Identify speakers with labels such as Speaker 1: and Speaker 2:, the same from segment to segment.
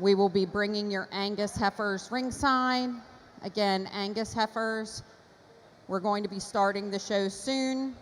Speaker 1: We will be bringing your Angus heifers ringside. Again, Angus heifers. We're going to be starting the show soon.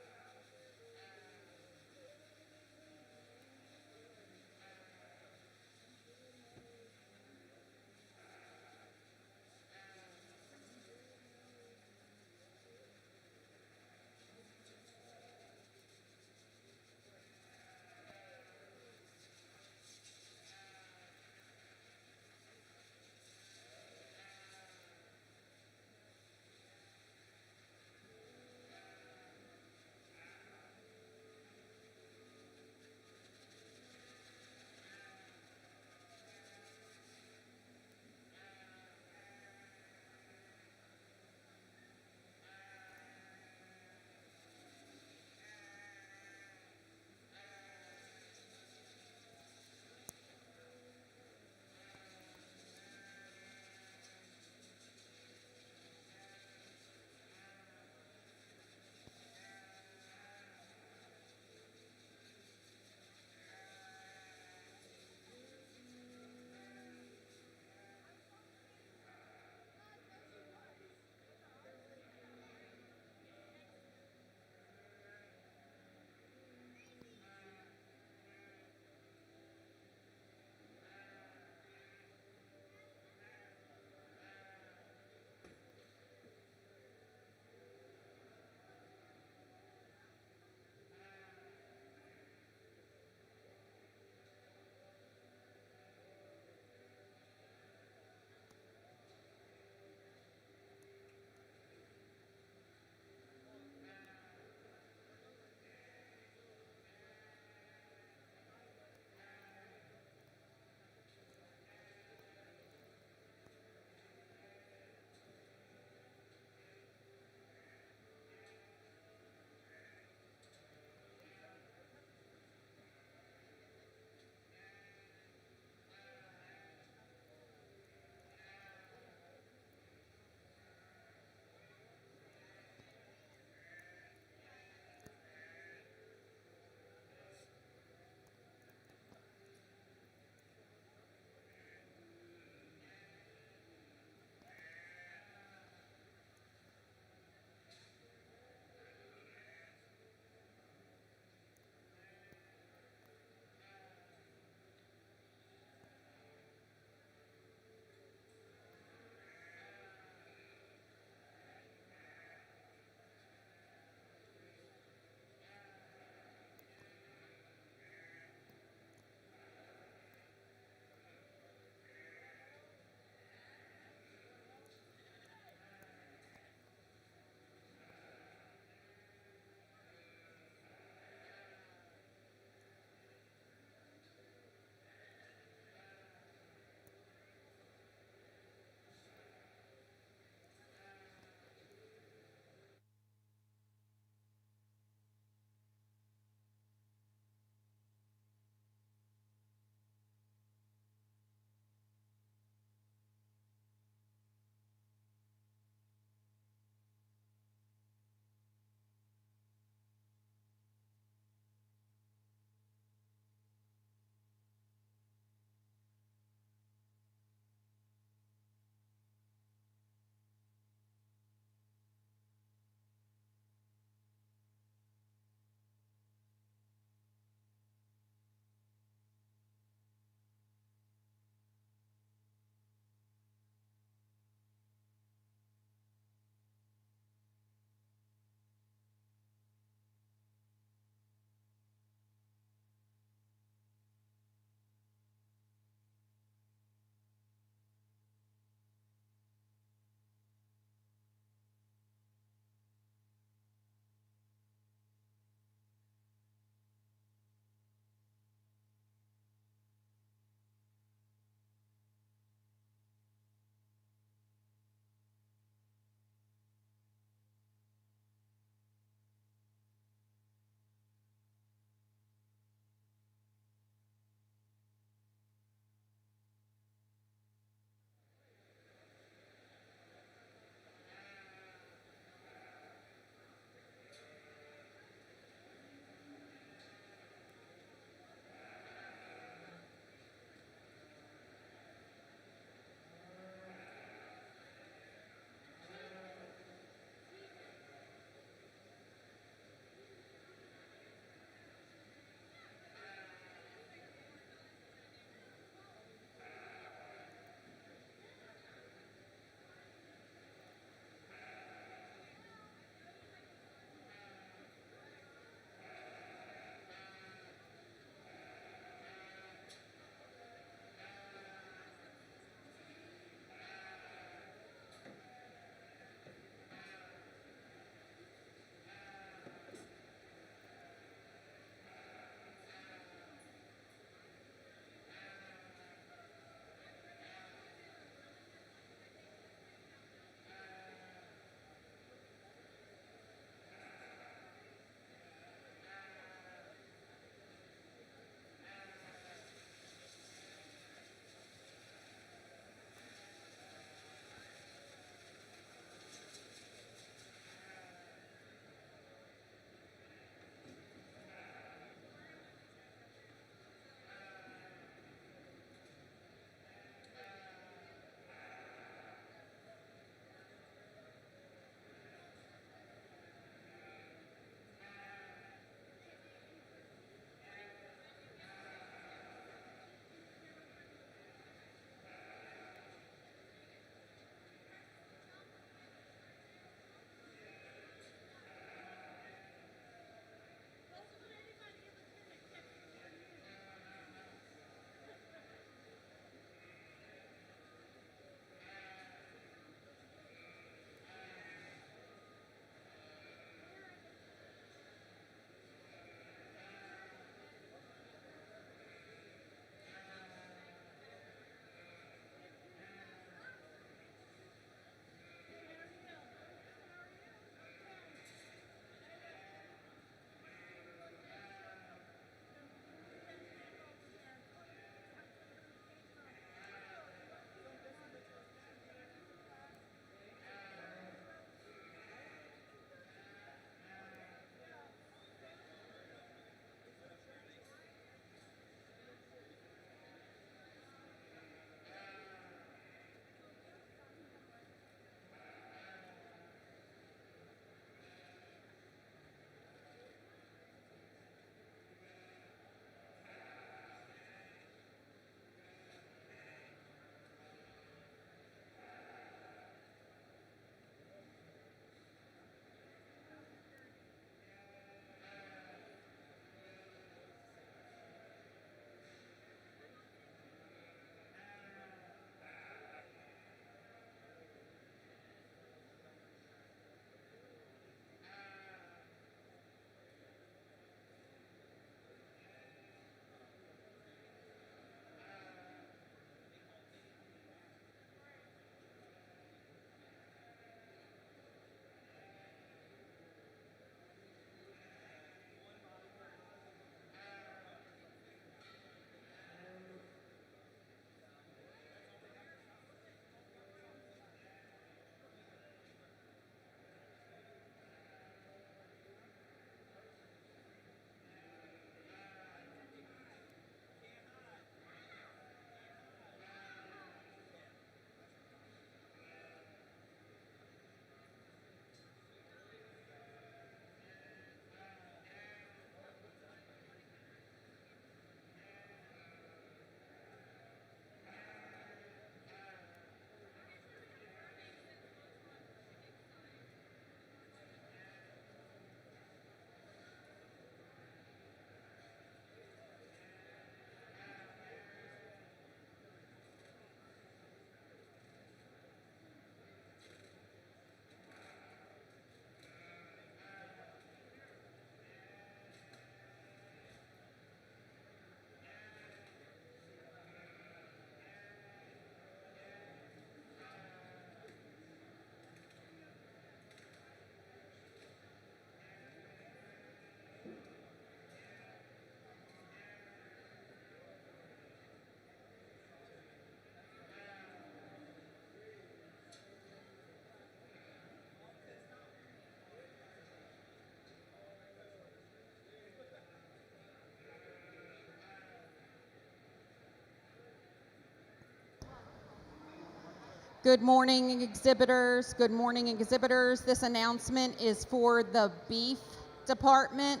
Speaker 1: Good morning, exhibitors. Good morning, exhibitors. This announcement is for the beef department.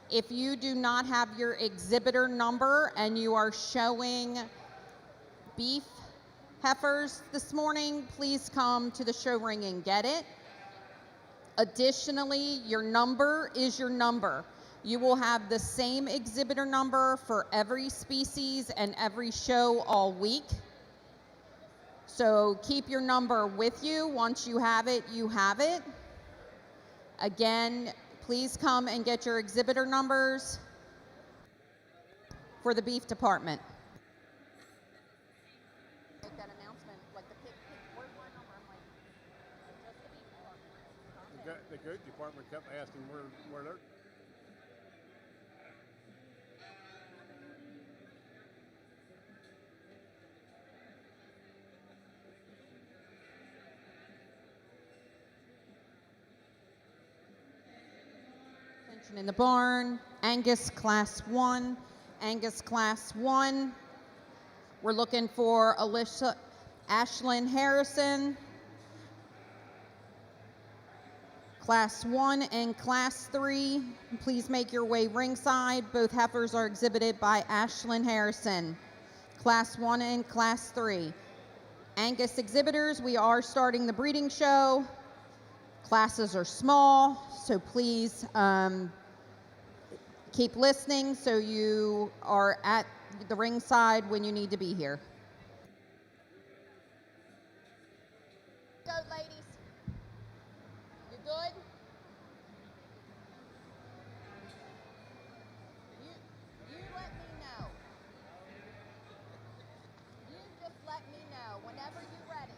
Speaker 1: If you do not have your exhibitor number and you are showing beef heifers this morning, please come to the show ring and get it. Additionally, your number is your number. You will have the same exhibitor number for every species and every show all week. So keep your number with you. Once you have it, you have it. Again, please come and get your exhibitor numbers for the beef department. Make that announcement, like the pig, where's my number? I'm like, just the beef department.
Speaker 2: The goat department kept asking where they're.
Speaker 1: In the barn, Angus Class 1. Angus Class 1. We're looking for Ashlyn Harrison. Class 1 and Class 3. Please make your way ringside. Both heifers are exhibited by Ashlyn Harrison. Class 1 and Class 3. Angus exhibitors, we are starting the breeding show. Classes are small, so please keep listening so you are at the ringside when you need to be here. Go, ladies. You good? You let me know. You just let me know whenever you're ready.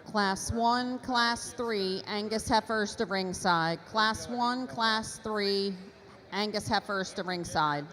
Speaker 1: Class 1, Class 3, Angus heifers to ringside. Class 1, Class 3, Angus heifers to ringside.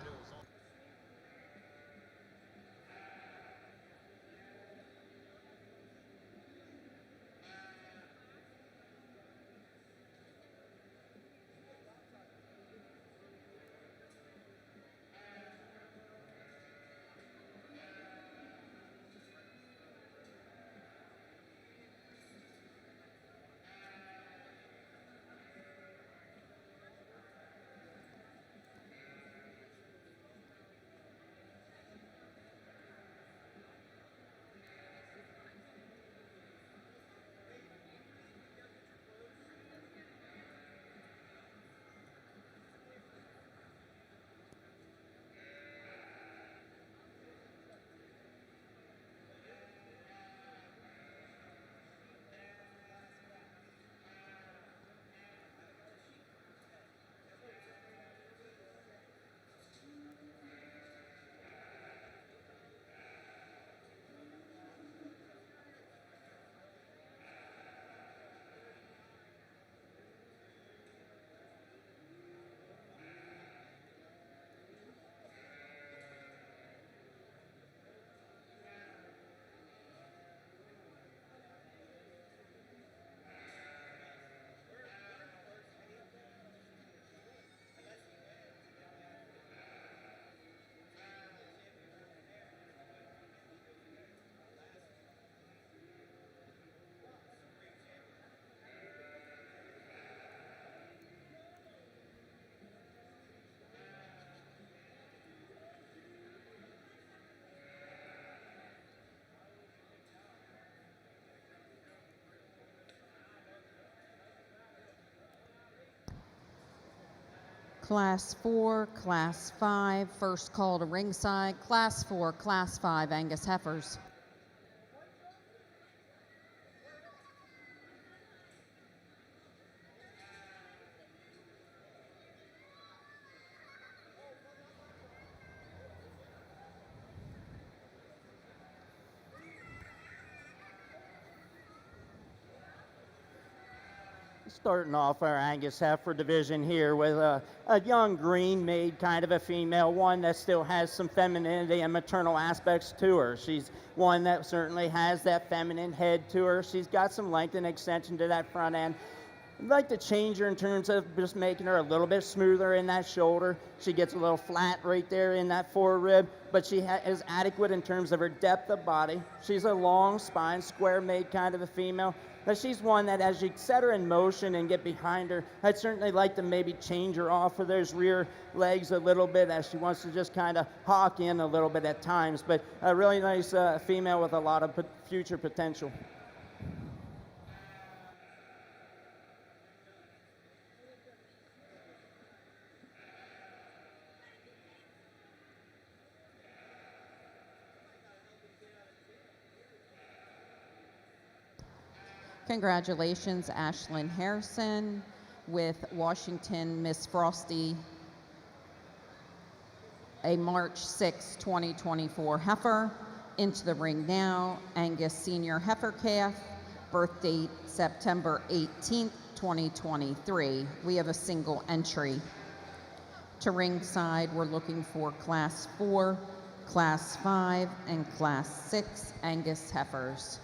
Speaker 1: Class 4, Class 5, first call to ringside. Class 4, Class 5, Angus heifers.
Speaker 3: Starting off our Angus heifer division here with a young green maid, kind of a female, one that still has some femininity and maternal aspects to her. She's one that certainly has that feminine head to her. She's got some length and extension to that front end. I'd like to change her in terms of just making her a little bit smoother in that shoulder. She gets a little flat right there in that forerib, but she is adequate in terms of her depth of body. She's a long spine, square made kind of a female. But she's one that as you set her in motion and get behind her, I'd certainly like to maybe change her off of those rear legs a little bit as she wants to just kind of hawk in a little bit at times. But a really nice female with a lot of future potential.
Speaker 1: Congratulations, Ashlyn Harrison with Washington Miss Frosty, a March 6, 2024 heifer. Into the ring now, Angus Senior Heifer Calf, birth date September 18th, 2023. We have a single entry. To ringside, we're looking for Class 4, Class 5, and Class 6 Angus heifers.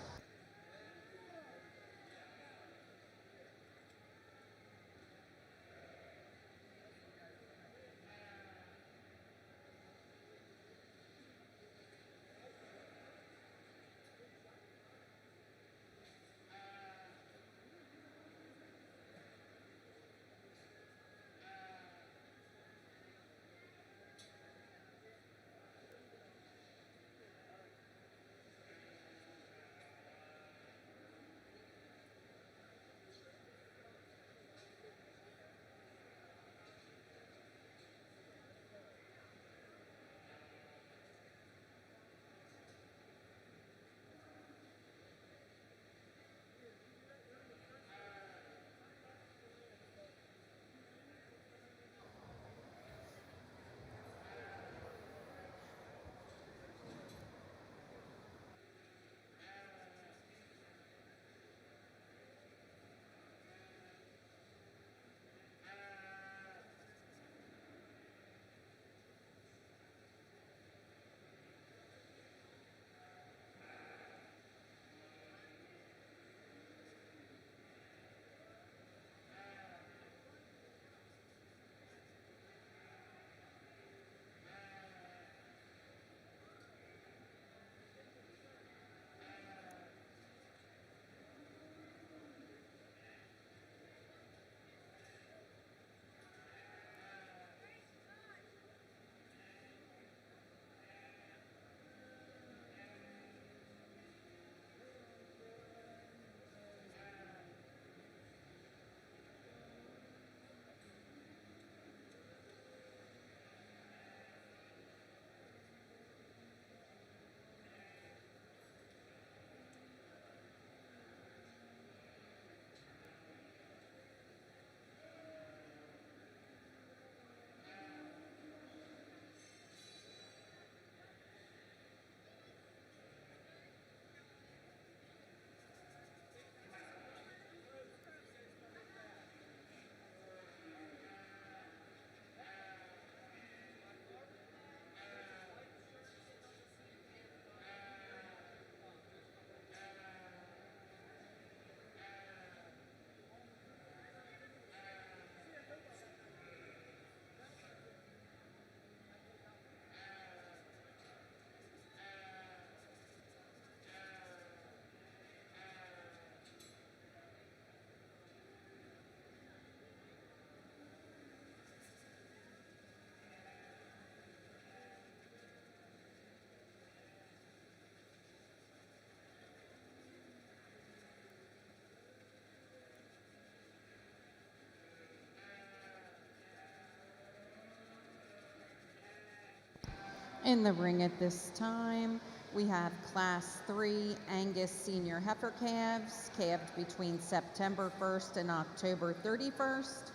Speaker 1: In the ring at this time, we have Class 3 Angus Senior Heifer calves, calved between September 1st and October 31st.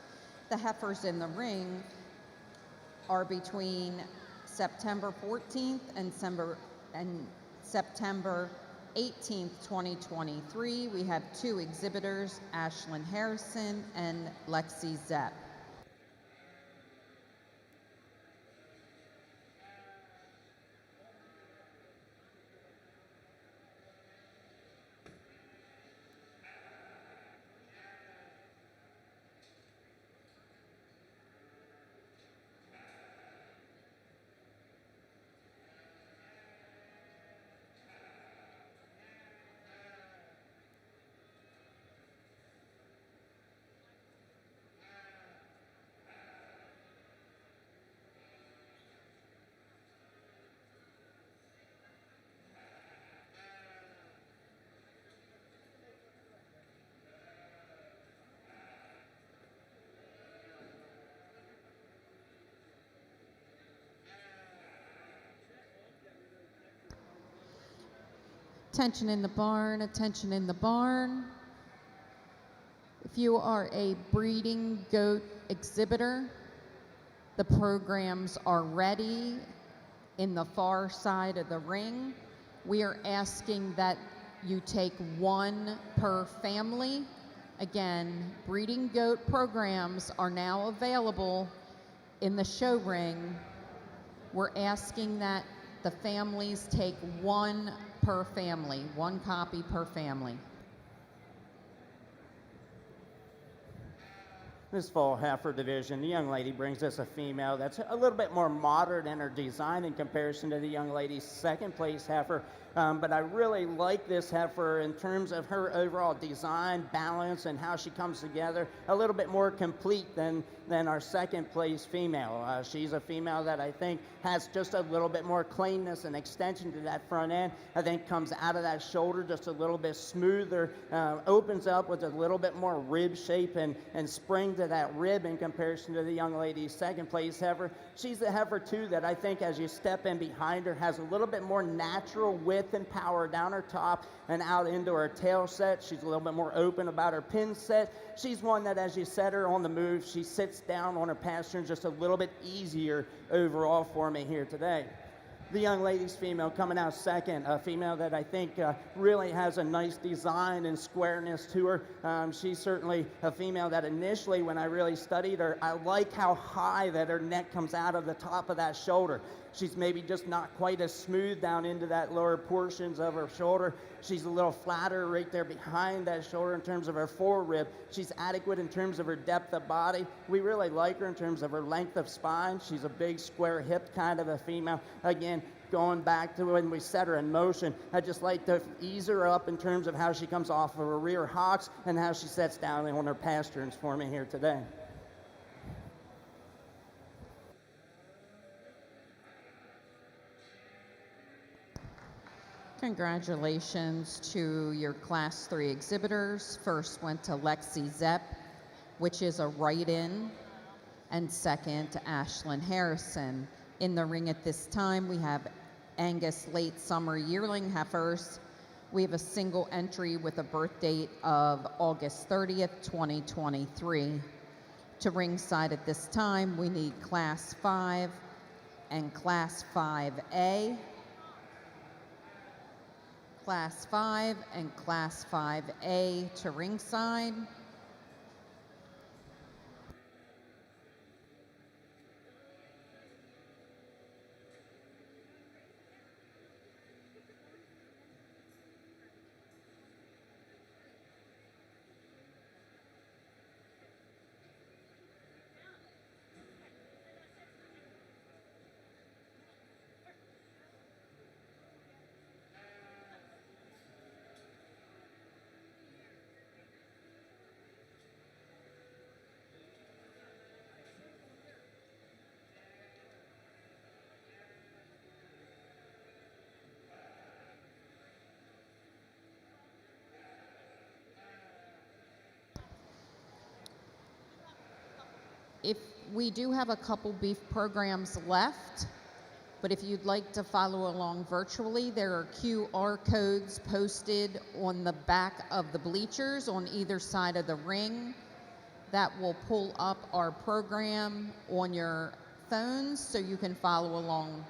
Speaker 1: The heifers in the ring are between September 14th and September 18th, 2023. We have two exhibitors, Ashlyn Harrison and Lexi Zepp. Attention in the barn, attention in the barn. If you are a breeding goat exhibitor, the programs are ready in the far side of the ring. We are asking that you take one per family. Again, breeding goat programs are now available in the show ring. We're asking that the families take one per family, one copy per family.
Speaker 3: This fall heifer division, the young lady brings us a female that's a little bit more modern in her design in comparison to the young lady's second place heifer. But I really like this heifer in terms of her overall design, balance, and how she comes together. A little bit more complete than our second place female. She's a female that I think has just a little bit more cleanness and extension to that front end. I think comes out of that shoulder just a little bit smoother, opens up with a little bit more rib shape and spring to that rib in comparison to the young lady's second place heifer. She's the heifer too that I think as you step in behind her has a little bit more natural width and power down her top and out into her tail set. She's a little bit more open about her pin set. She's one that as you set her on the move, she sits down on her pasture just a little bit easier overall for me here today. The young lady's female coming out second, a female that I think really has a nice design and squareness to her. She's certainly a female that initially when I really studied her, I like how high that her neck comes out of the top of that shoulder. She's maybe just not quite as smooth down into that lower portions of her shoulder. She's a little flatter right there behind that shoulder in terms of her forerib. She's adequate in terms of her depth of body. We really like her in terms of her length of spine. She's a big square hip kind of a female. Again, going back to when we set her in motion, I just like to ease her up in terms of how she comes off of her rear hocks and how she sets down on her pasterns for me here today.
Speaker 1: Congratulations to your Class 3 exhibitors. First went to Lexi Zepp, which is a write-in, and second to Ashlyn Harrison. In the ring at this time, we have Angus late summer yearling heifers. We have a single entry with a birth date of August 30th, 2023. To ringside at this time, we need Class 5 and Class 5A. Class 5 and Class 5A to ringside. If we do have a couple beef programs left, But if you'd like to follow along virtually, there are QR codes posted on the back of the bleachers on either side of the ring that will pull up our program on your phones so you can follow along.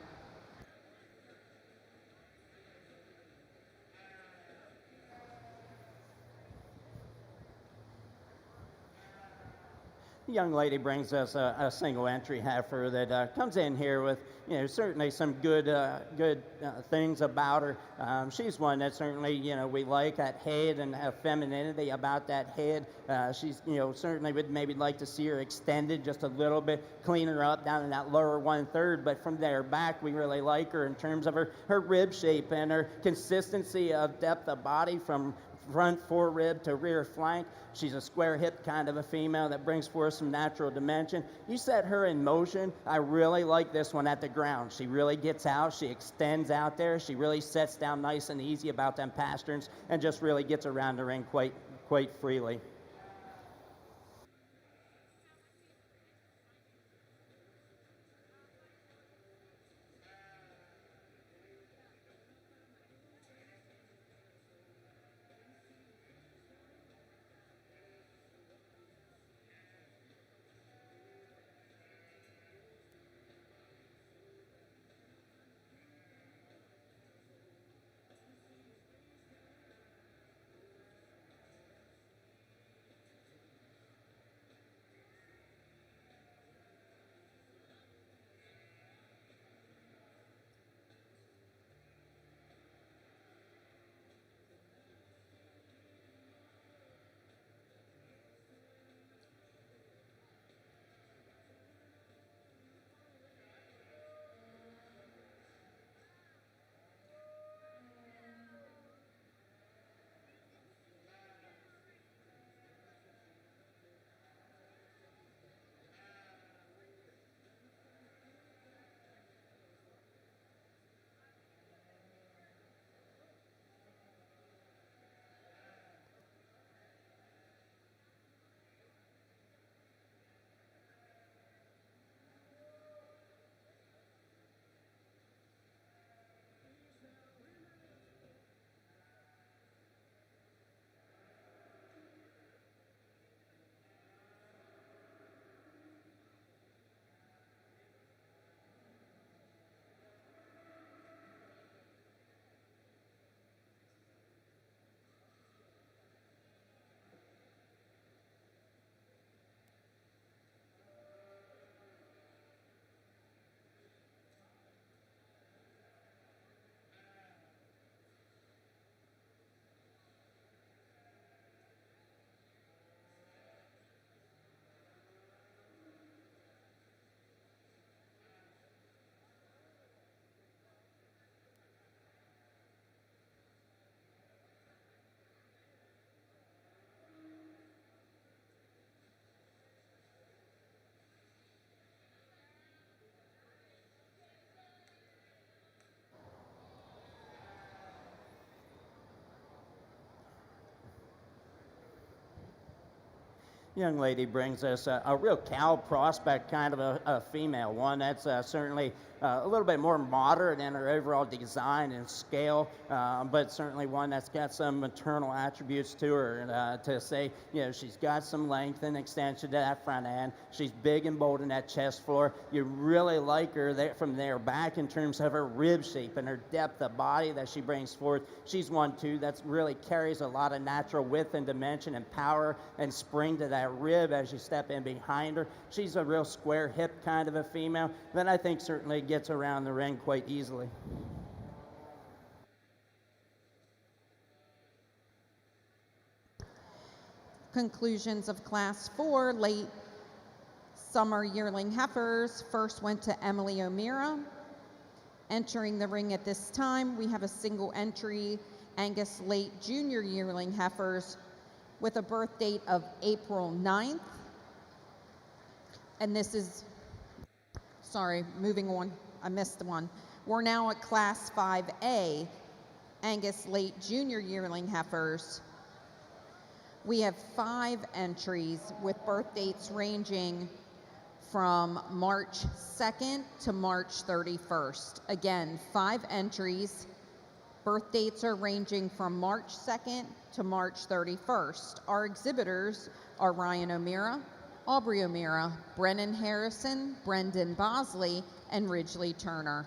Speaker 3: The young lady brings us a single entry heifer that comes in here with, certainly some good things about her. She's one that certainly, we like that head and femininity about that head. She's, certainly would maybe like to see her extended just a little bit, clean her up down in that lower 1/3. But from there back, we really like her in terms of her rib shape and her consistency of depth of body from front forerib to rear flank. She's a square hip kind of a female that brings forth some natural dimension. You set her in motion. I really like this one at the ground. She really gets out. She extends out there. She really sets down nice and easy about them pasterns and just really gets around the ring quite freely. Young lady brings us a real cow prospect kind of a female, one that's certainly a little bit more moderate in her overall design and scale, but certainly one that's got some maternal attributes to her. To say, she's got some length and extension to that front end. She's big and bold in that chest floor. You really like her from there back in terms of her rib shape and her depth of body that she brings forth. She's one, too, that really carries a lot of natural width and dimension and power and spring to that rib as you step in behind her. She's a real square hip kind of a female that I think certainly gets around the ring quite easily.
Speaker 1: Conclusions of Class 4 late summer yearling heifers first went to Emily O'Meara. Entering the ring at this time, we have a single entry Angus late junior yearling heifers with a birth date of April 9th. And this is, sorry, moving on, I missed one. We're now at Class 5A, Angus late junior yearling heifers. We have 5 entries with birth dates ranging from March 2nd to March 31st. Again, 5 entries. Birth dates are ranging from March 2nd to March 31st. Our exhibitors are Ryan O'Meara, Aubrey O'Meara, Brennan Harrison, Brendan Bosley, and Ridgely Turner.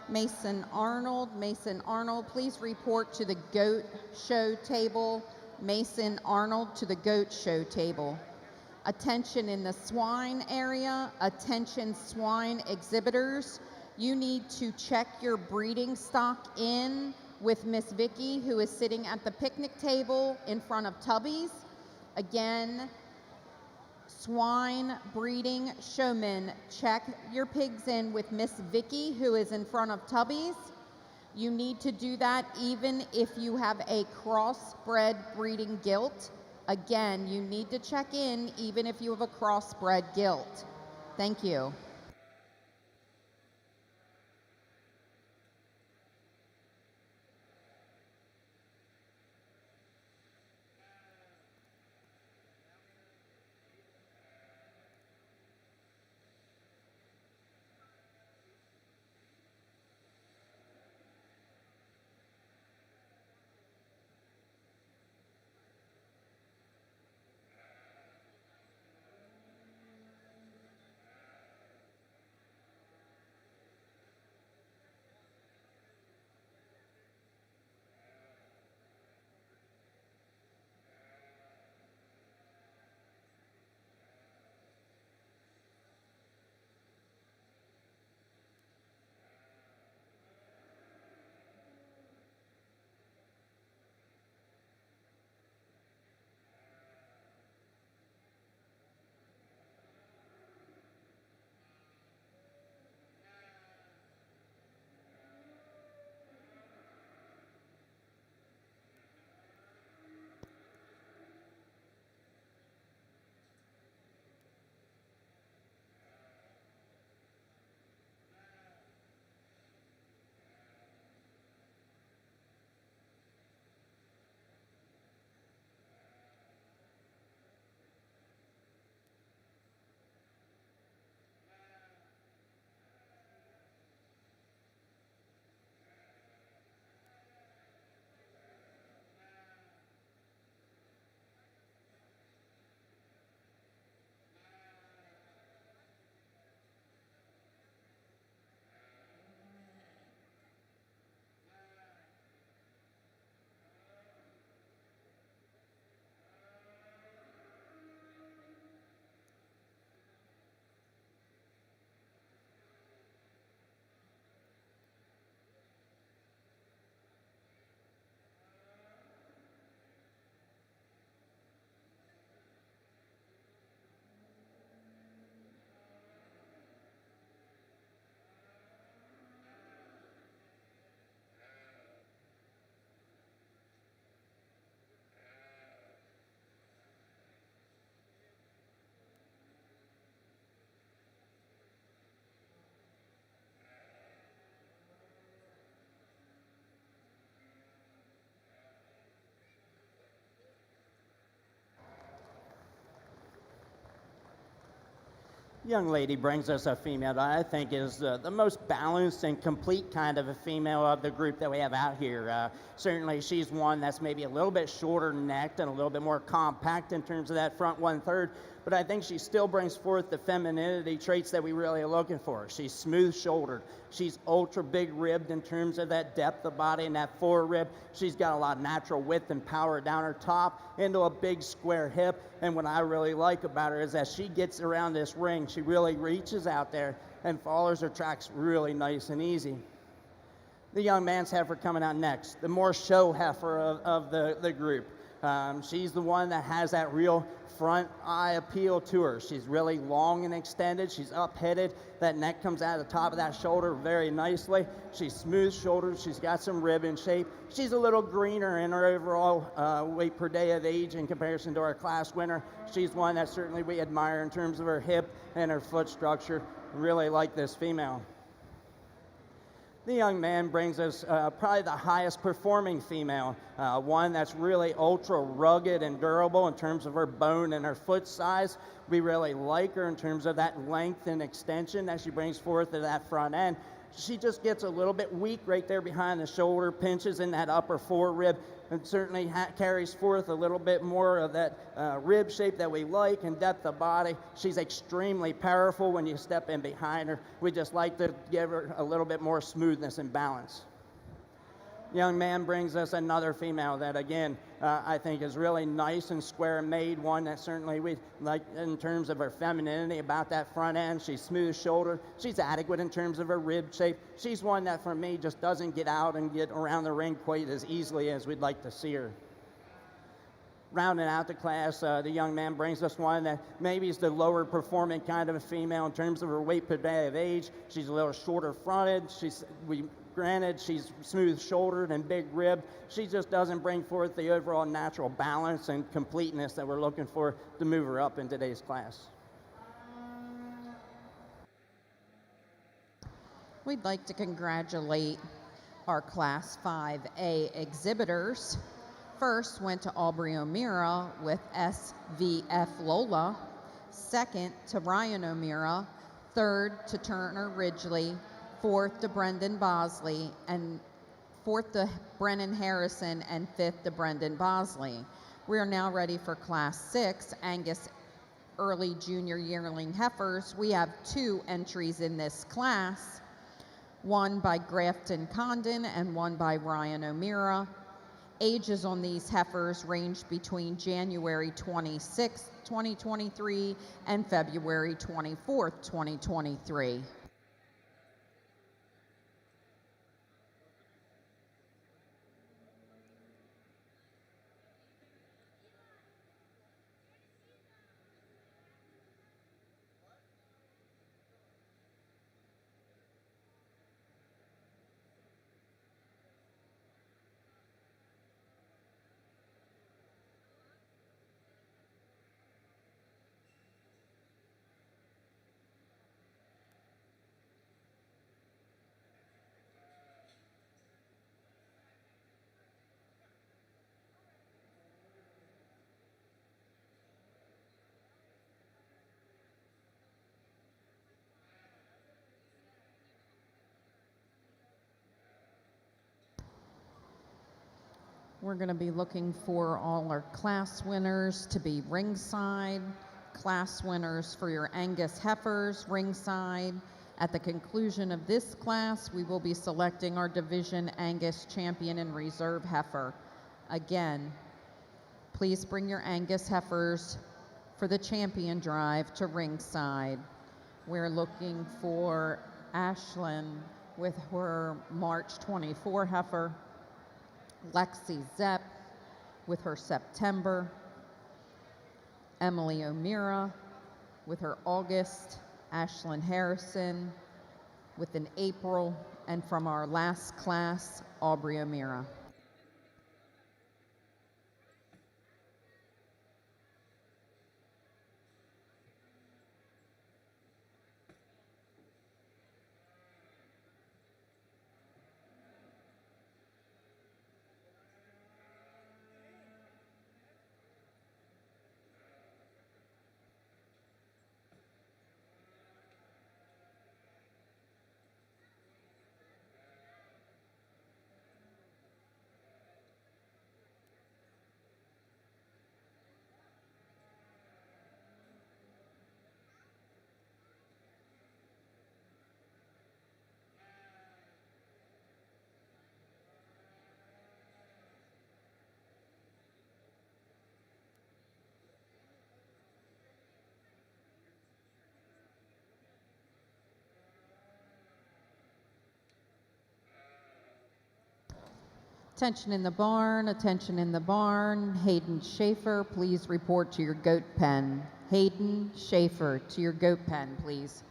Speaker 1: Mason Arnold, please report to the goat show table. Mason Arnold to the goat show table. Attention in the swine area, attention swine exhibitors. You need to check your breeding stock in with Miss Vicky, who is sitting at the picnic table in front of Tubby's. Again, swine breeding showmen, check your pigs in with Miss Vicky, who is in front of Tubby's. You need to do that even if you have a crossbred breeding gilt. Again, you need to check in even if you have a crossbred gilt. Thank you.
Speaker 3: Young lady brings us a female that I think is the most balanced and complete kind of a female of the group that we have out here. Certainly she's one that's maybe a little bit shorter necked and a little bit more compact in terms of that front 1/3, but I think she still brings forth the femininity traits that we really are looking for. She's smooth shouldered. She's ultra big ribbed in terms of that depth of body and that forerib. She's got a lot of natural width and power down her top into a big square hip. And what I really like about her is as she gets around this ring, she really reaches out there and follows her tracks really nice and easy. The young man's heifer coming out next, the more show heifer of the group. She's the one that has that real front eye appeal to her. She's really long and extended. She's up-headed. That neck comes out of the top of that shoulder very nicely. She's smooth-shouldered. She's got some ribbon shape. She's a little greener in her overall weight per day of age in comparison to our class winner. She's one that certainly we admire in terms of her hip and her foot structure. Really like this female. The young man brings us probably the highest performing female, one that's really ultra rugged and durable in terms of her bone and her foot size. We really like her in terms of that length and extension that she brings forth to that front end. She just gets a little bit weak right there behind the shoulder, pinches in that upper forerib, and certainly carries forth a little bit more of that rib shape that we like and depth of body. She's extremely powerful when you step in behind her. We just like to give her a little bit more smoothness and balance. Young man brings us another female that, again, I think is really nice and square made, one that certainly we like in terms of her femininity about that front end. She's smooth shouldered. She's adequate in terms of her rib shape. She's one that, for me, just doesn't get out and get around the ring quite as easily as we'd like to see her. Rounding out the class, the young man brings us one that maybe is the lower performing kind of a female in terms of her weight per day of age. She's a little shorter fronted. Granted, she's smooth-shouldered and big-ribbed. She just doesn't bring forth the overall natural balance and completeness that we're looking for to move her up in today's class.
Speaker 1: We'd like to congratulate our Class 5A exhibitors. First went to Aubrey O'Meara with SVF Lola. Second to Ryan O'Meara. Third to Turner Ridgely. Fourth to Brendan Bosley, and fourth to Brennan Harrison, and fifth to Brendan Bosley. We are now ready for Class 6, Angus Early Junior Yearling Heifers. We have 2 entries in this class, one by Grafton Condon and one by Ryan O'Meara. Ages on these heifers range between January 26, 2023 and February 24, 2023. We're going to be looking for all our class winners to be ringside. Class winners for your Angus heifers, ringside. At the conclusion of this class, we will be selecting our Division Angus Champion and Reserve heifer. Again, please bring your Angus heifers for the champion drive to ringside. We're looking for Ashlyn with her March 24 heifer. Lexi Zepp with her September, Emily O'Meara with her August, Ashlyn Harrison with an April, and from our last class, Aubrey O'Meara. Attention in the barn, attention in the barn. Hayden Schaefer, please report to your goat pen. Hayden Schaefer, to your goat pen, please.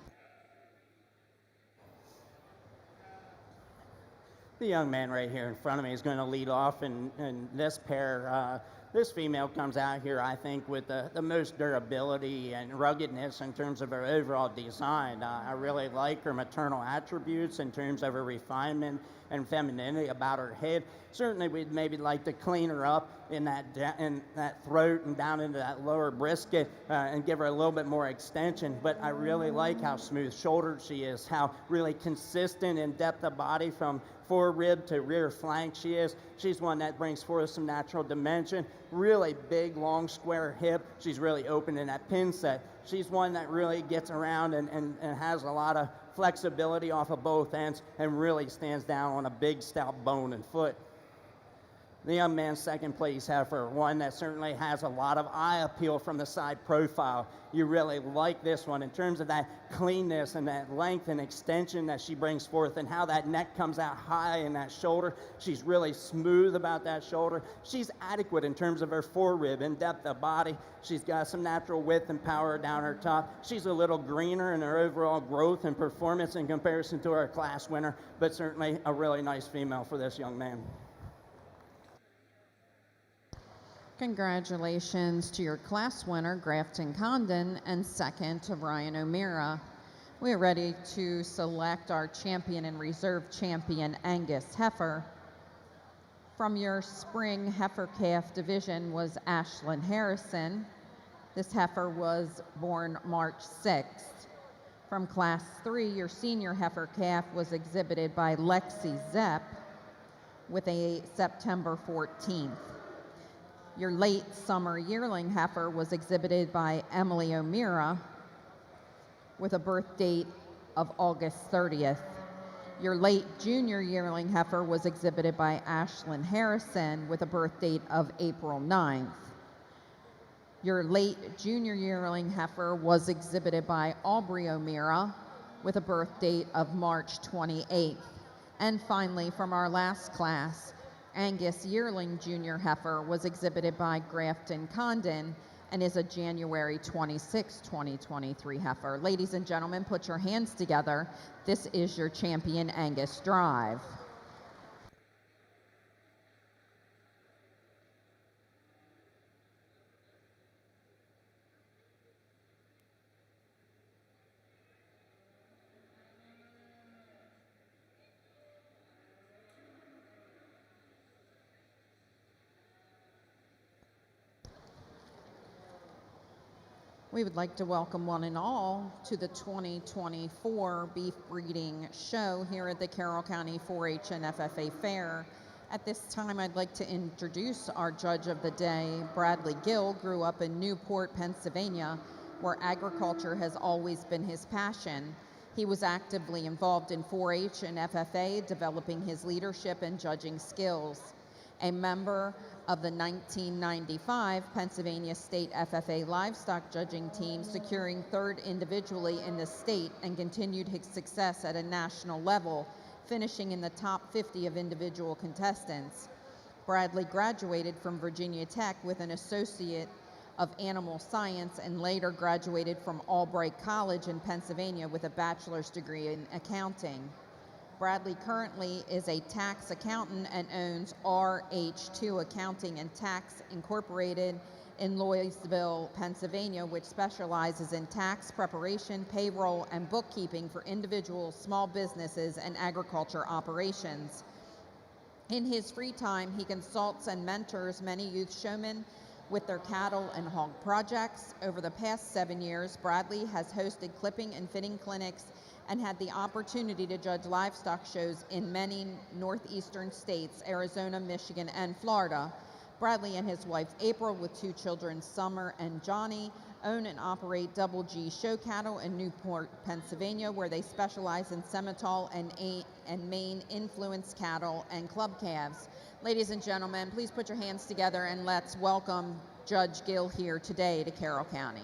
Speaker 3: The young man right here in front of me is going to lead off, and this pair, this female comes out here, I think, with the most durability and ruggedness in terms of her overall design. I really like her maternal attributes in terms of her refinement and femininity about her head. Certainly, we'd maybe like to clean her up in that throat and down into that lower brisket and give her a little bit more extension. But I really like how smooth-shouldered she is, how really consistent in depth of body from fore rib to rear flank she is. She's one that brings forth some natural dimension, really big, long, square hip. She's really open in that pin set. She's one that really gets around and has a lot of flexibility off of both ends and really stands down on a big, stout bone and foot. The young man's second place heifer, one that certainly has a lot of eye appeal from the side profile. You really like this one in terms of that cleanness and that length and extension that she brings forth and how that neck comes out high in that shoulder. She's really smooth about that shoulder. She's adequate in terms of her forerib and depth of body. She's got some natural width and power down her top. She's a little greener in her overall growth and performance in comparison to her class winner, but certainly a really nice female for this young man.
Speaker 1: Congratulations to your class winner, Grafton Condon, and second to Ryan O'Meara. We are ready to select our champion and reserve champion, Angus Heifer. From your spring heifer calf division was Ashlyn Harrison. This heifer was born March 6th. From class 3, your senior heifer calf was exhibited by Lexi Zepp with a September 14th. Your late summer yearling heifer was exhibited by Emily O'Meara with a birth date of August 30th. Your late junior yearling heifer was exhibited by Ashlyn Harrison with a birth date of April 9th. Your late junior yearling heifer was exhibited by Aubrey O'Meara with a birth date of March 28th. And finally, from our last class, Angus yearling junior heifer was exhibited by Grafton Condon and is a January 26, 2023 heifer. Ladies and gentlemen, put your hands together. This is your champion, Angus Drive. We would like to welcome one and all to the 2024 Beef Breeding Show here at the Carroll County 4-H and FFA Fair. At this time, I'd like to introduce our judge of the day. Bradley Gill grew up in Newport, Pennsylvania, where agriculture has always been his passion. He was actively involved in 4-H and FFA, developing his leadership and judging skills. A member of the 1995 Pennsylvania State FFA livestock judging team, securing third individually in the state, and continued his success at a national level, finishing in the top 50 of individual contestants. Bradley graduated from Virginia Tech with an Associate of Animal Science and later graduated from Albright College in Pennsylvania with a bachelor's degree in accounting. Bradley currently is a tax accountant and owns RH2 Accounting and Tax Incorporated in Louisville, Pennsylvania, which specializes in tax preparation, payroll, and bookkeeping for individuals, small businesses, and agriculture operations. In his free time, he consults and mentors many youth showmen with their cattle and hog projects. Over the past 7 years, Bradley has hosted clipping and fitting clinics and had the opportunity to judge livestock shows in many northeastern states, Arizona, Michigan, and Florida. Bradley and his wife April, with 2 children, Summer and Johnny, own and operate Double G Show Cattle in Newport, Pennsylvania, where they specialize in Semitol and Maine influence cattle and club calves. Ladies and gentlemen, please put your hands together and let's welcome Judge Gill here today to Carroll County.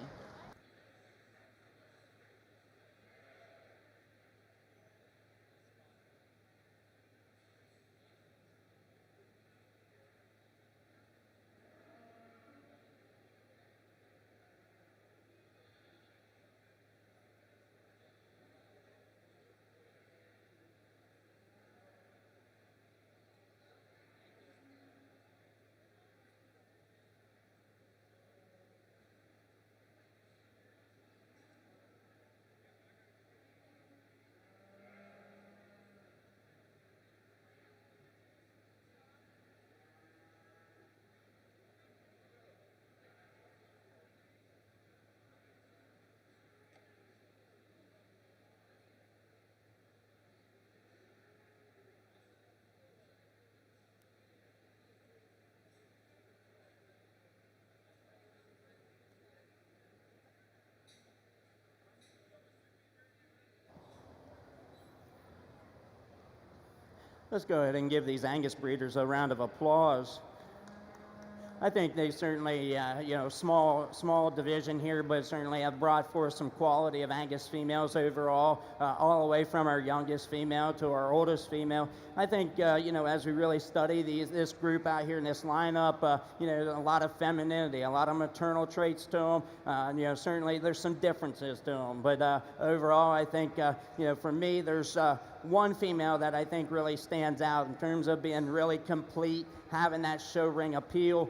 Speaker 3: let's go ahead and give these Angus breeders a round of applause. I think they certainly, small division here, but certainly have brought forth some quality of Angus females overall, all the way from our youngest female to our oldest female. I think, as we really study this group out here in this lineup, a lot of femininity, a lot of maternal traits to them. Certainly there's some differences to them, but overall, I think, for me, there's one female that I think really stands out in terms of being really complete, having that show ring appeal,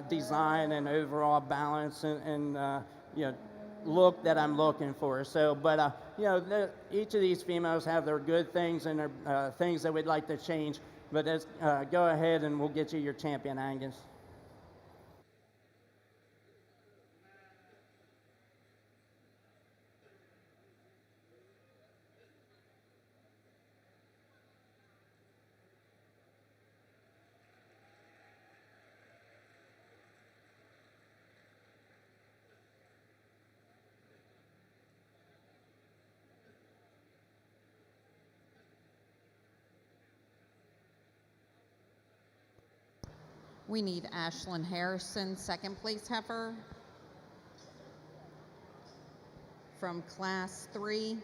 Speaker 3: design, and overall balance and look that I'm looking for. So, but each of these females have their good things and their things that we'd like to change. But let's go ahead and we'll get you your champion, Angus.
Speaker 1: We need Ashlyn Harrison, second place heifer from class 3.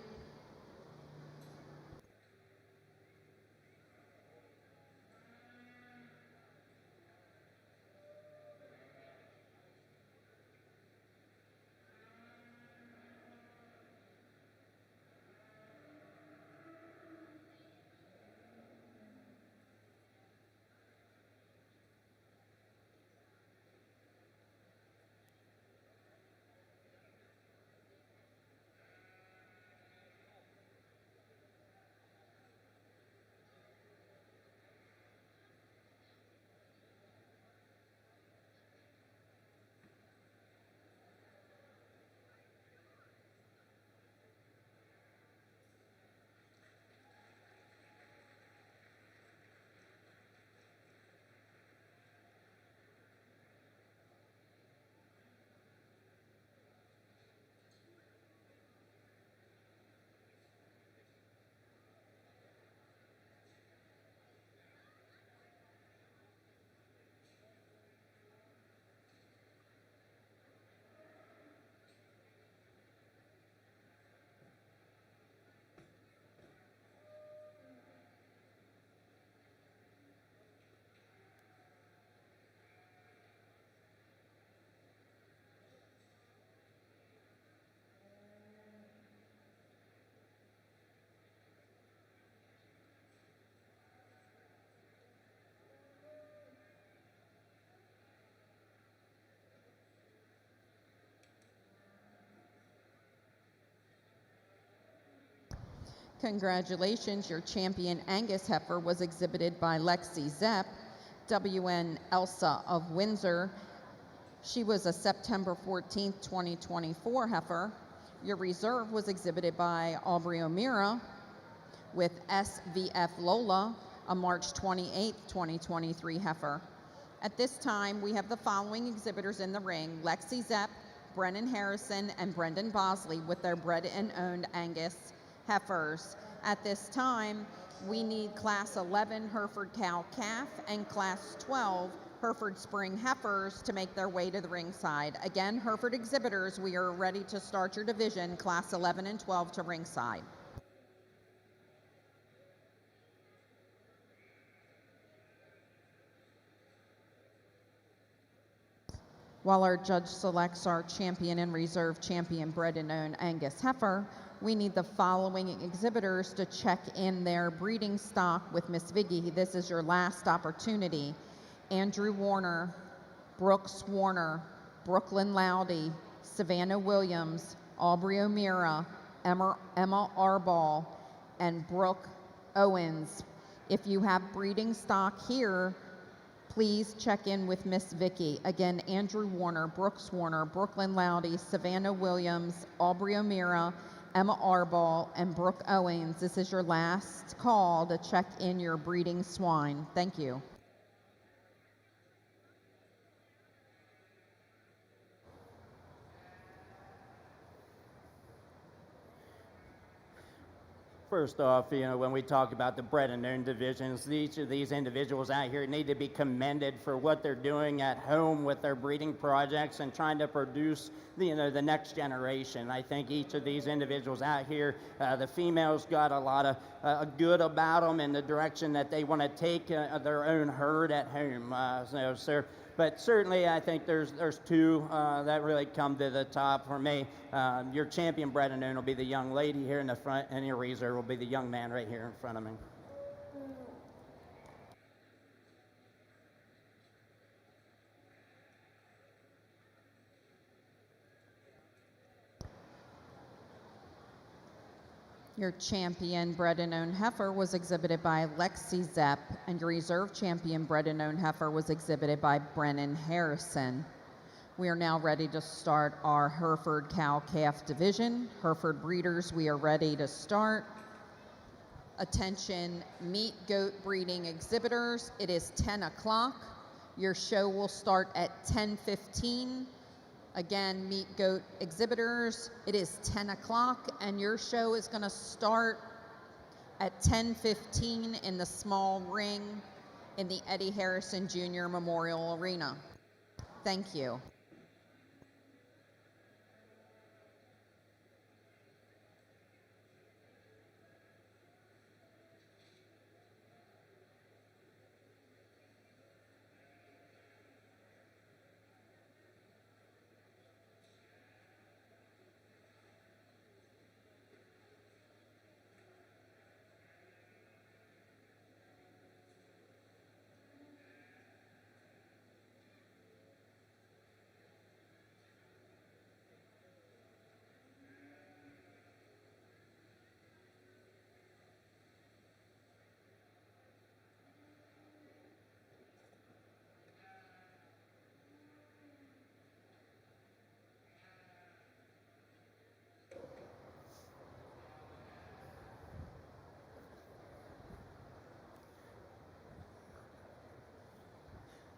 Speaker 1: Congratulations, your champion Angus heifer was exhibited by Lexi Zepp, WN Elsa of Windsor. She was a September 14th, 2024 heifer. Your reserve was exhibited by Aubrey O'Meara with SVF Lola, a March 28th, 2023 heifer. At this time, we have the following exhibitors in the ring: Lexi Zepp, Brennan Harrison, and Brendan Bosley with their bred and owned Angus heifers. At this time, we need Class 11 Hereford Cow Calf and Class 12 Hereford Spring Heifers to make their way to the ringside. Again, Hereford exhibitors, we are ready to start your division, Class 11 and 12 to ringside. While our judge selects our champion and reserve champion bred and owned Angus heifer, we need the following exhibitors to check in their breeding stock with Miss Viggy. This is your last opportunity. Andrew Warner, Brooks Warner, Brooklyn Loudy, Savannah Williams, Aubrey O'Meara, Emma Arball, and Brooke Owens. If you have breeding stock here, please check in with Miss Vicky. Again, Andrew Warner, Brooks Warner, Brooklyn Loudy, Savannah Williams, Aubrey O'Meara, Emma Arball, and Brooke Owens. This is your last call to check in your breeding swine. Thank you.
Speaker 3: first off, when we talk about the bred and owned divisions, each of these individuals out here need to be commended for what they're doing at home with their breeding projects and trying to produce the next generation. I think each of these individuals out here, the females got a lot of good about them in the direction that they want to take their own herd at home. But certainly, I think there's two that really come to the top for me. Your champion bred and owned will be the young lady here in the front, and your reserve will be the young man right here in front of me.
Speaker 1: Your champion bred and owned heifer was exhibited by Lexi Zepp, and your reserve champion bred and owned heifer was exhibited by Brennan Harrison. We are now ready to start our Hereford cow-calf division. Hereford breeders, we are ready to start. Attention meat goat breeding exhibitors, it is 10 o'clock. Your show will start at 10:15. Again, meat goat exhibitors, it is 10 o'clock, and your show is going to start at 10:15 in the small ring in the Eddie Harrison Jr. Memorial Arena. Thank you.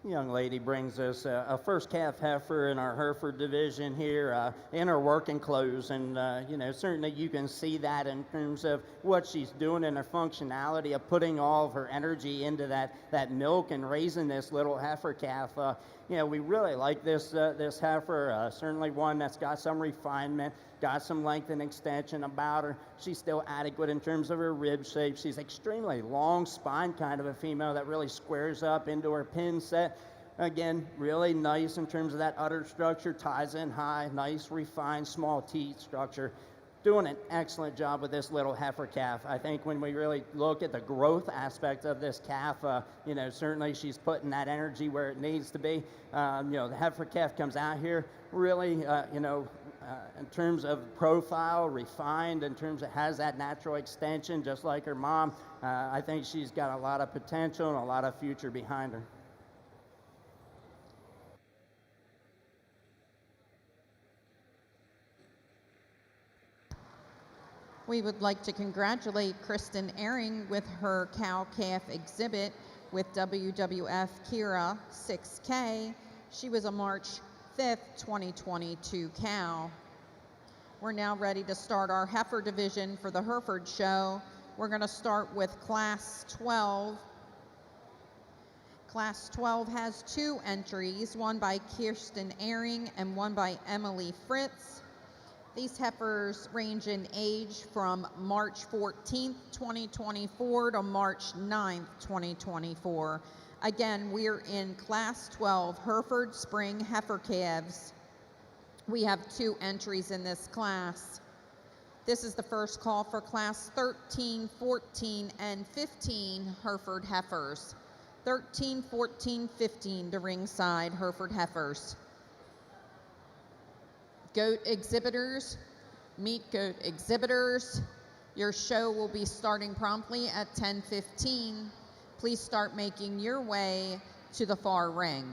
Speaker 3: Young lady brings us a first calf heifer in our Hereford division here in her working clothes, and certainly you can see that in terms of what she's doing and her functionality of putting all of her energy into that milk and raising this little heifer calf. We really like this heifer, certainly one that's got some refinement, got some length and extension about her. She's still adequate in terms of her rib shape. She's extremely long spine kind of a female that really squares up into her pin set. Again, really nice in terms of that udder structure, ties in high, nice refined small teeth structure. Doing an excellent job with this little heifer calf. I think when we really look at the growth aspect of this calf, certainly she's putting that energy where it needs to be. The heifer calf comes out here really, in terms of profile, refined, in terms of has that natural extension, just like her mom. I think she's got a lot of potential and a lot of future behind her.
Speaker 1: We would like to congratulate Kristen Ehring with her cow-calf exhibit with WWF Kira 6K. She was a March 5th, 2022 cow. We're now ready to start our heifer division for the Hereford show. We're going to start with Class 12. Class 12 has 2 entries, one by Kirsten Ehring and one by Emily Fritz. These heifers range in age from March 14th, 2024 to March 9th, 2024. Again, we're in Class 12 Hereford Spring Heifer Calves. We have 2 entries in this class. This is the first call for Class 13, 14, and 15 Hereford heifers. 13, 14, 15 to ringside Hereford heifers. Goat exhibitors, meat goat exhibitors, your show will be starting promptly at 10:15. Please start making your way to the far ring.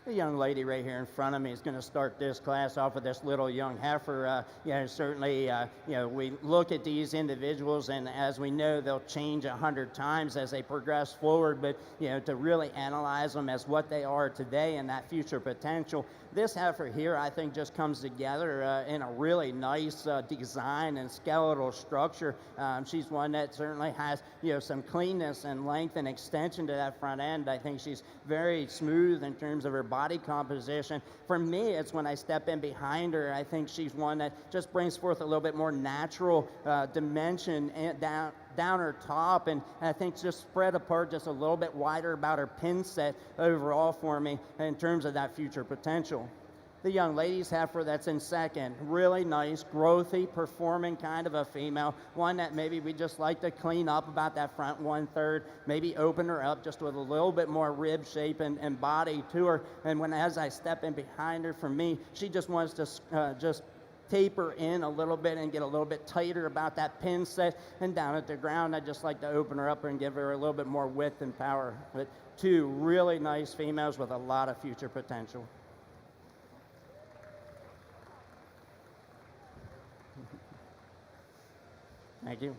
Speaker 3: The young lady right here in front of me is going to start this class off with this little young heifer. Certainly, we look at these individuals, and as we know, they'll change 100 times as they progress forward. But to really analyze them as what they are today and that future potential, this heifer here, I think, just comes together in a really nice design and skeletal structure. She's one that certainly has some cleanness and length and extension to that front end. I think she's very smooth in terms of her body composition. For me, it's when I step in behind her, I think she's one that just brings forth a little bit more natural dimension down her top, and I think just spread apart just a little bit wider about her pin set overall for me in terms of that future potential. The young lady's heifer that's in second, really nice, growthy, performing kind of a female, one that maybe we just like to clean up about that front 1/3, maybe open her up just with a little bit more rib shape and body to her. And as I step in behind her, for me, she just wants to just taper in a little bit and get a little bit tighter about that pin set. And down at the ground, I just like to open her up and give her a little bit more width and power. But two really nice females with a lot of future potential. Thank you.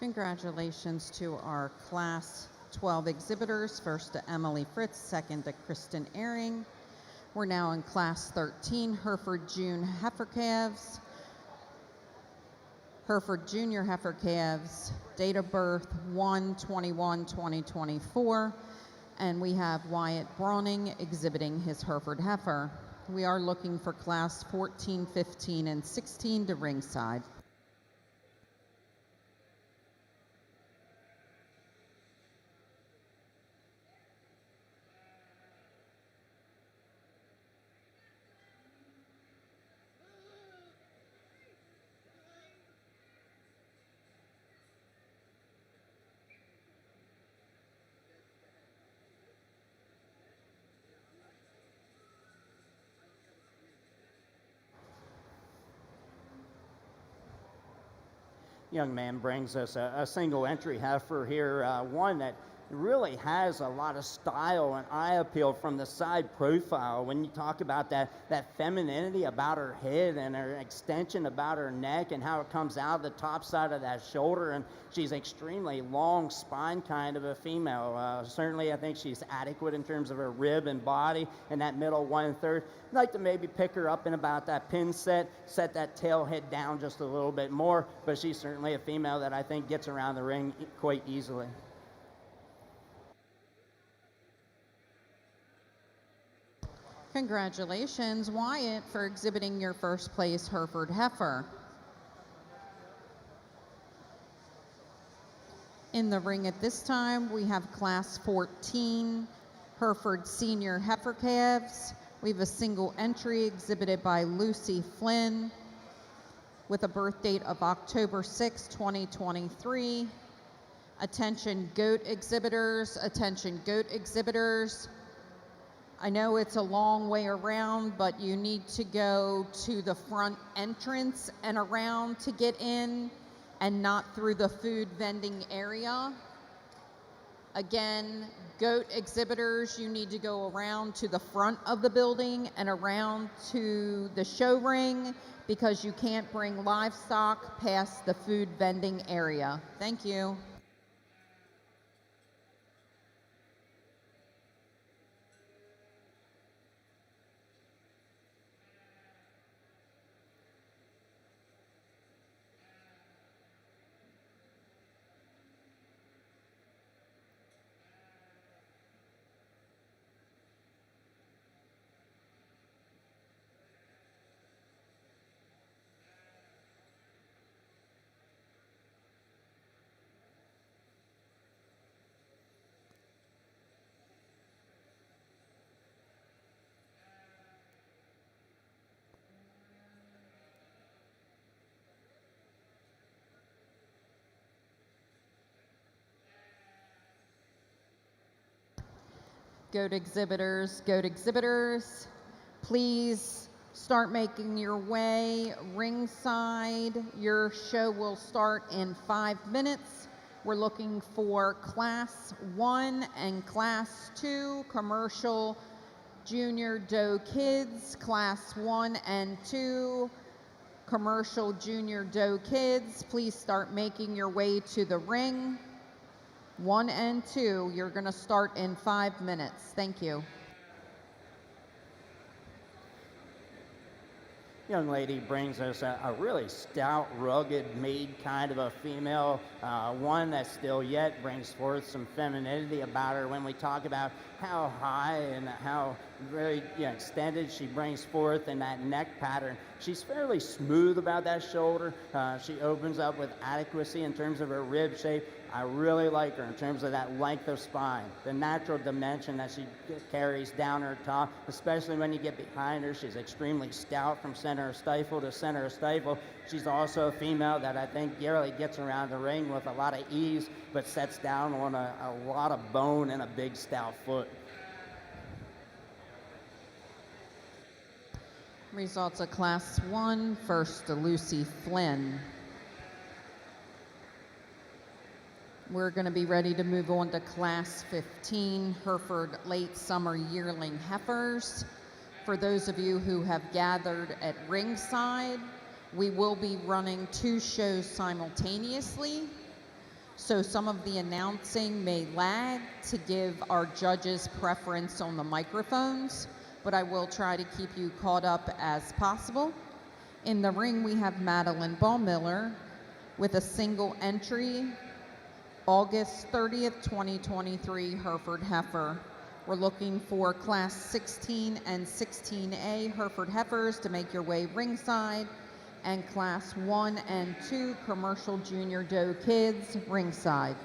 Speaker 1: Congratulations to our Class 12 exhibitors, first to Emily Fritz, second to Kristen Ehring. We're now in Class 13, Herford June Heifer Calves. Herford Junior Heifer Calves, date of birth 1/21/2024, and we have Wyatt Browning exhibiting his Hereford heifer. We are looking for Class 14, 15, and 16 to ringside.
Speaker 3: Young man brings us a single entry heifer here, one that really has a lot of style and eye appeal from the side profile. When you talk about that femininity about her head and her extension about her neck and how it comes out of the top side of that shoulder, and she's extremely long spine kind of a female. Certainly I think she's adequate in terms of her rib and body and that middle 1/3. I'd like to maybe pick her up in about that pin set that tail head down just a little bit more, but she's certainly a female that I think gets around the ring quite easily.
Speaker 1: Congratulations, Wyatt, for exhibiting your first place Hereford heifer. In the ring at this time, we have Class 14 Hereford Senior Heifer Calves. We have a single entry exhibited by Lucy Flynn with a birth date of October 6, 2023. Attention goat exhibitors, attention goat exhibitors. I know it's a long way around, but you need to go to the front entrance and around to get in, and not through the food vending area. Again, Goat exhibitors, you need to go around to the front of the building and around to the show ring because you can't bring livestock past the food vending area. Thank you. Goat exhibitors, please start making your way ringside. Your show will start in 5 minutes. We're looking for Class 1 and Class 2 commercial junior doe kids, Class 1 and 2 commercial junior doe kids. Please start making your way to the ring. 1 and 2, you're going to start in 5 minutes. Thank you.
Speaker 3: Young lady brings us a really stout, rugged, made kind of a female, one that still yet brings forth some femininity about her when we talk about how high and how very extended she brings forth in that neck pattern. She's fairly smooth about that shoulder. She opens up with adequacy in terms of her rib shape. I really like her in terms of that length of spine, the natural dimension that she carries down her top, especially when you get behind her. She's extremely stout from center of stifle to center of stifle. She's also a female that I think really gets around the ring with a lot of ease, but sets down on a lot of bone and a big stout foot.
Speaker 1: Results of Class 1, first to Lucy Flynn. We're going to be ready to move on to Class 15, Herford Late Summer Yearling Heifers. For those of you who have gathered at ringside, we will be running 2 shows simultaneously, so some of the announcing may lag to give our judges preference on the microphones, but I will try to keep you caught up as possible. In the ring, we have Madeline Ballmiller with a single entry, August 30th, 2023, Herford Heifer. We're looking for Class 16 and 16A Herford Heifers to make your way ringside, and Class 1 and 2 Commercial Junior Doe Kids ringside.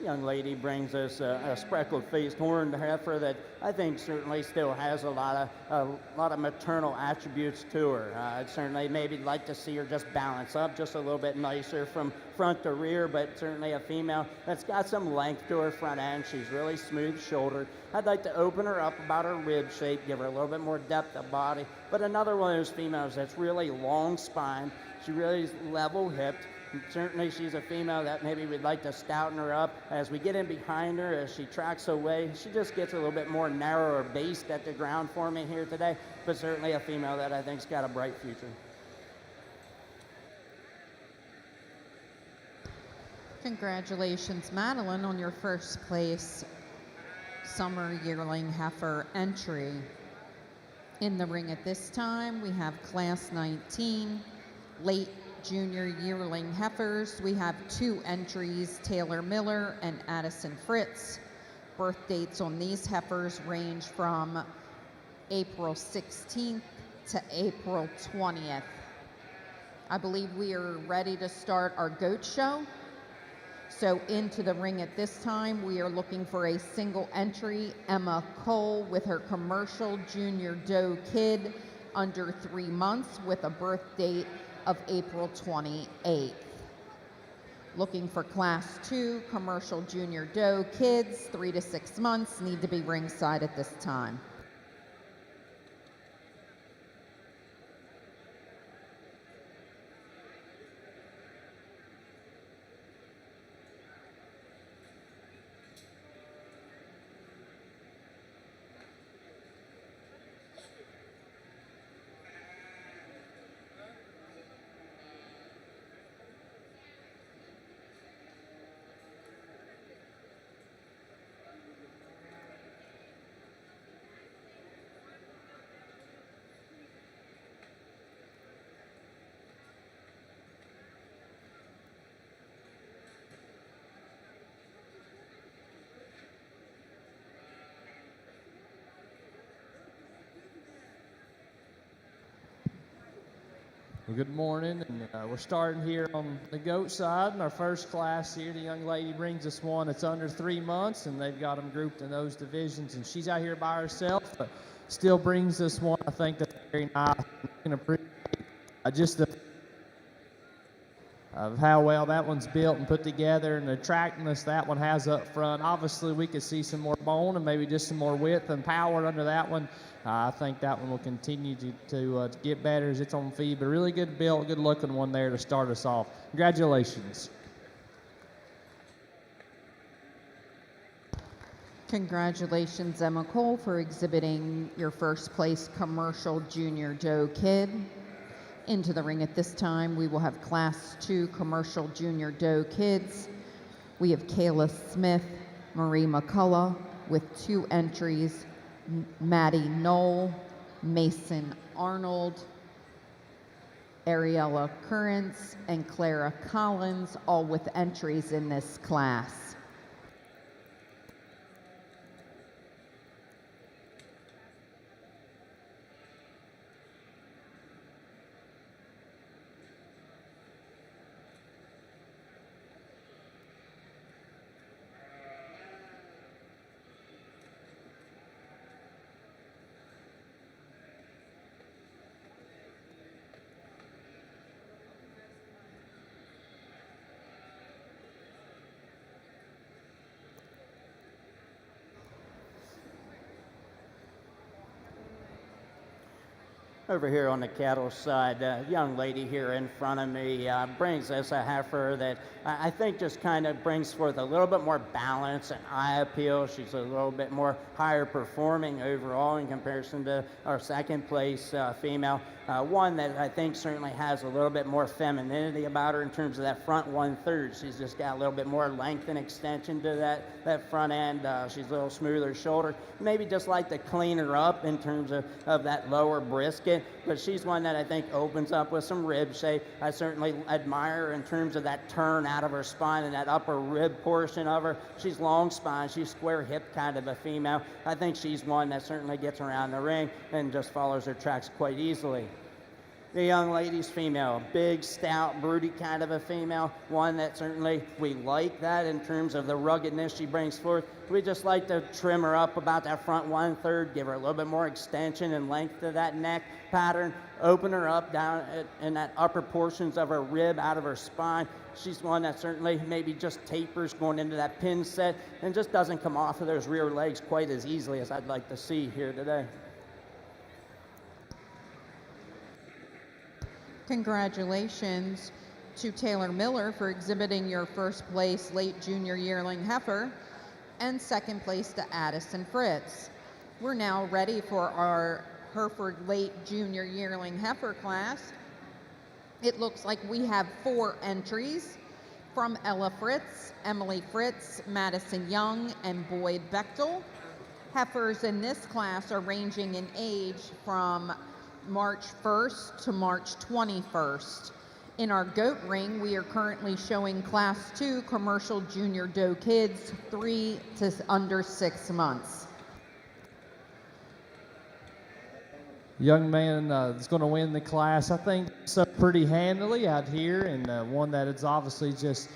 Speaker 3: Young lady brings us a speckled-faced horned heifer that I think certainly still has a lot of maternal attributes to her. I'd certainly maybe like to see her just balance up just a little bit nicer from front to rear, but certainly a female that's got some length to her front end. She's really smooth-shouldered. I'd like to open her up about her rib shape, give her a little bit more depth of body, but another one of those females that's really long spine. She really is level-hipped. Certainly she's a female that maybe we'd like to stouten her up. As we get in behind her, as she tracks away, she just gets a little bit more narrower based at the ground for me here today, but certainly a female that I think's got a bright future.
Speaker 1: Congratulations, Madeline, on your first place summer yearling heifer entry. In the ring at this time, we have Class 19, late junior yearling heifers. We have 2 entries, Taylor Miller and Addison Fritz. Birth dates on these heifers range from April 16th to April 20th. I believe we are ready to start our goat show. So into the ring at this time, we are looking for a single entry, Emma Cole, with her commercial junior doe kid under 3 months with a birth date of April 28th. Looking for Class 2 commercial junior doe kids, 3 to 6 months, need to be ringside at this time.
Speaker 4: Well, good morning, and we're starting here on the goat side in our first class here. The young lady brings us one that's under 3 months, and they've got them grouped in those divisions, and she's out here by herself, but still brings us one. I think that's very nice. You can appreciate just the of how well that one's built and put together and the attractiveness that one has up front. Obviously, we could see some more bone and maybe just some more width and power under that one. I think that one will continue to get better as it's on feed, but a really good built, good looking one there to start us off. Congratulations.
Speaker 1: Congratulations, Emma Cole, for exhibiting your first place commercial junior doe kid. Into the ring at this time, we will have Class 2 commercial junior doe kids. We have Kayla Smith, Marie McCullough with 2 entries, Maddie Knoll, Mason Arnold, Ariella Currents, and Clara Collins, all with entries in this class.
Speaker 3: Over here on the cattle side, a young lady here in front of me brings us a heifer that I think just kind of brings forth a little bit more balance and eye appeal. She's a little bit more higher performing overall in comparison to our second place female. One that I think certainly has a little bit more femininity about her in terms of that front 1/3. She's just got a little bit more length and extension to that front end. She's a little smoother shoulder. Maybe just like to clean her up in terms of that lower brisket, but she's one that I think opens up with some rib shape. I certainly admire her in terms of that turn out of her spine and that upper rib portion of her. She's long spine, she's square hip kind of a female. I think she's one that certainly gets around the ring and just follows her tracks quite easily. The young lady's female, big, stout, broody kind of a female, one that certainly we like that in terms of the ruggedness she brings forth. We just like to trim her up about that front 1/3, give her a little bit more extension and length to that neck pattern, open her up down in that upper portions of her rib out of her spine. She's one that certainly maybe just tapers going into that pin set and just doesn't come off of those rear legs quite as easily as I'd like to see here today.
Speaker 1: Congratulations. to Taylor Miller for exhibiting your first place late junior yearling heifer, and second place to Addison Fritz. We're now ready for our Herford late junior yearling heifer class. It looks like we have 4 entries from Ella Fritz, Emily Fritz, Madison Young, and Boyd Bechtel. Heifers in this class are ranging in age from March 1st to March 21st. In our goat ring, we are currently showing Class 2 commercial junior doe kids 3 to under 6 months.
Speaker 4: Young man is going to win the class, I think, so pretty handily out here, and one that is obviously just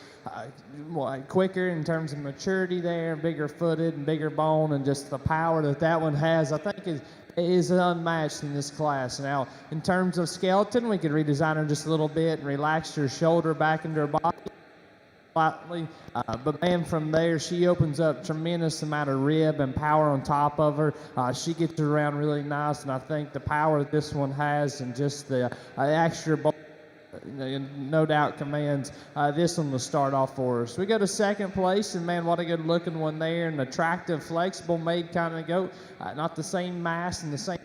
Speaker 4: quicker in terms of maturity there, bigger footed and bigger bone, and just the power that one has, I think is unmatched in this class. Now, in terms of skeleton, we could redesign her just a little bit and relax her shoulder back into her body slightly, but man, from there she opens up tremendous amount of rib and power on top of her. She gets around really nice, and I think the power that this one has and just the extra bone, no doubt commands this one to start off for us. We go to second place, and man, what a good looking one there, an attractive, flexible made kind of goat. Not the same mass and the same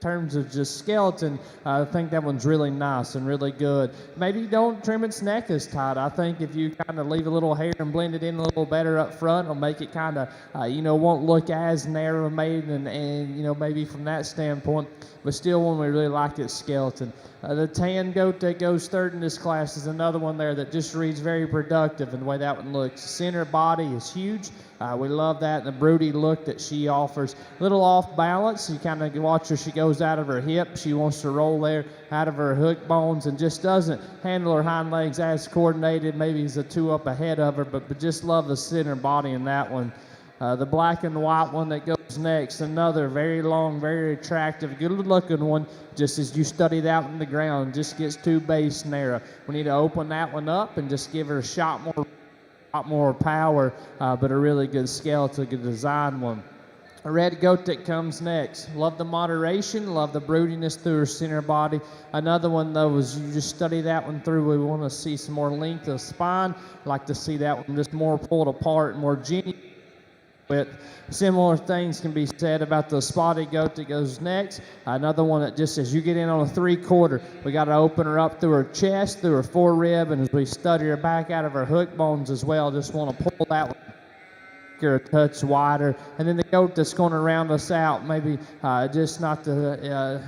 Speaker 4: terms of just skeleton. I think that one's really nice and really good. Maybe don't trim its neck as tight. I think if you kind of leave a little hair and blend it in a little better up front, it'll make it kind of, won't look as narrow made, and maybe from that standpoint, but still one we really like its skeleton. The tan goat that goes third in this class is another one there that just reads very productive in the way that one looks. Center body is huge. We love that, and the broody look that she offers. A little off balance. You kind of watch her. She goes out of her hip. She wants to roll there out of her hook bones and just doesn't handle her hind legs as coordinated. Maybe he's a 2 up ahead of her, but just love the center body in that one. The black and white one that goes next, another very long, very attractive, good-looking one. Just as you study that on the ground, just gets too base narrow. We need to open that one up and just give her a shot more power, but a really good skeleton, good design one. A red goat that comes next. Love the moderation, love the broodiness through her center body. Another one, though, is you just study that one through. We want to see some more length of spine. Like to see that one just more pulled apart, more genuine. But similar things can be said about the spotted goat that goes next. Another one that just as you get in on a 3/4, we got to open her up through her chest, through her forearm, and as we study her back out of her hook bones as well, just want to pull that one a touch wider. And then the goat that's going to round us out, maybe just not the,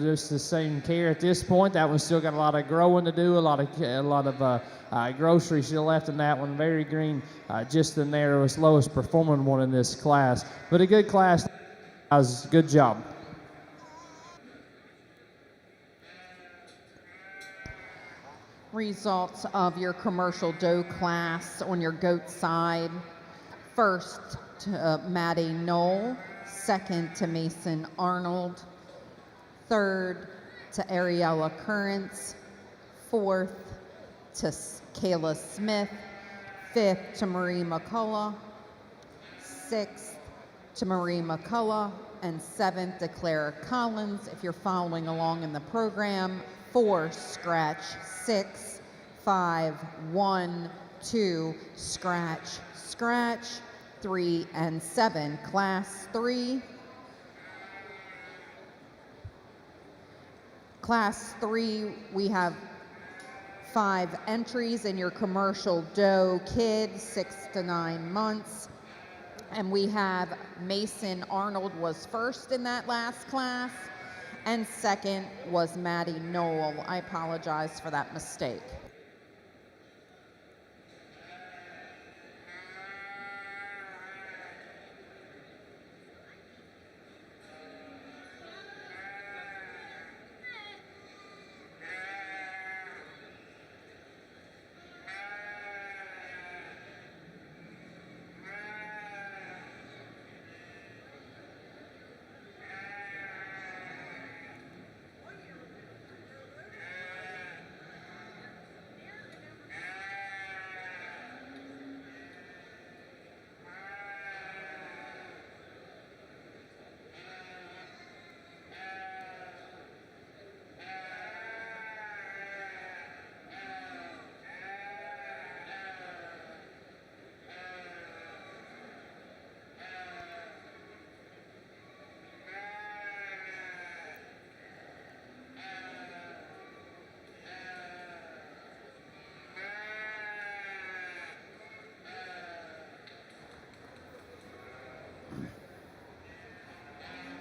Speaker 4: just the same care at this point. That one's still got a lot of growing to do, a lot of groceries still left in that one. Very green, just the narrowest, lowest performing one in this class. But a good class. Good job.
Speaker 1: Results of your commercial doe class on your goat side. First to Maddie Knoll, second to Mason Arnold, third to Ariella Currents, fourth to Kayla Smith, fifth to Marie McCullough, sixth to Marie McCullough, and seventh to Clara Collins. If you're following along in the program, 4, scratch, 6, 5, 1, 2, scratch, scratch, 3 and 7. Class 3. Class 3, we have 5 entries in your commercial doe kid, 6 to 9 months. And we have Mason Arnold was first in that last class, and second was Maddie Knoll. I apologize for that mistake.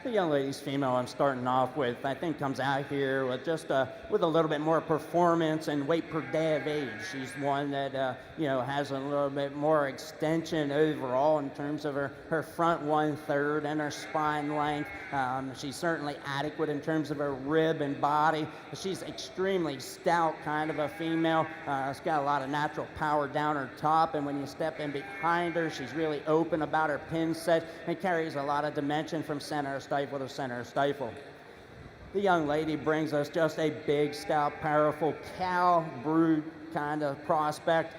Speaker 3: The young lady's female I'm starting off with, I think, comes out here with just with a little bit more performance and weight per day of age. She's one that has a little bit more extension overall in terms of her front 1/3 and her spine length. She's certainly adequate in terms of her rib and body. She's extremely stout kind of a female. It's got a lot of natural power down her top, and when you step in behind her, she's really open about her pin set and carries a lot of dimension from center of stifle to center of stifle. The young lady brings us just a big, stout, powerful cow brood kind of prospect,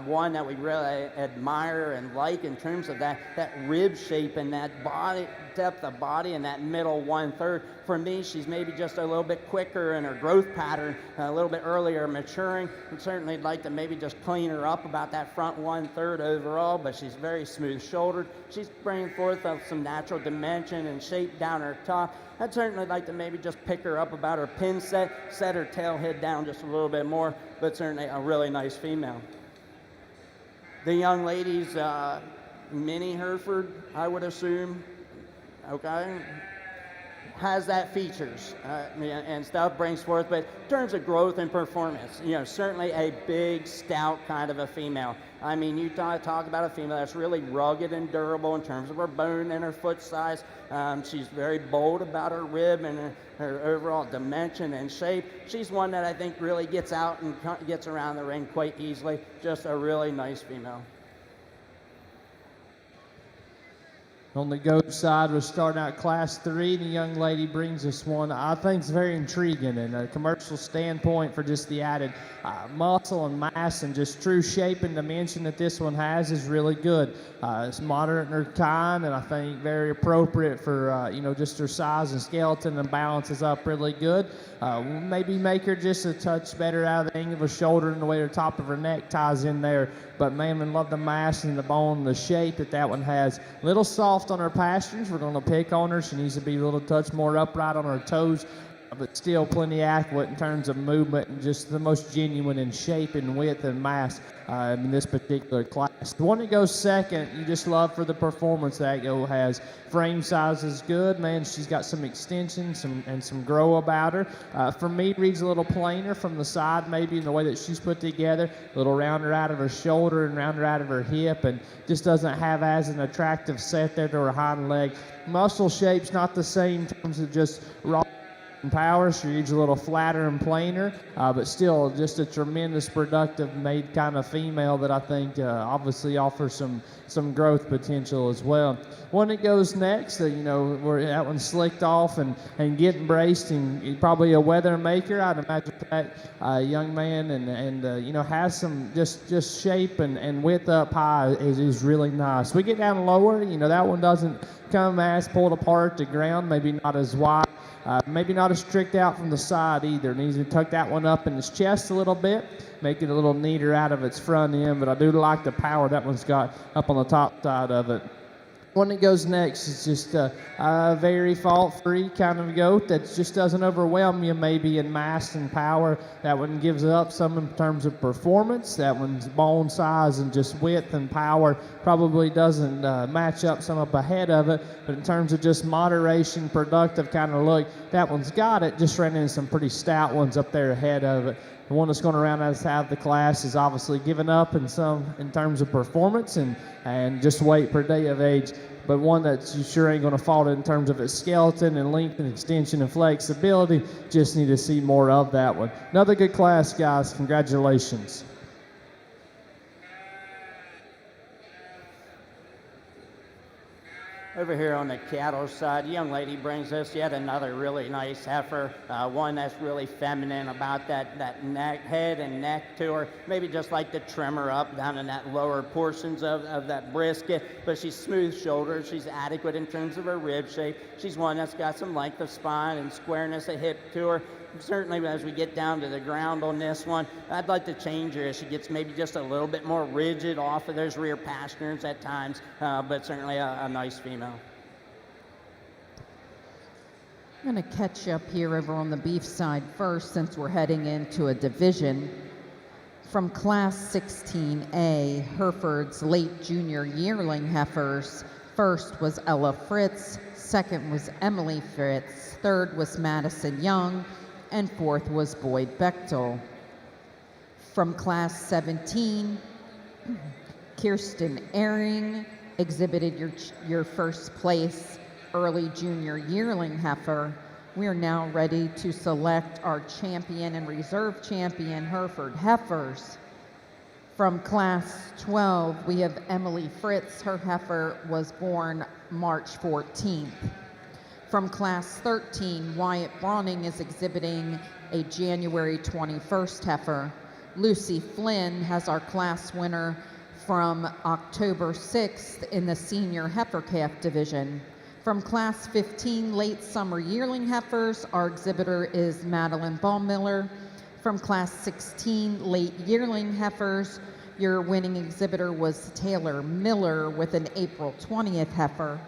Speaker 3: one that we really admire and like in terms of that rib shape and that body depth of body and that middle 1/3. For me, she's maybe just a little bit quicker in her growth pattern, a little bit earlier maturing. We'd certainly like to maybe just clean her up about that front 1/3 overall, but she's very smooth shouldered. She's bringing forth some natural dimension and shape down her top. I'd certainly like to maybe just pick her up about her pin set her tail head down just a little bit more, but certainly a really nice female. The young lady's mini Herford, I would assume, okay, has that features and stuff, brings forth, but in terms of growth and performance, certainly a big, stout kind of a female. I mean, you talk about a female that's really rugged and durable in terms of her bone and her foot size. She's very bold about her rib and her overall dimension and shape. She's one that I think really gets out and gets around the ring quite easily. Just a really nice female.
Speaker 4: On the goat side, we're starting out Class 3. The young lady brings us one I think is very intriguing and a commercial standpoint for just the added muscle and mass and just true shape and dimension that this one has is really good. It's moderate in her kind and I think very appropriate for, just her size and skeleton and balances up really good. Maybe make her just a touch better out of the angle of her shoulder and the way the top of her neck ties in there. But man, we love the mass and the bone, the shape that one has. Little soft on her pastures. We're going to pick on her. She needs to be a little touch more upright on her toes, but still plenty accurate in terms of movement and just the most genuine in shape and width and mass in this particular class. The one that goes second, you just love for the performance that goat has. Frame size is good, man. She's got some extension and some grow about her. For me, reads a little plainer from the side, maybe in the way that she's put together. A little rounder out of her shoulder and rounder out of her hip, and just doesn't have as an attractive set there to her hind leg. Muscle shape's not the same in terms of just raw power. She reads a little flatter and plainer, but still just a tremendous productive made kind of female that I think obviously offers some growth potential as well. One that goes next, where that one's slicked off and getting braced and probably a weather maker. I'd imagine that young man and has some just shape and width up high is really nice. We get down lower, that one doesn't come as pulled apart at the ground, maybe not as wide. Maybe not as tricked out from the side either. Needs to tuck that one up in his chest a little bit, make it a little neater out of its front end, but I do like the power that one's got up on the top side of it. One that goes next is just a very fault-free kind of goat that just doesn't overwhelm you maybe in mass and power. That one gives up some in terms of performance. That one's bone size and just width and power probably doesn't match up some up ahead of it. But in terms of just moderation, productive kind of look, that one's got it. Just ran into some pretty stout ones up there ahead of it. The one that's going to round us out of the class is obviously given up in terms of performance and just weight per day of age, but one that you sure ain't going to fault in terms of its skeleton and length and extension and flexibility. Just need to see more of that one. Another good class, guys. Congratulations.
Speaker 3: Over here on the cattle side, the young lady brings us yet another really nice heifer, one that's really feminine about that neck, head and neck to her. Maybe just like to trim her up down in that lower portions of that brisket, but she's smooth shouldered. She's adequate in terms of her rib shape. She's one that's got some length of spine and squareness of hip to her. Certainly as we get down to the ground on this one, I'd like to change her as she gets maybe just a little bit more rigid off of those rear pasterns at times, but certainly a nice female.
Speaker 1: I'm going to catch up here over on the beef side first since we're heading into a division. From Class 16A, Hereford's late junior yearling heifers. First was Ella Fritz, second was Emily Fritz, third was Madison Young, and fourth was Boyd Bechtel. From Class 17, Kirsten Ehring exhibited your first place early junior yearling heifer. We are now ready to select our champion and reserve champion Herford heifers. From Class 12, we have Emily Fritz. Her heifer was born March 14th. From Class 13, Wyatt Browning is exhibiting a January 21st heifer. Lucy Flynn has our class winner from October 6th in the senior heifer calf division. From Class 15 late summer yearling heifers, our exhibitor is Madeline Baumiller. From Class 16 late yearling heifers, your winning exhibitor was Taylor Miller with an April 20th heifer.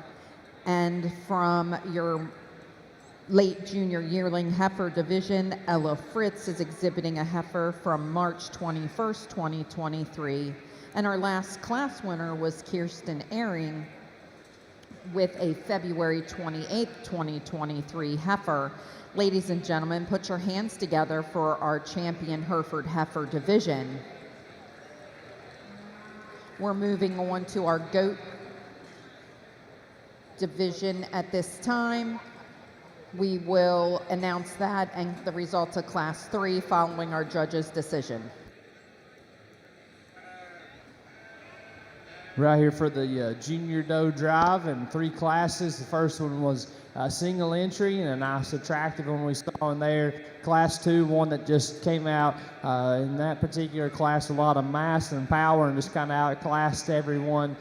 Speaker 1: And from your late junior yearling heifer division, Ella Fritz is exhibiting a heifer from March 21st, 2023. And our last class winner was Kirsten Ehring with a February 28th, 2023 heifer. Ladies and gentlemen, put your hands together for our champion Herford heifer division. We're moving on to our goat division at this time. We will announce that and the results of Class 3 following our judge's decision.
Speaker 4: Right here for the junior doe drive in 3 classes. The first one was a single entry and a nice attractive one we saw in there. Class 2, one that just came out in that particular class, a lot of mass and power and just kind of outclassed everyone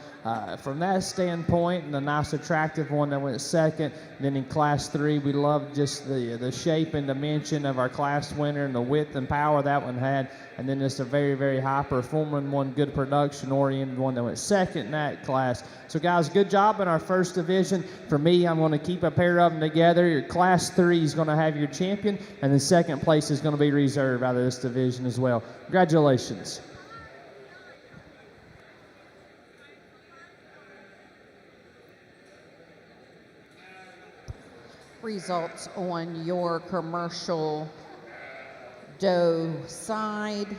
Speaker 4: from that standpoint, and a nice attractive one that went second. Then in Class 3, we loved just the shape and dimension of our class winner and the width and power that one had. And then just a very, very high performing one, good production oriented one that went second in that class. So guys, good job in our first division. For me, I'm going to keep a pair of them together. Your Class 3 is going to have your champion, and then second place is going to be reserved out of this division as well. Congratulations.
Speaker 1: Results on your commercial doe side.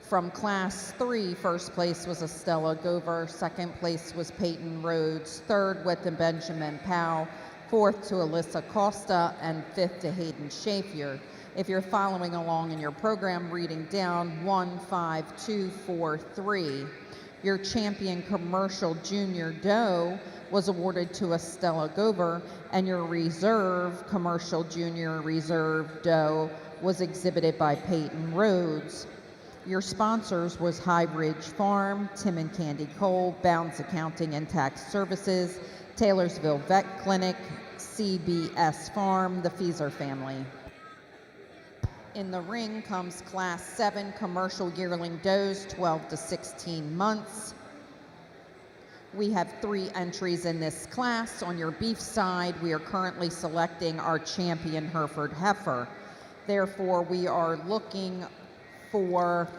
Speaker 1: From Class 3, first place was Estella Gover, second place was Peyton Rhodes, third went to Benjamin Powell, fourth to Alyssa Costa, and fifth to Hayden Schaefer. If you're following along in your program, reading down 1, 5, 2, 4, 3. Your champion commercial junior doe was awarded to Estella Gover, and your reserve commercial junior reserve doe was exhibited by Peyton Rhodes. Your sponsors was High Ridge Farm, Tim and Candy Cole, Bounds Accounting and Tax Services, Taylorsville Vet Clinic, CBS Farm, the Feeser family. In the ring comes Class 7 commercial yearling does, 12 to 16 months. We have 3 entries in this class. On your beef side, we are currently selecting our champion Hereford heifer. Therefore, we are looking for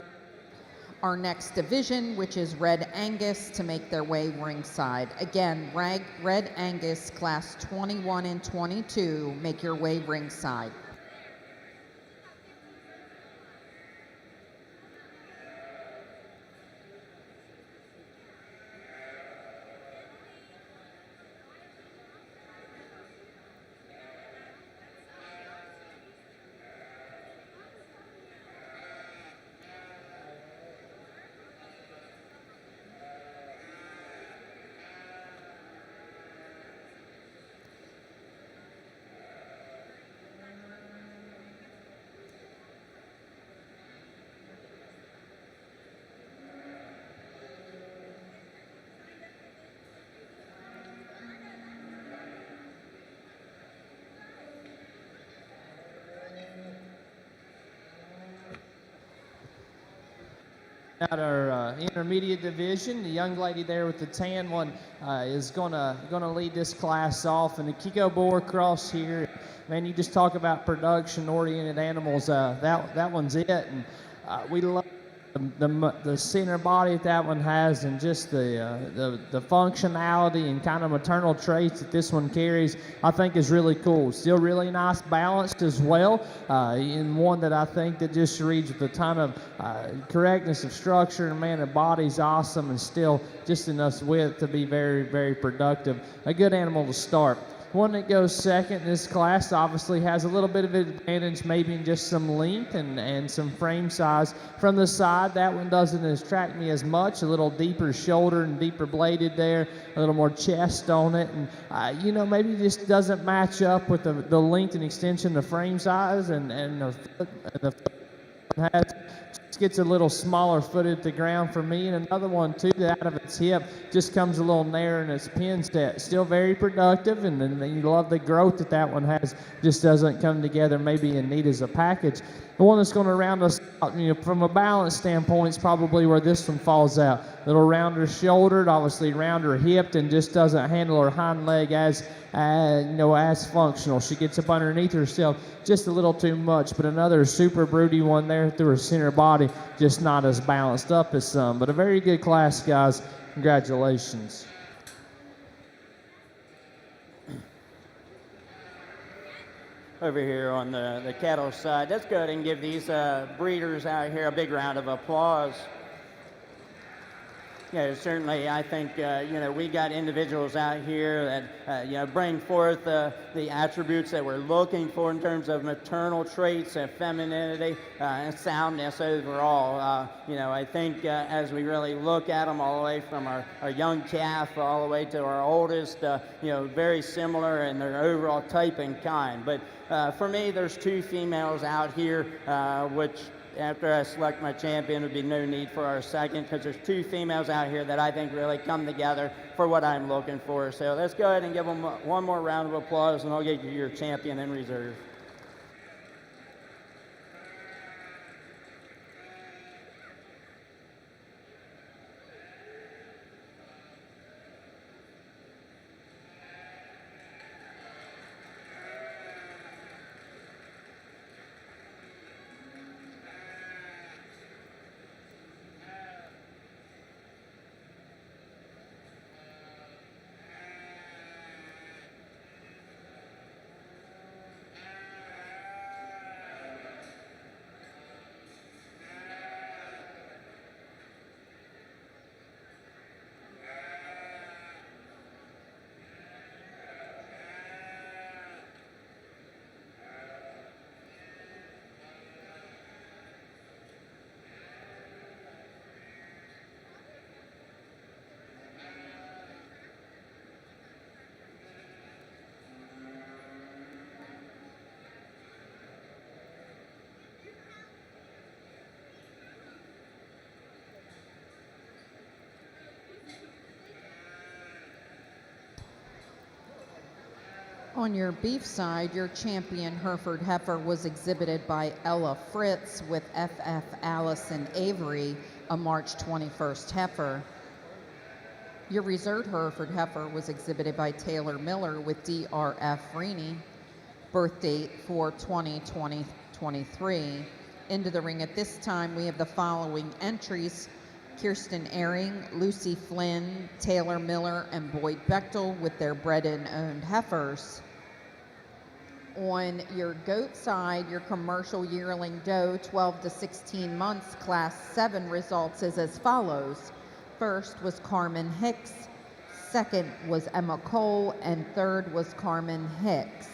Speaker 1: our next division, which is Red Angus, to make their way ringside. Again, Red Angus, Class 21 and 22, make your way ringside.
Speaker 4: At our intermediate division, the young lady there with the tan one is gonna lead this class off, and the Kiko boar cross here. Man, you just talk about production-oriented animals. That one's it, and we love the center body that one has, and just the functionality and kind of maternal traits that this one carries, I think is really cool. Still really nice balanced as well, and one that I think that just reads with a ton of correctness of structure, and man, the body's awesome and still just enough width to be very, very productive. A good animal to start. One that goes second in this class obviously has a little bit of advantage, maybe in just some length and some frame size. From the side, that one doesn't attract me as much. A little deeper shoulder and deeper bladed there, a little more chest on it, and you know, maybe just doesn't match up with the length and extension, the frame size, and the foot has. Gets a little smaller footed to ground for me, and another one too that out of its hip just comes a little narrow in its pin set. Still very productive, and you love the growth that one has. Just doesn't come together maybe and neat as a package. The one that's going to round us out, you know, from a balance standpoint, is probably where this one falls out. Little rounder shouldered, obviously rounder hipped, and just doesn't handle her hind leg as functional. She gets up underneath herself just a little too much. But another super broody one there through her center body, just not as balanced up as some. But a very good class, guys. Congratulations.
Speaker 3: Over here on the cattle side, let's go ahead and give these breeders out here a big round of applause. Yeah, certainly, I think, we got individuals out here that, bring forth the attributes that we're looking for in terms of maternal traits and femininity and soundness overall. I think as we really look at them all the way from our young calf all the way to our oldest, very similar in their overall type and kind. But for me, there's two females out here, which after I select my champion, would be no need for our second, because there's two females out here that I think really come together for what I'm looking for. So let's go ahead and give them one more round of applause, and I'll get you your champion in reserve.
Speaker 1: On your beef side, your champion Herford heifer was exhibited by Ella Fritz with FF Allison Avery, a March 21st heifer. Your reserved Hereford heifer was exhibited by Taylor Miller with DRF Reaney, birth date for 2023. Into the ring at this time, we have the following entries: Kirsten Ehring, Lucy Flynn, Taylor Miller, and Boyd Bechtel with their bred and owned heifers. On your goat side, your commercial yearling doe, 12 to 16 months, class 7 results is as follows. First was Carmen Hicks, second was Emma Cole, and third was Carmen Hicks.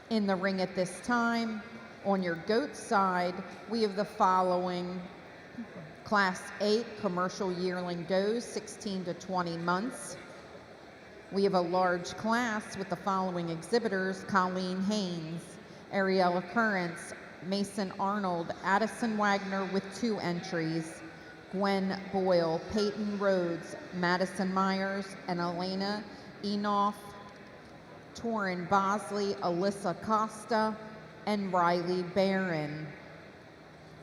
Speaker 1: In the ring at this time, on your goat side, we have the following: class 8 commercial yearling does, 16 to 20 months. We have a large class with the following exhibitors: Colleen Haynes, Ariella Currents, Mason Arnold, Addison Wagner with 2 entries, Gwen Boyle, Peyton Rhodes, Madison Myers, and Elena Enoff, Torin Bosley, Alyssa Costa, and Riley Barron.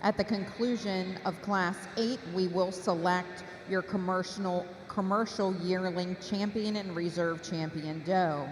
Speaker 1: At the conclusion of Class 8, we will select your commercial yearling champion and reserve champion doe.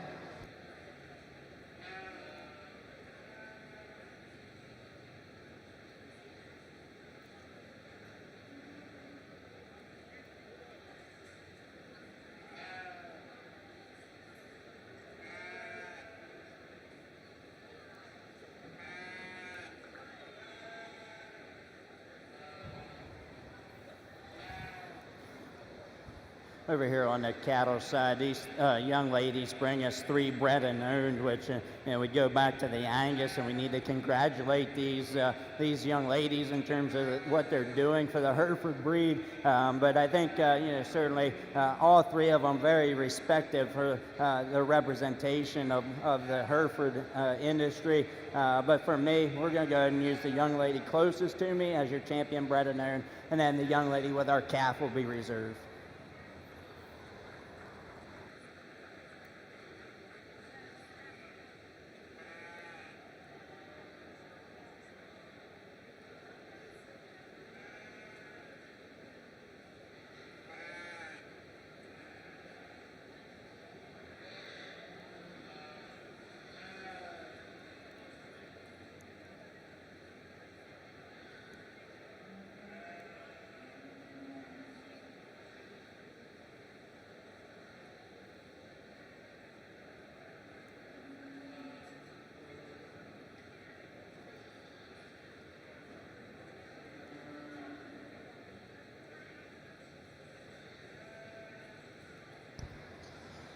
Speaker 3: over here on the cattle side, these young ladies bring us 3 bred and owned, which we go back to the Angus, and we need to congratulate these young ladies in terms of what they're doing for the Herford breed. But I think certainly all 3 of them very respective for the representation of the Herford industry. But for me, we're going to go ahead and use the young lady closest to me as your champion bred and owned, and then the young lady with our calf will be reserved.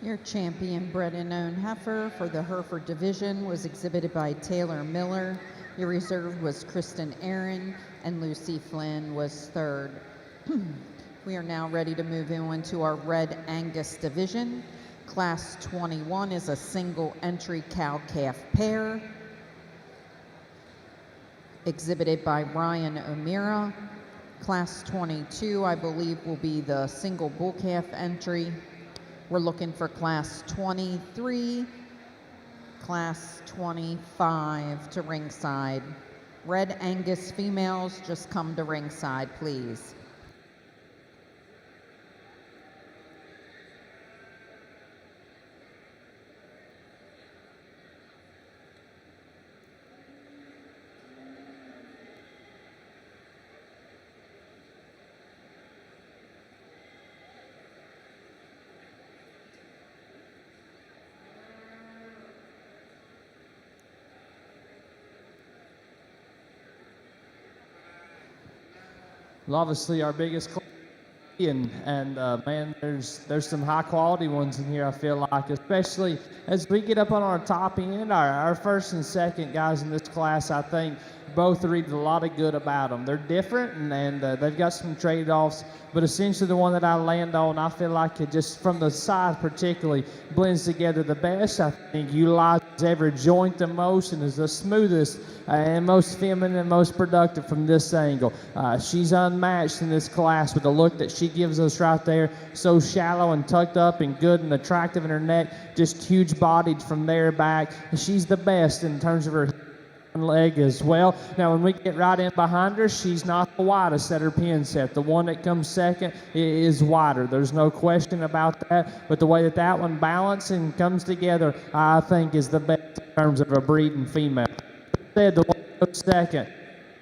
Speaker 1: Your champion bred and owned heifer for the Hereford division was exhibited by Taylor Miller. Your reserve was Kristen Aaron, and Lucy Flynn was third. We are now ready to move into our red Angus division. Class 21 is a single entry cow-calf pair, exhibited by Ryan O'Meara. Class 22, I believe, will be the single bull calf entry. We're looking for class 23, class 25 to ringside. Red Angus females, just come to ringside, please.
Speaker 4: Well, obviously our biggest and man, there's some high quality ones in here, I feel like, especially as we get up on our top end. Our first and second guys in this class, I think, both read a lot of good about them. They're different, and they've got some trade-offs, but essentially the one that I land on, I feel like it just from the side particularly blends together the best. I think utilizes every joint the most and is the smoothest and most feminine and most productive from this angle. She's unmatched in this class with the look that she gives us right there. So shallow and tucked up and good and attractive in her neck, just huge bodied from there back. She's the best in terms of her leg as well. Now when we get right in behind her, she's not the widest at her pin set. The one that comes second is wider. There's no question about that, but the way that one balances and comes together, I think, is the best in terms of a breeding female. The one that goes second,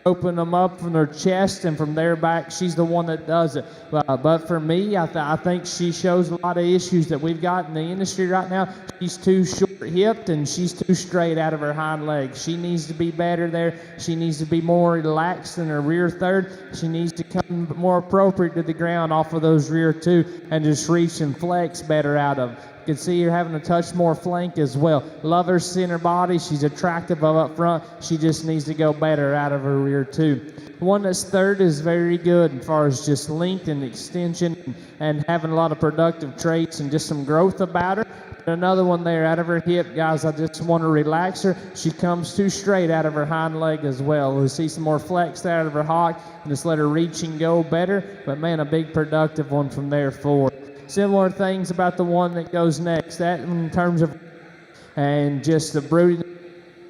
Speaker 4: open them up from their chest and from their back, she's the one that does it. But for me, I think she shows a lot of issues that we've got in the industry right now. She's too short-hipped and she's too straight out of her hind legs. She needs to be better there. She needs to be more relaxed in her rear third. She needs to come more appropriate to the ground off of those rear two and just reach and flex better out of them. You can see her having a touch more flank as well. Love her center body. She's attractive up front. She just needs to go better out of her rear two. The one that's third is very good as far as just length and extension and having a lot of productive traits and just some growth about her. Another one there out of her hip, guys, I just want to relax her. She comes too straight out of her hind leg as well. We'll see some more flex out of her hock and just let her reach and go better. But man, a big productive one from there forward. Similar things about the one that goes next. That in terms of and just the brooding,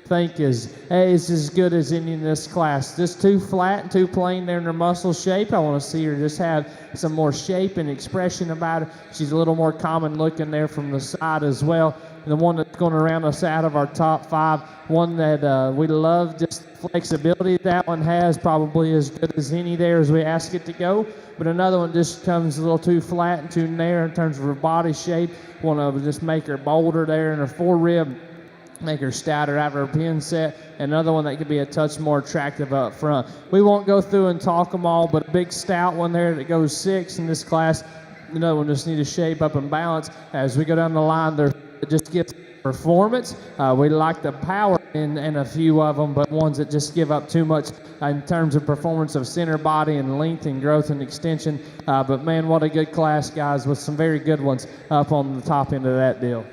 Speaker 4: I think is as good as any in this class. Just too flat and too plain there in her muscle shape. I want to see her just have some more shape and expression about her. She's a little more common looking there from the side as well. And the one that's going to round us out of our top five, one that we love, just the flexibility that one has, probably as good as any there as we ask it to go. But another one just comes a little too flat and too narrow in terms of her body shape. Want to just make her bolder there in her forerib, make her stouter out of her pin set. Another one that could be a touch more attractive up front. We won't go through and talk them all, but a big stout one there that goes 6 in this class. another one just need to shape up and balance. As we go down the line, they're just gives performance. We like the power in a few of them, but ones that just give up too much in terms of performance of center body and length and growth and extension. But man, what a good class, guys, with some very good ones up on the top end of that deal.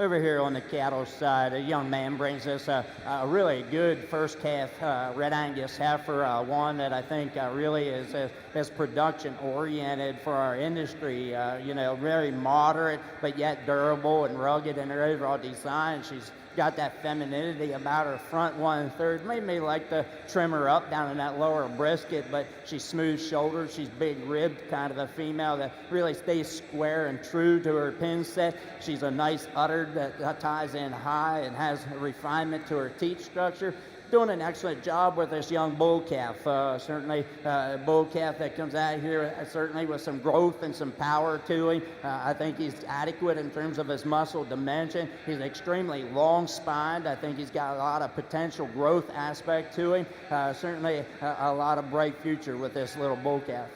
Speaker 3: Over here on the cattle side, a young man brings us a really good first calf red Angus heifer, one that I think really is production oriented for our industry. You know, very moderate but yet durable and rugged in her overall design. She's got that femininity about her front 1/3. Made me like to trim her up down in that lower brisket, but she's smooth shouldered. She's big ribbed, kind of a female that really stays square and true to her pin set. She's a nice udder that ties in high and has a refinement to her teat structure. Doing an excellent job with this young bull calf. Certainly a bull calf that comes out here certainly with some growth and some power to him. I think he's adequate in terms of his muscle dimension. He's extremely long spined. I think he's got a lot of potential growth aspect to him. Certainly a lot of bright future with this little bull calf.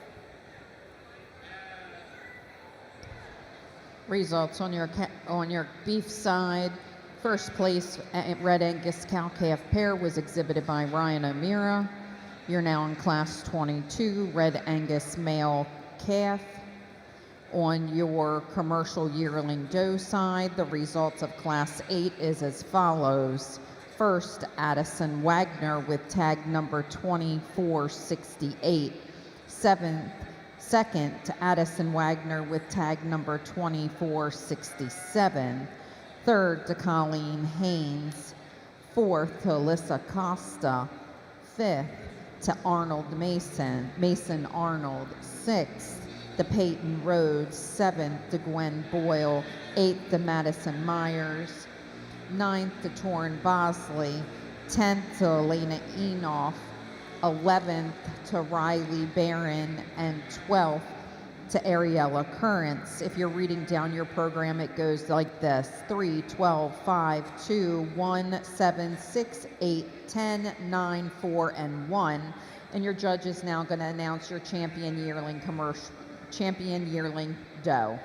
Speaker 1: Results on your beef side. First place red Angus cow-calf pair was exhibited by Ryan O'Meara. You're now in class 22, red Angus male calf. On your commercial yearling doe side, the results of class 8 is as follows. First, Addison Wagner with tag number 2468. Second, Addison Wagner with tag number 2467. Third, to Colleen Haynes. Fourth, to Alyssa Costa. Fifth, to Arnold Mason Arnold. Sixth, to Peyton Rhodes. Seventh, to Gwen Boyle. Eighth, to Madison Myers. Ninth, to Torrin Bosley. 10th, to Elena Enoff. 11th, to Riley Barron. And 12th, to Ariella Currents. If you're reading down your program, it goes like this: 3, 12, 5, 2, 1, 7, 6, 8, 10, 9, 4, and 1. And your judge is now going to announce your champion yearling doe.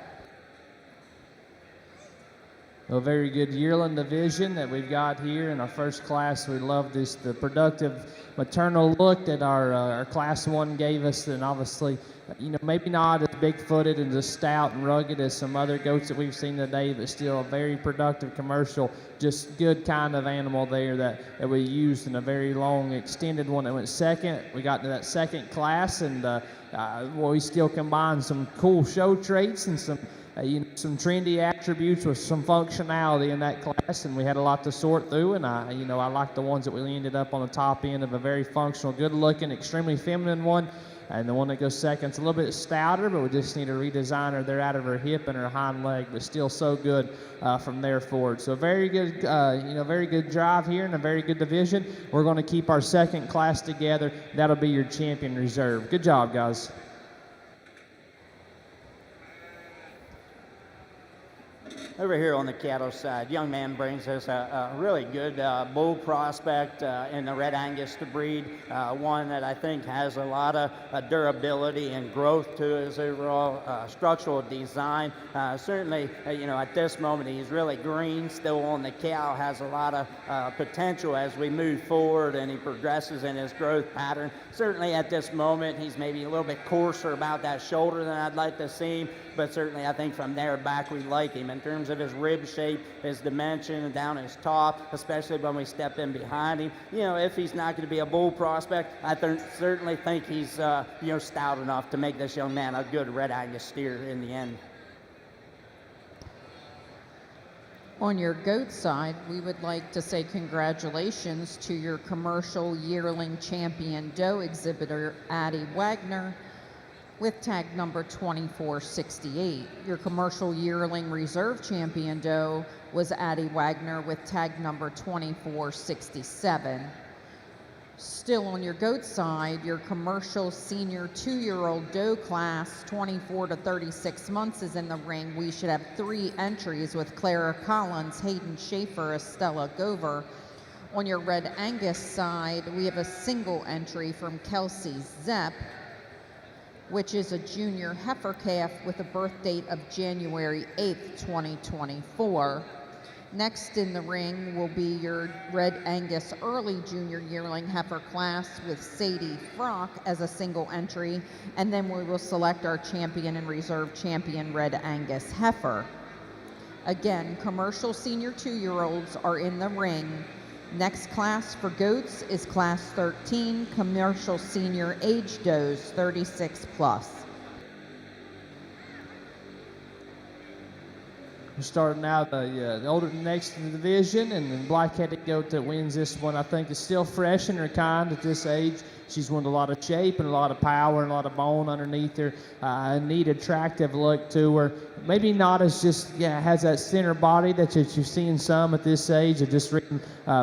Speaker 4: A very good yearling division that we've got here in our first class. We love the productive maternal look that our class 1 gave us, and obviously, you know, maybe not as big-footed and as stout and rugged as some other goats that we've seen today, but still a very productive commercial, just good kind of animal there that we used in a very long extended one that went second. We got to that second class, and we still combined some cool show traits and some trendy attributes with some functionality in that class, and we had a lot to sort through. And I like the ones that we ended up on the top end of a very functional, good-looking, extremely feminine one. And the one that goes second's a little bit stouter, but we just need to redesign her. They're out of her hip and her hind leg, but still so good from there forward. So very good, very good drive here and a very good division. We're going to keep our second class together. That'll be your champion reserve. Good job, guys.
Speaker 3: Over here on the cattle side, young man brings us a really good bull prospect in the red Angus breed, one that I think has a lot of durability and growth to his overall structural design. Certainly, at this moment, he's really green still on the cow, has a lot of potential as we move forward and he progresses in his growth pattern. Certainly at this moment, he's maybe a little bit coarser about that shoulder than I'd like to see him, but certainly I think from there back we like him in terms of his rib shape, his dimension, and down his top, especially when we step in behind him. If he's not going to be a bull prospect, I certainly think he's stout enough to make this young man a good red Angus steer in the end.
Speaker 1: On your goat side, we would like to say congratulations to your commercial yearling champion doe exhibitor, Addie Wagner, with tag number 2468. Your commercial yearling reserve champion doe was Addie Wagner with tag number 2467. Still on your goat side, your commercial senior 2-year-old doe class, 24 to 36 months, is in the ring. We should have 3 entries with Clara Collins, Hayden Schaefer, Estella Gover. On your Red Angus side, we have a single entry from Kelsey Zepp, which is a junior heifer calf with a birth date of January 8th, 2024. Next in the ring will be your Red Angus early junior yearling heifer class with Sadie Frock as a single entry, and then we will select our champion and reserve champion Red Angus heifer. Again, commercial senior 2-year-olds are in the ring. Next class for goats is class 13, commercial senior age does 36 plus.
Speaker 4: We're starting out the older next in the division, and the black-headed goat that wins this one, I think, is still fresh in her kind at this age. She's won a lot of shape and a lot of power and a lot of bone underneath her. A neat, attractive look to her. Maybe not as just, has that thinner body that you're seeing some at this age. Of just really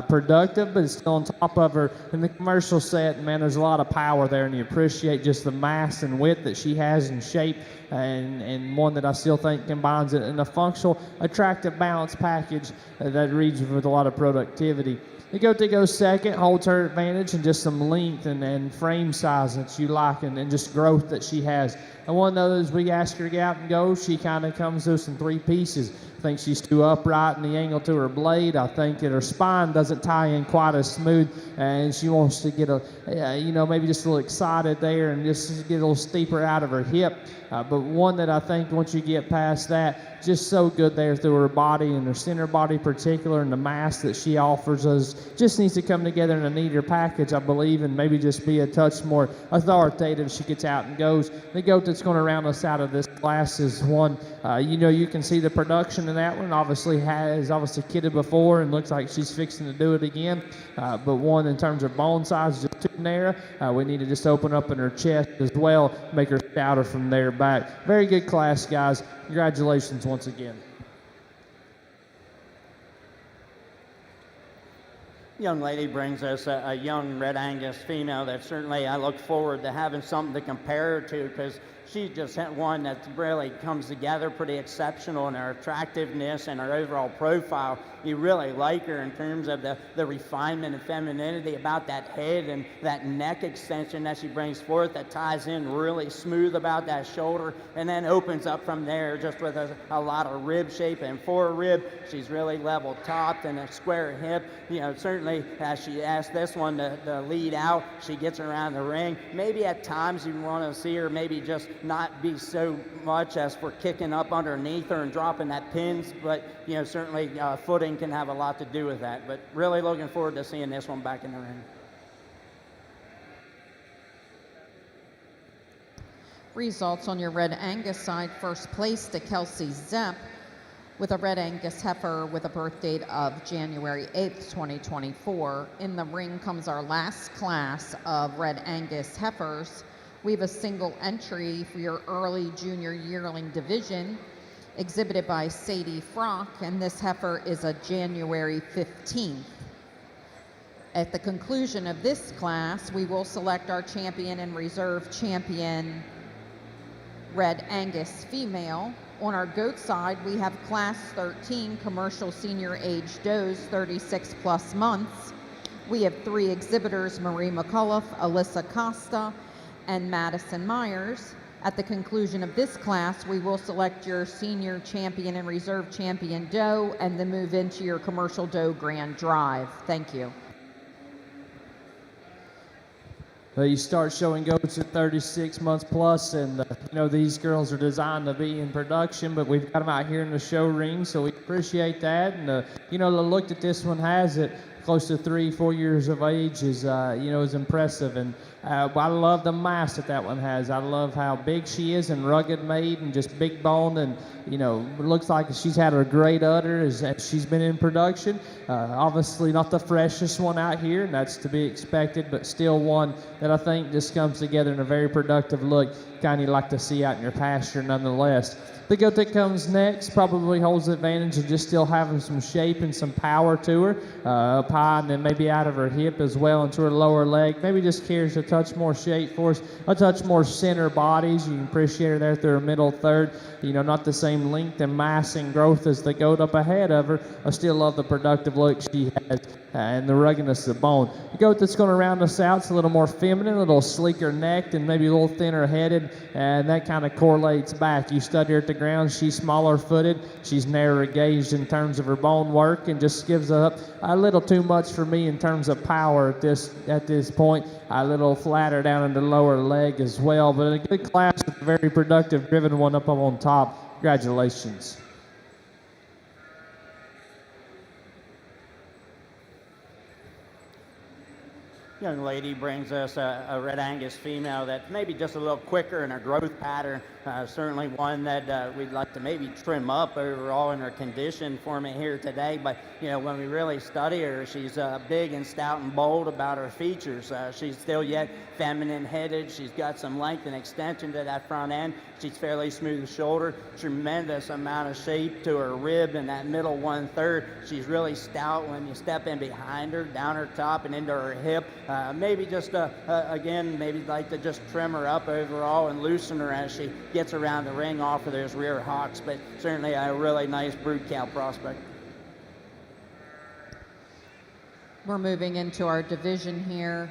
Speaker 4: productive, but it's still on top of her. In the commercial set, man, there's a lot of power there, and you appreciate just the mass and width that she has in shape, and one that I still think combines it in a functional, attractive, balanced package that reads with a lot of productivity. The goat that goes second holds her advantage and just some length and frame size that you like, and just growth that she has. And one of those, we ask her to get out and go, she kind of comes to us in 3 pieces. I think she's too upright in the angle to her blade. I think that her spine doesn't tie in quite as smooth, and she wants to get maybe just a little excited there and just get a little steeper out of her hip. But one that I think once you get past that, just so good there through her body and her center body particular, and the mass that she offers us just needs to come together in a neater package, I believe, and maybe just be a touch more authoritative as she gets out and goes. The goat that's going to round us out of this class is one, you can see the production in that one. Obviously kidded before and looks like she's fixing to do it again. But one, in terms of bone size, is just too narrow. We need to just open up in her chest as well, make her stouter from there back. Very good class, guys. Congratulations once again.
Speaker 3: Young lady brings us a young Red Angus female that certainly I look forward to having something to compare her to, because she's just one that really comes together pretty exceptional in her attractiveness and her overall profile. You really like her in terms of the refinement and femininity about that head and that neck extension that she brings forth that ties in really smooth about that shoulder and then opens up from there just with a lot of rib shape and forerib. She's really level topped and a square hip. Certainly as she asked this one to lead out, she gets around the ring. Maybe at times you want to see her maybe just not be so much as for kicking up underneath her and dropping that pins, but certainly footing can have a lot to do with that. But really looking forward to seeing this one back in the ring.
Speaker 1: Results on your Red Angus side: first place to Kelsey Zepp with a Red Angus heifer with a birth date of January 8th, 2024. In the ring comes our last class of Red Angus heifers. We have a single entry for your early junior yearling division, exhibited by Sadie Frock, and this heifer is a January 15th. At the conclusion of this class, we will select our champion and reserve champion Red Angus female. On our goat side, we have class 13 commercial senior age does 36 plus months. We have 3 exhibitors: Marie McCullough, Alyssa Costa, and Madison Myers. At the conclusion of this class, we will select your senior champion and reserve champion doe and then move into your commercial doe grand drive. Thank you.
Speaker 4: You start showing goats at 36 months plus, and these girls are designed to be in production, but we've got them out here in the show ring, so we appreciate that. And the look that this one has at close to 3-4 years of age is impressive. And I love the mass that one has. I love how big she is and rugged made and just big boned, and it looks like she's had a great udder as she's been in production. Obviously not the freshest one out here, and that's to be expected, but still one that I think just comes together in a very productive look, kind of like to see out in your pasture nonetheless. The goat that comes next probably holds the advantage of just still having some shape and some power to her, up high and then maybe out of her hip as well into her lower leg. Maybe just carries a touch more shape for us, a touch more center bodies. You can appreciate her there through her middle third. Not the same length and mass and growth as the goat up ahead of her. I still love the productive look she has. and the ruggedness of the bone. The goat that's going to round us out is a little more feminine, a little sleeker necked, and maybe a little thinner headed, and that kind of correlates back. You stud her at the ground, she's smaller footed, she's narrower gauged in terms of her bone work, and just gives up a little too much for me in terms of power at this point. A little flatter down in the lower leg as well, but a good class, a very productive, driven one up on top. Congratulations.
Speaker 3: Young lady brings us a Red Angus female that's maybe just a little quicker in her growth pattern. Certainly one that we'd like to maybe trim up overall in her condition for me here today. But, you know, when we really study her, she's big and stout and bold about her features. She's still yet feminine headed. She's got some length and extension to that front end. She's fairly smooth shoulder, tremendous amount of shape to her rib in that middle 1/3. She's really stout when you step in behind her, down her top and into her hip. Maybe just, again, maybe like to just trim her up overall and loosen her as she gets around the ring off of those rear hocks, but certainly a really nice brood cow prospect.
Speaker 1: We're moving into our division here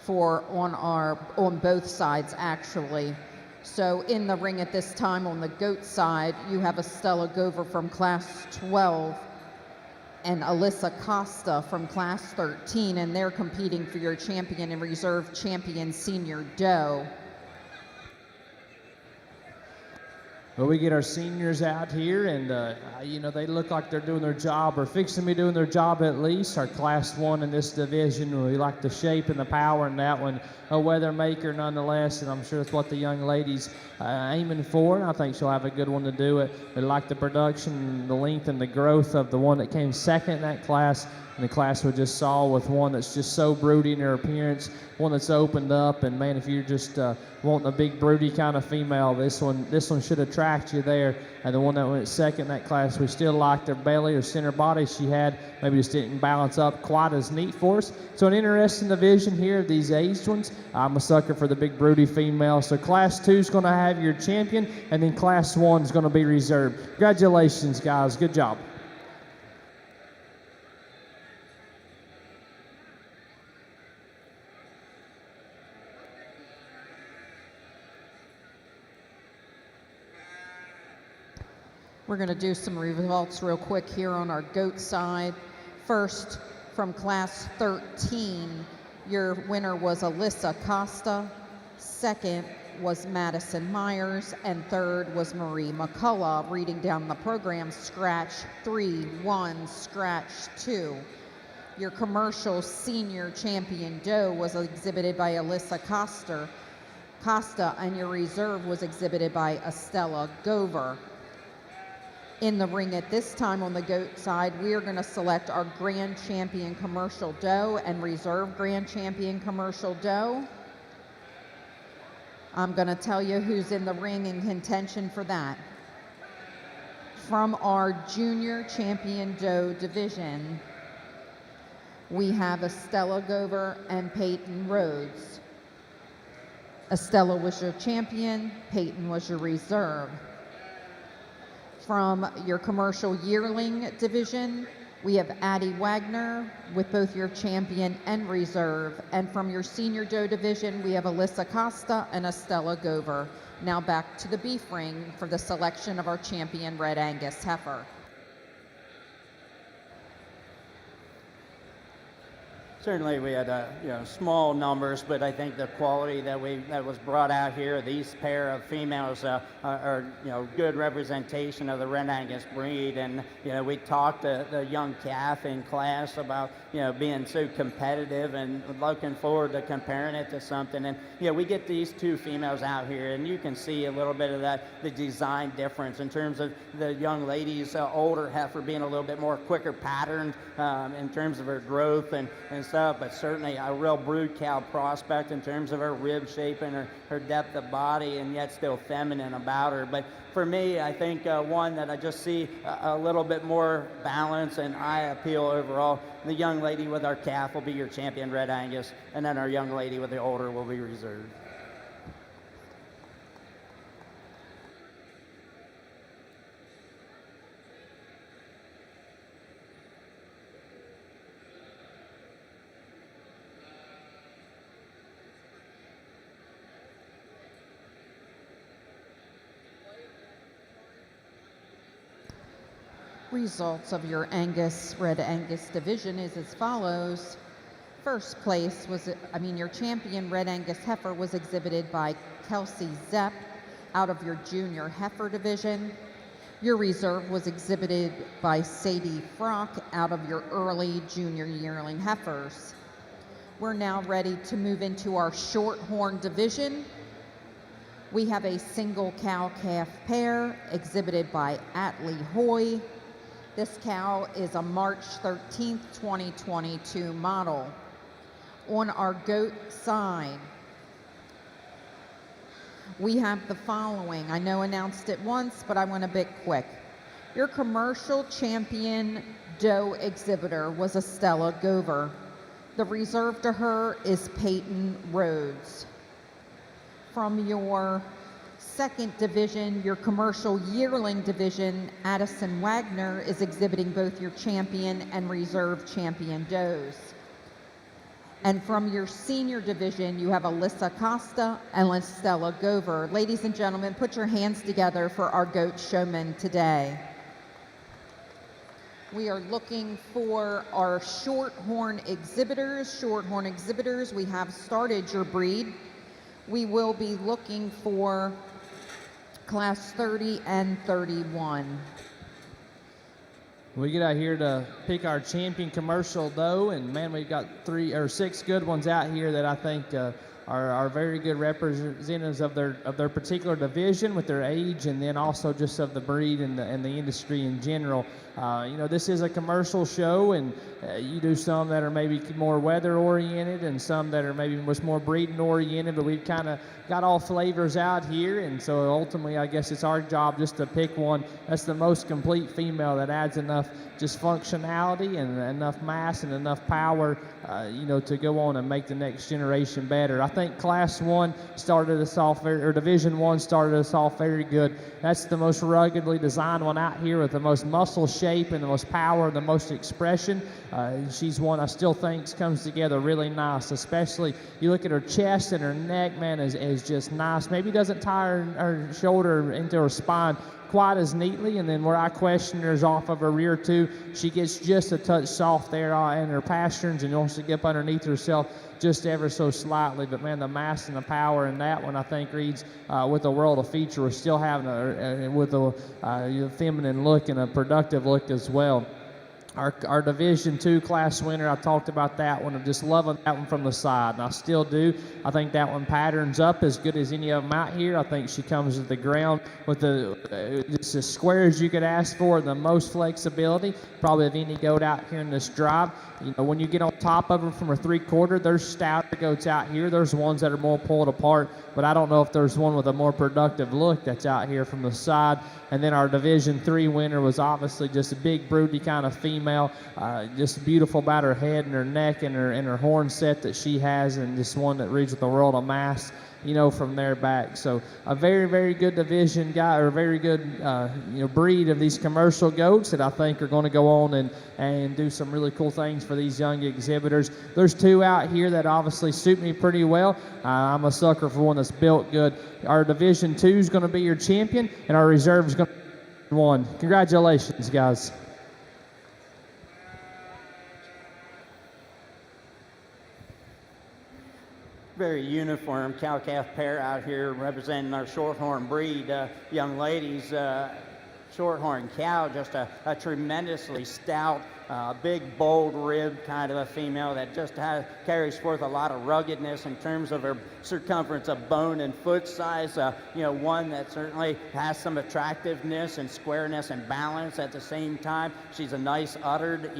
Speaker 1: on both sides actually. So in the ring at this time on the goat side, you have Estella Gover from class 12 and Alyssa Costa from class 13, and they're competing for your champion and reserve champion senior doe.
Speaker 4: Well, we get our seniors out here, and you know, they look like they're doing their job, or fixing to be doing their job at least. Our class 1 in this division, we like the shape and the power in that one. A weather maker nonetheless, and I'm sure that's what the young lady's aiming for, and I think she'll have a good one to do it. They like the production, the length, and the growth of the one that came second in that class, and the class we just saw with one that's just so broody in her appearance, one that's opened up, and man, if you're just wanting a big broody kind of female, this one should attract you there. And the one that went second in that class, we still liked her belly, her center body she had, maybe just didn't balance up quite as neat for us. So an interesting division here, these aged ones. I'm a sucker for the big broody female. So class 2 is going to have your champion, and then class 1 is going to be reserved. Congratulations, guys. Good job.
Speaker 1: We're going to do some results real quick here on our goat side. First, from class 13, your winner was Alyssa Costa. Second was Madison Myers, and third was Marie McCullough. Reading down the program, scratch 3, 1, scratch 2. Your commercial senior champion doe was exhibited by Alyssa Costa, and your reserve was exhibited by Estella Gover. In the ring at this time on the goat side, we are going to select our grand champion commercial doe and reserve grand champion commercial doe. I'm going to tell you who's in the ring in contention for that. From our junior champion doe division, we have Estella Gover and Peyton Rhodes. Estella was your champion, Peyton was your reserve. From your commercial yearling division, we have Addie Wagner with both your champion and reserve. And from your senior doe division, we have Alyssa Costa and Estella Gover. Now back to the beef ring for the selection of our champion Red Angus heifer.
Speaker 3: Certainly we had small numbers, but I think the quality that was brought out here, these pair of females are good representation of the Red Angus breed. And we talked to the young calf in class about being so competitive and looking forward to comparing it to something. And we get these two females out here, and you can see a little bit of the design difference in terms of the young lady's older heifer being a little bit more quicker patterned in terms of her growth and stuff, but certainly a real brood cow prospect in terms of her rib shape and her depth of body, and yet still feminine about her. But for me, I think one that I just see a little bit more balance and eye appeal overall. The young lady with our calf will be your champion Red Angus, and then our young lady with the older will be reserved.
Speaker 1: Results of your Red Angus division is as follows. First place your champion Red Angus heifer was exhibited by Kelsey Zepp out of your junior heifer division. Your reserve was exhibited by Sadie Frock out of your early junior yearling heifers. We're now ready to move into our Shorthorn division. We have a single cow-calf pair exhibited by Atlee Hoy. This cow is a March 13th, 2022 model. On our goat side, we have the following. I know I announced it once, but I went a bit quick. Your commercial champion doe exhibitor was Estella Gover. The reserve to her is Peyton Rhodes. From your second division, your commercial yearling division, Addison Wagner is exhibiting both your champion and reserve champion does. And from your senior division, you have Alyssa Costa and Estella Gover. Ladies and gentlemen, put your hands together for our goat showmen today. We are looking for our Shorthorn exhibitors. Shorthorn exhibitors, we have started your breed. We will be looking for class 30 and 31.
Speaker 4: We get out here to pick our champion commercial doe, and man, we've got 3 or 6 good ones out here that I think are very good representatives of their particular division with their age, and then also just of the breed and the industry in general. This is a commercial show, and you do some that are maybe more weather oriented and some that are maybe much more breeding oriented, but we've kind of got all flavors out here, and so ultimately I guess it's our job just to pick one that's the most complete female that adds enough just functionality and enough mass and enough power to go on and make the next generation better. I think Class 1 started us off or Division 1 started us off very good. That's the most ruggedly designed one out here with the most muscle shape and the most power, the most expression. She's one I still think comes together really nice, especially you look at her chest and her neck, man, is just nice. Maybe doesn't tie her shoulder into her spine quite as neatly, and then where I question her is off of her rear too. She gets just a touch soft there in her pasterns and wants to get up underneath herself just ever so slightly. But man, the mass and the power in that one I think reads with a world of feature. We're still having with a feminine look and a productive look as well. Our Division 2 class winner, I talked about that one. I'm just loving that one from the side, and I still do. I think that one patterns up as good as any of them out here. I think she comes to the ground with just as square as you could ask for, the most flexibility probably of any goat out here in this drive. When you get on top of her from her 3/4, there's stouter goats out here. There's ones that are more pulled apart, but I don't know if there's one with a more productive look that's out here from the side. And then our Division 3 winner was obviously just a big, broody kind of female, just beautiful about her head and her neck and her horn set that she has, and just one that reads with a world of mass, from there back. So a very, very good division or very good, breed of these commercial goats that I think are going to go on and do some really cool things for these young exhibitors. There's 2 out here that obviously suit me pretty well. I'm a sucker for one that's built good. Our Division 2 is going to be your champion, and our reserve is going to be 1. Congratulations, guys.
Speaker 3: Very uniform cow-calf pair out here representing our Shorthorn breed. Young ladies, Shorthorn cow, just a tremendously stout, big, bold rib kind of a female that just carries forth a lot of ruggedness in terms of her circumference of bone and foot size. One that certainly has some attractiveness and squareness and balance at the same time. She's a nice uddered,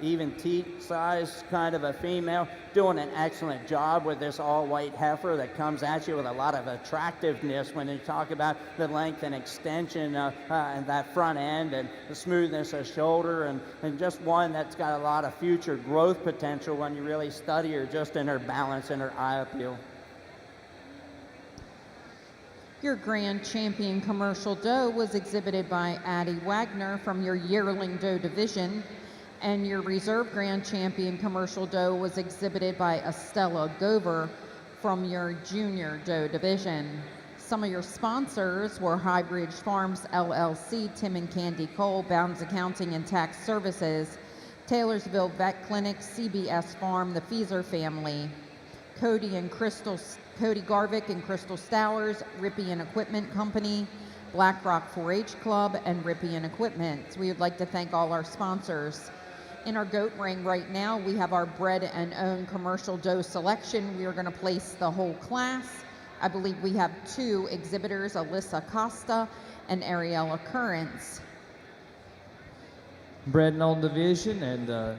Speaker 3: even teat size kind of a female, doing an excellent job with this all-white heifer that comes at you with a lot of attractiveness when you talk about the length and extension and that front end and the smoothness of shoulder, and just one that's got a lot of future growth potential when you really study her just in her balance and her eye appeal.
Speaker 1: Your grand champion commercial doe was exhibited by Addie Wagner from your yearling doe division, and your reserve grand champion commercial doe was exhibited by Estella Gover from your junior doe division. Some of your sponsors were Highbridge Farms LLC, Tim and Candy Cole, Bounds Accounting and Tax Services, Taylorsville Vet Clinic, CBS Farm, the Feeser family, Cody Garvick and Crystal Stowers, Rippian Equipment Company, Black Rock 4-H Club, and Rippian Equipment. We would like to thank all our sponsors. In our goat ring right now, we have our bred and owned commercial doe selection. We are going to place the whole class. I believe we have 2 exhibitors, Alyssa Costa and Ariella Currents.
Speaker 4: Bred and owned division, and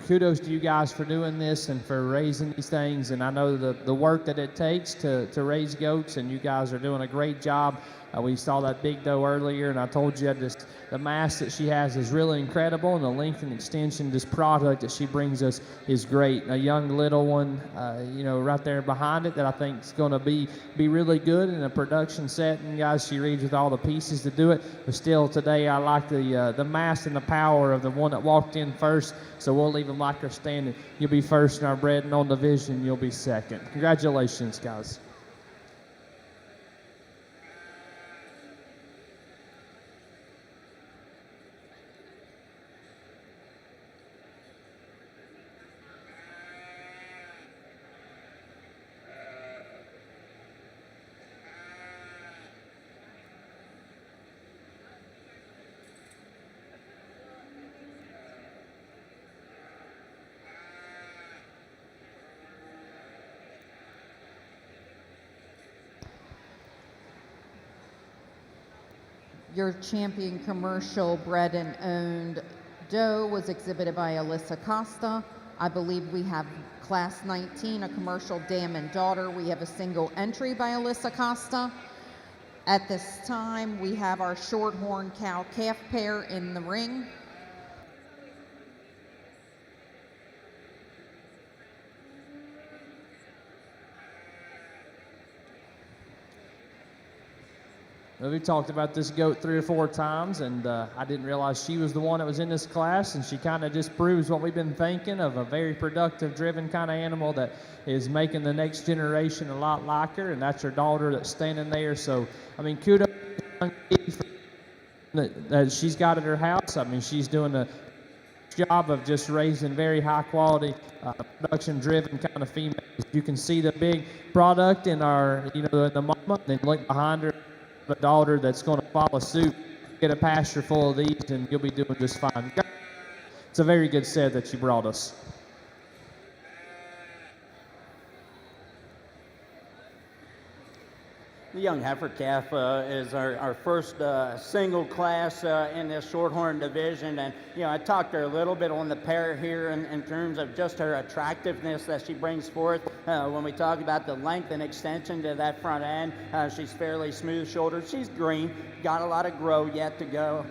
Speaker 4: kudos to you guys for doing this and for raising these things. And I know the work that it takes to raise goats, and you guys are doing a great job. We saw that big doe earlier, and I told you the mass that she has is really incredible, and the length and extension, this product that she brings us is great. A young little one, right there behind it that I think is going to be really good in a production setting. Guys, she reads with all the pieces to do it. But still today, I like the mass and the power of the one that walked in first, so we'll leave them like they're standing. You'll be first in our bred and owned division. You'll be second. Congratulations, guys.
Speaker 1: Your champion commercial bred and owned doe was exhibited by Alyssa Costa. I believe we have class 19, a commercial dam and daughter. We have a single entry by Alyssa Costa. At this time, we have our Shorthorn cow-calf pair in the ring.
Speaker 4: We talked about this goat 3 or 4 times, and I didn't realize she was the one that was in this class, and she kind of just proves what we've been thinking of, a very productive, driven kind of animal that is making the next generation a lot like her, and that's her daughter that's standing there. So, I mean, kudos that she's got at her house. I mean, she's doing a job of just raising very high-quality, production-driven kind of females. You can see the big product in our, the mama, then look behind her, a daughter that's going to follow suit, get a pasture full of these, and you'll be doing just fine. It's a very good set that you brought us.
Speaker 3: The young heifer calf is our first single class in this Shorthorn division, and I talked to her a little bit on the pair here in terms of just her attractiveness that she brings forth. When we talk about the length and extension to that front end, she's fairly smooth-shouldered. She's green, got a lot of grow yet to go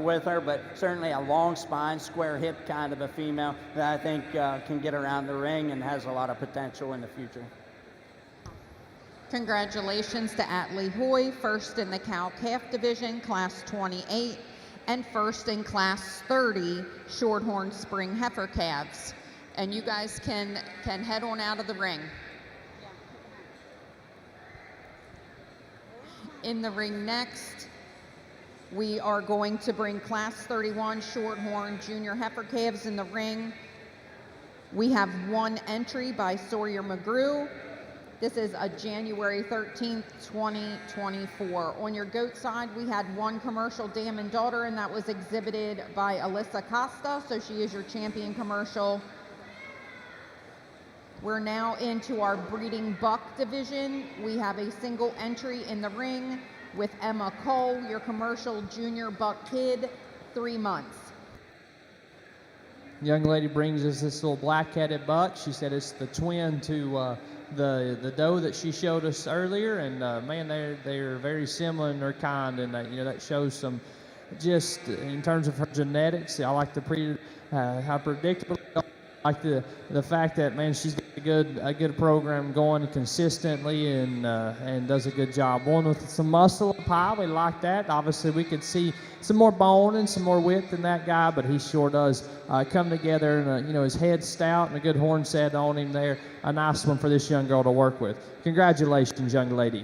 Speaker 3: with her, but certainly a long spine, square hip kind of a female that I think can get around the ring and has a lot of potential in the future.
Speaker 1: Congratulations to Atlee Hoy, first in the cow-calf division, class 28, and first in class 30, Shorthorn spring heifer calves. And you guys can head on out of the ring. In the ring next, we are going to bring class 31 Shorthorn junior heifer calves in the ring. We have 1 entry by Sawyer McGrew. This is a January 13th, 2024. On your goat side, we had 1 commercial dam and daughter, and that was exhibited by Alyssa Costa, so she is your champion commercial. We're now into our breeding buck division. We have a single entry in the ring with Emma Cole, your commercial junior buck kid, 3 months.
Speaker 4: Young lady brings us this little black-headed buck. She said it's the twin to the doe that she showed us earlier, and man, they're very similar in their kind, and that shows some, just in terms of her genetics. I like how predictable. I like the fact that, man, she's got a good program going consistently and does a good job. One with some muscle up high, we like that. Obviously, we could see some more bone and some more width in that guy, but he sure does come together. And his head's stout and a good horn set on him there. A nice one for this young girl to work with. Congratulations, young lady.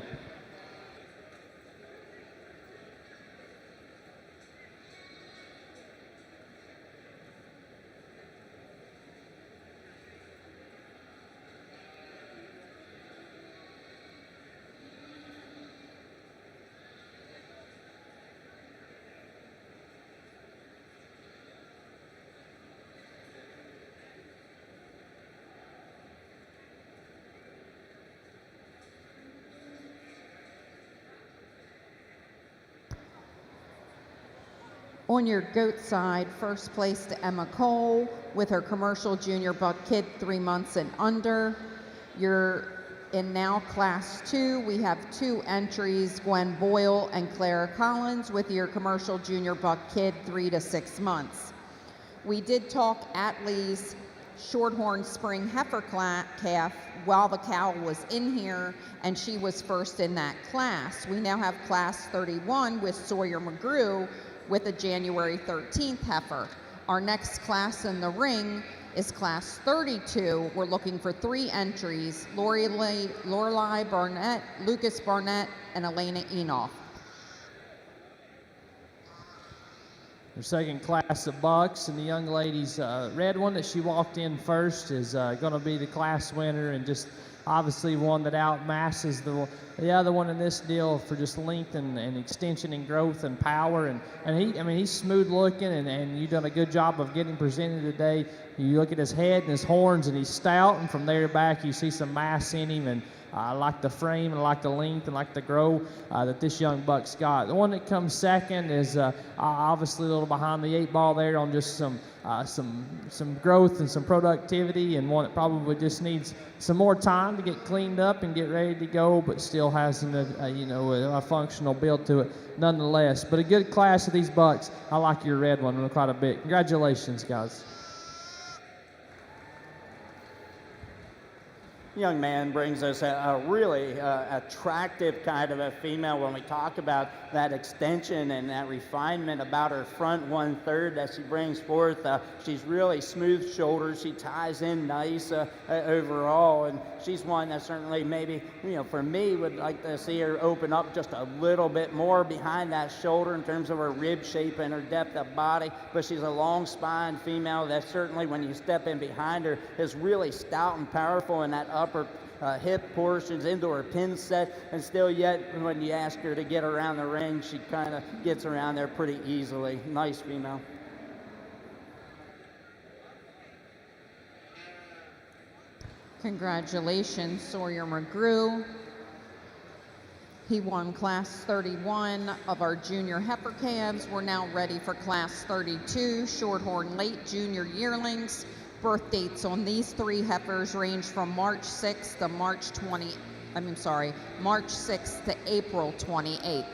Speaker 1: On your goat side, first place to Emma Cole with her commercial junior buck kid 3 months and under. You're in now class 2. We have 2 entries, Gwen Boyle and Clara Collins with your commercial junior buck kid 3 to 6 months. We did talk Atlee's Shorthorn spring heifer calf while the cow was in here, and she was first in that class. We now have class 31 with Sawyer McGrew with a January 13th heifer. Our next class in the ring is class 32. We're looking for 3 entries, Lorelei Barnett, Lucas Barnett, and Elena Enoff.
Speaker 4: Her second class of bucks, and the young lady's red one that she walked in first is going to be the class winner, and just obviously one that outmasses the other one in this deal for just length and extension and growth and power. And he's smooth looking, and you've done a good job of getting presented today. You look at his head and his horns, and he's stout, and from there back you see some mass in him, and I like the frame, and I like the length, and like the grow that this young buck's got. The one that comes second is obviously a little behind the 8 ball there on just some growth and some productivity, and one that probably just needs some more time to get cleaned up and get ready to go, but still has a functional build to it nonetheless. But a good class of these bucks. I like your red one quite a bit. Congratulations, guys.
Speaker 3: Young man brings us a really attractive kind of a female. When we talk about that extension and that refinement about her front 1/3 that she brings forth, she's really smooth shoulders. She ties in nice overall, and she's one that certainly maybe, for me, would like to see her open up just a little bit more behind that shoulder in terms of her rib shape and her depth of body. But she's a long spine female that certainly, when you step in behind her, is really stout and powerful in that upper hip portions into her pin set, and still yet when you ask her to get around the ring, she kind of gets around there pretty easily. Nice female.
Speaker 1: Congratulations, Sawyer McGrew. He won class 31 of our junior heifer calves. We're now ready for class 32, Shorthorn late junior yearlings. Birth dates on these 3 heifers range from March 6th to March 6th to April 28th.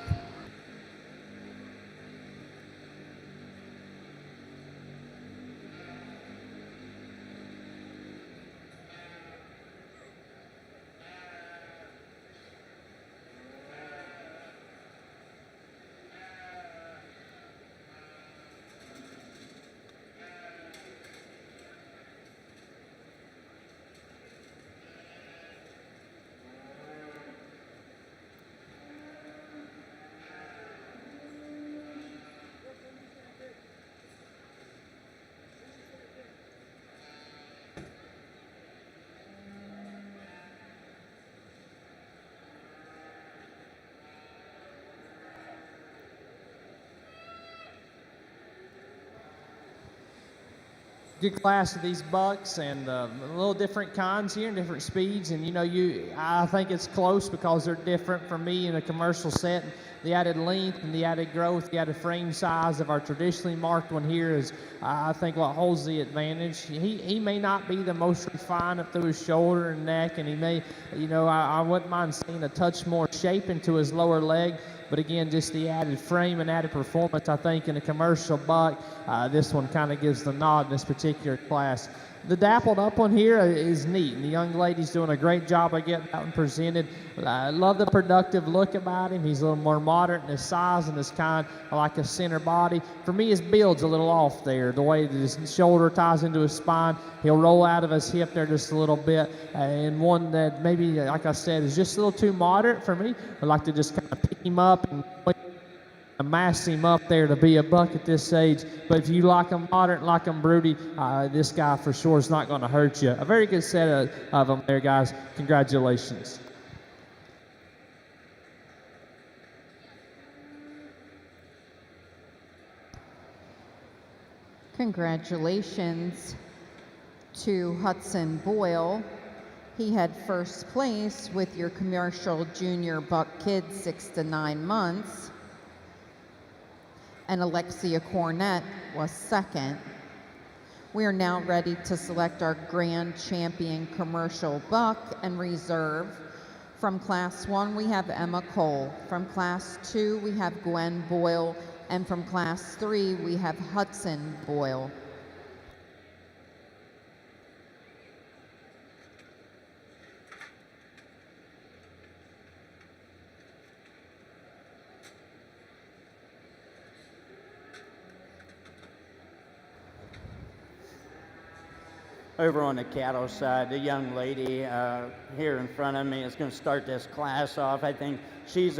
Speaker 4: Good class of these bucks, and a little different kinds here and different speeds, and I think it's close because they're different from me in a commercial set. The added length and the added growth, the added frame size of our traditionally marked one here is, I think, what holds the advantage. He may not be the most refined up through his shoulder and neck, and he may, I wouldn't mind seeing a touch more shape into his lower leg. But again, just the added frame and added performance, I think, in a commercial buck, this one kind of gives the nod in this particular class. The dappled up one here is neat, and the young lady's doing a great job of getting that one presented. I love the productive look about him. He's a little more moderate in his size and his kind. I like his center body. For me, his build's a little off there. The way that his shoulder ties into his spine, he'll roll out of his hip there just a little bit. And one that maybe, like I said, is just a little too moderate for me. I'd like to just kind of pick him up and mass him up there to be a buck at this age. But if you like him moderate, like him broody, this guy for sure is not going to hurt you. A very good set of them there, guys. Congratulations.
Speaker 1: Congratulations to Hudson Boyle. He had first place with your commercial junior buck kid 6 to 9 months. and Alexia Cornett was second. We are now ready to select our grand champion commercial buck and reserve. From Class 1, we have Emma Cole. From Class 2, we have Gwen Boyle. And from Class 3, we have Hudson Boyle.
Speaker 3: Over on the cattle side, the young lady here in front of me is going to start this class off. I think she's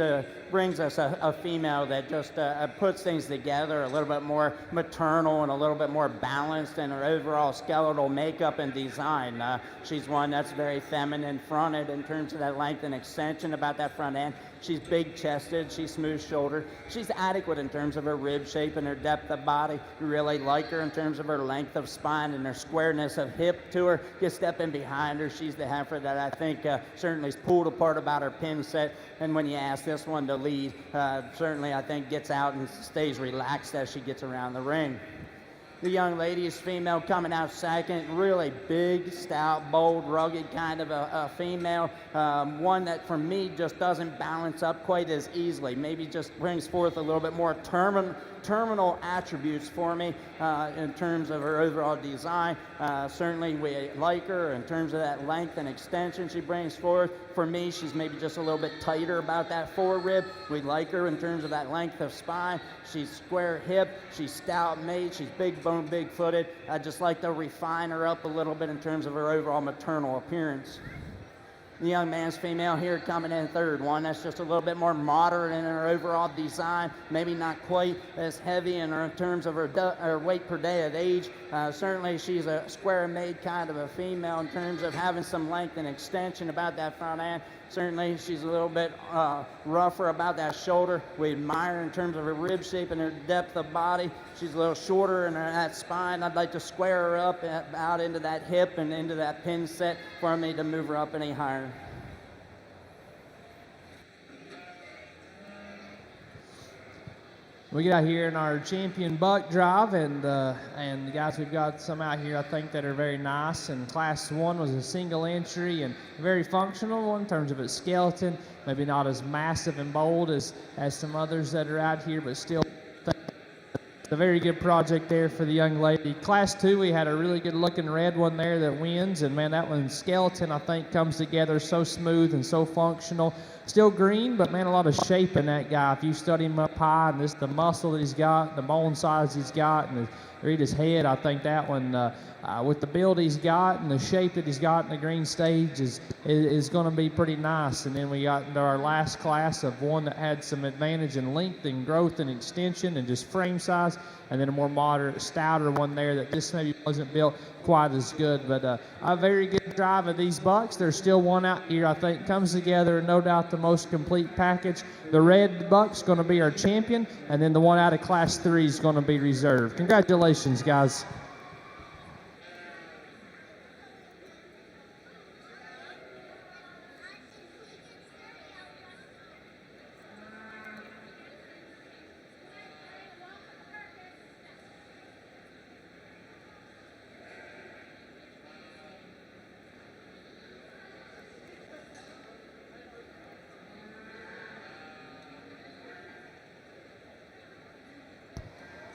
Speaker 3: brings us a female that just puts things together, a little bit more maternal and a little bit more balanced in her overall skeletal makeup and design. She's one that's very feminine fronted in terms of that length and extension about that front end. She's big chested, she's smooth shouldered. She's adequate in terms of her rib shape and her depth of body. We really like her in terms of her length of spine and her squareness of hip to her. You step in behind her, she's the heifer that I think certainly is pulled apart about her pin set. And when you ask this one to lead, certainly I think gets out and stays relaxed as she gets around the ring. The young lady is female coming out second, really big, stout, bold, rugged kind of a female. One that for me just doesn't balance up quite as easily. Maybe just brings forth a little bit more terminal attributes for me in terms of her overall design. Certainly we like her in terms of that length and extension she brings forth. For me, she's maybe just a little bit tighter about that forerib. We like her in terms of that length of spine. She's square hip, she's stout made, she's big bone, big footed. I just like to refine her up a little bit in terms of her overall maternal appearance. The young man's female here coming in third, one that's just a little bit more moderate in her overall design, maybe not quite as heavy in terms of her weight per day of age. Certainly she's a square-made kind of a female in terms of having some length and extension about that front end. Certainly she's a little bit rougher about that shoulder. We admire her in terms of her rib shape and her depth of body. She's a little shorter in that spine. I'd like to square her up out into that hip and into that pin set for me to move her up any higher.
Speaker 4: We get out here in our champion buck drive, and guys, we've got some out here I think that are very nice. And Class 1 was a single entry and very functional in terms of its skeleton. Maybe not as massive and bold as some others that are out here, but still a very good project there for the young lady. Class 2, we had a really good looking red one there that wins, and man, that one's skeleton I think comes together so smooth and so functional. Still green, but man, a lot of shape in that guy. If you study him up high and just the muscle that he's got, the bone size he's got, and read his head, I think that one, with the build he's got and the shape that he's got in the green stage is going to be pretty nice. And then we got into our last class of one that had some advantage in length and growth and extension and just frame size, and then a more moderate, stouter one there that just maybe wasn't built quite as good. But a very good drive of these bucks. There's still one out here I think comes together, no doubt the most complete package. The red buck's going to be our champion, and then the one out of Class 3 is going to be reserved. Congratulations, guys.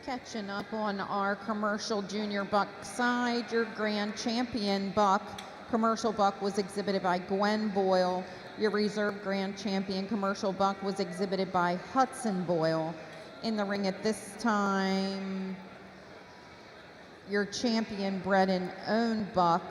Speaker 1: Catching up on our commercial junior buck side, your grand champion buck, commercial buck, was exhibited by Gwen Boyle. Your reserve grand champion commercial buck was exhibited by Hudson Boyle. In the ring at this time, your champion bred and owned buck,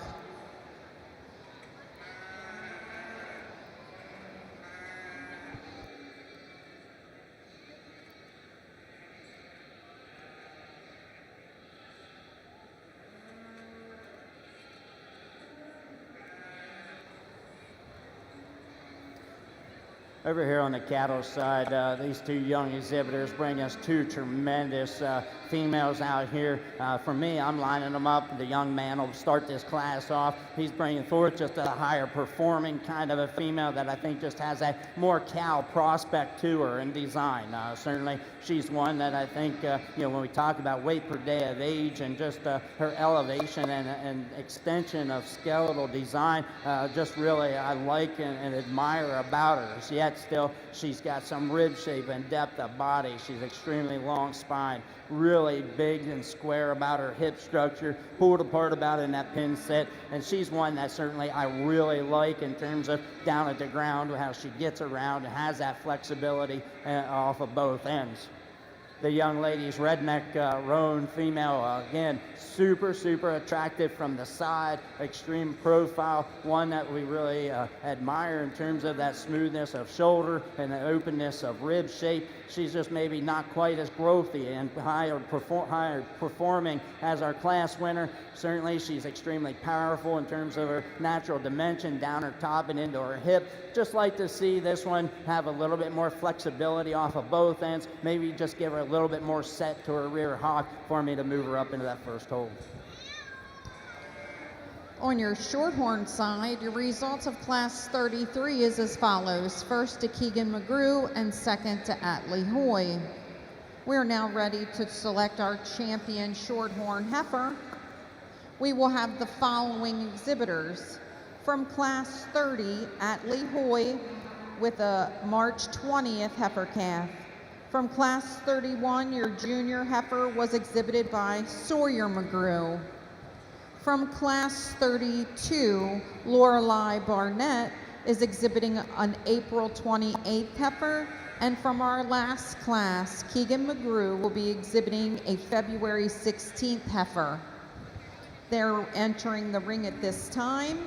Speaker 3: Over here on the cattle side, these two young exhibitors bring us two tremendous females out here. For me, I'm lining them up. The young man will start this class off. He's bringing forth just a higher performing kind of a female that I think just has a more cow prospect to her in design. Certainly, she's one that I think, when we talk about weight per day of age and just her elevation and extension of skeletal design, just really I like and admire about her. Yet still, she's got some rib shape and depth of body. She's extremely long spine, really big and square about her hip structure, pulled apart about in that pin set, and she's one that certainly I really like in terms of down at the ground, how she gets around and has that flexibility off of both ends. The young lady's redneck roan female, again, super attractive from the side, extreme profile, one that we really admire in terms of that smoothness of shoulder and the openness of rib shape. She's just maybe not quite as growthy and higher performing as our class winner. Certainly she's extremely powerful in terms of her natural dimension down her top and into her hip. Just like to see this one have a little bit more flexibility off of both ends, maybe just give her a little bit more set to her rear hock for me to move her up into that first hold.
Speaker 1: On your Shorthorn side, your results of Class 33 is as follows. First to Keegan McGrew and second to Atlee Hoy. We are now ready to select our champion Shorthorn heifer. We will have the following exhibitors. From Class 30, Atlee Hoy with a March 20th heifer calf. From Class 31, your junior heifer was exhibited by Sawyer McGrew. From Class 32, Lorelei Barnett is exhibiting an April 28th heifer. And from our last class, Keegan McGrew will be exhibiting a February 16th heifer. They're entering the ring at this time.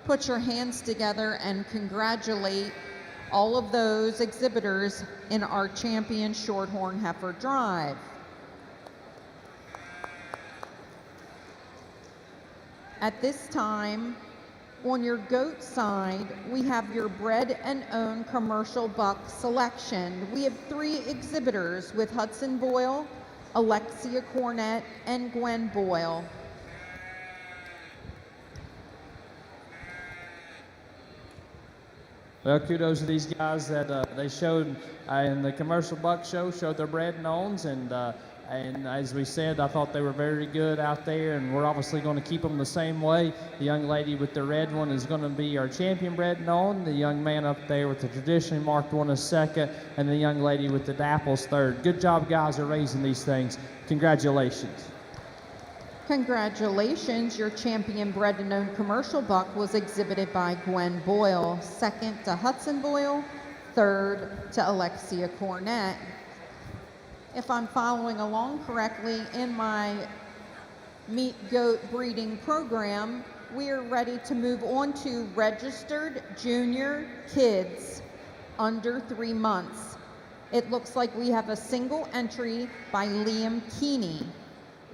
Speaker 1: Put your hands together and congratulate all of those exhibitors in our champion Shorthorn heifer drive. At this time, on your goat side, we have your bred and owned commercial buck selection. We have 3 exhibitors with Hudson Boyle, Alexia Cornett, and Gwen Boyle.
Speaker 4: Well, kudos to these guys that they showed in the commercial buck show, showed their bred and owns, and as we said, I thought they were very good out there, and we're obviously going to keep them the same way. The young lady with the red one is going to be our champion bred and owned. The young man up there with the traditionally marked one is second, and the young lady with the dapples third. Good job, guys, at raising these things. Congratulations.
Speaker 1: Congratulations, your champion bred and owned commercial buck was exhibited by Gwen Boyle, second to Hudson Boyle, third to Alexia Cornett. If I'm following along correctly in my meat goat breeding program, we are ready to move on to registered junior kids under 3 months. It looks like we have a single entry by Liam Keeney.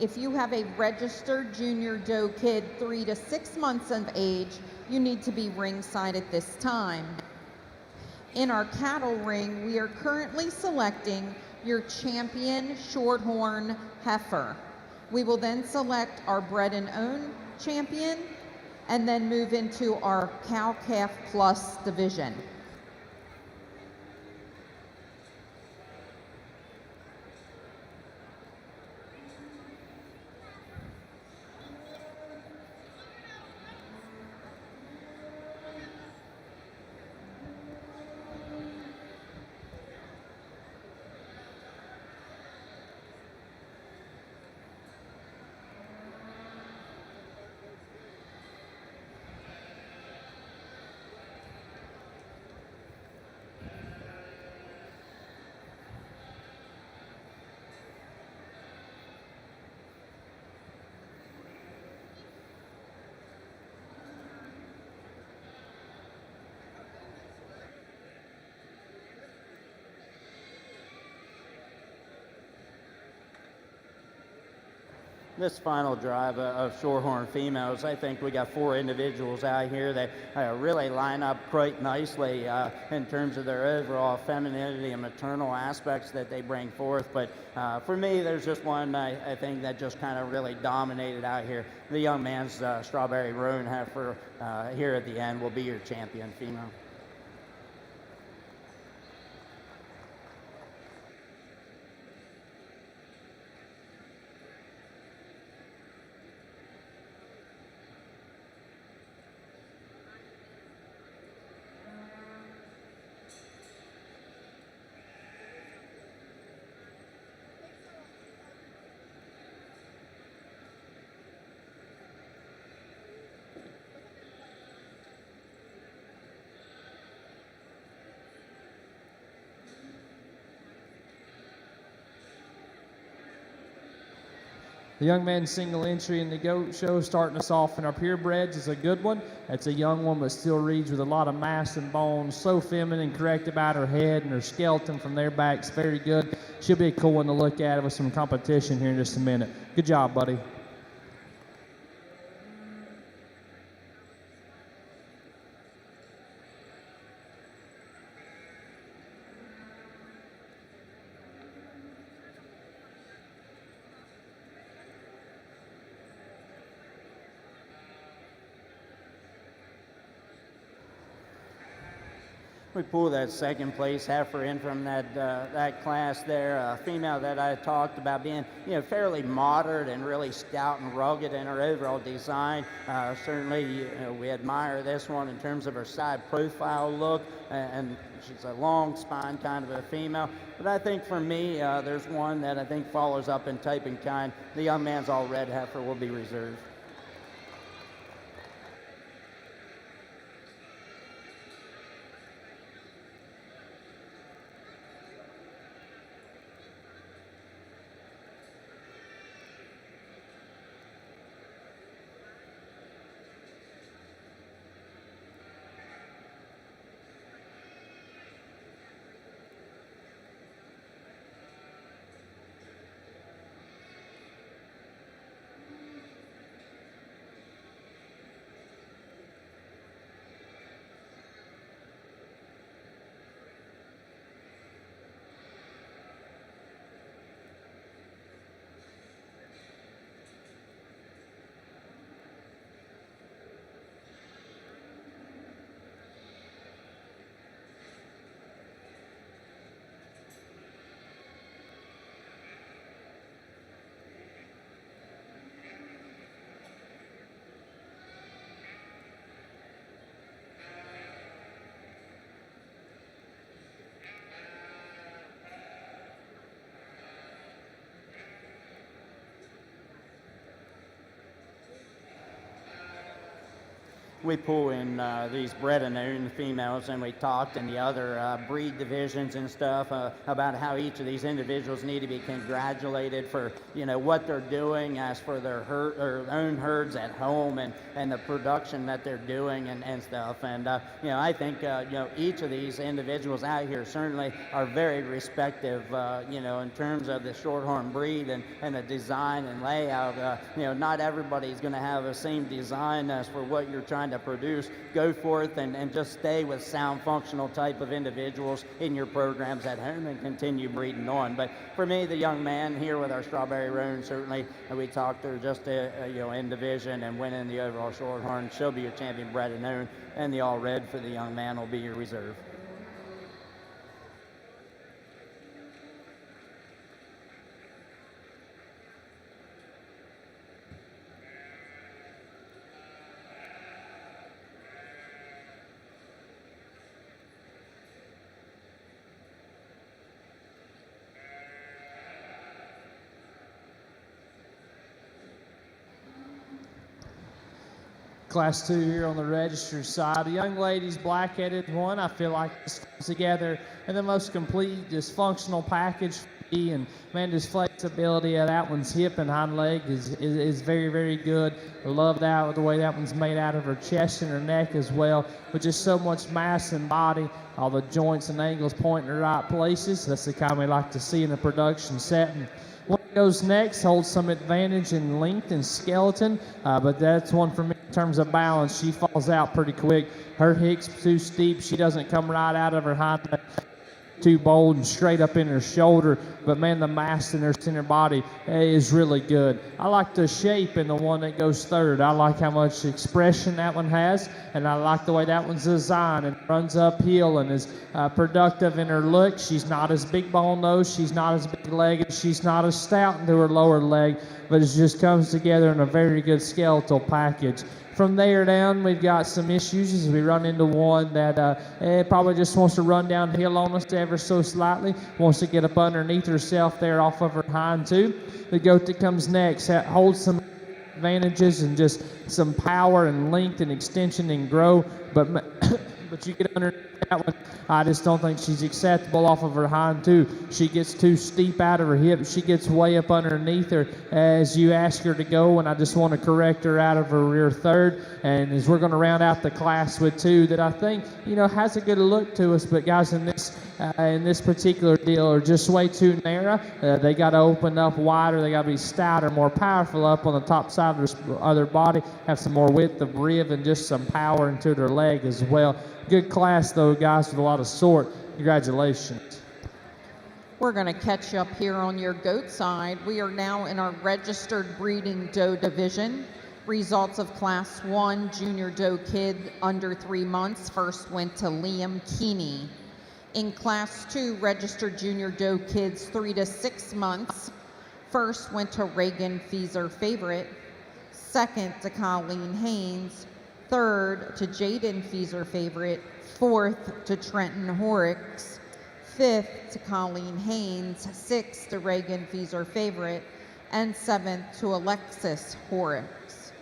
Speaker 1: If you have a registered junior doe kid 3 to 6 months of age, you need to be ringside at this time. In our cattle ring, we are currently selecting your champion Shorthorn heifer. We will then select our bred and owned champion and then move into our cow calf plus division.
Speaker 3: this final drive of Shorthorn females, I think we got 4 individuals out here that really line up quite nicely in terms of their overall femininity and maternal aspects that they bring forth. But for me, there's just one I think that just kind of really dominated out here. The young man's Strawberry Roan Heifer here at the end will be your champion female.
Speaker 4: The young man's single entry in the goat show, starting us off in our purebreds, is a good one. That's a young one, but still reads with a lot of mass and bones. So feminine, correct about her head and her skeleton from their backs. Very good. She'll be a cool one to look at with some competition here in just a minute. Good job, buddy.
Speaker 3: We pull that second place heifer in from that class there, a female that I talked about being, fairly moderate and really stout and rugged in her overall design. Certainly, we admire this one in terms of her side profile look, and she's a long spine kind of a female. But I think for me, there's one that I think follows up in type and kind. The young man's all red heifer will be reserved. We pull in these bred and owned females, and we talked in the other breed divisions and stuff about how each of these individuals need to be congratulated for what they're doing as for their own herds at home and the production that they're doing and stuff. And I think each of these individuals out here certainly are very respective in terms of the Shorthorn breed and the design and layout. Not everybody's going to have the same design as for what you're trying to produce. Go forth and just stay with sound functional type of individuals in your programs at home and continue breeding on. But for me, the young man here with our Strawberry Roan, certainly we talked to her just in division and winning the overall Shorthorn. She'll be your champion bred and owned, and the all red for the young man will be your reserve.
Speaker 4: Class 2 here on the register side. The young lady's black-headed one. I feel like this comes together in the most complete, dysfunctional package for me. And man, this flexibility of that one's hip and hind leg is very, very good. I love that with the way that one's made out of her chest and her neck as well, with just so much mass and body. All the joints and angles pointing in the right places. That's the kind we like to see in a production setting. One goes next holds some advantage in length and skeleton, but that's one for me in terms of balance. She falls out pretty quick. Her hick's too steep. She doesn't come right out of her hind leg. Too bold and straight up in her shoulder, but man, the mass in her center body is really good. I like the shape in the one that goes third. I like how much expression that one has, and I like the way that one's designed and runs uphill and is productive in her look. She's not as big bone nose, she's not as big legged, she's not as stout into her lower leg, but it just comes together in a very good skeletal package. From there down, we've got some issues as we run into one that probably just wants to run downhill on us ever so slightly, wants to get up underneath herself there off of her hind too. The goat that comes next holds some advantages and just some power and length and extension and grow, but you get underneath that one, I just don't think she's acceptable off of her hind too. She gets too steep out of her hip. She gets way up underneath her as you ask her to go, and I just want to correct her out of her rear third. And as we're going to round out the class with two that I think, has a good look to us, but guys in this particular deal are just way too narrow. They got to open up wider. They got to be stouter, more powerful up on the top side of their body, have some more width of rib and just some power into their leg as well. Good class, though, guys, with a lot of sort. Congratulations.
Speaker 1: We're going to catch up here on your goat side. We are now in our registered breeding doe division. Results of Class 1 Junior Doe Kid under 3 months. First went to Liam Keeney. In Class 2 Registered Junior Doe Kids 3 to 6 months. First went to Reagan Feezer Favorite. Second to Colleen Haynes. Third to Jaden Feezer Favorite. Fourth to Trenton Horrocks. Fifth to Colleen Haynes. Sixth to Reagan Feezer Favorite. And seventh to Alexis Horrocks.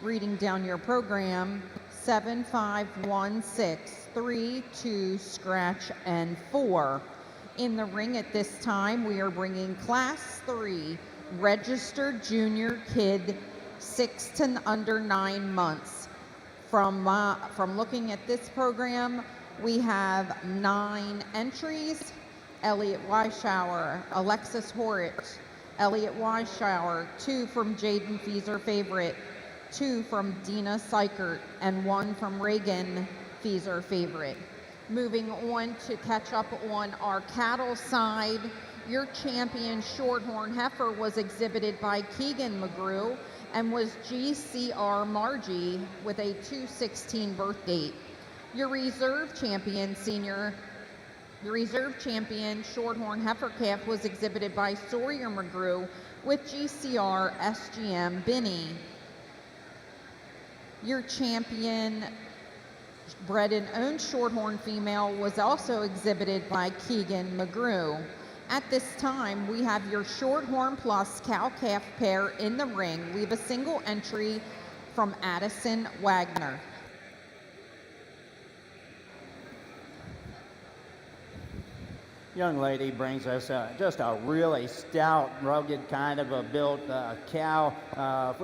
Speaker 1: Reading down your program, 7, 5, 1, 6, 3, 2, scratch, and 4. In the ring at this time, we are bringing Class 3 Registered Junior Kid 6 to under 9 months. From looking at this program, we have 9 entries. Elliot Weishauer, Alexis Horrocks, Elliot Weishauer, 2 from Jaden Feezer Favorite, 2 from Dina Seichert, and 1 from Reagan Feezer Favorite. Moving on to catch up on our cattle side, your champion Shorthorn Heifer was exhibited by Keegan McGrew and was GCR Margie with a 2/16 birth date. Your reserve champion Shorthorn Heifer Calf was exhibited by Sawyer McGrew with GCR SGM Binney. Your champion bred and owned Shorthorn female was also exhibited by Keegan McGrew. At this time, we have your Shorthorn Plus cow-calf pair in the ring. We have a single entry from Addison Wagner.
Speaker 3: Young lady brings us just a really stout, rugged kind of a built cow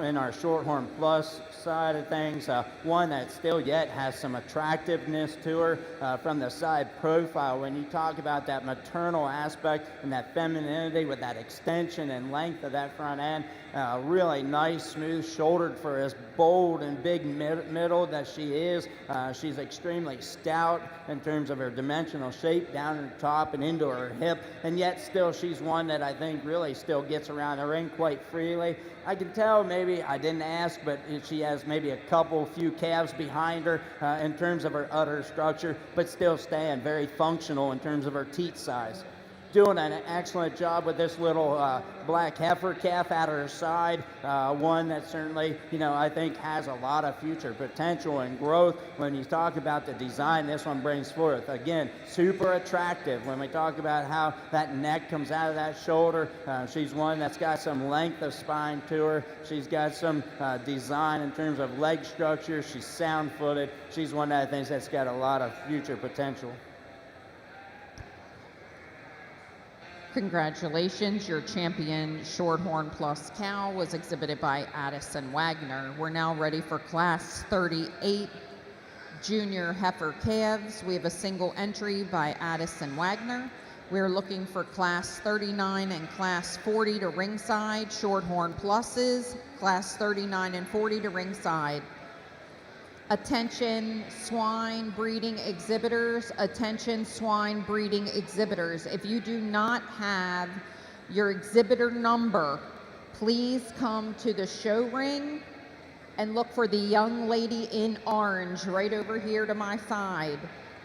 Speaker 3: in our Shorthorn Plus side of things. One that still yet has some attractiveness to her from the side profile. When you talk about that maternal aspect and that femininity with that extension and length of that front end, really nice, smooth-shouldered for as bold and big middle that she is. She's extremely stout in terms of her dimensional shape down at the top and into her hip, and yet still she's one that I think really still gets around the ring quite freely. I can tell, maybe I didn't ask, but she has maybe a few calves behind her in terms of her udder structure, but still staying very functional in terms of her teat size. Doing an excellent job with this little black heifer calf at her side, one that certainly, I think has a lot of future potential and growth. When you talk about the design this one brings forth, again, super attractive. When we talk about how that neck comes out of that shoulder, she's one that's got some length of spine to her. She's got some design in terms of leg structure. She's sound-footed. She's one that I think that's got a lot of future potential.
Speaker 1: Congratulations, your champion Shorthorn Plus cow was exhibited by Addison Wagner. We're now ready for Class 38 Junior Heifer Calves. We have a single entry by Addison Wagner. We're looking for Class 39 and Class 40 to ringside, Shorthorn pluses, Class 39 and 40 to ringside. Attention swine breeding exhibitors, attention swine breeding exhibitors. If you do not have your exhibitor number, please come to the show ring and look for the young lady in orange right over here to my side.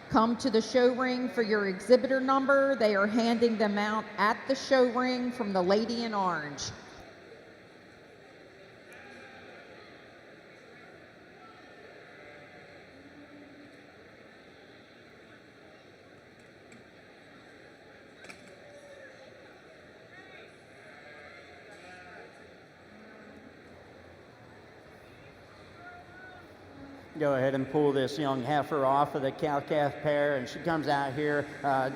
Speaker 1: Come to the show ring for your exhibitor number. They are handing them out at the show ring from the lady in orange.
Speaker 3: Go ahead and pull this young heifer off of the cow-calf pair, and she comes out here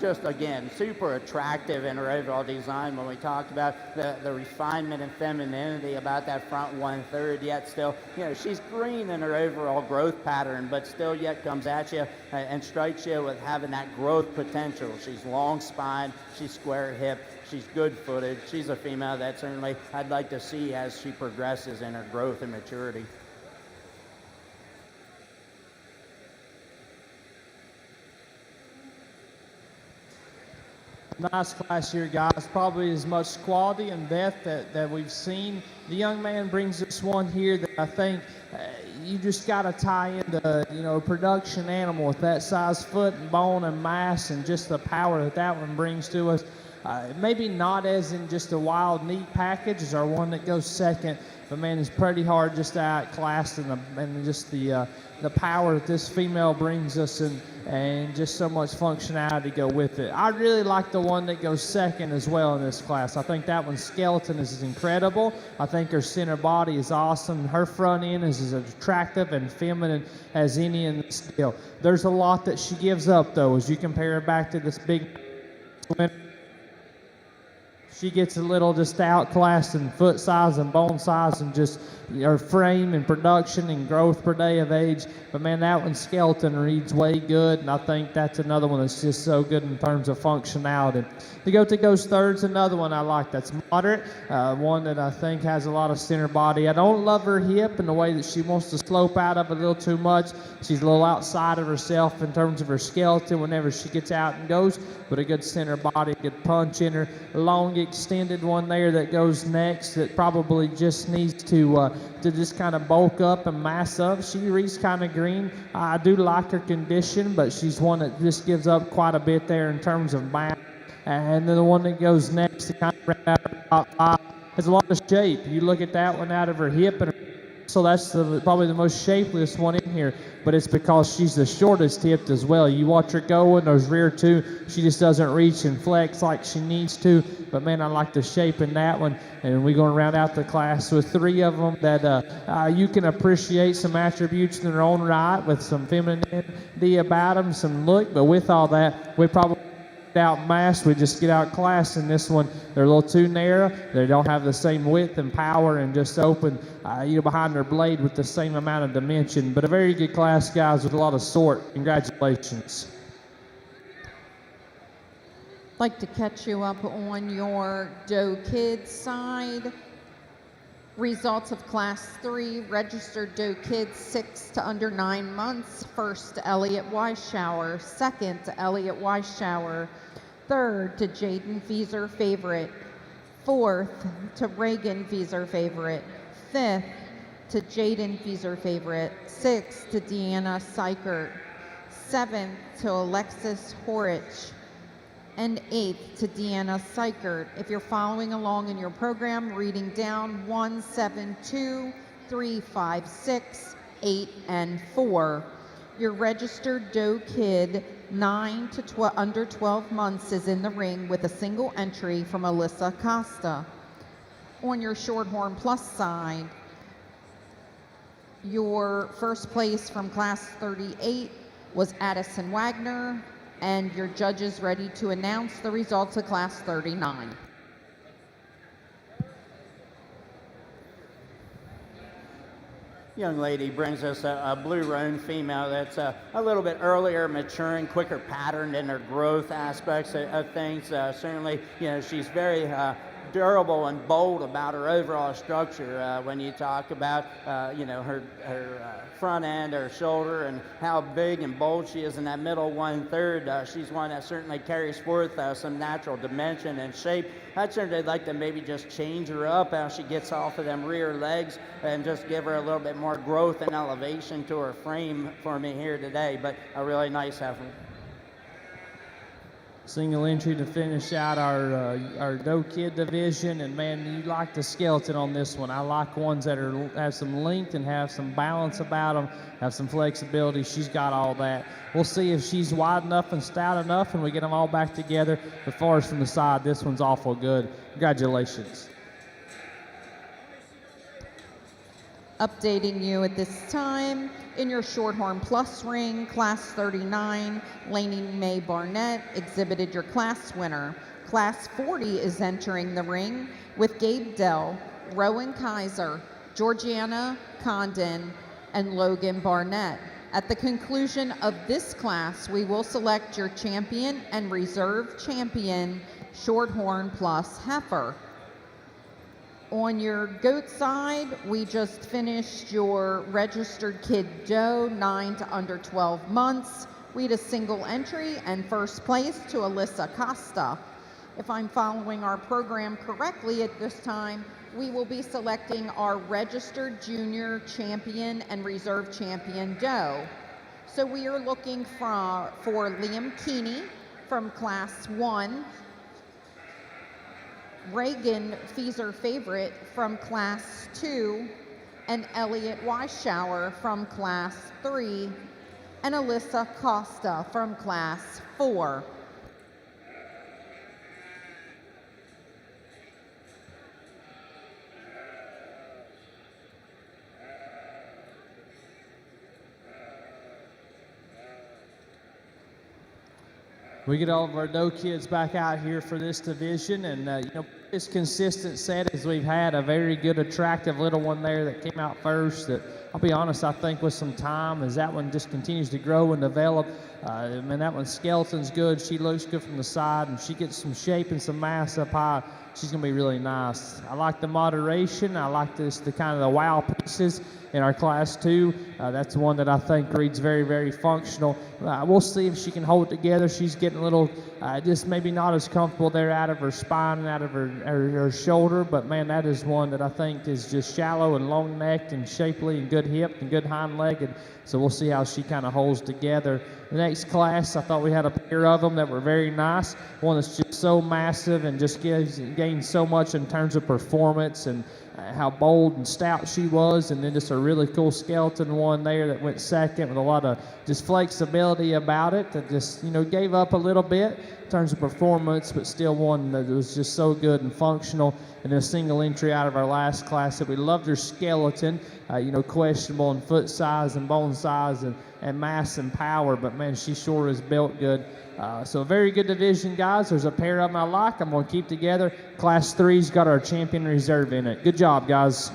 Speaker 3: just, again, super attractive in her overall design. When we talked about the refinement and femininity about that front 1/3, yet still, she's green in her overall growth pattern, but still yet comes at you and strikes you with having that growth potential. She's long spine, she's square hip, she's good-footed. She's a female that certainly I'd like to see as she progresses in her growth and maturity.
Speaker 4: Nice class here, guys. Probably as much quality and depth that we've seen. The young man brings us one here that I think you just got to tie into, a production animal with that size foot and bone and mass and just the power that one brings to us. Maybe not as in just a wild, neat package as our one that goes second, but man, it's pretty hard just to outclass and just the power that this female brings us and just so much functionality to go with it. I really like the one that goes second as well in this class. I think that one's skeleton is incredible. I think her center body is awesome. Her front end is as attractive and feminine as any in this deal. There's a lot that she gives up, though, as you compare her back to this big winner. She gets a little just outclassed in foot size and bone size and just her frame and production and growth per day of age. But man, that one skeleton reads way good, and I think that's another one that's just so good in terms of functionality. The goat that goes third's another one I like that's moderate, one that I think has a lot of center body. I don't love her hip and the way that she wants to slope out of it a little too much. She's a little outside of herself in terms of her skeleton whenever she gets out and goes, but a good center body, a good punch in her. Long extended one there that goes next that probably just needs to just kind of bulk up and mass up. She reads kind of green. I do like her condition, but she's one that just gives up quite a bit there in terms of mass. And then the one that goes next to kind of round out her top five has a lot of shape. You look at that one out of her hip, and so that's probably the most shapeless one in here, but it's because she's the shortest hipped as well. You watch her go in those rear two, she just doesn't reach and flex like she needs to, but man, I like the shape in that one, and we're going to round out the class with three of them that you can appreciate some attributes in their own right with some femininity about them, some look, but with all that, we probably outmassed, we just get outclassed in this one. They're a little too narrow, they don't have the same width and power and just open behind their blade with the same amount of dimension, but a very good class, guys, with a lot of sort. Congratulations.
Speaker 1: I'd like to catch you up on your doe kids side. Results of Class 3, registered doe kids 6 to under 9 months. First to Elliot Weisshower, second to Elliot Weisshower, third to Jaden Fieser Favorite, fourth to Reagan Fieser Favorite, fifth to Jaden Fieser Favorite, sixth to Deanna Seichert, seventh to Alexis Horich, and 8th to Deanna Seichert. If you're following along in your program, reading down 1, 7, 2, 3, 5, 6, 8, and 4. Your registered doe kid 9 to under 12 months is in the ring with a single entry from Alyssa Costa. On your Shorthorn Plus side, your first place from Class 38 was Addison Wagner, and your judges ready to announce the results of Class 39.
Speaker 3: young lady brings us a blue roan female that's a little bit earlier maturing, quicker patterned in her growth aspects of things. Certainly, she's very durable and bold about her overall structure. When you talk about, her front end, her shoulder, and how big and bold she is in that middle 1/3, she's one that certainly carries forth some natural dimension and shape. I'd certainly like to maybe just change her up as she gets off of them rear legs and just give her a little bit more growth and elevation to her frame for me here today. But a really nice heifer.
Speaker 4: Single entry to finish out our doe kid division, and man, you like the skeleton on this one. I like ones that have some length and have some balance about them, have some flexibility. She's got all that. We'll see if she's wide enough and stout enough, and we get them all back together. As far as from the side, this one's awful good. Congratulations.
Speaker 1: Updating you at this time, in your Shorthorn Plus ring, Class 39, Lainey Mae Barnett exhibited your class winner. Class 40 is entering the ring with Gabe Dell, Rowan Kaiser, Georgiana Condon, and Logan Barnett. At the conclusion of this class, we will select your champion and reserve champion Shorthorn Plus heifer. On your goat side, we just finished your registered kid doe, 9 to under 12 months. We had a single entry and first place to Alyssa Costa. If I'm following our program correctly at this time, we will be selecting our registered junior champion and reserve champion doe. So we are looking for Liam Keeney from Class 1, Reagan Feeser Favorite from Class 2, and Elliot Weisschauer from Class 3, and Alyssa Costa from Class 4.
Speaker 4: We get all of our doe kids back out here for this division, and this consistent set as we've had a very good, attractive little one there that came out first. That I'll be honest, I think with some time, as that one just continues to grow and develop, that one's skeleton's good. She looks good from the side, and she gets some shape and some mass up high. She's gonna be really nice. I like the moderation. I like the kind of the wow pieces in our Class 2. That's one that I think reads very, very functional. We'll see if she can hold it together. She's getting a little, just maybe not as comfortable there out of her spine and out of her shoulder, but man, that is one that I think is just shallow and long-necked and shapely and good hip and good hind-legged. So we'll see how she kind of holds together. The next class, I thought we had a pair of them that were very nice. One that's just so massive and just gained so much in terms of performance and how bold and stout she was, and then just a really cool skeleton one there that went second with a lot of just flexibility about it that just, gave up a little bit in terms of performance, but still one that was just so good and functional. And a single entry out of our last class that we loved her skeleton, questionable in foot size and bone size and mass and power, but man, she sure is built good. So a very good division, guys. There's a pair of them I like. I'm going to keep together. Class 3's got our champion reserve in it. Good job, guys.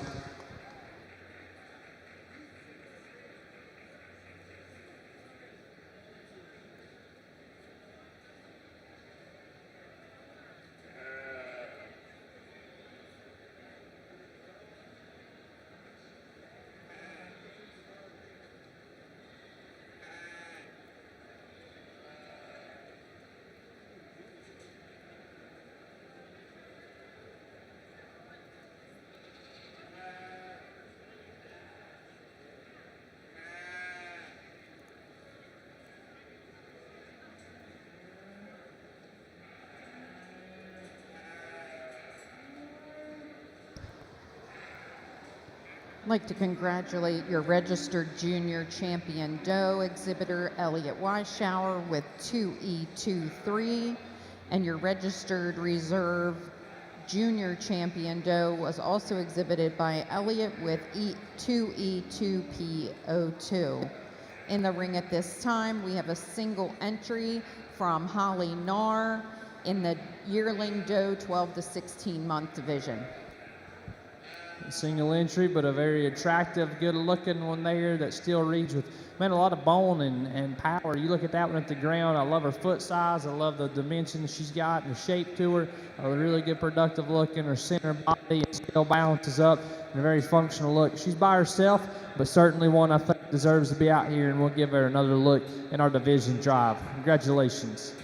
Speaker 1: I'd like to congratulate your registered junior champion doe exhibitor Elliot Weisschauer with 2E23, and your registered reserve junior champion doe was also exhibited by Elliot with 2E2P02. In the ring at this time, we have a single entry from Holly Narr in the yearling doe 12 to 16 month division.
Speaker 4: single entry, but a very attractive, good-looking one there that still reads with, man, a lot of bone and power. You look at that one at the ground. I love her foot size. I love the dimensions she's got and the shape to her. A really good, productive look in her center body and still balances up in a very functional look. She's by herself, but certainly one I think deserves to be out here, and we'll give her another look in our division drive. Congratulations.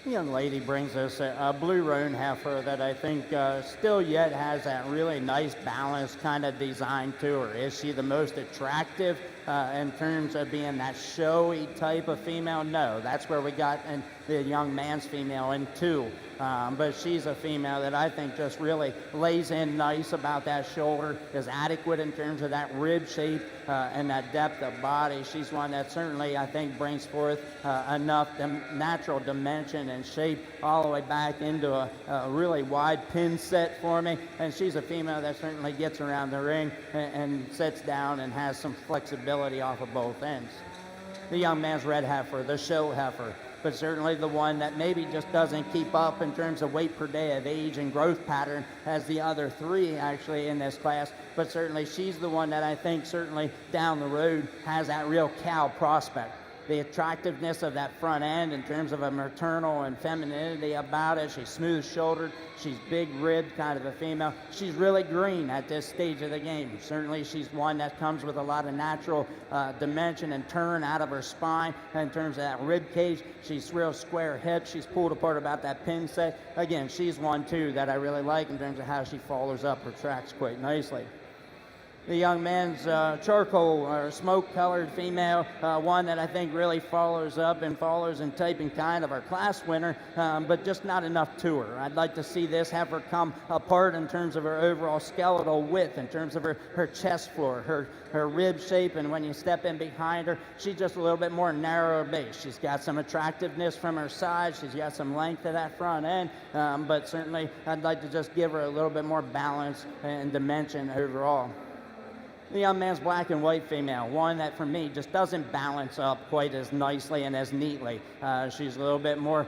Speaker 3: The young lady brings us a blue roan heifer that I think still yet has that really nice balanced kind of design to her. Is she the most attractive in terms of being that showy type of female? No, that's where we got in the young man's female in 2. But she's a female that I think just really lays in nice about that shoulder, is adequate in terms of that rib shape and that depth of body. She's one that certainly I think brings forth enough natural dimension and shape all the way back into a really wide pin set for me. And she's a female that certainly gets around the ring and sits down and has some flexibility off of both ends. The young man's red heifer, the show heifer, but certainly the one that maybe just doesn't keep up in terms of weight per day of age and growth pattern as the other 3 actually in this class. But certainly she's the one that I think certainly down the road has that real cow prospect. The attractiveness of that front end in terms of a maternal and femininity about it. She's smooth-shouldered. She's big-ribbed, kind of a female. She's really green at this stage of the game. Certainly she's one that comes with a lot of natural dimension and turn out of her spine in terms of that rib cage. She's real square hip. She's pulled apart about that pin set. Again, she's one, too, that I really like in terms of how she follows up her tracks quite nicely. The young man's charcoal or smoke-colored female, one that I think really follows in type and kind of our class winner, but just not enough to her. I'd like to see this heifer come apart in terms of her overall skeletal width, in terms of her chest floor, her rib shape, and when you step in behind her, she's just a little bit more narrow base. She's got some attractiveness from her side. She's got some length to that front end, but certainly I'd like to just give her a little bit more balance and dimension overall. The young man's black and white female, one that for me just doesn't balance up quite as nicely and as neatly. She's a little bit more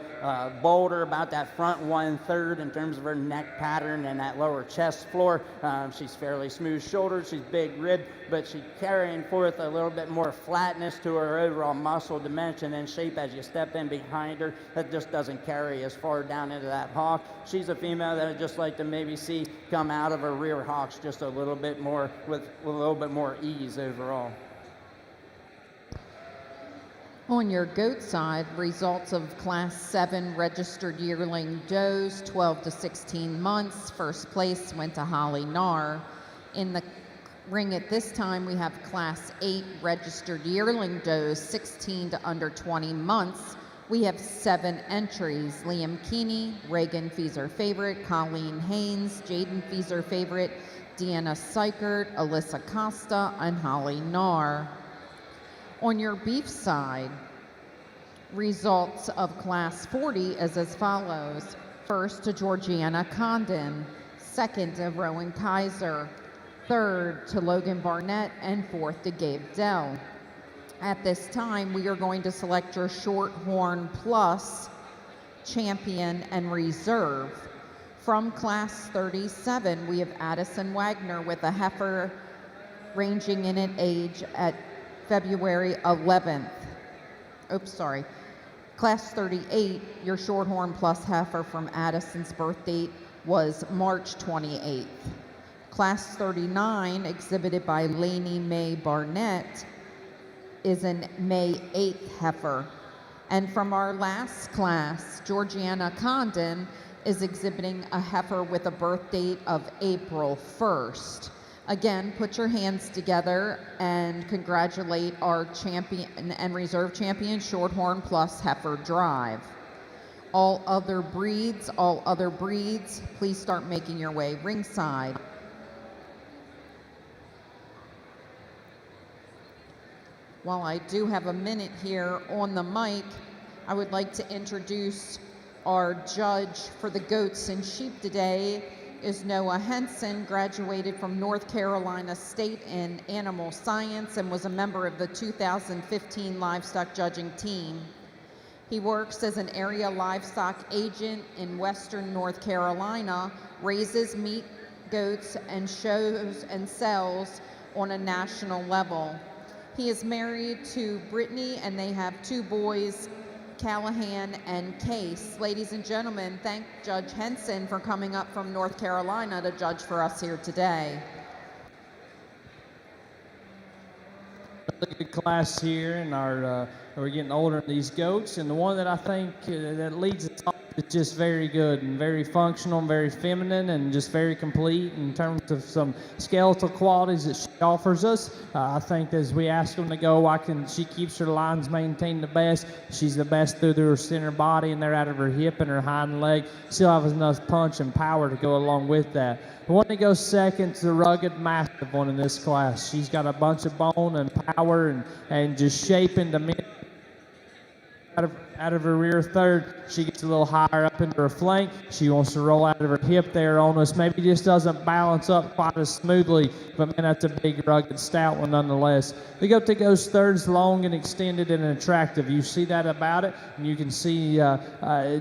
Speaker 3: bolder about that front 1/3 in terms of her neck pattern and that lower chest floor. She's fairly smooth-shouldered, she's big-ribbed, but she's carrying forth a little bit more flatness to her overall muscle dimension and shape as you step in behind her. That just doesn't carry as far down into that hock. She's a female that I'd just like to maybe see come out of her rear hocks just a little bit more with a little bit more ease overall.
Speaker 1: On your goat side, results of Class 7 registered yearling does, 12 to 16 months. First place went to Holly Narr. In the ring at this time, we have Class 8 registered yearling does, 16 to under 20 months. We have 7 entries: Liam Keeney, Reagan Feeser favorite, Colleen Haynes, Jaden Feeser favorite, Deanna Sykert, Alyssa Costa, and Holly Narr. On your beef side, results of Class 40 is as follows. First to Georgiana Condon, second to Rowan Kaiser, third to Logan Barnett, and fourth to Gabe Dell. At this time, we are going to select your Shorthorn Plus, Champion, and Reserve. From Class 37, we have Addison Wagner with a heifer ranging in age at February 11th. Oops, sorry. Class 38, your Shorthorn Plus heifer from Addison's birth date was March 28th. Class 39, exhibited by Lainey Mae Barnett, is an May 8th heifer. And from our last class, Georgiana Condon is exhibiting a heifer with a birth date of April 1st. Again, put your hands together and congratulate our champion and reserve champion Shorthorn Plus heifer drive. All other breeds, please start making your way ringside. While I do have a minute here on the mic, I would like to introduce our judge for the goats and sheep today is Noah Henson, graduated from North Carolina State in Animal Science and was a member of the 2015 livestock judging team. He works as an area livestock agent in Western North Carolina, raises meat goats and shows and sells on a national level. He is married to Brittany and they have 2 boys, Callahan and Case. Ladies and gentlemen, thank Judge Henson for coming up from North Carolina to judge for us here today.
Speaker 4: Really good class here, and we're getting older in these goats, and the one that I think that leads us off is just very good and very functional and very feminine and just very complete in terms of some skeletal qualities that she offers us. I think as we ask them to go, she keeps her lines maintained the best. She's the best through her center body and they're out of her hip and her hind leg. Still has enough punch and power to go along with that. The one that goes second is the rugged, massive one in this class. She's got a bunch of bone and power and just shape into men. Out of her rear third, she gets a little higher up into her flank. She wants to roll out of her hip there on us. Maybe just doesn't balance up quite as smoothly, but man, that's a big, rugged, stout one nonetheless. The goat that goes third is long and extended and attractive. You see that about it, and you can see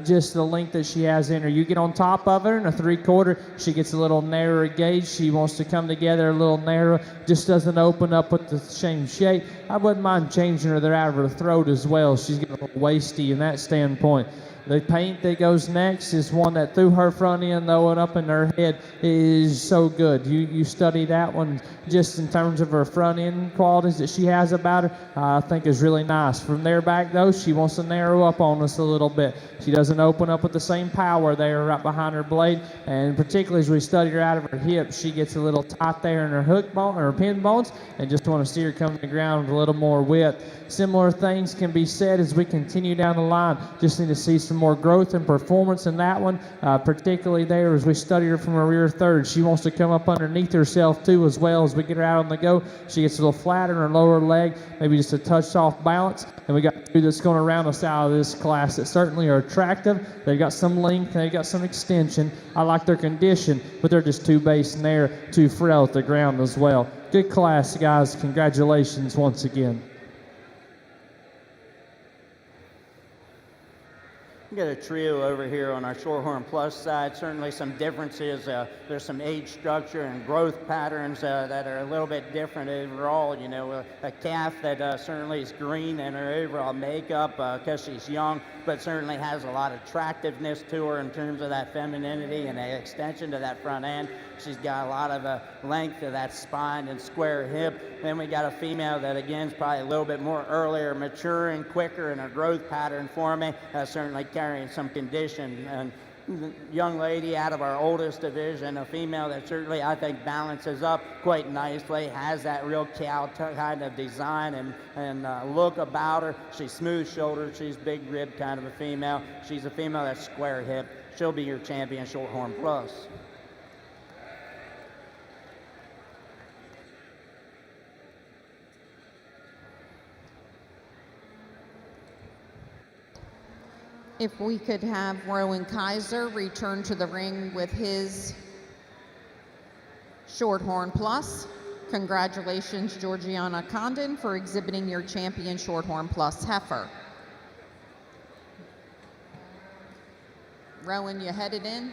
Speaker 4: just the length that she has in her. You get on top of her in a 3/4, she gets a little narrower gauge. She wants to come together a little narrow, just doesn't open up with the same shape. I wouldn't mind changing her there out of her throat as well. She's getting a little waisty in that standpoint. The paint that goes next is one that through her front end, though, and up in her head is so good. You study that one just in terms of her front end qualities that she has about her, I think is really nice. From there back, though, she wants to narrow up on us a little bit. She doesn't open up with the same power there right behind her blade, and particularly as we study her out of her hips, she gets a little tight there in her hook bone, or her pin bones, and just want to see her come to the ground with a little more width. Similar things can be said as we continue down the line. Just need to see some more growth and performance in that one, particularly there as we study her from her rear third. She wants to come up underneath herself too as well as we get her out on the go. She gets a little flat in her lower leg, maybe just a touch off balance, and we got 2 that's going to round us out of this class that certainly are attractive. They've got some length, they've got some extension. I like their condition, but they're just too base and they're too frail at the ground as well. Good class, guys. Congratulations once again.
Speaker 3: We got a trio over here on our Shorthorn Plus side. Certainly some differences. There's some age structure and growth patterns that are a little bit different overall. You know, a calf that certainly is green in her overall makeup because she's young, but certainly has a lot of attractiveness to her in terms of that femininity and the extension to that front end. She's got a lot of length to that spine and square hip. Then we got a female that, again, is probably a little bit more earlier, maturing, quicker in her growth pattern for me, certainly carrying some condition. And young lady out of our oldest division, a female that certainly I think balances up quite nicely, has that real cow kind of design and look about her. She's smooth shouldered, she's big rib kind of a female. She's a female that's square hip. She'll be your champion Shorthorn Plus.
Speaker 1: If we could have Rowan Kaiser return to the ring with his Shorthorn Plus. Congratulations, Georgiana Condon, for exhibiting your champion Shorthorn Plus heifer. Rowan, you headed in?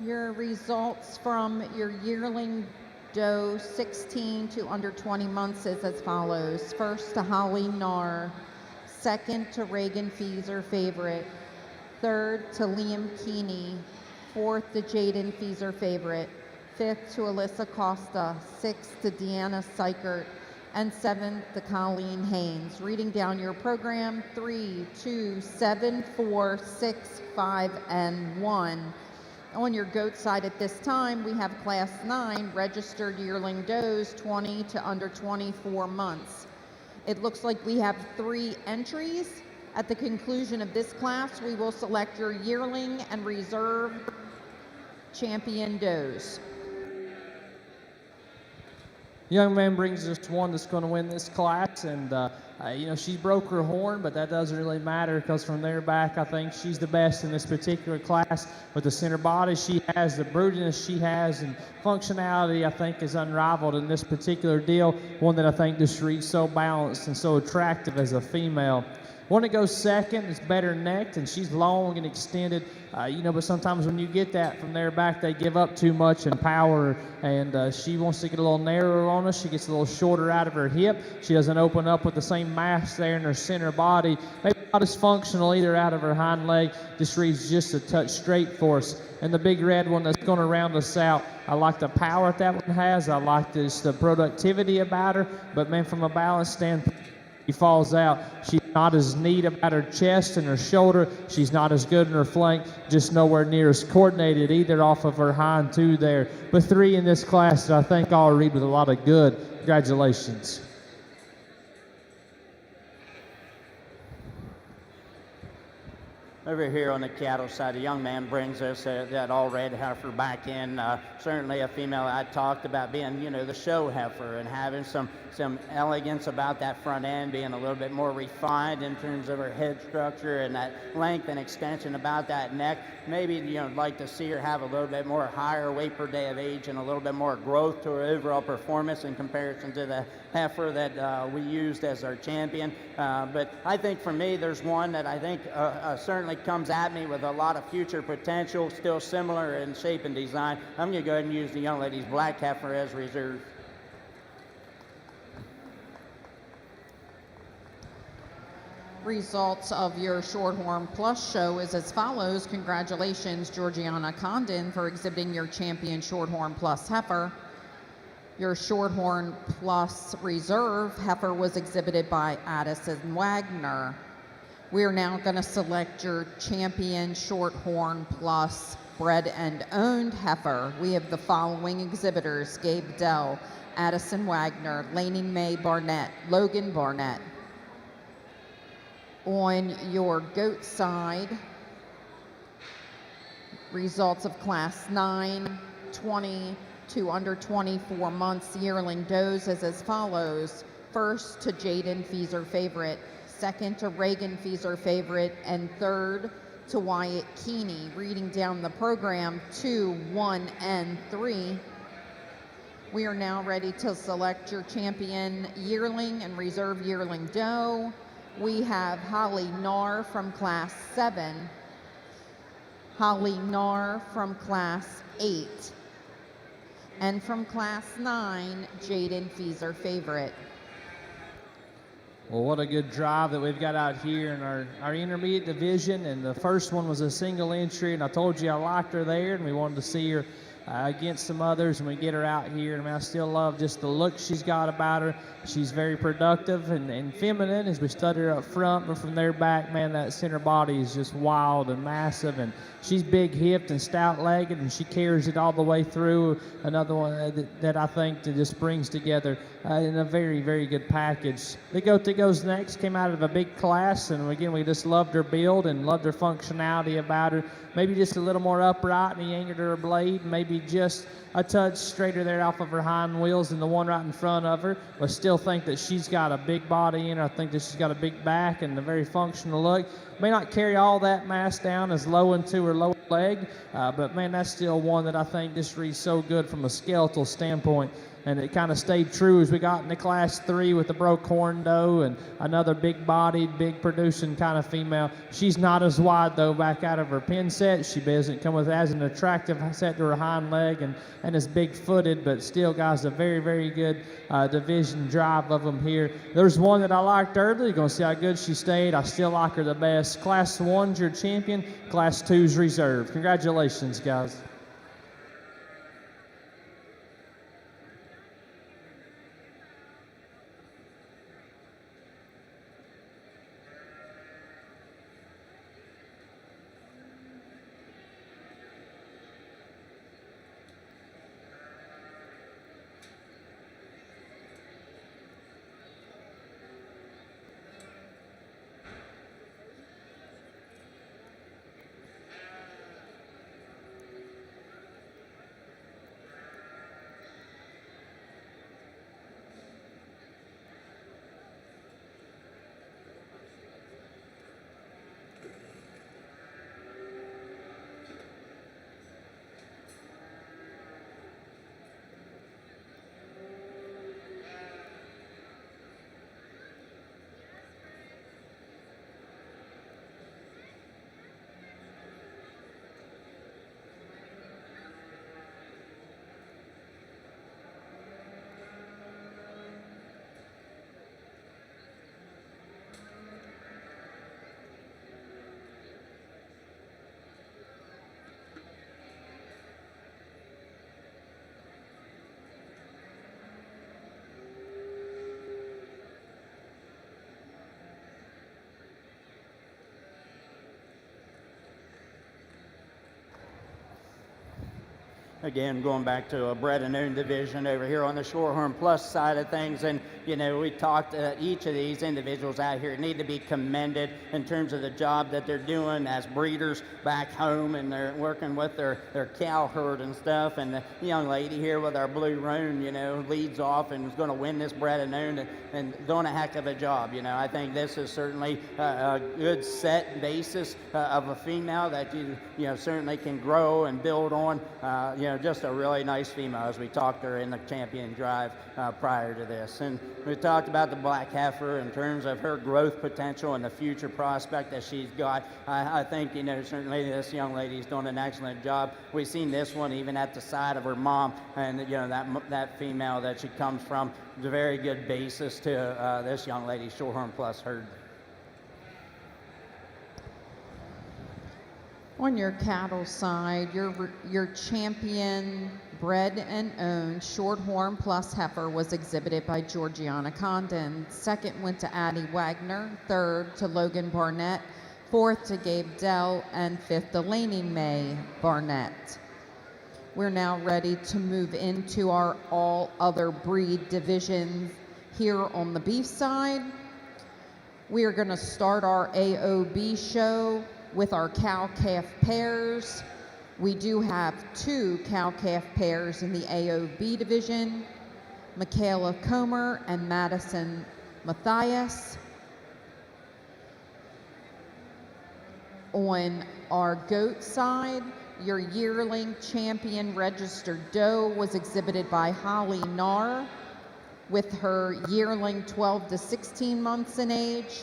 Speaker 1: Your results from your yearling doe 16 to under 20 months is as follows. First to Holly Nar, second to Reagan Feeser Favorite, third to Liam Keeney, fourth to Jaden Feeser Favorite, fifth to Alyssa Costa, sixth to Deanna Seichert, and seventh to Colleen Haynes. Reading down your program, 3, 2, 7, 4, 6, 5, and 1. On your goat side at this time, we have Class 9 registered yearling does 20 to under 24 months. It looks like we have 3 entries. At the conclusion of this class, we will select your yearling and reserve champion does.
Speaker 4: Young man brings us one that's going to win this class, and she broke her horn, but that doesn't really matter because from there back, I think she's the best in this particular class. With the center body she has, the broodiness she has, and functionality I think is unrivaled in this particular deal. One that I think just reads so balanced and so attractive as a female. One that goes second is better necked, and she's long and extended, but sometimes when you get that from there back, they give up too much in power, and she wants to get a little narrower on us. She gets a little shorter out of her hip. She doesn't open up with the same mass there in her center body. Maybe not as functional either out of her hind leg. Just reads just a touch straight for us. And the big red one that's going to round us out, I like the power that one has. I like the productivity about her, but man, from a balance standpoint, she falls out. She's not as neat about her chest and her shoulder. She's not as good in her flank, just nowhere near as coordinated either off of her hind two there. But 3 in this class that I think all read with a lot of good. Congratulations.
Speaker 3: Over here on the cattle side, a young man brings us that all-red heifer back in. Certainly a female I talked about being, the show heifer and having some elegance about that front end, being a little bit more refined in terms of her head structure and that length and extension about that neck. Maybe, like to see her have a little bit more higher weight per day of age and a little bit more growth to her overall performance in comparison to the heifer that we used as our champion. But I think for me, there's one that I think certainly comes at me with a lot of future potential, still similar in shape and design. I'm going to go ahead and use the young lady's black heifer as reserve.
Speaker 1: Results of your Shorthorn Plus show is as follows. Congratulations, Georgiana Condon, for exhibiting your champion Shorthorn Plus heifer. Your Shorthorn Plus Reserve heifer was exhibited by Addison Wagner. We are now going to select your champion Shorthorn Plus bred and owned heifer. We have the following exhibitors: Gabe Dell, Addison Wagner, Lainey Mae Barnett, Logan Barnett. On your goat side, results of Class 9, 20 to under 24 months yearling does is as follows. First to Jaden Feeser Favorite, second to Reagan Feeser Favorite, and third to Wyatt Keeney. Reading down the program, 2, 1, and 3. We are now ready to select your champion yearling and reserve yearling doe. We have Holly Nar from Class 7, Holly Nar from Class 8, and from Class 9, Jaden Feeser Favorite.
Speaker 4: Well, what a good drive that we've got out here in our intermediate division, and the first one was a single entry, and I told you I liked her there, and we wanted to see her against some others, and we get her out here. And I still love just the look she's got about her. She's very productive and feminine as we study her up front, but from there back, man, that center body is just wild and massive, and she's big-hipped and stout-legged, and she carries it all the way through. Another one that I think that just brings together in a very, very good package. The goat that goes next came out of a big class, and again, we just loved her build and loved her functionality about her. Maybe just a little more upright in the angle of her blade, maybe just a touch straighter there off of her hind wheels than the one right in front of her, but still think that she's got a big body in her. I think that she's got a big back and a very functional look. May not carry all that mass down as low into her lower leg, but man, that's still one that I think just reads so good from a skeletal standpoint. and it kind of stayed true as we got into Class 3 with the broke horn doe and another big-bodied, big-producing kind of female. She's not as wide, though, back out of her pin set. She doesn't come with as an attractive set to her hind leg and is big-footed, but still, guys, a very, very good division drive of them here. There's one that I liked earlier. You're going to see how good she stayed. I still like her the best. Class 1's your champion. Class 2's reserved. Congratulations, guys.
Speaker 3: Again, going back to a bred and owned division over here on the Shorthorn Plus side of things, and we talked each of these individuals out here need to be commended in terms of the job that they're doing as breeders back home, and they're working with their cow herd and stuff. And the young lady here with our blue roan, leads off and is going to win this bred and owned and doing a heck of a job. I think this is certainly a good set basis of a female that you certainly can grow and build on. Just a really nice female, as we talked to her in the champion drive prior to this. And we talked about the black heifer in terms of her growth potential and the future prospect that she's got. I think, certainly this young lady's doing an excellent job. We've seen this one even at the side of her mom, and, that female that she comes from is a very good basis to this young lady's Shorthorn Plus herd.
Speaker 1: On your cattle side, your champion bred and owned Shorthorn Plus heifer was exhibited by Georgiana Condon. Second went to Addie Wagner. Third to Logan Barnett. Fourth to Gabe Dell. And fifth to Lainey Mae Barnett. We're now ready to move into our all other breed divisions here on the beef side. We are going to start our AOB show with our cow-calf pairs. We do have 2 cow-calf pairs in the AOB division, Michaela Comer and Madison Matthias. On our goat side, your yearling champion registered doe was exhibited by Holly Narr with her yearling 12 to 16 months in age.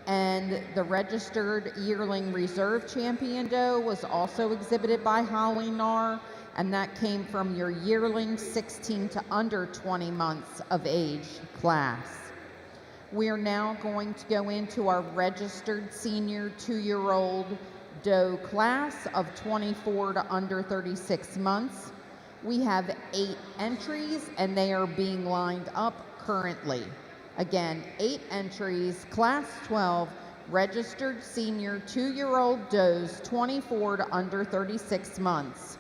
Speaker 1: And the registered yearling reserve champion doe was also exhibited by Holly Narr, and that came from your yearling 16 to under 20 months of age class. We are now going to go into our registered senior 2-year-old doe class of 24 to under 36 months. We have 8 entries, and they are being lined up currently. Again, 8 entries, class 12, registered senior 2-year-old does 24 to under 36 months.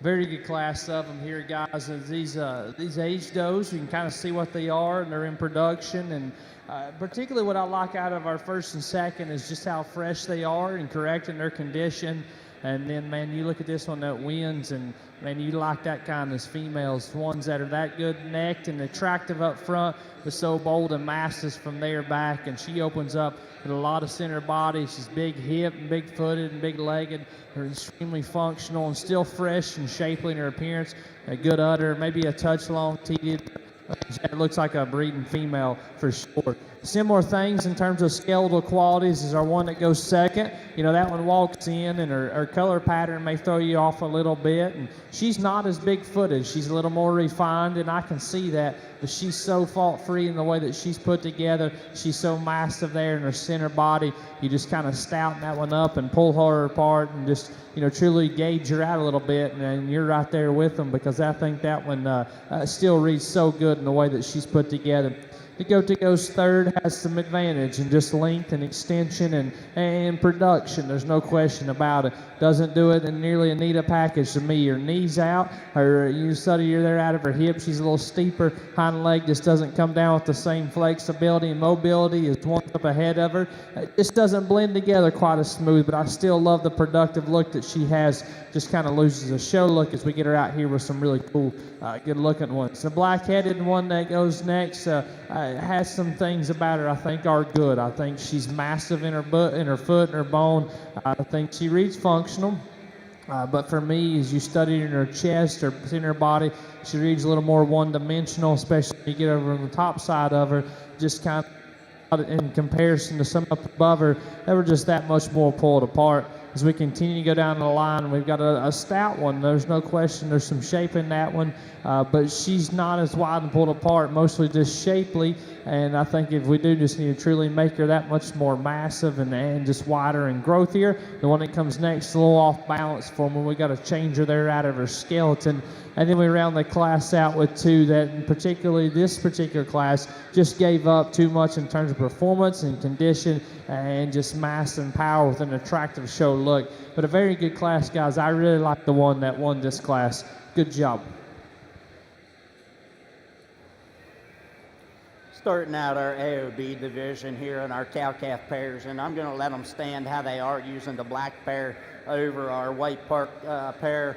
Speaker 4: very good class of them here, guys. And these age does, you can kind of see what they are, and they're in production. And particularly what I like out of our first and second is just how fresh they are and correct in their condition. And then, man, you look at this one that wins, and, man, you like that kind as females, ones that are that good necked and attractive up front, but so bold and massive from there back. And she opens up with a lot of center body. She's big hip and big footed and big legged. They're extremely functional and still fresh and shapely in her appearance. A good udder, maybe a touch long teated. It looks like a breeding female for sure. Similar things in terms of skeletal qualities is our one that goes second. You know, that one walks in, and her color pattern may throw you off a little bit. And she's not as big-footed. She's a little more refined, and I can see that. But she's so fault-free in the way that she's put together. She's so massive there in her center body. You just kind of stouten that one up and pull her apart and just, you know, truly gauge her out a little bit. And you're right there with them, because I think that one still reads so good in the way that she's put together. The goat that goes third has some advantage in just length and extension and production. There's no question about it. Doesn't do it in nearly a neat a package to me. Her knees out, you study her there out of her hip. She's a little steeper. Hind leg just doesn't come down with the same flexibility and mobility as one up ahead of her. It just doesn't blend together quite as smooth, but I still love the productive look that she has. Just kind of loses a show look as we get her out here with some really cool, good-looking ones. The black-headed one that goes next has some things about her I think are good. I think she's massive in her foot and her bone. I think she reads functional. But for me, as you study in her chest or in her body, she reads a little more one-dimensional, especially when you get over on the top side of her, just kind of in comparison to some up above her, they were just that much more pulled apart. As we continue to go down the line, we've got a stout one. There's no question there's some shape in that one, but she's not as wide and pulled apart, mostly just shapely. And I think if we do just need to truly make her that much more massive and just wider and growthier, the one that comes next is a little off balance for me. We got to change her there out of her skeleton. And then we round the class out with two that, particularly this particular class, just gave up too much in terms of performance and condition and just mass and power with an attractive show look. But a very good class, guys. I really like the one that won this class. Good job.
Speaker 3: Starting out our AOB division here in our cow-calf pairs, and I'm going to let them stand how they are using the black pair over our white park pair.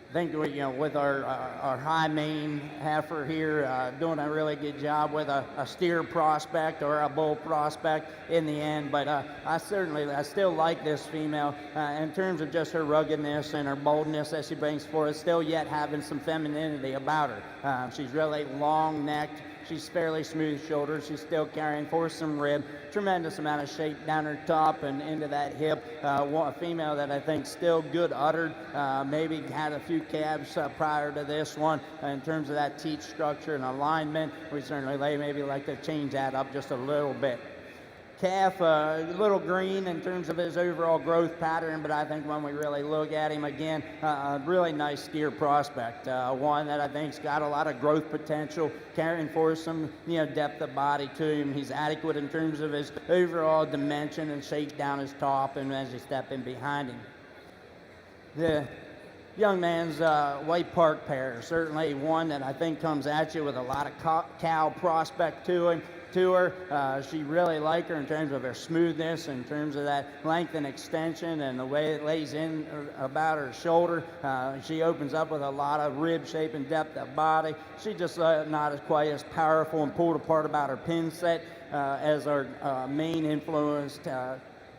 Speaker 3: I think with our high mane heifer here doing a really good job with a steer prospect or a bull prospect in the end. But I still like this female in terms of just her ruggedness and her boldness that she brings forth, still yet having some femininity about her. She's really long-necked. She's fairly smooth shouldered. She's still carrying for some rib. Tremendous amount of shape down her top and into that hip. A female that I think still good uddered. Maybe had a few calves prior to this one in terms of that teat structure and alignment. We certainly maybe like to change that up just a little bit. Calf, a little green in terms of his overall growth pattern, but I think when we really look at him again, a really nice steer prospect. One that I think's got a lot of growth potential, carrying for some depth of body to him. He's adequate in terms of his overall dimension and shape down his top and as you step in behind him. The young man's white park pair, certainly one that I think comes at you with a lot of cow prospect to him. She really liked her in terms of her smoothness, in terms of that length and extension and the way it lays in about her shoulder. She opens up with a lot of rib shape and depth of body. She just not as quite as powerful and pulled apart about her pin set as our main influenced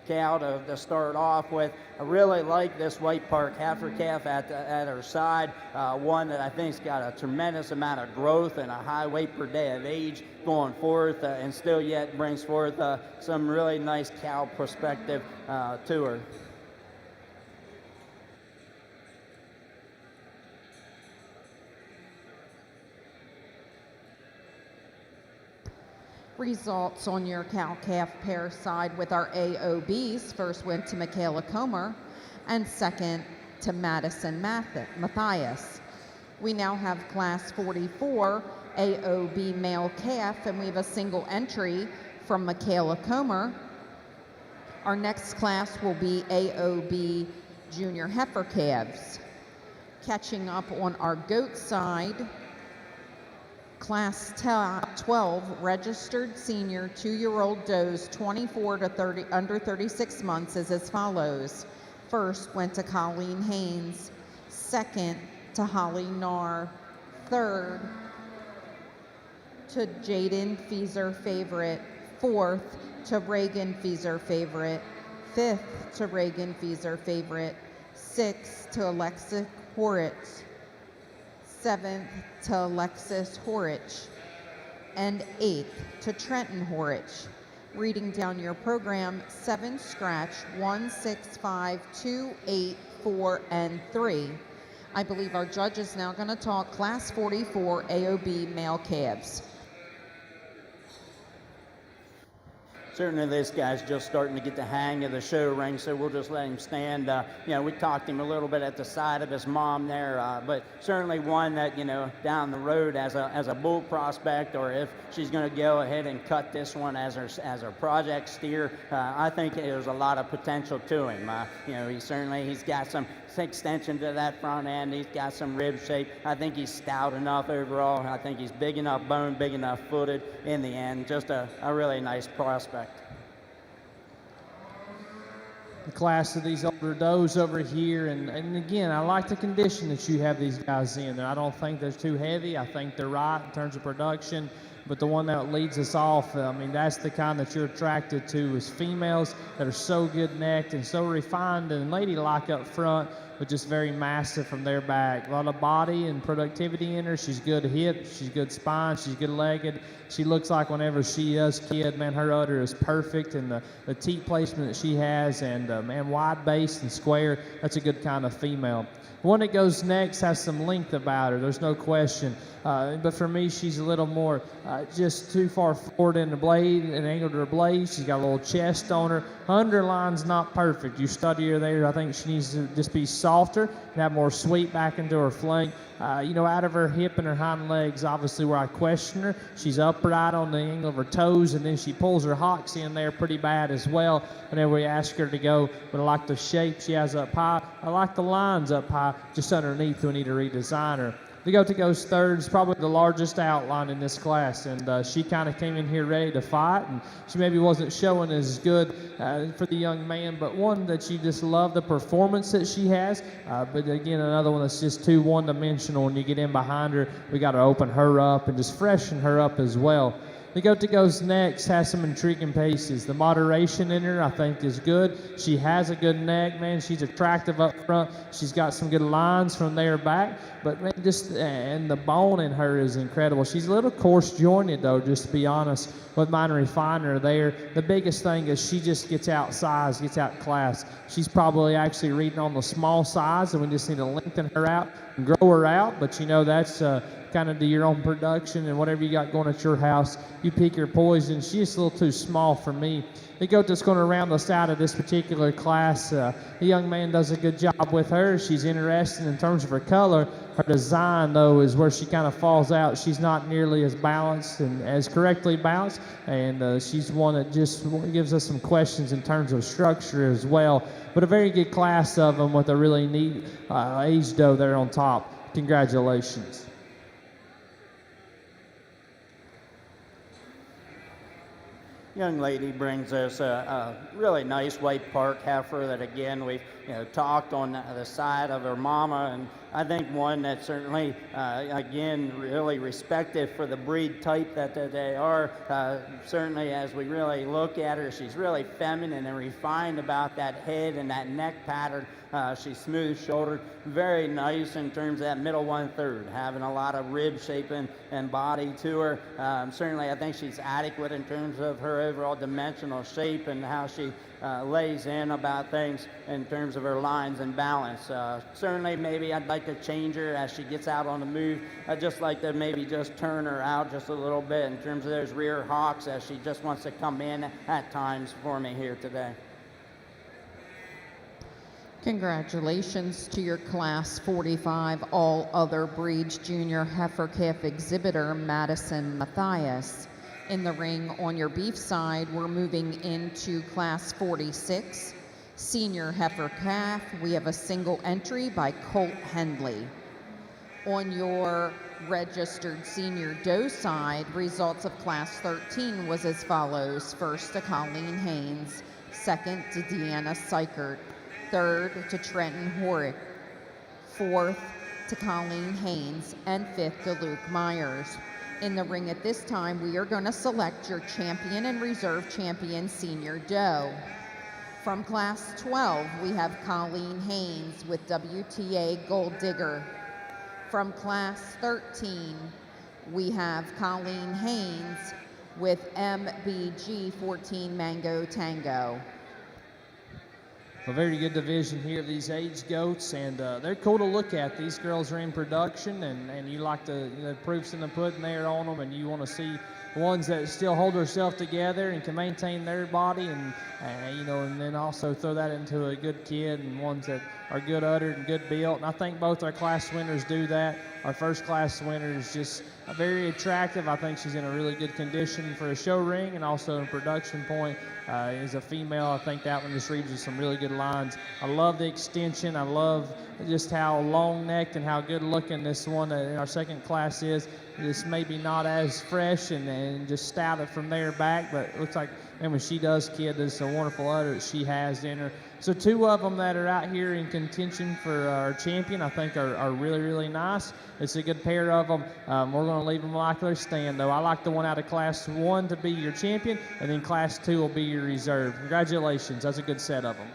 Speaker 3: cow to start off with. I really like this white park heifer calf at her side, one that I think's got a tremendous amount of growth and a high weight per day of age going forth, and still yet brings forth some really nice cow perspective to her.
Speaker 1: Results on your cow-calf pair side with our AOBs. First went to Michaela Comer and second to Madison Matthias. We now have class 44 AOB male calf, and we have a single entry from Michaela Comer. Our next class will be AOB junior heifer calves. Catching up on our goat side, Class 12 registered senior 2-year-old does 24 to 30 under 36 months is as follows. First went to Colleen Haynes, second to Holly Narr, third to Jaden Feezer Favorite, fourth to Reagan Feezer Favorite, fifth to Reagan Feezer Favorite, sixth to Alexa Horich, seventh to Alexis Horich, and eighth to Trenton Horich. Reading down your program, 7 scratch 1, 6, 5, 2, 8, 4, and 3. I believe our judge is now going to talk Class 44 AOB male calves.
Speaker 3: Certainly this guy's just starting to get the hang of the show ring, so we'll just let him stand. We talked to him a little bit at the side of his mom there, but certainly one that, down the road as a bull prospect, or if she's going to go ahead and cut this one as her project steer, I think there's a lot of potential to him. He's got some extension to that front end. He's got some rib shape. I think he's stout enough overall. I think he's big enough bone, big enough footed in the end. Just a really nice prospect.
Speaker 4: The class of these older does over here, and again, I like the condition that you have these guys in. I don't think they're too heavy. I think they're right in terms of production. But the one that leads us off, that's the kind that you're attracted to, is females that are so good necked and so refined and ladylike up front, but just very massive from their back. A lot of body and productivity in her. She's good hip, she's good spine, she's good legged. She looks like whenever she does kid, man, her udder is perfect, and the teat placement that she has, and wide base and square, that's a good kind of female. The one that goes next has some length about her, there's no question. But for me, she's a little more just too far forward in the blade, an angle to her blade. She's got a little chest on her. Underline's not perfect. You study her there, I think she needs to just be softer and have more sweep back into her flank. Out of her hip and her hind legs, obviously where I question her. She's upright on the angle of her toes, and then she pulls her hocks in there pretty bad as well whenever we ask her to go. But I like the shape she has up high. I like the lines up high. Just underneath, we need to redesign her. The goat that goes third is probably the largest outline in this class, and she kind of came in here ready to fight, and she maybe wasn't showing as good for the young man, but one that you just love the performance that she has. But again, another one that's just too one-dimensional. When you get in behind her, we got to open her up and just freshen her up as well. The goat that goes next has some intriguing paces. The moderation in her, I think, is good. She has a good neck, man. She's attractive up front. She's got some good lines from there back. But, man, and the bone in her is incredible. She's a little coarse-jointed, though, just to be honest, with mine refiner there. The biggest thing is she just gets outsized, gets outclassed. She's probably actually reading on the small size, and we just need to lengthen her out and grow her out. But, that's kind of to your own production and whatever you got going at your house. You pick your poison. She's a little too small for me. The goat that's going to round us out of this particular class, the young man does a good job with her. She's interesting in terms of her color. Her design, though, is where she kind of falls out. She's not nearly as balanced and as correctly balanced, and she's one that just gives us some questions in terms of structure as well. But a very good class of them with a really neat age doe there on top. Congratulations.
Speaker 3: Young lady brings us a really nice white park heifer that, again, we've talked on the side of her mama, and I think one that certainly, again, really respected for the breed type that they are. Certainly, as we really look at her, she's really feminine and refined about that head and that neck pattern. She's smooth-shouldered, very nice in terms of that middle 1/3, having a lot of rib shape and body to her. Certainly, I think she's adequate in terms of her overall dimensional shape and how she lays in about things in terms of her lines and balance. Certainly, maybe I'd like to change her as she gets out on the move. I'd just like to maybe just turn her out just a little bit in terms of those rear hocks as she just wants to come in at times for me here today.
Speaker 1: Congratulations to your Class 45 All Other Breeds Junior Heifer Calf Exhibitor, Madison Mathias. In the ring on your beef side, we're moving into Class 46 Senior Heifer Calf. We have a single entry by Colt Hendley. On your registered senior doe side, results of Class 13 was as follows. First to Colleen Haynes, second to Deanna Seichert, third to Trenton Horick, fourth to Colleen Haynes, and fifth to Luke Myers. In the ring at this time, we are going to select your champion and reserve champion senior doe. From Class 12, we have Colleen Haynes with WTA Gold Digger. From Class 13, we have Colleen Haynes with MBG 14 Mango Tango.
Speaker 4: A very good division here of these age goats, and they're cool to look at. These girls are in production, and you like the proofs in the pudding there on them, and you want to see ones that still hold themselves together and can maintain their body, and and then also throw that into a good kid, and ones that are good uddered and good built. And I think both our class winners do that. Our first class winner is just very attractive. I think she's in a really good condition for a show ring, and also in production point is a female. I think that one just reads you some really good lines. I love the extension. I love just how long-necked and how good-looking this one in our second class is. This maybe not as fresh and just stouted from there back, but it looks like, and when she does kid, there's a wonderful udder that she has in her. So two of them that are out here in contention for our champion, I think are really, really nice. It's a good pair of them. We're going to leave them like they stand, though. I like the one out of Class 1 to be your champion, and then Class 2 will be your reserve. Congratulations. That's a good set of them.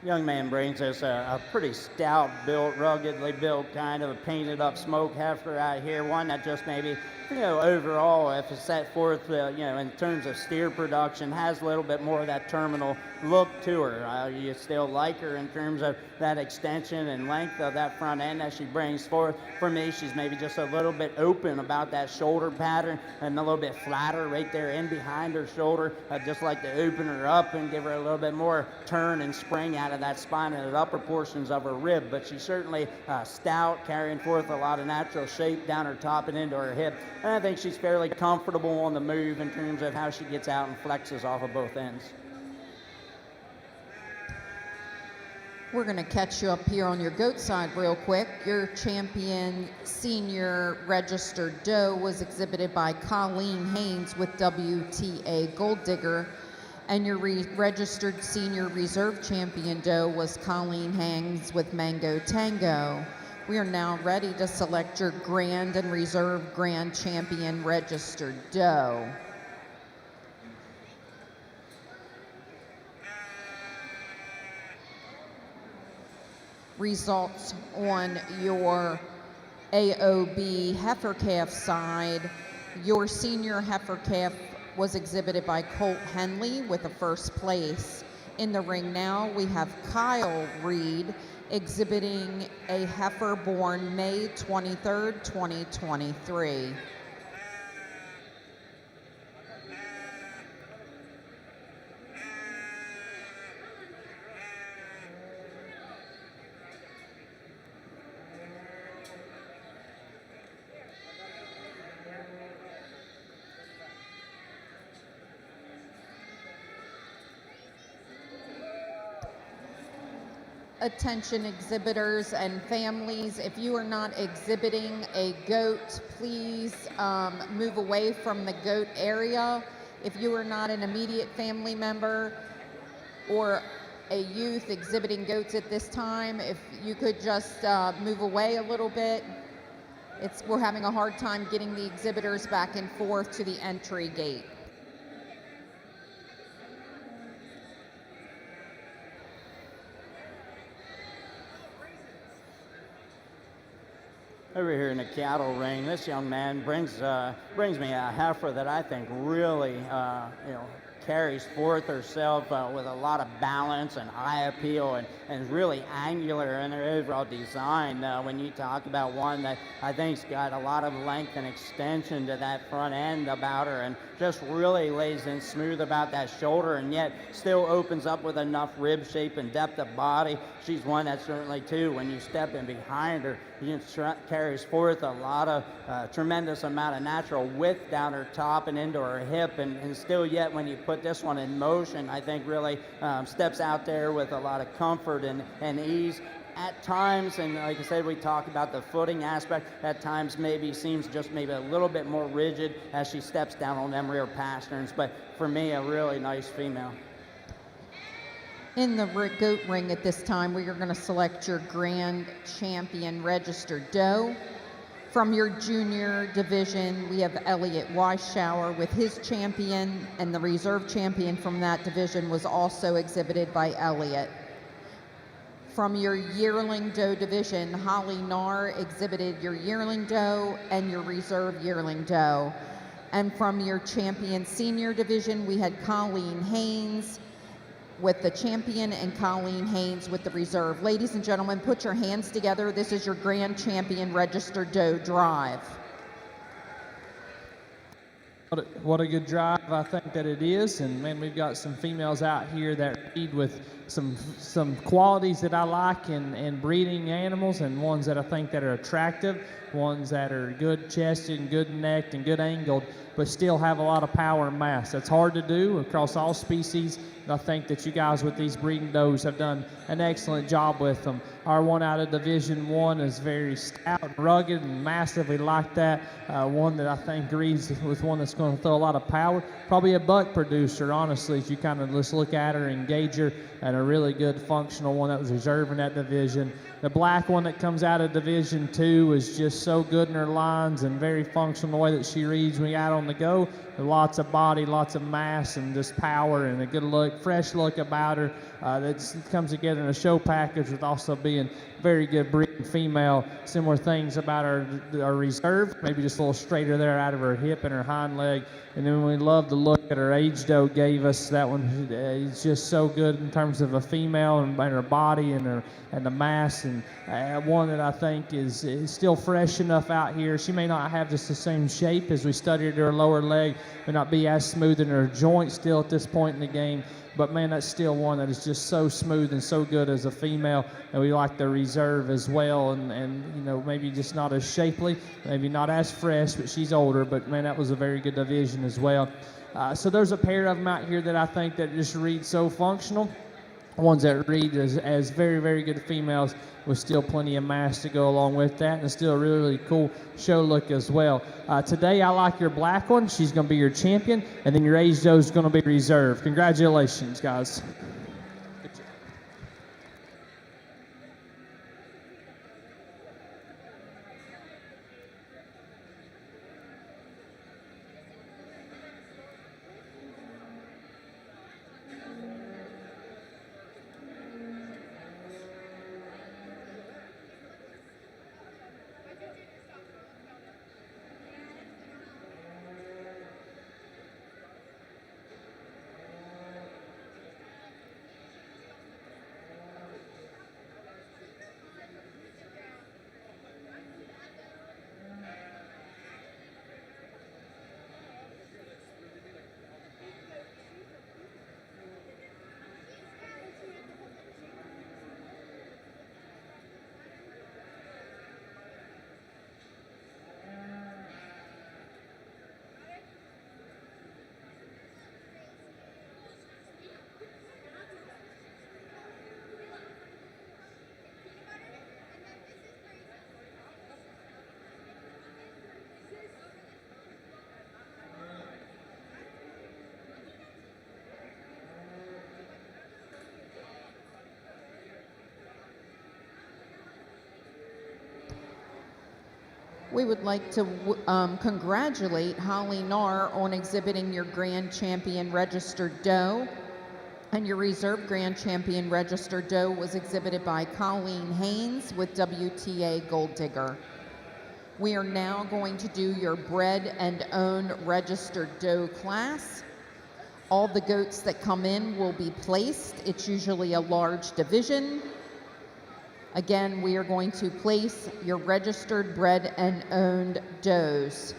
Speaker 3: Young man brings us a pretty stout built, ruggedly built, kind of a painted up smoke heifer out here. One that just maybe, overall, if it's set forth, in terms of steer production, has a little bit more of that terminal look to her. You still like her in terms of that extension and length of that front end that she brings forth. For me, she's maybe just a little bit open about that shoulder pattern and a little bit flatter right there in behind her shoulder. I'd just like to open her up and give her a little bit more turn and spring out of that spine and the upper portions of her rib. But she's certainly stout, carrying forth a lot of natural shape down her top and into her hip. And I think she's fairly comfortable on the move in terms of how she gets out and flexes off of both ends.
Speaker 1: We're going to catch you up here on your goat side real quick. Your champion senior registered doe was exhibited by Colleen Haynes with WTA Gold Digger, and your registered senior reserve champion doe was Colleen Haynes with Mango Tango. We are now ready to select your grand and reserve grand champion registered doe. Results on your AOB heifer calf side. Your senior heifer calf was exhibited by Colt Henley with a first place. In the ring now, we have Kyle Reed exhibiting a heifer born May 23rd, 2023. Attention exhibitors and families, if you are not exhibiting a goat, please move away from the goat area. If you are not an immediate family member or a youth exhibiting goats at this time, if you could just move away a little bit. We're having a hard time getting the exhibitors back and forth to the entry gate.
Speaker 3: Over here in the cattle ring, this young man brings me a heifer that I think really, carries forth herself with a lot of balance and eye appeal and is really angular in her overall design. When you talk about one that I think's got a lot of length and extension to that front end about her and just really lays in smooth about that shoulder and yet still opens up with enough rib shape and depth of body. She's one that certainly, too, when you step in behind her, carries forth a lot of tremendous amount of natural width down her top and into her hip, and still yet when you put this one in motion, I think really steps out there with a lot of comfort and ease. At times, and like I said, we talk about the footing aspect, at times maybe seems just maybe a little bit more rigid as she steps down on them rear pasterns, but for me, a really nice female.
Speaker 1: In the goat ring at this time, we are going to select your grand champion registered doe. From your junior division, we have Elliot Weissschauer with his champion, and the reserve champion from that division was also exhibited by Elliot. From your yearling doe division, Holly Narr exhibited your yearling doe and your reserve yearling doe. And from your champion senior division, we had Colleen Haynes with the champion and Colleen Haynes with the reserve. Ladies and gentlemen, put your hands together. This is your grand champion registered doe drive.
Speaker 4: What a good drive I think that it is, and man, we've got some females out here that breed with some qualities that I like in breeding animals, and ones that I think that are attractive, ones that are good chested and good necked and good angled, but still have a lot of power and mass. That's hard to do across all species, and I think that you guys with these breeding does have done an excellent job with them. Our one out of Division 1 is very stout and rugged and massively like that. One that I think agrees with one that's going to throw a lot of power. Probably a buck producer, honestly, if you kind of just look at her and gauge her, and a really good functional one that was reserved in that division. The black one that comes out of Division 2 is just so good in her lines and very functional the way that she reads when you're out on the go. Lots of body, lots of mass, and just power, and a good look, fresh look about her. That comes together in a show package with also being very good breeding female. Similar things about our reserve, maybe just a little straighter there out of her hip and her hind leg. And then we love the look that her age doe gave us. That one is just so good in terms of a female and her body and the mass, and one that I think is still fresh enough out here. She may not have just the same shape as we studied her lower leg, may not be as smooth in her joints still at this point in the game, but man, that's still one that is just so smooth and so good as a female, and we like the reserve as well, and you know, maybe just not as shapely, maybe not as fresh, but she's older, but man, that was a very good division as well. So there's a pair of them out here that I think that just read so functional, ones that read as very, very good females with still plenty of mass to go along with that, and still a really, really cool show look as well. Today I like your black one. She's going to be your champion, and then your age doe is going to be reserved. Congratulations, guys.
Speaker 1: We would like to congratulate Holly Narr on exhibiting your grand champion registered doe. And your reserve grand champion registered doe was exhibited by Colleen Haynes with WTA Gold Digger. We are now going to do your bred and owned registered doe class. All the goats that come in will be placed. It's usually a large division. Again, we are going to place your registered, bred, and owned does.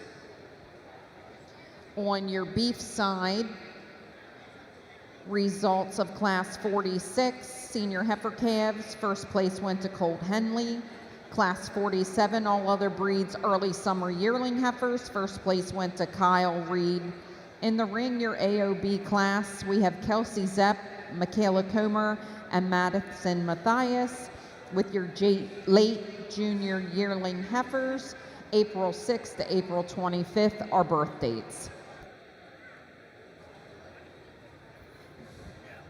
Speaker 1: On your beef side, results of Class 46, senior heifer calves. First place went to Colt Henley. Class 47, all other breeds, early summer yearling heifers. First place went to Kyle Reed. In the ring, your AOB class, we have Kelsey Zepp, Michaela Comer, and Madison Matthias. With your late junior yearling heifers, April 6th to April 25th are birth dates.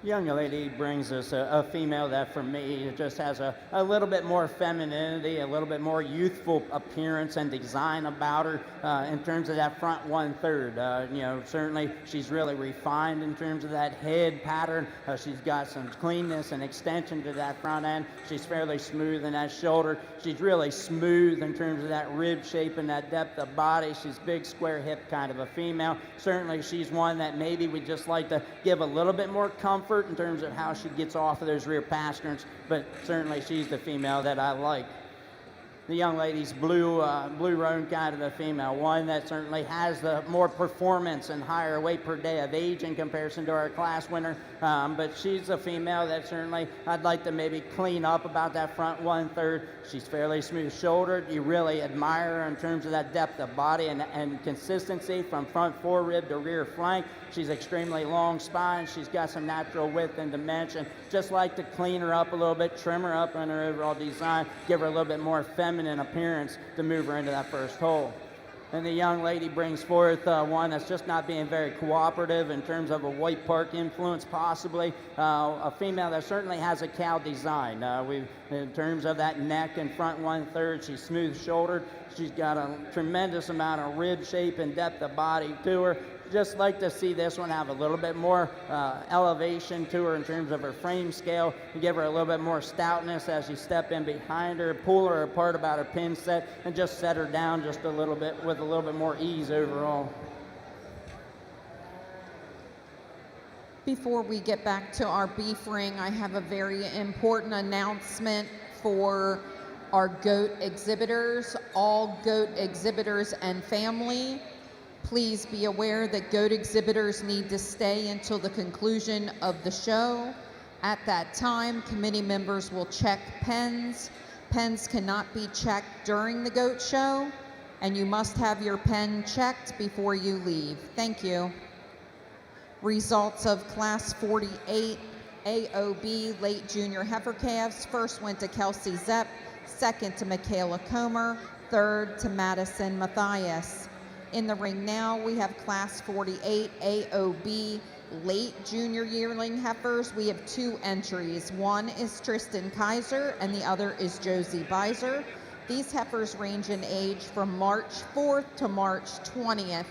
Speaker 3: Young lady brings us a female that for me just has a little bit more femininity, a little bit more youthful appearance and design about her in terms of that front 1/3. You know, certainly she's really refined in terms of that head pattern. She's got some cleanness and extension to that front end. She's fairly smooth in that shoulder. She's really smooth in terms of that rib shape and that depth of body. She's big square hip kind of a female. Certainly she's one that maybe we just like to give a little bit more comfort in terms of how she gets off of those rear pasterns, but certainly she's the female that I like. The young lady's blue roan kind of a female, one that certainly has the more performance and higher weight per day of age in comparison to our class winner, but she's a female that certainly I'd like to maybe clean up about that front 1/3. She's fairly smooth shouldered. You really admire her in terms of that depth of body and consistency from front forerib to rear flank. She's extremely long spine. She's got some natural width and dimension. Just like to clean her up a little bit, trim her up on her overall design, give her a little bit more feminine appearance to move her into that first hole. And the young lady brings forth one that's just not being very cooperative in terms of a White Park influence, possibly. A female that certainly has a cow design. In terms of that neck and front 1/3, she's smooth shouldered. She's got a tremendous amount of rib shape and depth of body to her. Just like to see this one have a little bit more elevation to her in terms of her frame scale, and give her a little bit more stoutness as you step in behind her, pull her apart about her pin set, and just set her down just a little bit with a little bit more ease overall.
Speaker 1: Before we get back to our beef ring, I have a very important announcement for our goat exhibitors, all goat exhibitors and family. Please be aware that goat exhibitors need to stay until the conclusion of the show. At that time, committee members will check pens. Pens cannot be checked during the goat show, and you must have your pen checked before you leave. Thank you. Results of Class 48 AOB late junior heifer calves. First went to Kelsey Zepp, second to Michaela Comer, third to Madison Matthias. In the ring now, we have Class 48 AOB late junior yearling heifers. We have two entries. One is Tristan Kaiser and the other is Josie Beiser. These heifers range in age from March 4th to March 20th.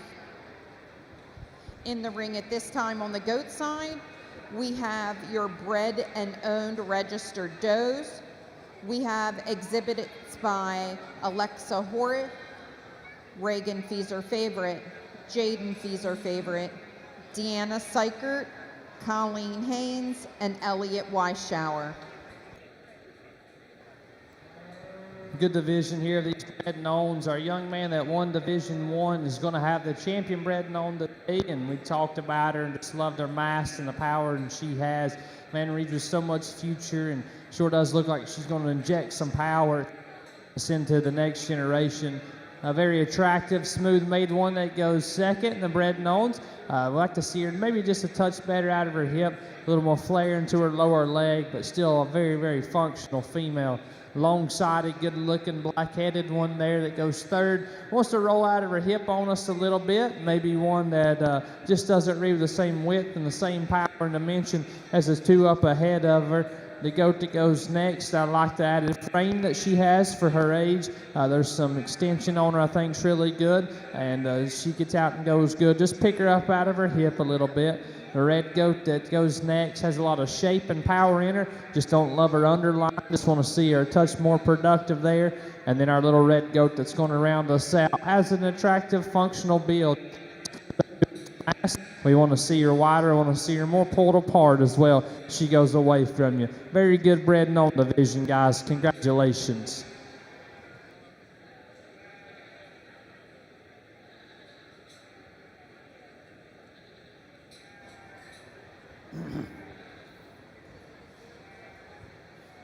Speaker 1: In the ring at this time on the goat side, we have your bred and owned registered does. We have exhibits by Alexa Horrith, Reagan Feeser Favorite, Jaden Feeser Favorite, Deanna Sykert, Colleen Haynes, and Elliot Weisschauer.
Speaker 4: Good division here. These bred and owns. Our young man that won Division 1 is going to have the champion bred and owned today, and we talked about her and just loved her mass and the power and she has. Man, Reed with so much future and sure does look like she's going to inject some power into the next generation. A very attractive, smooth-made one that goes second in the bred and owns. We'd like to see her maybe just a touch better out of her hip, a little more flare into her lower leg, but still a very, very functional female. Long-sided, good-looking, black-headed one there that goes third. Wants to roll out of her hip on us a little bit. Maybe one that just doesn't read the same width and the same power and dimension as the two up ahead of her. The goat that goes next, I like the added frame that she has for her age. There's some extension on her I think is really good, and she gets out and goes good. Just pick her up out of her hip a little bit. The red goat that goes next has a lot of shape and power in her. Just don't love her underline. Just want to see her a touch more productive there. And then our little red goat that's going to round us out has an attractive functional build. We want to see her wider. We want to see her more pulled apart as well. She goes away from you. Very good bred and owned division, guys. Congratulations.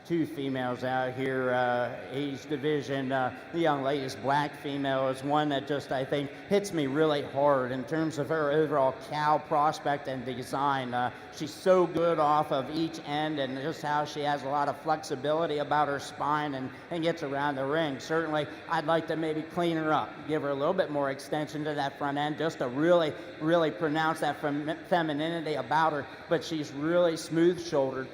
Speaker 3: two females out here, age division. The young lady's black female is one that just, I think, hits me really hard in terms of her overall cow prospect and design. She's so good off of each end, and just how she has a lot of flexibility about her spine and gets around the ring. Certainly, I'd like to maybe clean her up, give her a little bit more extension to that front end, just to really, really pronounce that femininity about her. But she's really smooth-shouldered,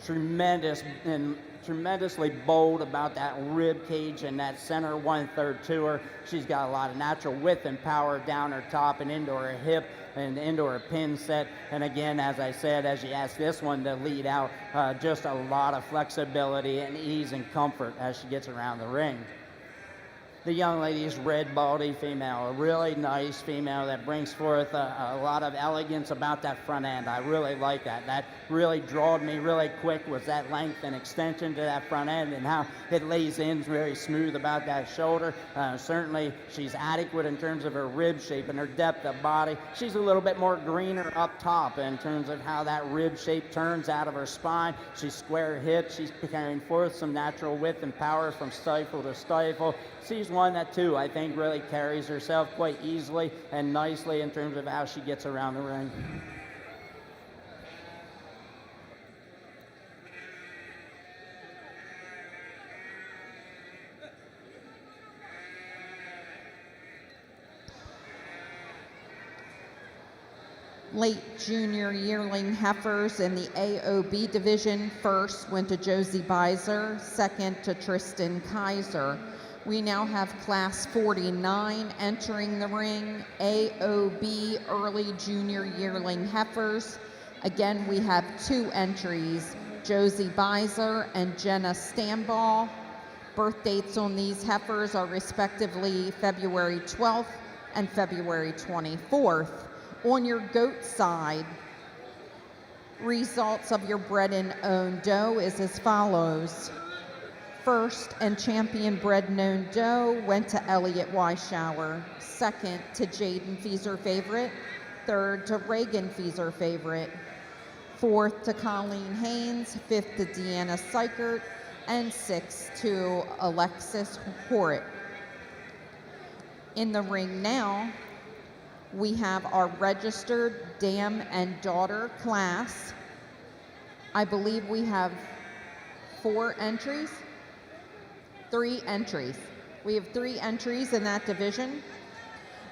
Speaker 3: tremendous and tremendously bold about that rib cage and that center 1/3 to her. She's got a lot of natural width and power down her top and into her hip and into her pin set. And again, as I said, as you ask this one to lead out, just a lot of flexibility and ease and comfort as she gets around the ring. The young lady's red baldy female, a really nice female that brings forth a lot of elegance about that front end. I really like that. That really drawed me really quick, was that length and extension to that front end and how it lays in very smooth about that shoulder. Certainly she's adequate in terms of her rib shape and her depth of body. She's a little bit more greener up top in terms of how that rib shape turns out of her spine. She's square hipped. She's carrying forth some natural width and power from stifle to stifle. She's one that, too, I think really carries herself quite easily and nicely in terms of how she gets around the ring.
Speaker 1: Late junior yearling heifers in the AOB division. First went to Josie Beiser, second to Tristan Kaiser. We now have class 49 entering the ring, AOB early junior yearling heifers. Again, we have two entries, Josie Beiser and Jenna Stamball. Birth dates on these heifers are respectively February 12th and February 24th. On your goat side, results of your bred and owned doe is as follows. First and champion bred and owned doe went to Elliot Weishauer. Second to Jaden Fieser Favorite. Third to Reagan Fieser Favorite. Fourth to Colleen Haynes. Fifth to Deanna Seichert. And sixth to Alexis Horrick. In the ring now, we have our registered dam and daughter class. I believe we have 4 entries. 3 entries. We have 3 entries in that division.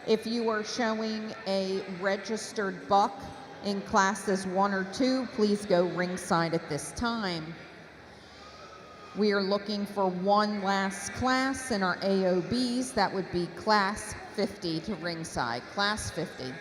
Speaker 1: If you are showing a registered buck in classes 1 or 2, please go ringside at this time. We are looking for one last class in our AOBs. That would be class 50 to ringside. Class 50.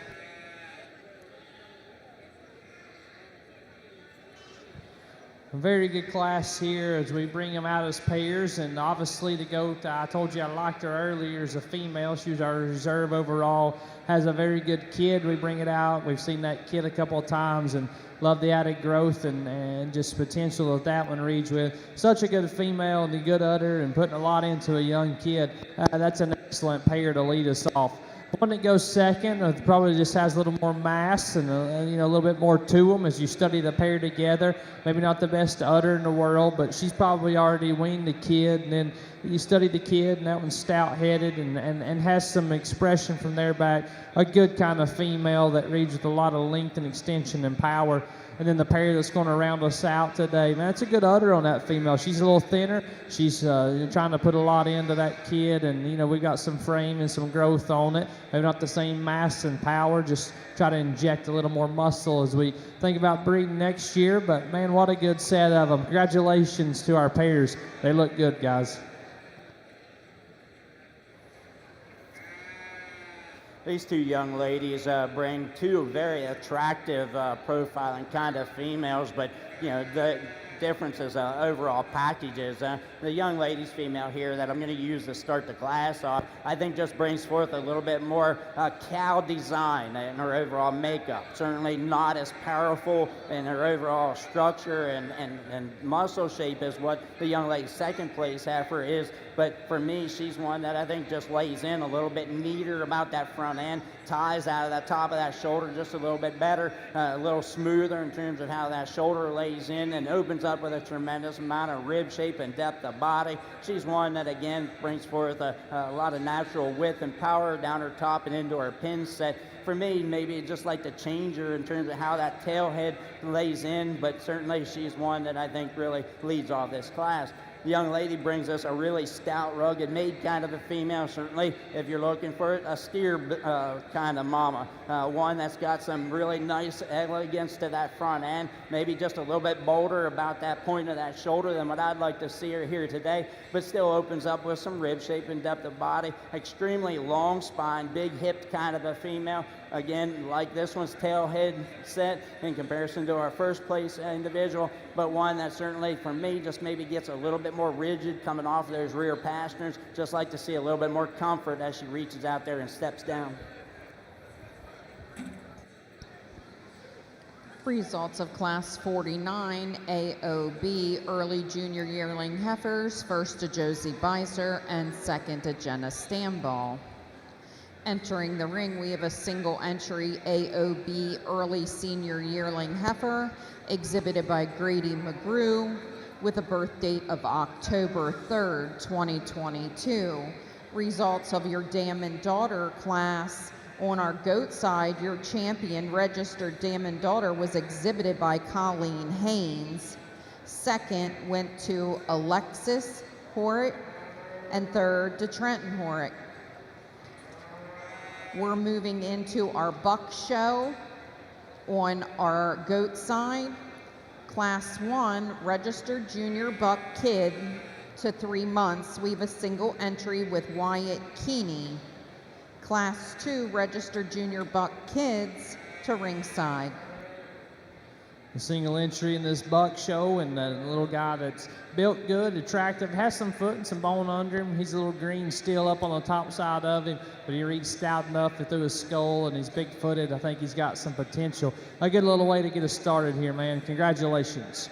Speaker 4: A very good class here as we bring them out as pairs, and obviously the goat, I told you I liked her earlier, is a female. She was our reserve overall, has a very good kid. We bring it out. We've seen that kid a couple of times and love the added growth and just potential that that one reads with. Such a good female and a good udder and putting a lot into a young kid. That's an excellent pair to lead us off. One that goes second probably just has a little more mass and a little bit more to them as you study the pair together. Maybe not the best udder in the world, but she's probably already weaned the kid. And then you study the kid, and that one's stout-headed and has some expression from there back. A good kind of female that reads with a lot of length and extension and power. And then the pair that's going to round us out today, man, it's a good udder on that female. She's a little thinner. She's trying to put a lot into that kid, and we got some frame and some growth on it. Maybe not the same mass and power. Just try to inject a little more muscle as we think about breeding next year. But man, what a good set of them! Congratulations to our pairs. They look good, guys.
Speaker 3: These two young ladies bring 2 very attractive profiling kind of females, but the differences overall packages. The young lady's female here that I'm going to use to start the class off, I think just brings forth a little bit more cow design in her overall makeup. Certainly not as powerful in her overall structure and muscle shape as what the young lady's second place heifer is. But for me, she's one that I think just lays in a little bit neater about that front end, ties out of the top of that shoulder just a little bit better, a little smoother in terms of how that shoulder lays in and opens up with a tremendous amount of rib shape and depth of body. She's one that, again, brings forth a lot of natural width and power down her top and into her pin set. For me, maybe just like to change her in terms of how that tail head lays in, but certainly she's one that I think really leads off this class. The young lady brings us a really stout, rugged, made kind of a female, certainly, if you're looking for it, a steer kind of mama. One that's got some really nice elegance to that front end, maybe just a little bit bolder about that point of that shoulder than what I'd like to see her here today, but still opens up with some rib shape and depth of body. Extremely long spine, big hipped kind of a female. Again, like this one's tail head set in comparison to our first place individual, but one that certainly for me just maybe gets a little bit more rigid coming off those rear pastures. Just like to see a little bit more comfort as she reaches out there and steps down.
Speaker 1: Results of Class 49 AOB Early Junior Yearling Heifers, first to Josie Beiser and second to Jenna Stamball. Entering the ring, we have a single entry AOB Early Senior Yearling Heifer, exhibited by Grady McGrew, with a birth date of October 3rd, 2022. Results of your dam and daughter class. On our goat side, your champion registered dam and daughter was exhibited by Colleen Haynes. Second went to Alexis Horick, and third to Trenton Horick. We're moving into our buck show. On our goat side, Class 1 registered junior buck kid to 3 months. We have a single entry with Wyatt Keeney. Class 2 registered junior buck kids to ringside.
Speaker 4: A single entry in this buck show, and a little guy that's built good, attractive, has some foot and some bone under him. He's a little green still up on the top side of him, but he reads stout enough through his skull, and he's big-footed. I think he's got some potential. A good little way to get us started here, man. Congratulations.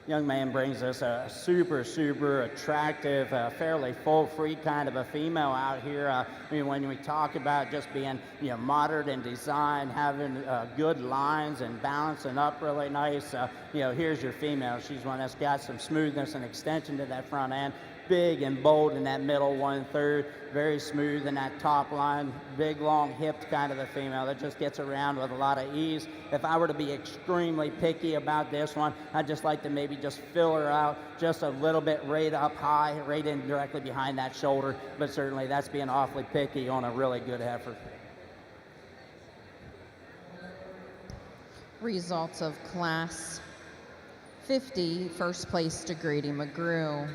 Speaker 3: Young man brings us a super attractive, fairly full free kind of a female out here. I mean, when we talk about just being, modern in design, having good lines and balancing up really nice, here's your female. She's one that's got some smoothness and extension to that front end. Big and bold in that middle 1/3, very smooth in that top line, big long hipped kind of a female that just gets around with a lot of ease. If I were to be extremely picky about this one, I'd just like to maybe just fill her out just a little bit right up high, right in directly behind that shoulder, but certainly that's being awfully picky on a really good heifer.
Speaker 1: Results of Class 50, first place to Grady McGrew.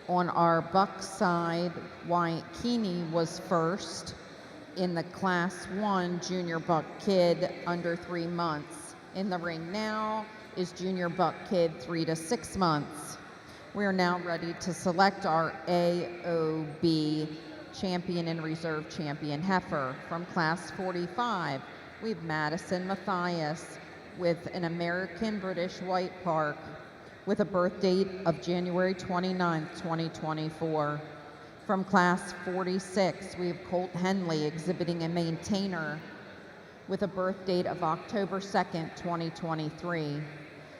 Speaker 1: On our buck side, Wyatt Keeney was first in the Class 1 junior buck kid under 3 months. In the ring now is junior buck kid 3 to 6 months. We are now ready to select our AOB champion and reserve champion heifer. From Class 45, we have Madison Matthias with an American British White Park, with a birth date of January 29th, 2024. From Class 46, we have Colt Henley exhibiting a maintainer with a birth date of October 2nd, 2023.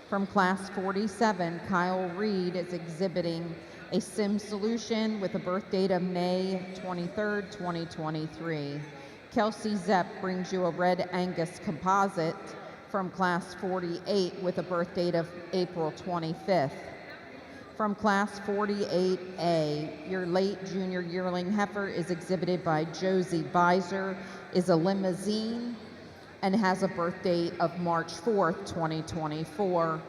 Speaker 1: From Class 47, Kyle Reed is exhibiting a sim solution with a birth date of May 23rd, 2023. Kelsey Zepp brings you a red Angus composite from Class 48 with a birth date of April 25th. From Class 48A, your late junior yearling heifer is exhibited by Josie Beiser, is a limousine, and has a birth date of March 4th, 2024.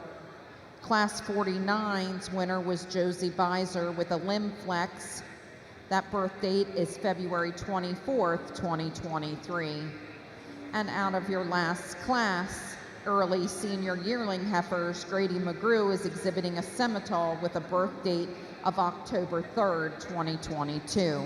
Speaker 1: Class 49's winner was Josie Beiser with a limb flex. That birth date is February 24th, 2023. And out of your last class, early senior yearling heifers, Grady McGrew is exhibiting a Simmental with a birth date of October 3rd, 2022.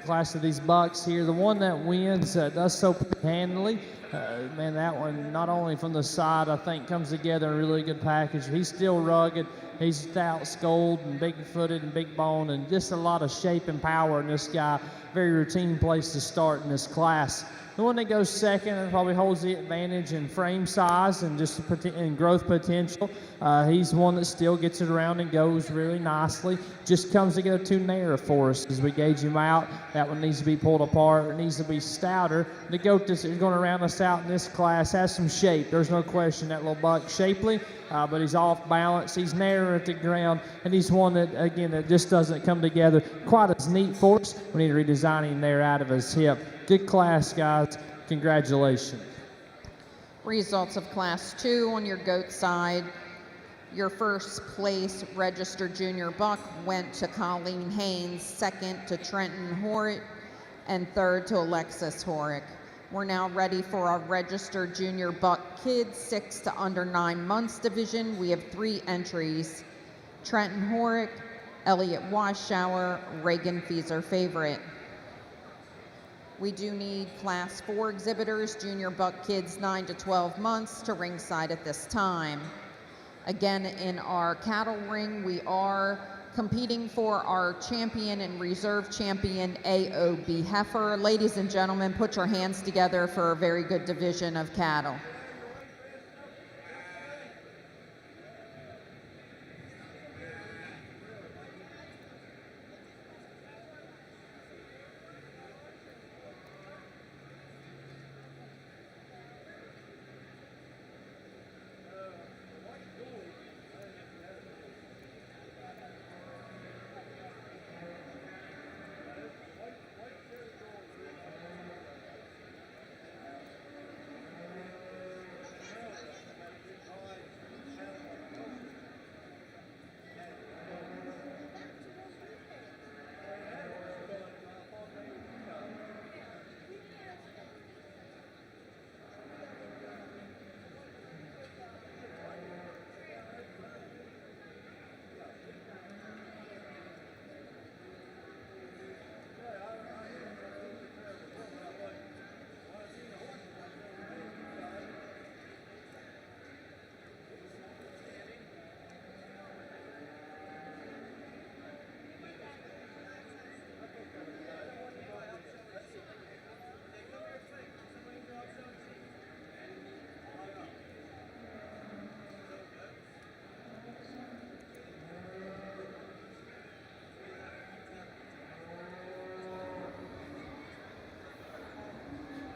Speaker 4: Class of these bucks here, the one that wins does so handily. Man, that one, not only from the side, I think comes together in a really good package. He's still rugged, He's stout skulled and big footed and big boned, and just a lot of shape and power in this guy. Very routine place to start in this class. The one that goes second and probably holds the advantage in frame size and just in growth potential. He's one that still gets it around and goes really nicely. Just comes together too narrow for us as we gauge him out. That one needs to be pulled apart. It needs to be stouter. The goat that is going to round us out in this class has some shape. There's no question, that little buck, Shipley, but he's off balance. He's narrow at the ground, and he's one that, again, that just doesn't come together quite as neat for us. We need to redesign him there out of his hip. Good class, guys. Congratulations.
Speaker 1: Results of Class 2 on your goat side. Your first place registered junior buck went to Colleen Haynes, second to Trenton Horick, and third to Alexis Horick. We're now ready for our registered junior buck kids 6 to under 9 months division. We have 3 entries: Trenton Horick, Elliot Washower, Reagan Fieser Favorite. We do need Class 4 exhibitors, junior buck kids 9 to 12 months, to ringside at this time. Again, in our cattle ring, we are competing for our champion and reserve champion AOB Heifer. Ladies and gentlemen, put your hands together for a very good division of cattle.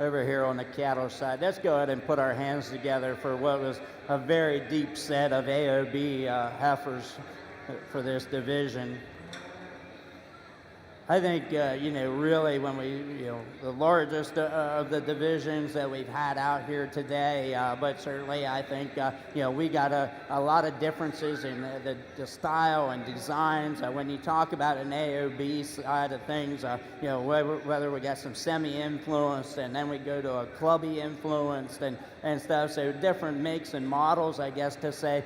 Speaker 3: Over here on the cattle side, let's go ahead and put our hands together for what was a very deep set of AOB heifers for this division. I think, really when we, the largest of the divisions that we've had out here today, but certainly I think, we got a lot of differences in the style and designs. When you talk about an AOB side of things, whether we got some semi-influenced and then we go to a clubby influenced and stuff, so different makes and models, I guess to say.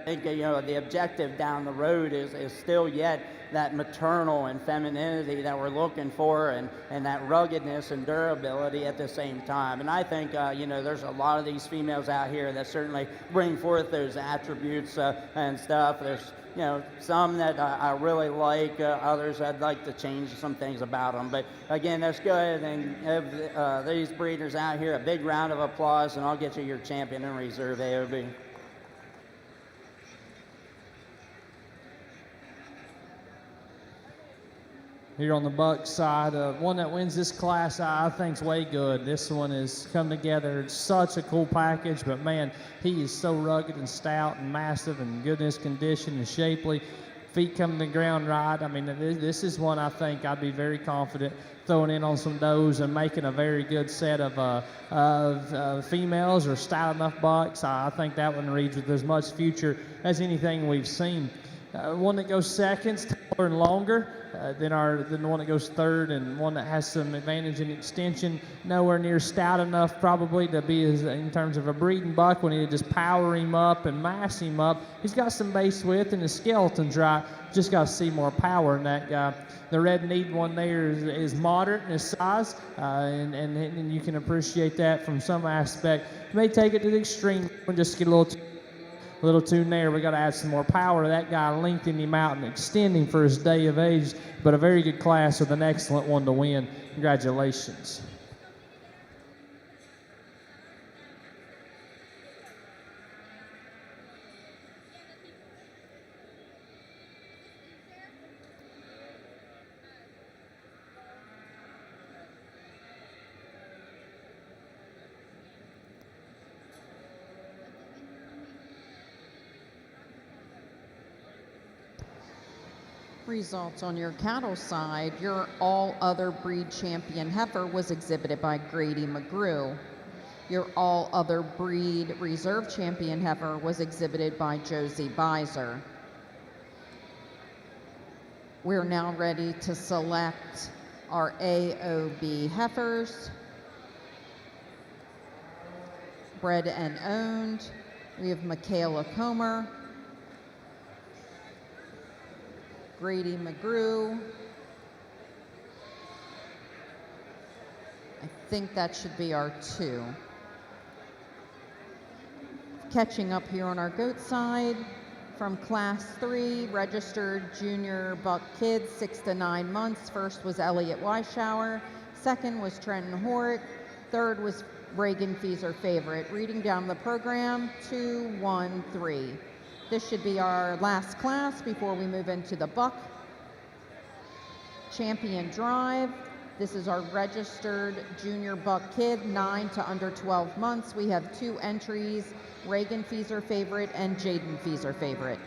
Speaker 3: I think, the objective down the road is still yet that maternal and femininity that we're looking for and that ruggedness and durability at the same time. And I think, there's a lot of these females out here that certainly bring forth those attributes and stuff. There's, some that I really like, others I'd like to change some things about them. But again, let's go ahead and have these breeders out here a big round of applause, and I'll get you your champion and reserve AOB.
Speaker 4: Here on the buck side, one that wins this class I think's way good. This one has come together. It's such a cool package, but man, he is so rugged and stout and massive and good in his condition and shapely. Feet coming to the ground right. I mean, this is one I think I'd be very confident throwing in on some does and making a very good set of females or stout enough bucks. I think that one reads with as much future as anything we've seen. One that goes seconds, taller and longer than the one that goes third, and one that has some advantage in extension. Nowhere near stout enough probably to be in terms of a breeding buck. We need to just power him up and mass him up. He's got some base width and his skeleton's right. Just got to see more power in that guy. The red need one there is moderate in his size, and you can appreciate that from some aspect. You may take it to the extreme and just get a little too a little too narrow. We got to add some more power to that guy, lengthen him out and extend him for his day of age. But a very good class with an excellent one to win. Congratulations.
Speaker 1: Results on your cattle side, your all other breed champion heifer was exhibited by Grady McGrew. Your all other breed reserve champion heifer was exhibited by Josie Beiser. We're now ready to select our AOB heifers, bred and owned. We have Michaela Comer, Grady McGrew. I think that should be our 2. Catching up here on our goat side, from class 3, registered junior buck kids, 6 to 9 months. First was Elliot Weishauer. Second was Trenton Horick. Third was Reagan Fieser Favorite. Reading down the program, 2, 1, 3. This should be our last class before we move into the buck champion drive. This is our registered junior buck kid, 9 to under 12 months. We have 2 entries, Reagan Fieser Favorite and Jaden Fieser Favorite.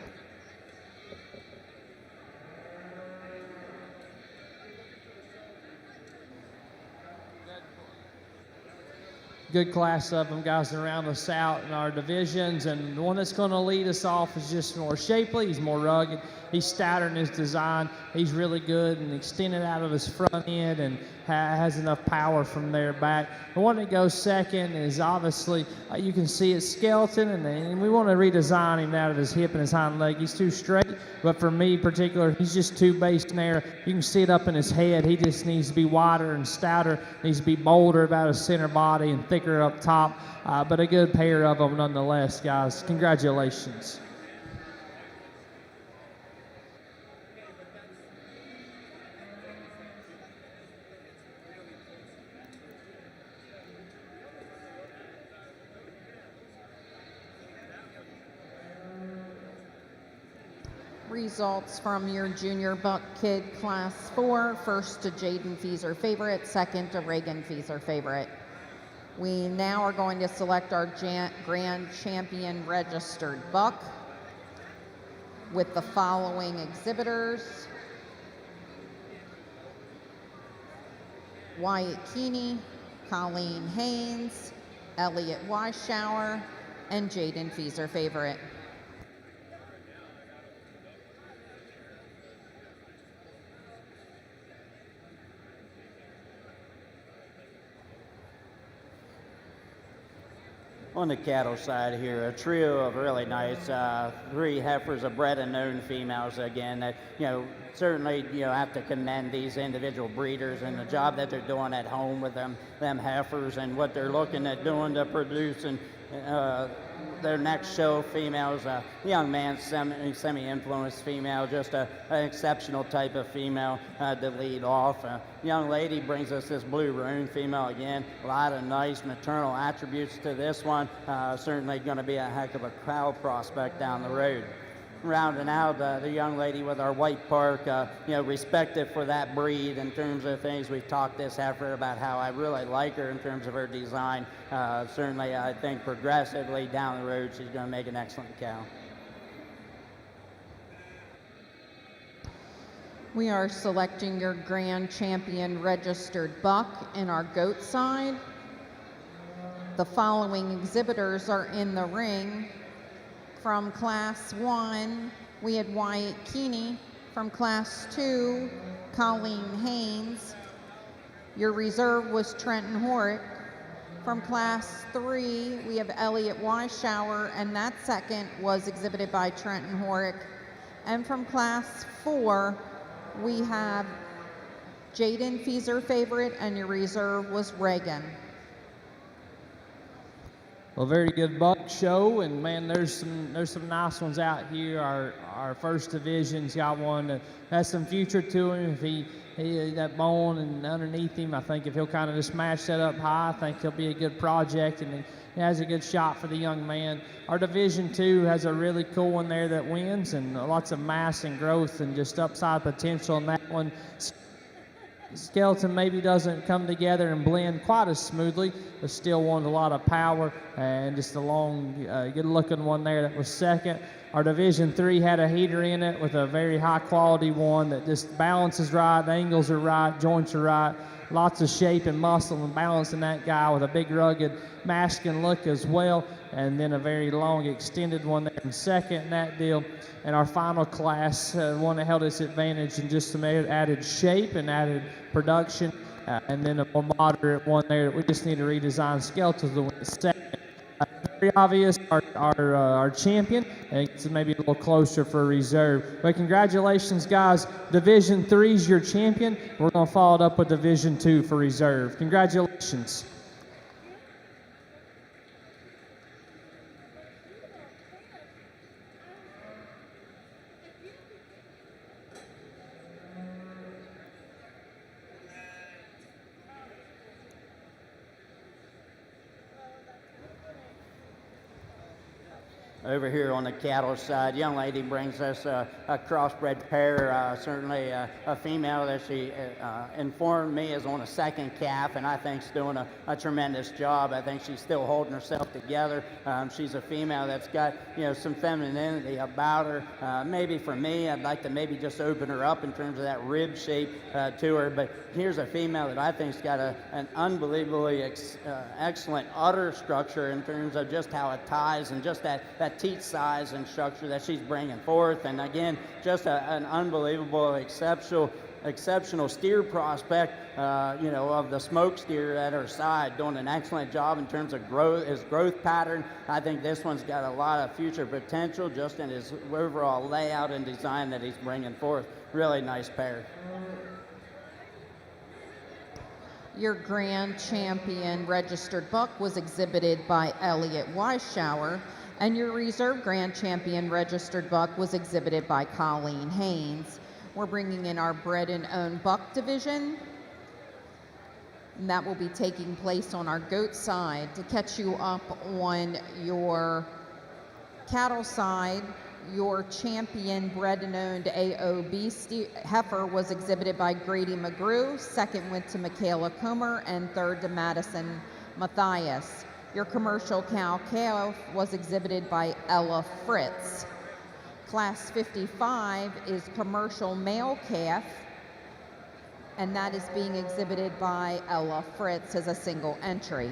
Speaker 4: Good class of them guys around us out in our divisions, and the one that's going to lead us off is just more Shipley. He's more rugged. He's stouter in his design. He's really good and extended out of his front end and has enough power from there back. The one that goes second is obviously, you can see it's skeleton, and we want to redesign him out of his hip and his hind leg. He's too straight, but for me in particular, he's just too base narrow. You can see it up in his head. He just needs to be wider and stouter, needs to be bolder about his center body and thicker up top, but a good pair of them nonetheless, guys. Congratulations.
Speaker 1: Results from your junior buck kid class 4, first to Jaden Fieser Favorite, second to Reagan Fieser Favorite. We now are going to select our grand champion registered buck with the following exhibitors: Wyatt Keeney, Colleen Haynes, Elliot Weishauer, and Jaden Fieser Favorite.
Speaker 3: On the cattle side here, a trio of really nice 3 heifers of bred and known females again that, certainly, have to commend these individual breeders and the job that they're doing at home with them heifers and what they're looking at doing to produce and their next show females, a young man, semi-influenced female, just an exceptional type of female to lead off. A young lady brings us this blue roan female again. A lot of nice maternal attributes to this one. Certainly going to be a heck of a crowd prospect down the road. Rounding out the young lady with our white park, respected for that breed in terms of things. We've talked this heifer about how I really like her in terms of her design. Certainly, I think progressively down the road, she's going to make an excellent cow.
Speaker 1: We are selecting your grand champion registered buck in our goat side. The following exhibitors are in the ring. From class 1, we had Wyatt Keeney. From class 2, Colleen Haynes. Your reserve was Trenton Horick. From class 3, we have Elliot Weishauer, and that second was exhibited by Trenton Horick. And from class 4, we have Jaden Fieser Favorite, and your reserve was Reagan.
Speaker 4: Well, very good buck show, and man, there's some nice ones out here. Our first division's got one that has some future to him. If he that bone and underneath him, I think if he'll kind of just match that up high, I think he'll be a good project, and he has a good shot for the young man. Our Division II has a really cool one there that wins, and lots of mass and growth and just upside potential in that one. Skeleton maybe doesn't come together and blend quite as smoothly, but still wanted a lot of power and just a long, good-looking one there that was second. Our Division III had a heater in it with a very high-quality one that just balances right, angles are right, joints are right, lots of shape and muscle and balance in that guy with a big, rugged, masculine look as well, and then a very long, extended one there in second in that deal. And our final class, one that held its advantage in just some added shape and added production, and then a more moderate one there that we just need to redesign skeletons to win second. Very obvious, our champion, and it's maybe a little closer for reserve. But congratulations, guys. Division III is your champion. We're going to follow it up with Division II for reserve. Congratulations.
Speaker 3: Over here on the cattle side, young lady brings us a crossbred pair, certainly a female that she informed me is on a second calf, and I think is doing a tremendous job. I think she's still holding herself together. She's a female that's got some femininity about her. Maybe for me, I'd like to maybe just open her up in terms of that rib shape to her, but here's a female that I think's got an unbelievably excellent udder structure in terms of just how it ties and just that teat size and structure that she's bringing forth. And again, just an unbelievable, exceptional steer prospect, of the smoke steer at her side, doing an excellent job in terms of his growth pattern. I think this one's got a lot of future potential just in his overall layout and design that he's bringing forth. Really nice pair.
Speaker 1: Your grand champion registered buck was exhibited by Elliot Weisshower, and your reserve grand champion registered buck was exhibited by Colleen Haynes. We're bringing in our bred and owned buck division, and that will be taking place on our goat side. To catch you up on your cattle side, your champion bred and owned AOB heifer was exhibited by Grady McGrew. Second went to Michaela Comer, and third to Madison Matthias. Your commercial cow calf was exhibited by Ella Fritz. Class 55 is commercial male calf, and that is being exhibited by Ella Fritz as a single entry.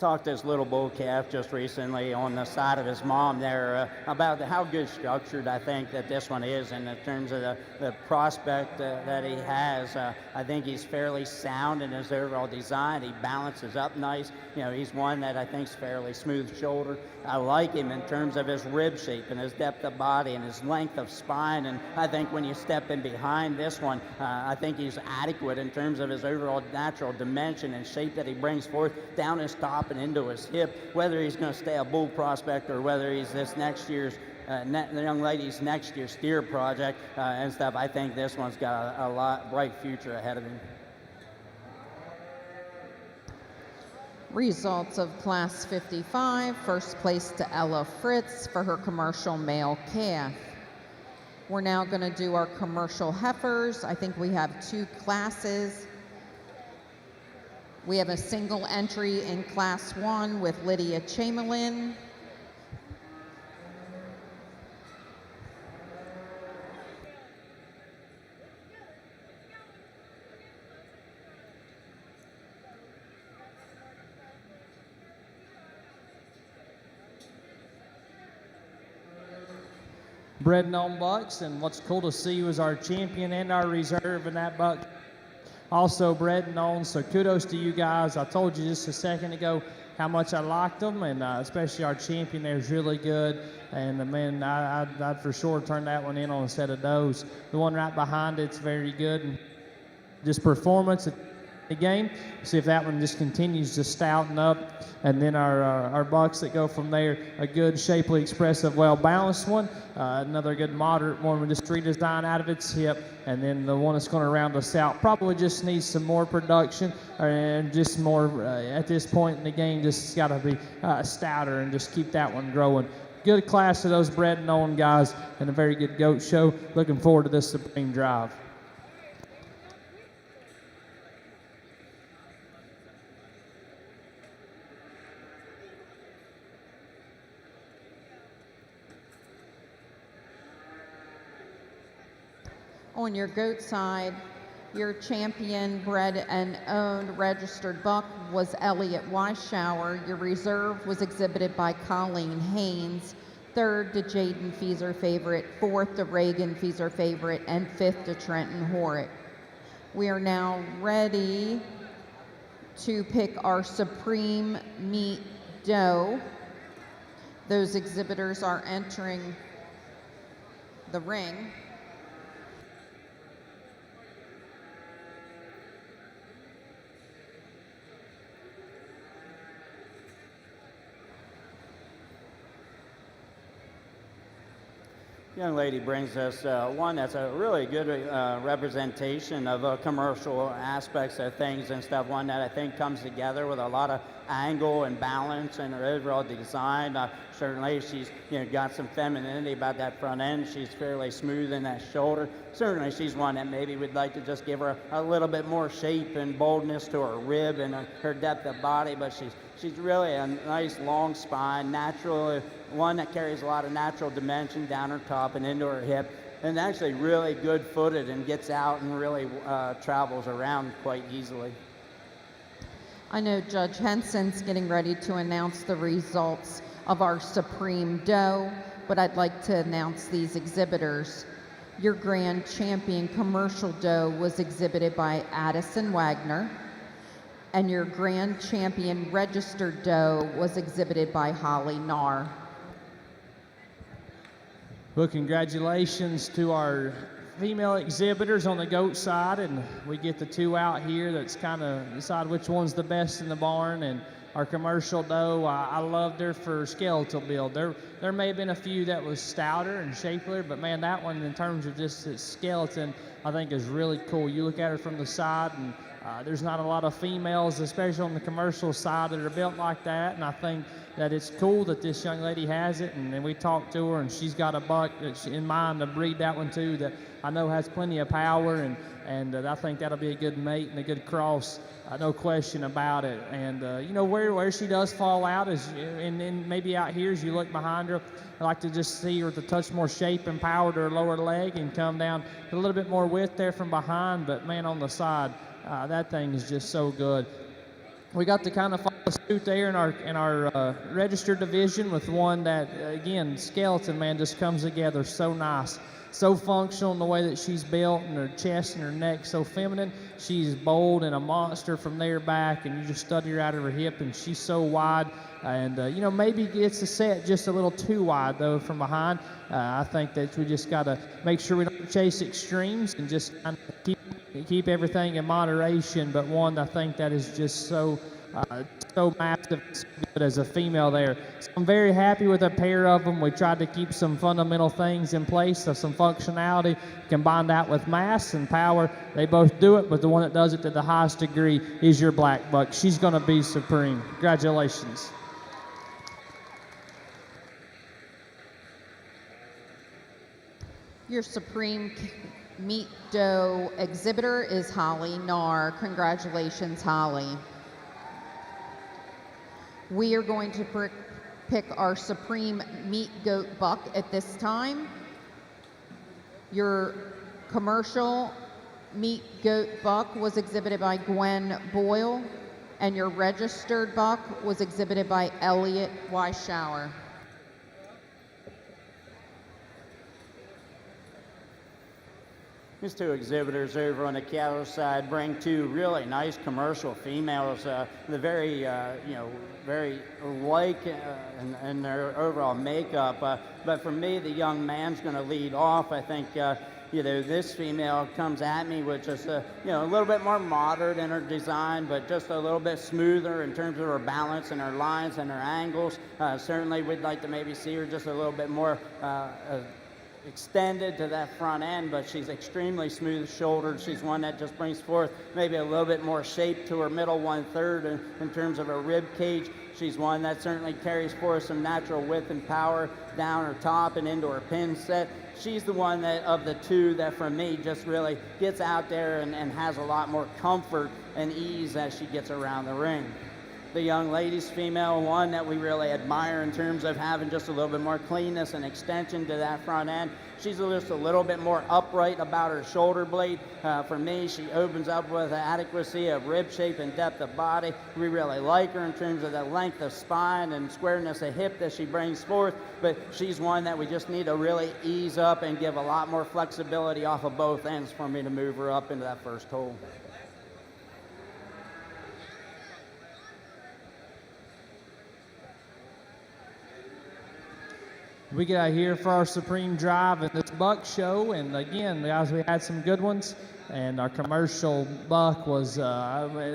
Speaker 3: Talked to this little bull calf just recently on the side of his mom there about how good structured I think that this one is in terms of the prospect that he has. I think he's fairly sound in his overall design. He balances up nice. He's one that I think is fairly smooth shoulder. I like him in terms of his rib shape and his depth of body and his length of spine. And I think when you step in behind this one, I think he's adequate in terms of his overall natural dimension and shape that he brings forth down his top and into his hip, whether he's going to stay a bull prospect or whether he's this next year's the young lady's next year's steer project and stuff. I think this one's got a lot bright future ahead of him.
Speaker 1: Results of Class 55, first place to Ella Fritz for her commercial male calf. We're now going to do our commercial heifers. I think we have two classes. We have a single entry in Class 1 with Lydia Chamberlain.
Speaker 4: Bred and owned bucks, and what's cool to see was our champion and our reserve in that buck also bred and owned. So kudos to you guys. I told you just a second ago how much I liked them, and especially our champion there is really good. And man, I'd for sure turn that one in on a set of does. The one right behind it's very good, and just performance at the game. See if that one just continues to stouten up. And then our bucks that go from there, a good, shapely, expressive, well-balanced one. Another good moderate one with just redesign out of its hip. And then the one that's going to round us out probably just needs some more production and just more, at this point in the game, just got to be stouter and just keep that one growing. Good class of those bred and owned guys and a very good goat show. Looking forward to this Supreme Drive.
Speaker 1: On your goat side, your champion bred and owned registered buck was Elliot Weisshower. Your reserve was exhibited by Colleen Haynes. Third to Jaden Feeser Favorite, fourth to Reagan Feeser Favorite, and fifth to Trenton Horick. We are now ready to pick our Supreme Meat Doe. Those exhibitors are entering the ring.
Speaker 3: Young lady brings us one that's a really good representation of commercial aspects of things and stuff. One that I think comes together with a lot of angle and balance and her overall design. Certainly she's got some femininity about that front end. She's fairly smooth in that shoulder. Certainly she's one that maybe we'd like to just give her a little bit more shape and boldness to her rib and her depth of body, but she's really a nice long spine, natural, one that carries a lot of natural dimension down her top and into her hip, and actually really good footed and gets out and really travels around quite easily.
Speaker 1: I know Judge Henson's getting ready to announce the results of our Supreme Doe, but I'd like to announce these exhibitors. Your grand champion commercial doe was exhibited by Addison Wagner, and your grand champion registered doe was exhibited by Holly Narr.
Speaker 4: Well, congratulations to our female exhibitors on the goat side, and we get the two out here that's kind of decide which one's the best in the barn. And our commercial doe, I loved her for skeletal build. There may have been a few that was stouter and shapelier, but man, that one in terms of just its skeleton, I think is really cool. You look at her from the side, and there's not a lot of females, especially on the commercial side, that are built like that, and I think that it's cool that this young lady has it, and we talked to her, and she's got a buck in mind to breed that one too that I know has plenty of power, and I think that'll be a good mate and a good cross, no question about it. And where she does fall out is, and maybe out here as you look behind her, I like to just see her to touch more shape and power to her lower leg and come down a little bit more width there from behind, but man, on the side, that thing is just so good. We got to kind of follow suit there in our registered division with one that, again, skeleton, man, just comes together so nice. So functional in the way that she's built, and her chest and her neck so feminine. She's bold and a monster from there back, and you just study her out of her hip, and she's so wide. And, maybe gets the set just a little too wide, though, from behind. I think that we just got to make sure we don't chase extremes and just kind of keep everything in moderation. But one, I think that is just so massive, so good as a female there. So I'm very happy with a pair of them. We tried to keep some fundamental things in place, so some functionality combined that with mass and power. They both do it, but the one that does it to the highest degree is your black buck. She's going to be supreme. Congratulations.
Speaker 1: Your Supreme Meat Doe exhibitor is Holly Narr. Congratulations, Holly. We are going to pick our Supreme Meat Goat buck at this time. Your commercial meat goat buck was exhibited by Gwen Boyle, and your registered buck was exhibited by Elliot Weisshower.
Speaker 3: These two exhibitors over on the cattle side bring two really nice commercial females. They're very, very alike in their overall makeup. But for me, the young man's going to lead off. I think, this female comes at me with just a little bit more modern in her design, but just a little bit smoother in terms of her balance and her lines and her angles. Certainly, we'd like to maybe see her just a little bit more extended to that front end, but she's extremely smooth shouldered. She's one that just brings forth maybe a little bit more shape to her middle 1/3 in terms of her rib cage. She's one that certainly carries forth some natural width and power down her top and into her pin set. She's the one that of the two that for me just really gets out there and has a lot more comfort and ease as she gets around the ring. The young lady's female, one that we really admire in terms of having just a little bit more cleanness and extension to that front end. She's just a little bit more upright about her shoulder blade. For me, she opens up with an adequacy of rib shape and depth of body. We really like her in terms of the length of spine and squareness of hip that she brings forth, but she's one that we just need to really ease up and give a lot more flexibility off of both ends for me to move her up into that first hole.
Speaker 4: We got here for our Supreme Drive at this buck show, and again, guys, we had some good ones. And our commercial buck was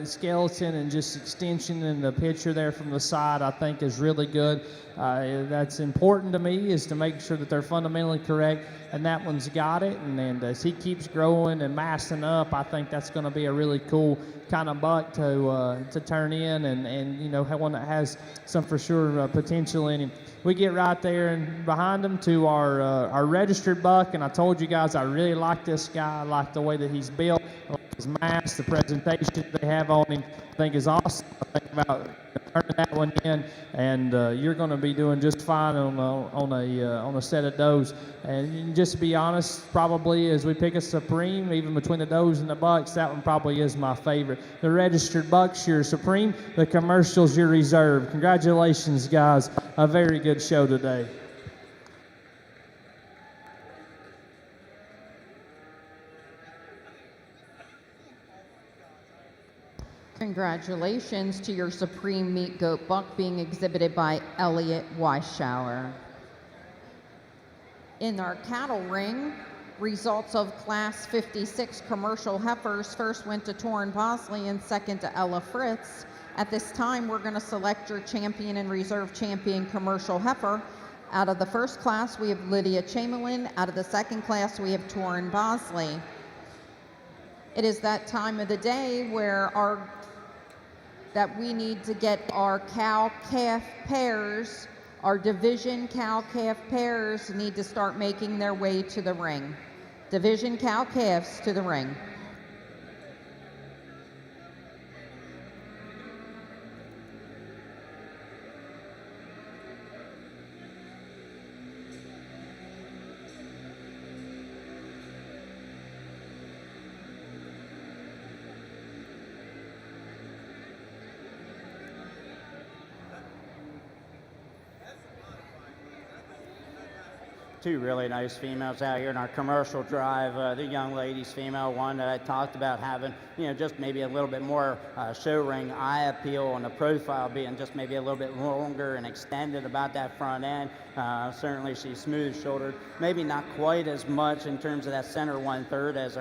Speaker 4: skeleton and just extension, and the picture there from the side I think is really good. That's important to me, is to make sure that they're fundamentally correct, and that one's got it. And as he keeps growing and massing up, I think that's going to be a really cool kind of buck to turn in, and have one that has some for sure potential in him. We get right there and behind him to our registered buck, and I told you guys I really like this guy. I like the way that he's built, I like his mask, the presentation they have on him, I think is awesome. I think about turning that one in, and you're going to be doing just fine on a set of does. And just to be honest, probably as we pick a Supreme, even between the does and the bucks, that one probably is my favorite. The registered buck's your Supreme, the commercial's your reserve. Congratulations, guys. A very good show today.
Speaker 1: Congratulations to your Supreme Meat Goat Buck being exhibited by Elliot Weisschauer. In our cattle ring, results of Class 56 commercial heifers first went to Torrin Bosley and second to Ella Fritz. At this time, we're going to select your champion and reserve champion commercial heifer. Out of the first class, we have Lydia Chamberlain. Out of the second class, we have Torrin Bosley. It is that time of the day where that we need to get our cow-calf pairs, our division cow-calf pairs need to start making their way to the ring. Division cow-calves to the ring.
Speaker 3: Two really nice females out here in our commercial drive. The young lady's female, one that I talked about having, just maybe a little bit more show ring eye appeal, on the profile being just maybe a little bit longer and extended about that front end. Certainly she's smooth shouldered, maybe not quite as much in terms of that center 1/3 as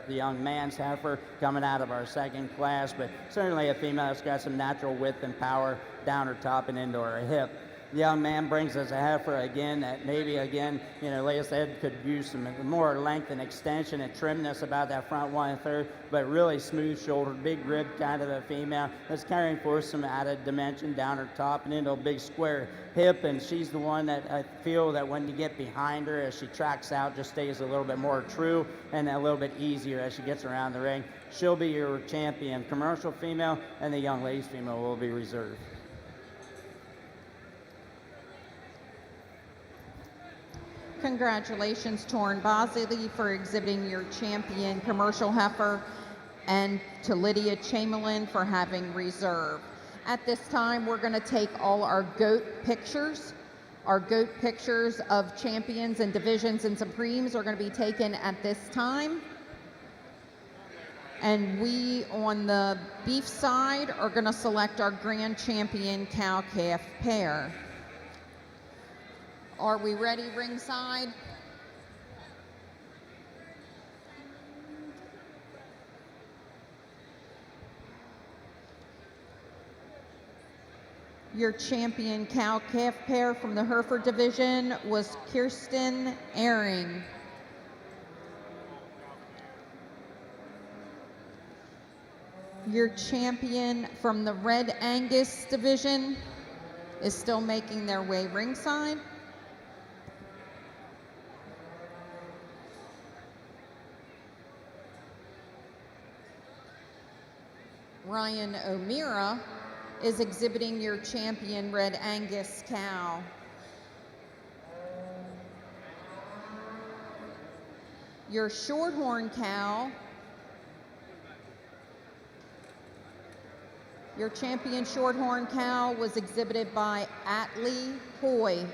Speaker 3: the young man's heifer coming out of our second class, but certainly a female that's got some natural width and power down her top and into her hip. The young man brings us a heifer again that maybe again, like I said, could use some more length and extension and trimness about that front 1/3, but really smooth shouldered, big rib kind of a female that's carrying forth some added dimension down her top and into a big square hip. And she's the one that I feel that when you get behind her as she tracks out, just stays a little bit more true and a little bit easier as she gets around the ring. She'll be your champion commercial female, and the young lady's female will be reserved.
Speaker 1: Congratulations, Torrin Bosley, for exhibiting your champion commercial heifer, and to Lydia Chamberlain for having reserve. At this time, we're going to take all our goat pictures. Our goat pictures of champions and divisions and supremes are going to be taken at this time. And we, on the beef side, are going to select our grand champion cow-calf pair. Are we ready, ringside? Your champion cow-calf pair from the Herford division was Kirsten Ehring. Your champion from the red Angus division is still making their way ringside. Ryan O'Meara is exhibiting your champion red Angus cow. Your Shorthorn cow, your champion Shorthorn cow was exhibited by Atlee Hoy.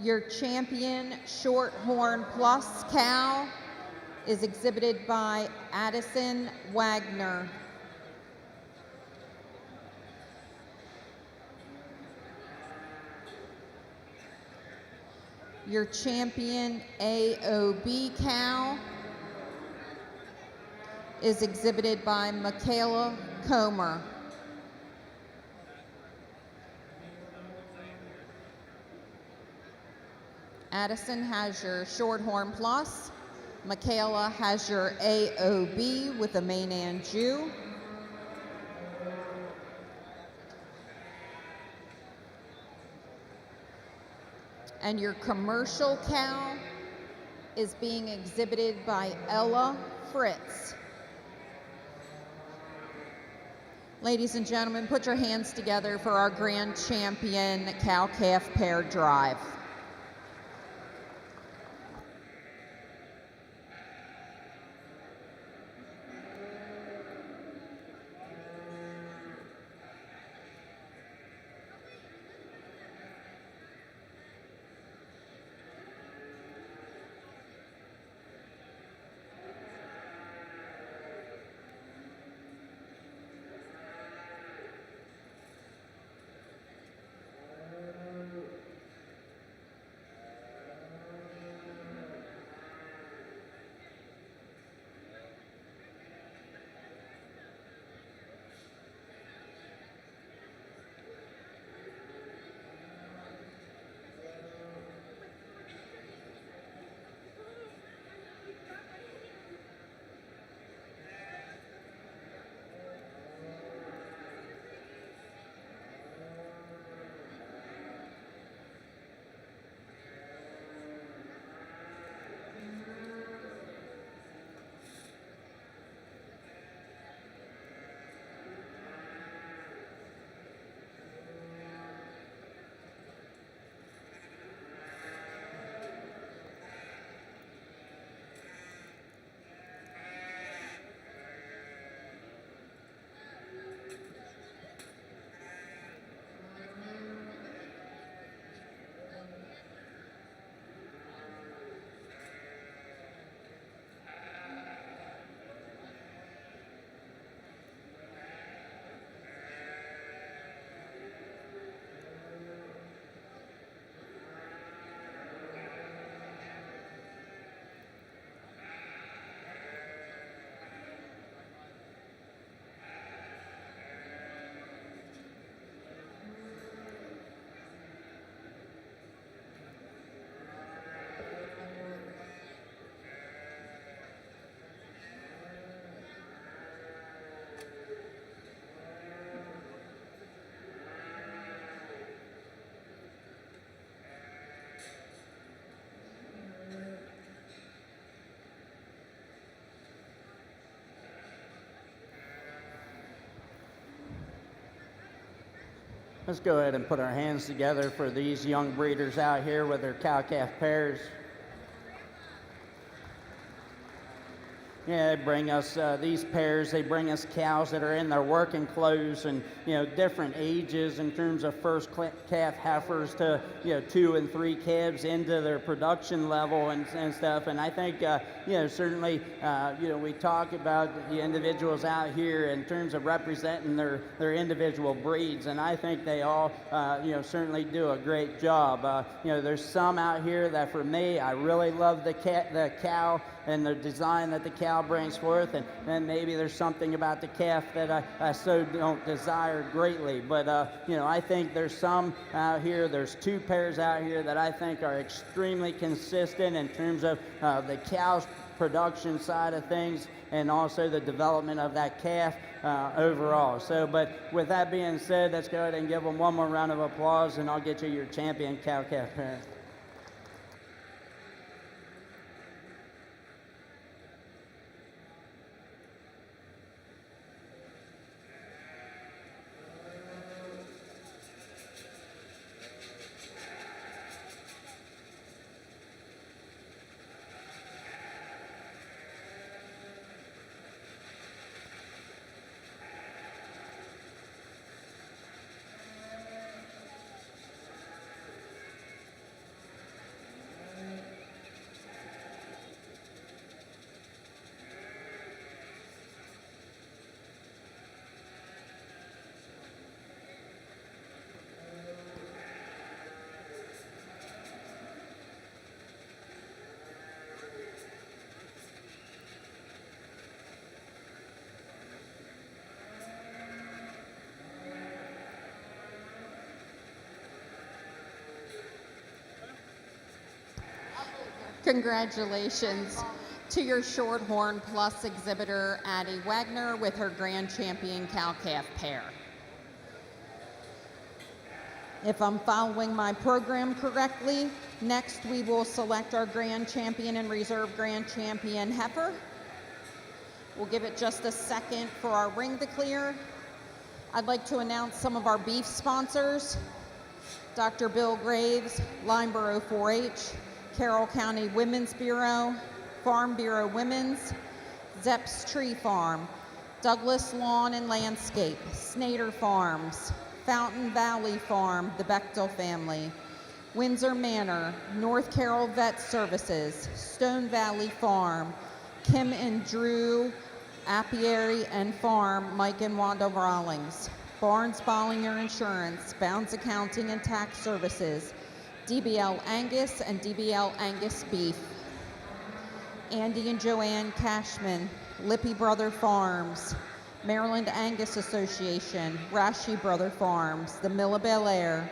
Speaker 1: Your champion Shorthorn Plus cow is exhibited by Addison Wagner. Your champion AOB cow is exhibited by Michaela Comer. Addison has your Shorthorn Plus. Michaela has your AOB with a Maine Jew. And your commercial cow is being exhibited by Ella Fritz. Ladies and gentlemen, put your hands together for our grand champion cow-calf pair drive.
Speaker 3: Let's go ahead and put our hands together for these young breeders out here with their cow-calf pairs. they bring us these pairs. They bring us cows that are in their working clothes and, different ages in terms of first calf heifers to, 2 and 3 calves into their production level and stuff. And I think, certainly, we talk about the individuals out here in terms of representing their individual breeds. And I think they all, certainly do a great job. There's some out here that for me, I really love the cow and the design that the cow brings forth, and then maybe there's something about the calf that I so don't desire greatly. But I think there's some out here. There's 2 pairs out here that I think are extremely consistent in terms of the cow's production side of things and also the development of that calf overall. So, but with that being said, let's go ahead and give them one more round of applause, and I'll get you your champion cow-calf pair.
Speaker 1: Congratulations to your Shorthorn Plus exhibitor, Addie Wagner, with her grand champion cow-calf pair. If I'm following my program correctly, next we will select our grand champion and reserve grand champion heifer. We'll give it just a second for our ring to clear. I'd like to announce some of our beef sponsors: Dr. Bill Graves, Lineboro 4-H, Carroll County Women's Bureau, Farm Bureau Women's, Zepp's Tree Farm, Douglas Lawn and Landscape, Snader Farms, Fountain Valley Farm, the Bechtel family, Windsor Manor, North Carroll Vet Services, Stone Valley Farm, Kim and Drew Apiary and Farm, Mike and Wanda Rawlings, Barnes Bollinger Insurance, Bounds Accounting and Tax Services, DBL Angus and DBL Angus Beef, Andy and Joanne Cashman, Lippy Brother Farms, Maryland Angus Association, Rashi Brother Farms, the Mill of Bel Air,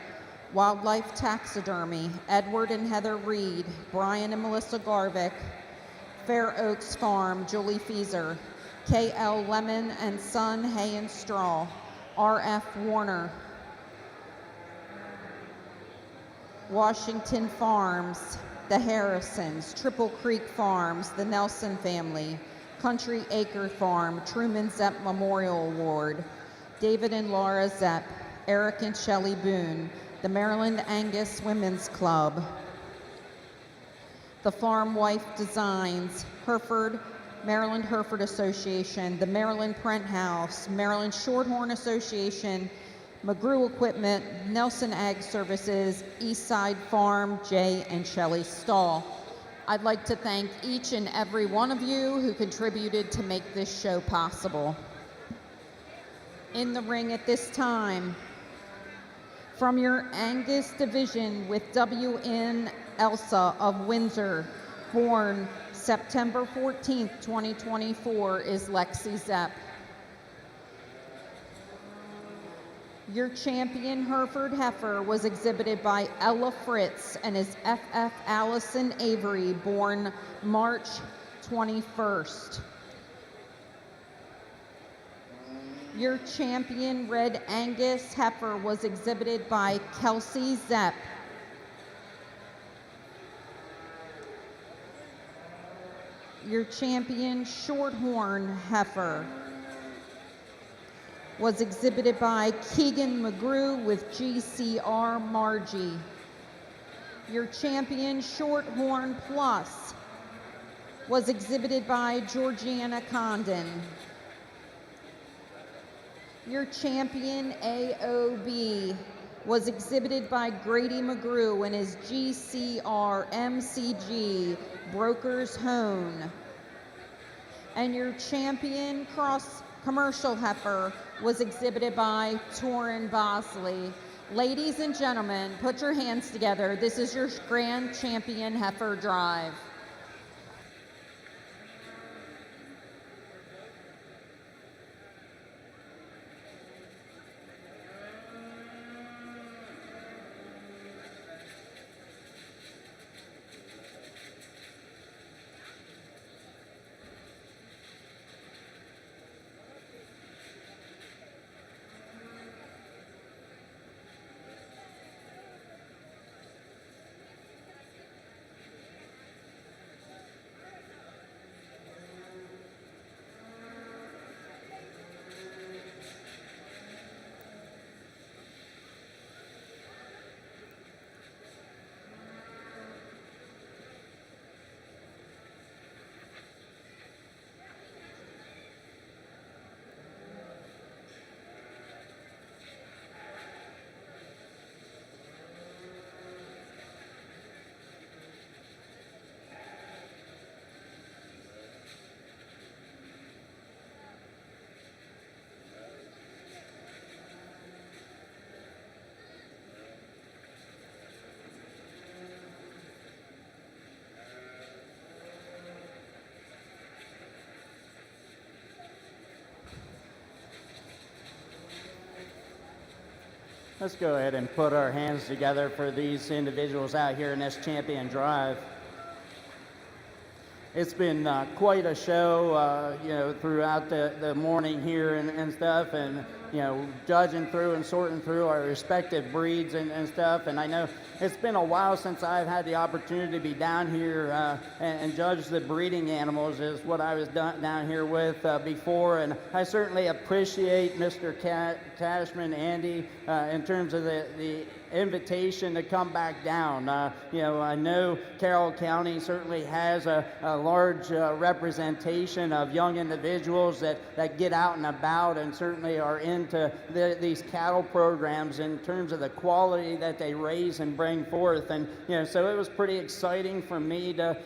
Speaker 1: Wildlife Taxidermy, Edward and Heather Reed, Brian and Melissa Garvick, Fair Oaks Farm, Julie Fieser, KL Lemon and Son Hay and Straw, RF Warner, Washington Farms, the Harrisons, Triple Creek Farms, the Nelson family, Country Acre Farm, Truman Zepp Memorial Award, David and Laura Zepp, Eric and Shelley Boone, the Maryland Angus Women's Club, the Farm Wife Designs, Herford, Maryland Herford Association, the Maryland Prent House, Maryland Shorthorn Association, McGrew Equipment, Nelson Ag Services, Eastside Farm, Jay and Shelley Stahl. I'd like to thank each and every one of you who contributed to make this show possible. In the ring at this time, from your Angus division with W.N. Elsa of Windsor, born September 14th, 2024, is Lexi Zepp. Your champion Herford heifer was exhibited by Ella Fritz and is FF Allison Avery, born March 21st. Your champion Red Angus heifer was exhibited by Kelsey Zepp. Your champion Shorthorn heifer was exhibited by Keegan McGrew with GCR Margie. Your champion Shorthorn Plus was exhibited by Georgiana Condon. Your champion AOB was exhibited by Grady McGrew in his GCR MCG Broker's Hone. And your champion cross commercial heifer was exhibited by Torrin Bosley. Ladies and gentlemen, put your hands together. This is your grand champion heifer drive.
Speaker 3: Let's go ahead and put our hands together for these individuals out here in this champion drive. It's been quite a show, throughout the morning here and stuff, and judging through and sorting through our respective breeds and stuff. And I know it's been a while since I've had the opportunity to be down here and judge the breeding animals, is what I was down here with before. And I certainly appreciate Mr. Cashman, Andy, in terms of the invitation to come back down. I know Carroll County certainly has a large representation of young individuals that get out and about and certainly are into these cattle programs in terms of the quality that they raise and bring forth. And so it was pretty exciting for me to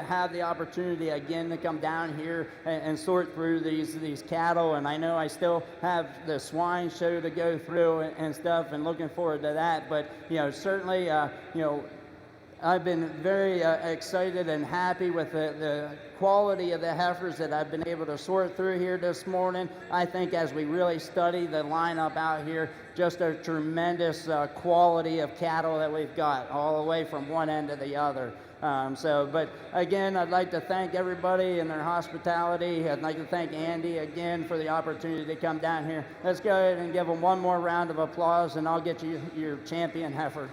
Speaker 3: have the opportunity again to come down here and sort through these cattle. And I know I still have the swine show to go through and stuff, and looking forward to that. But certainly I've been very excited and happy with the quality of the heifers that I've been able to sort through here this morning. I think as we really study the lineup out here, just a tremendous quality of cattle that we've got all the way from one end to the other. But again, I'd like to thank everybody and their hospitality. I'd like to thank Andy again for the opportunity to come down here. Let's go ahead and give them one more round of applause, and I'll get you your champion heifer.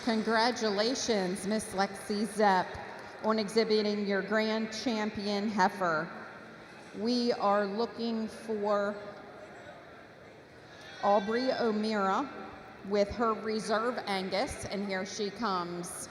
Speaker 1: Congratulations, Miss Lexi Zepp, on exhibiting your grand champion heifer. We are looking for Aubrey O'Meara with her reserve Angus, and here she comes.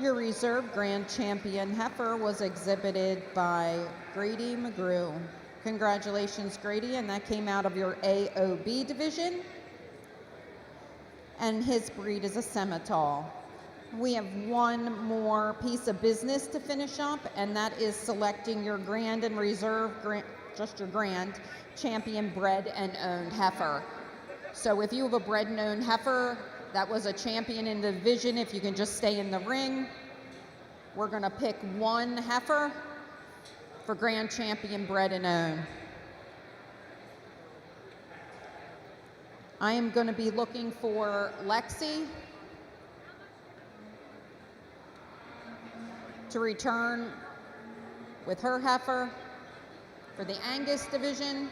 Speaker 1: Your reserve grand champion heifer was exhibited by Grady McGrew. Congratulations, Grady, and that came out of your AOB division. And his breed is a Semitol. We have one more piece of business to finish up, and that is selecting your Grand and Reserve, just your Grand Champion bred and owned heifer. So if you have a bred and owned heifer that was a champion in the division, if you can just stay in the ring, we're going to pick one heifer for Grand Champion bred and owned. I am going to be looking for Lexi to return with her heifer for the Angus division.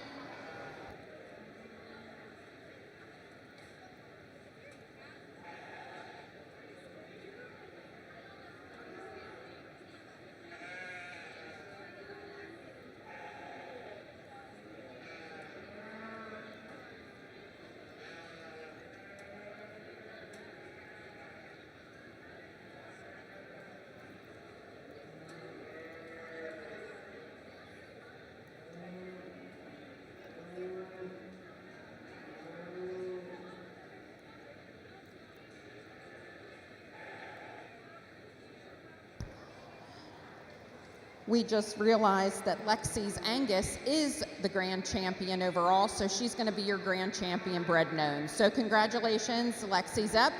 Speaker 1: We just realized that Lexi's Angus is the grand champion overall, so she's going to be your grand champion bred and owned. So congratulations, Lexi Zepp.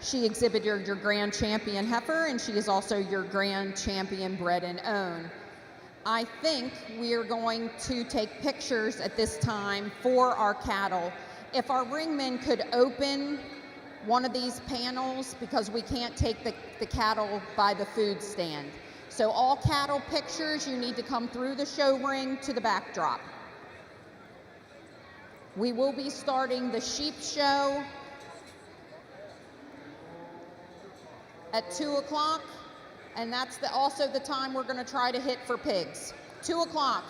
Speaker 1: She exhibited your grand champion heifer, and she is also your grand champion bred and owned. I think we are going to take pictures at this time for our cattle. If our ringmen could open one of these panels, because we can't take the cattle by the food stand. So all cattle pictures, you need to come through the show ring to the backdrop. We will be starting the sheep show at 2 o'clock, and that's also the time we're going to try to hit for pigs. 2 o'clock.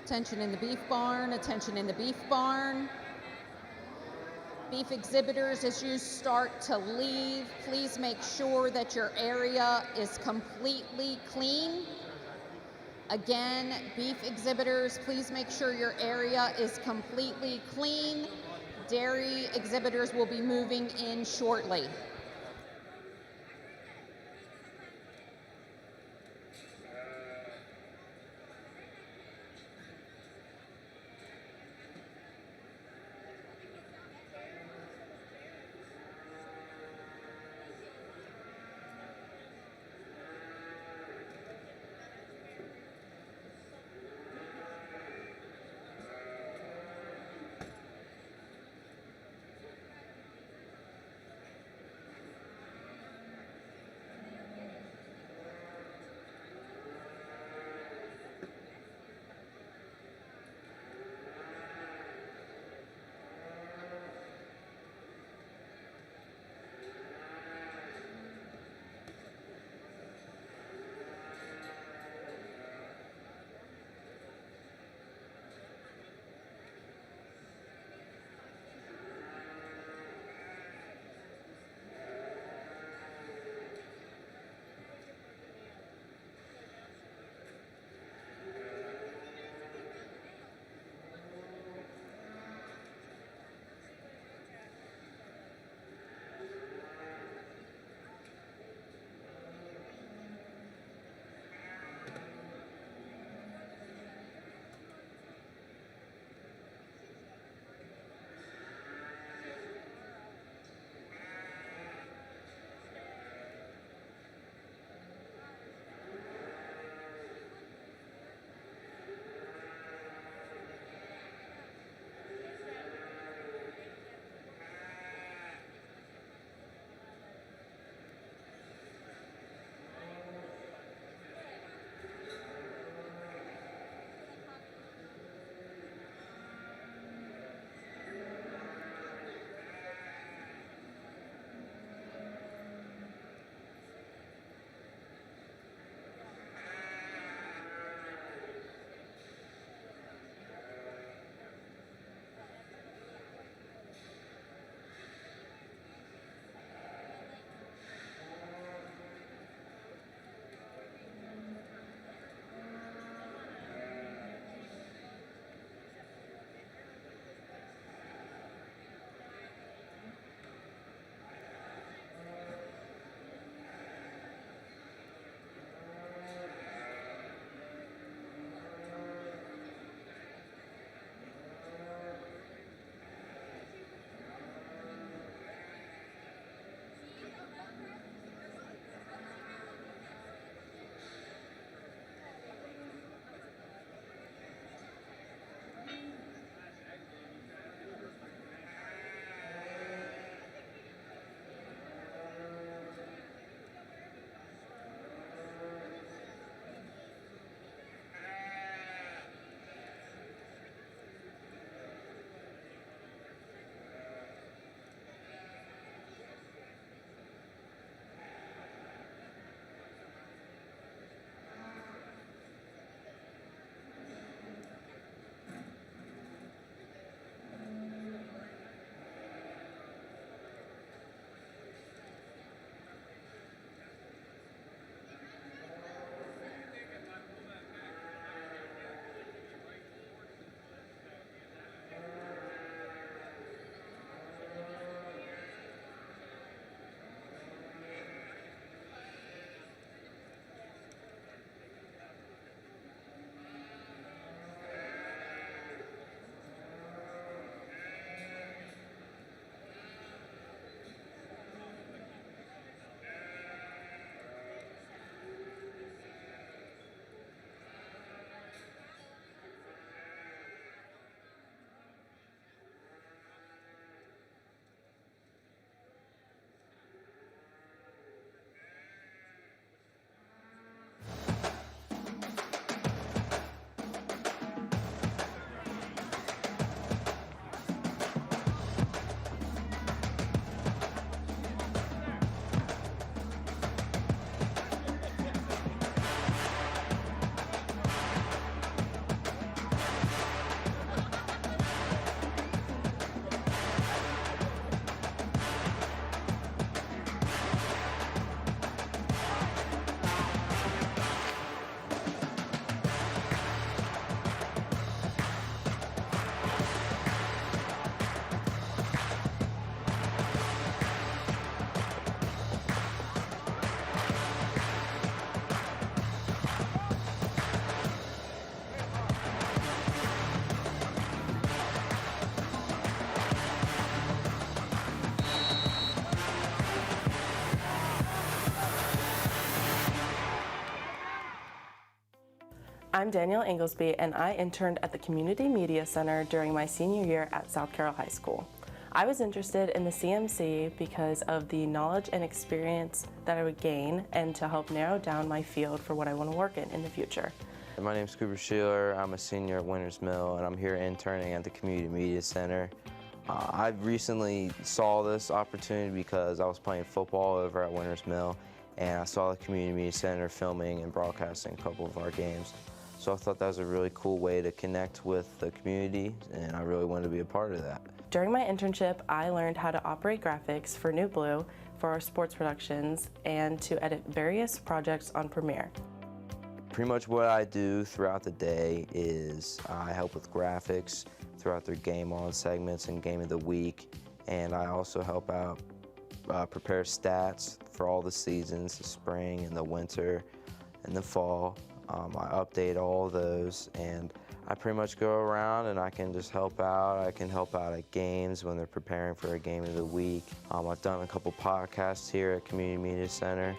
Speaker 1: Attention in the beef barn, attention in the beef barn. Beef exhibitors, as you start to leave, please make sure that your area is completely clean. Again, beef exhibitors, please make sure your area is completely clean. Dairy exhibitors will be moving in shortly.
Speaker 5: I'm Danielle Inglesby, and I interned at the Community Media Center during my senior year at South Carroll High School. I was interested in the CMC because of the knowledge and experience that I would gain and to help narrow down my field for what I want to work in the future.
Speaker 6: My name is Cooper Sheeler. I'm a senior at Winters Mill, and I'm here interning at the Community Media Center. I recently saw this opportunity because I was playing football over at Winters Mill, and I saw the Community Media Center filming and broadcasting a couple of our games. So I thought that was a really cool way to connect with the community, and I really wanted to be a part of that.
Speaker 5: During my internship, I learned how to operate graphics for New Blue for our sports productions and to edit various projects on Premiere.
Speaker 6: Pretty much what I do throughout the day is I help with graphics throughout their game on segments and game of the week, and I also help out prepare stats for all the seasons, the spring and the winter and the fall. I update all those, and I pretty much go around and I can just help out. I can help out at games when they're preparing for a game of the week. I've done a couple podcasts here at Community Media Center.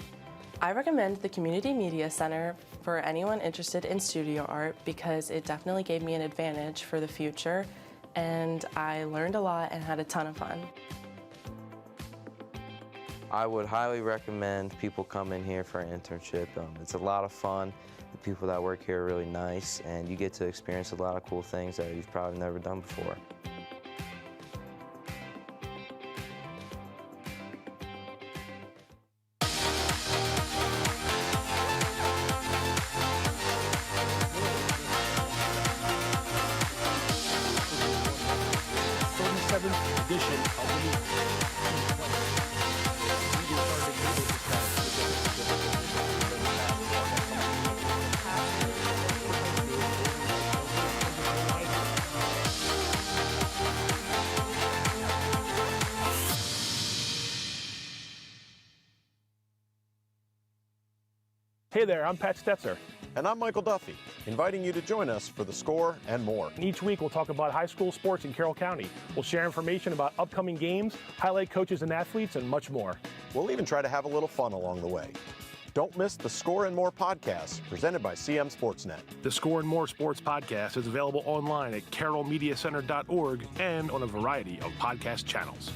Speaker 5: I recommend the Community Media Center for anyone interested in studio art because it definitely gave me an advantage for the future, and I learned a lot and had a ton of fun.
Speaker 6: I would highly recommend people come in here for an internship. It's a lot of fun. The people that work here are really nice, and you get to experience a lot of cool things that you've probably never done before.
Speaker 7: Edition of the league. Hey there, I'm Pat Stetzer.
Speaker 8: And I'm Michael Duffy, inviting you to join us for The Score and more.
Speaker 7: Each week we'll talk about high school sports in Carroll County. We'll share information about upcoming games, highlight coaches and athletes, and much more.
Speaker 8: We'll even try to have a little fun along the way. Don't miss The Score and More podcast, presented by CM Sportsnet.
Speaker 7: The Score and More Sports podcast is available online at carrollmediacenter.org and on a variety of podcast channels.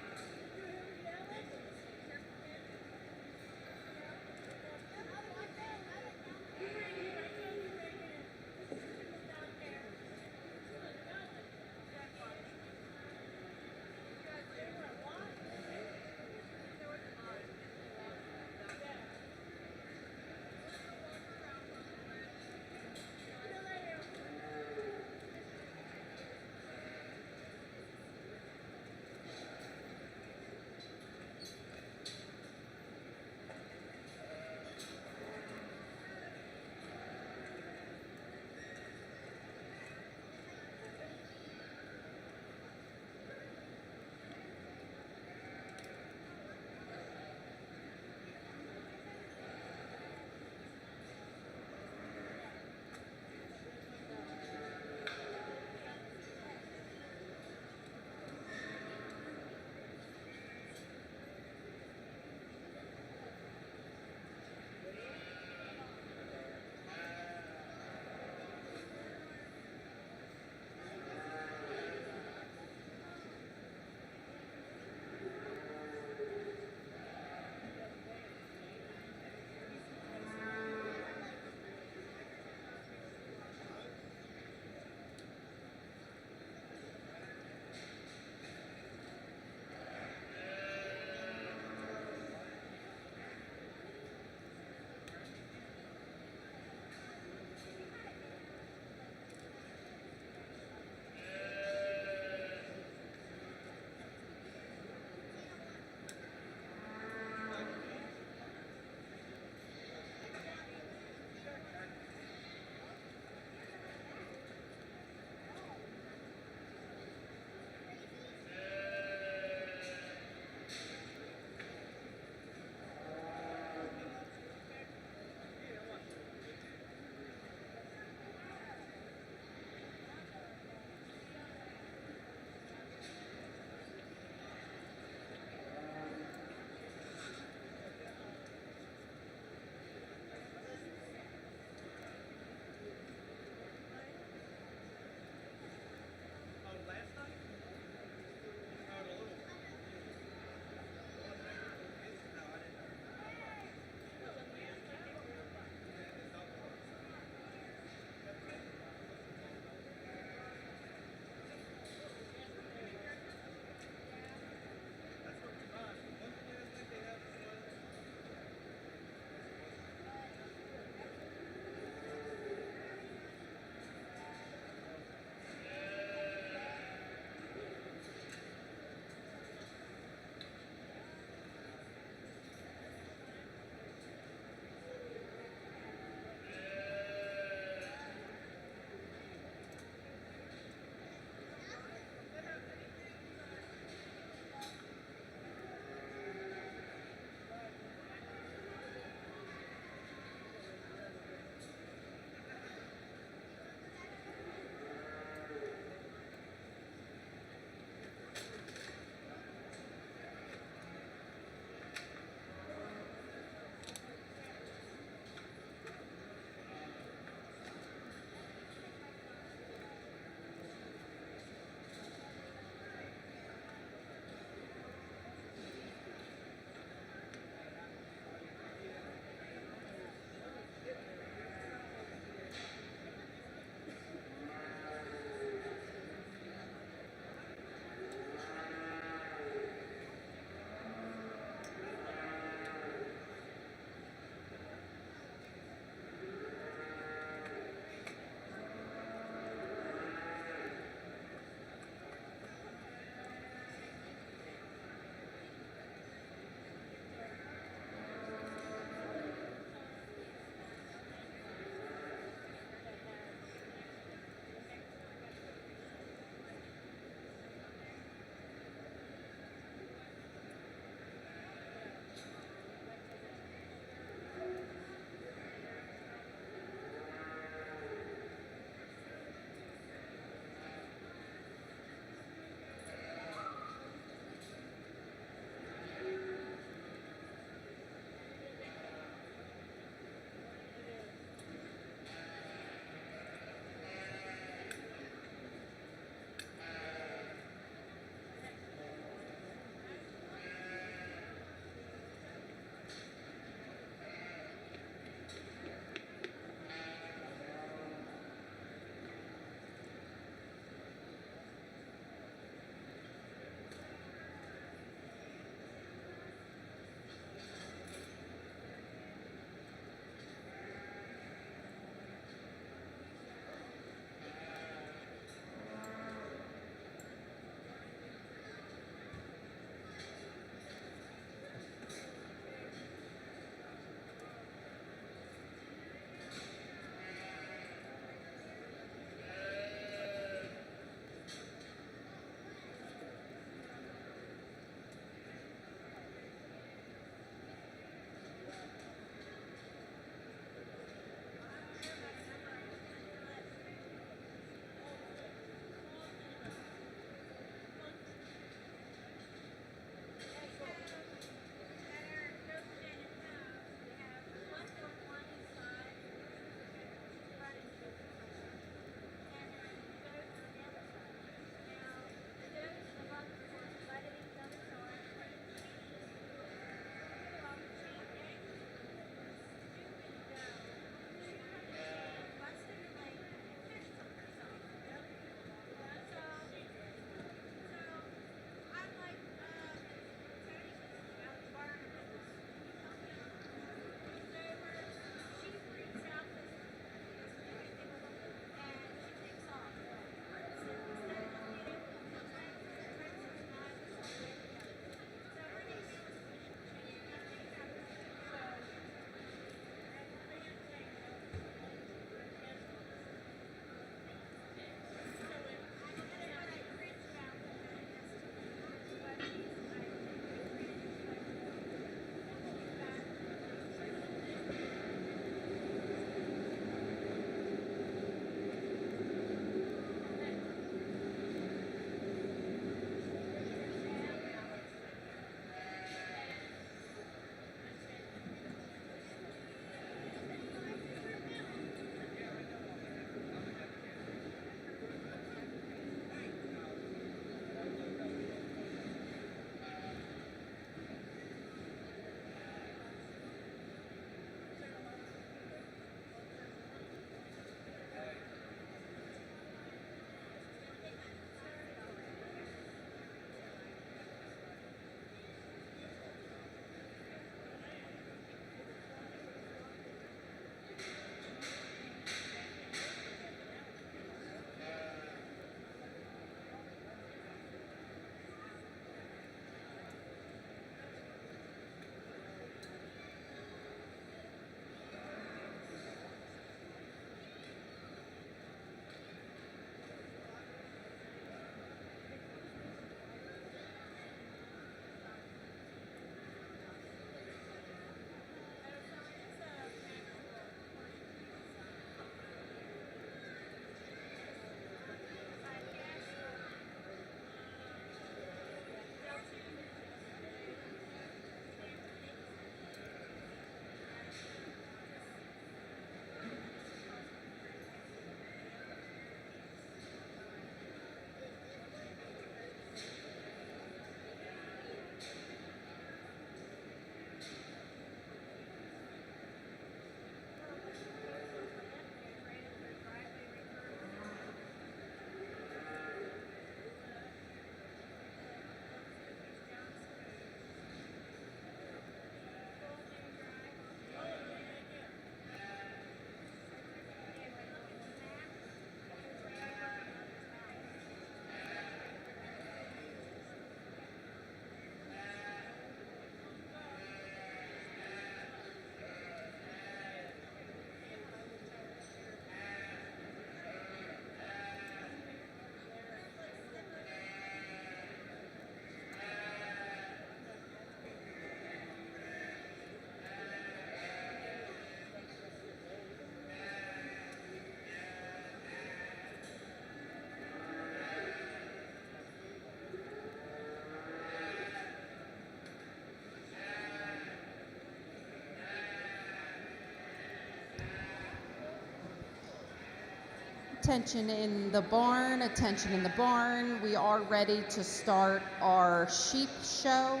Speaker 1: Attention in the barn, attention in the barn. We are ready to start our sheep show.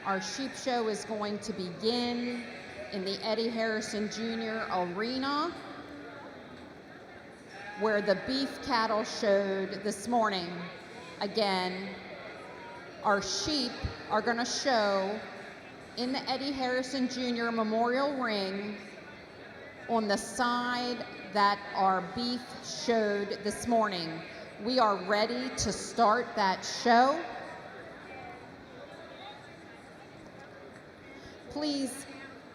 Speaker 1: Our sheep show is going to begin in the Eddie Harrison Jr. Arena, where the beef cattle showed this morning. Again, our sheep are going to show in the Eddie Harrison Jr. Memorial Ring on the side that our beef showed this morning. We are ready to start that show. Please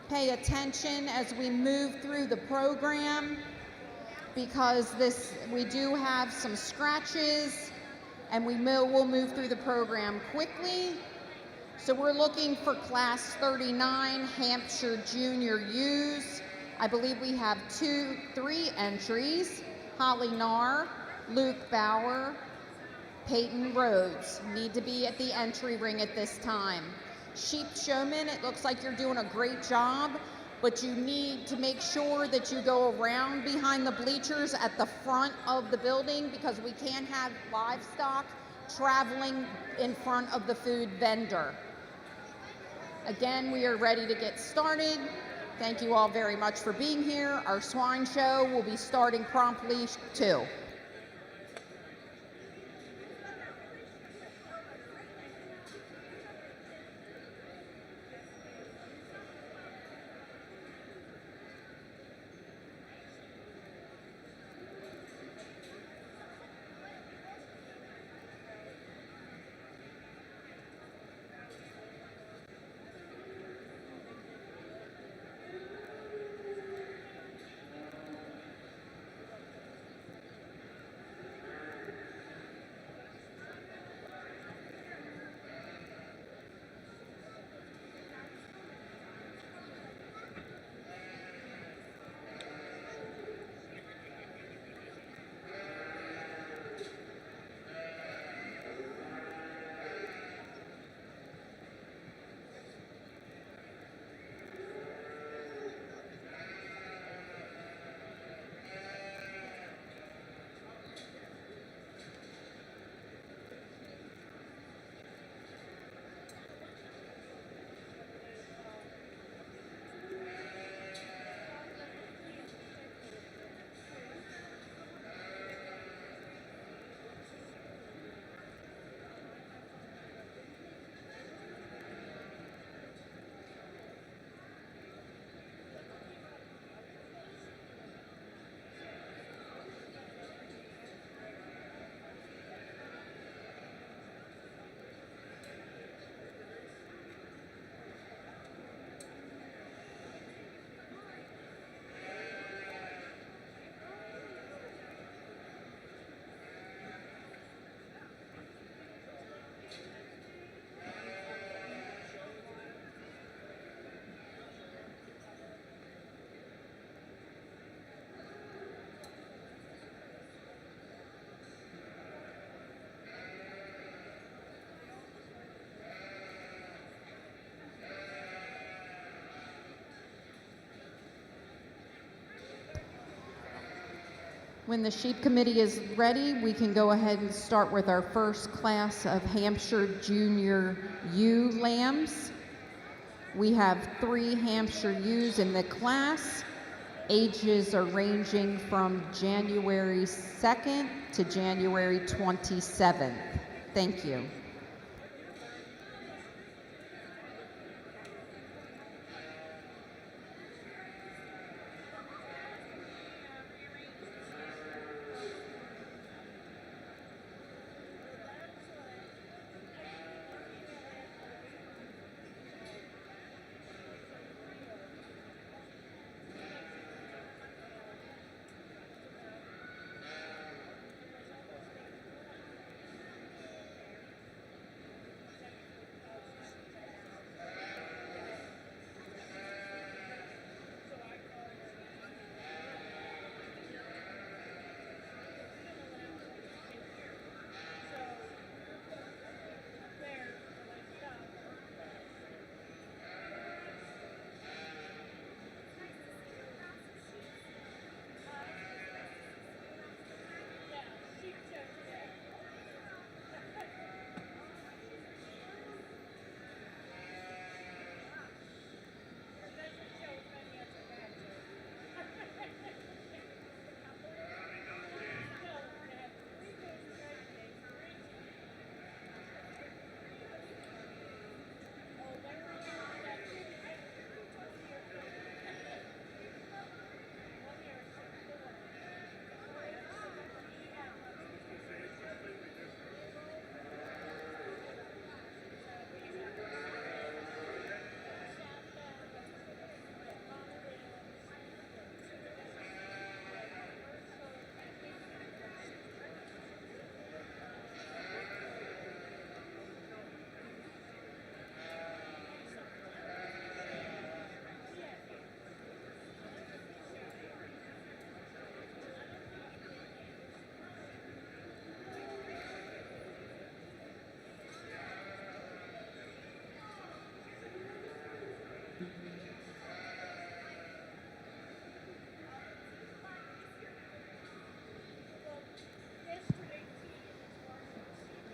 Speaker 1: pay attention as we move through the program, because we do have some scratches, and will move through the program quickly. So we're looking for Class 39 Hampshire Junior Ewes. I believe we have 3 entries. Holly Narr, Luke Bauer, Peyton Rhodes need to be at the entry ring at this time. Sheep showmen, it looks like you're doing a great job, but you need to make sure that you go around behind the bleachers at the front of the building, because we can't have livestock traveling in front of the food vendor. Again, we are ready to get started. Thank you all very much for being here. Our swine show will be starting promptly too. When the sheep committee is ready, we can go ahead and start with our first class of Hampshire Junior Ewe lambs. We have 3 Hampshire ewes in the class. Ages are ranging from January 2nd to January 27th. Thank you.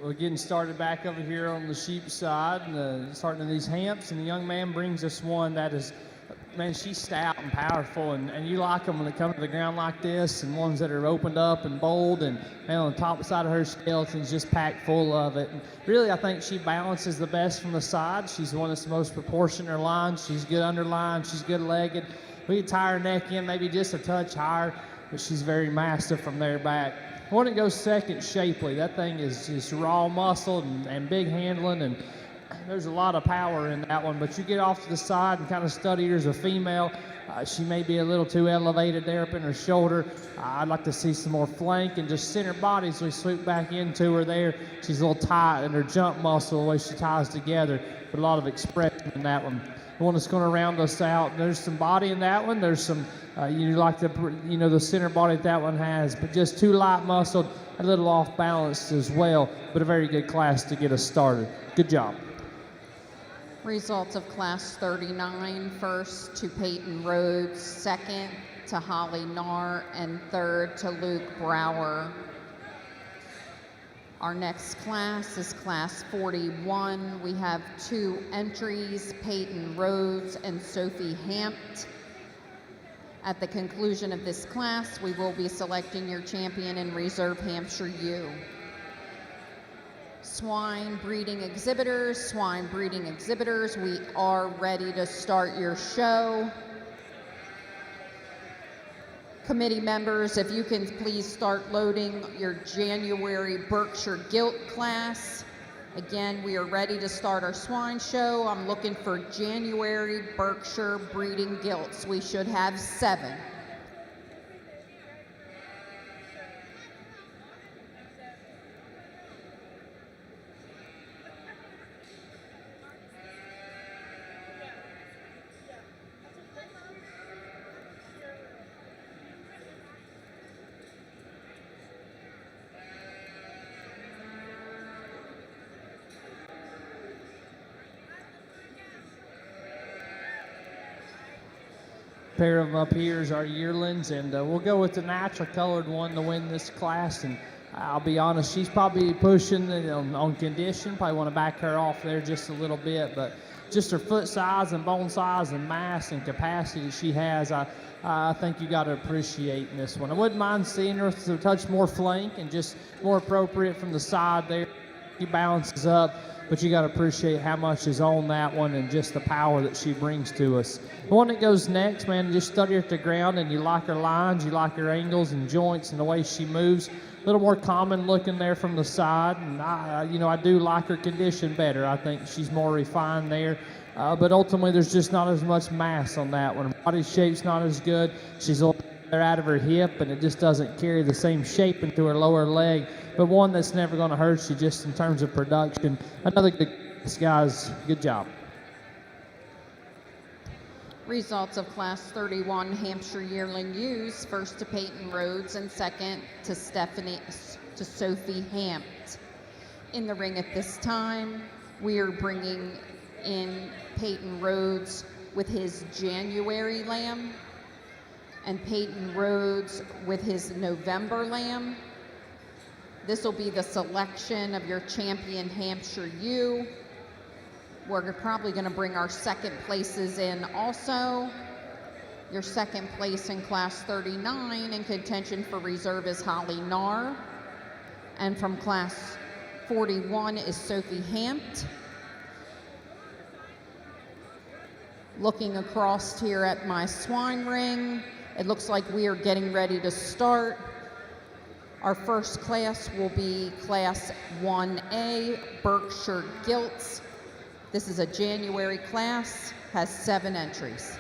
Speaker 4: we're getting started back over here on the sheep side, and starting in these hamps, and the young man brings us one that is, man, she's stout and powerful, and you like them when they come to the ground like this, and ones that are opened up and bold, and man, on the top side of her skeleton's just packed full of it. And really, I think she balances the best from the side. She's the one that's the most proportionate in her line. She's good underline. She's good legged. We can tie her neck in maybe just a touch higher, but she's very massive from there back. When it goes second, Shipley. That thing is just raw muscled and big handling, and there's a lot of power in that one. But you get off to the side and kind of study her as a female. She may be a little too elevated there up in her shoulder. I'd like to see some more flank and just center body as we swoop back into her there. She's a little tight in her jump muscle, the way she ties together, but a lot of expression in that one. The one that's going to round us out, there's some body in that one. There's some, the center body that one has, but just too light muscled, a little off balanced as well, but a very good class to get us started. Good job.
Speaker 1: Results of Class 39, first to Peyton Rhodes, second to Holly Narr, and third to Luke Brower. Our next class is Class 41. We have 2 entries, Peyton Rhodes and Sophie Hampt. At the conclusion of this class, we will be selecting your champion and reserve Hampshire ewe. Swine breeding exhibitors, we are ready to start your show. Committee members, if you can please start loading your January Berkshire Gilt class. Again, we are ready to start our swine show. I'm looking for January Berkshire breeding gilts. We should have 7.
Speaker 4: Pair of them up here is our yearlings, and we'll go with the natural colored one to win this class. And I'll be honest, she's probably pushing on condition. Probably want to back her off there just a little bit, but just her foot size and bone size and mass and capacity she has, I think you got to appreciate in this one. I wouldn't mind seeing her with a touch more flank and just more appropriate from the side there. She balances up, but you got to appreciate how much is on that one and just the power that she brings to us. The one that goes next, man, just study her at the ground, and you like her lines, you like her angles and joints and the way she moves. A little more common looking there from the side, and I do like her condition better. I think she's more refined there, but ultimately there's just not as much mass on that one. Her body shape's not as good. She's a little out of her hip, and it just doesn't carry the same shape into her lower leg, but one that's never going to hurt you just in terms of production. Another good guys, good job.
Speaker 1: Results of Class 31 Hampshire Yearling Ewes, first to Peyton Rhodes and second to Sophie Hampt. In the ring at this time, we are bringing in Peyton Rhodes with his January lamb, and Peyton Rhodes with his November lamb. This will be the selection of your champion Hampshire ewe. We're probably going to bring our second places in also. Your second place in Class 39 in contention for reserve is Holly Narr. And from Class 41 is Sophie Hampt. Looking across here at my swine ring, it looks like we are getting ready to start. Our first class will be Class 1A, Berkshire Gilts. This is a January class, has 7 entries.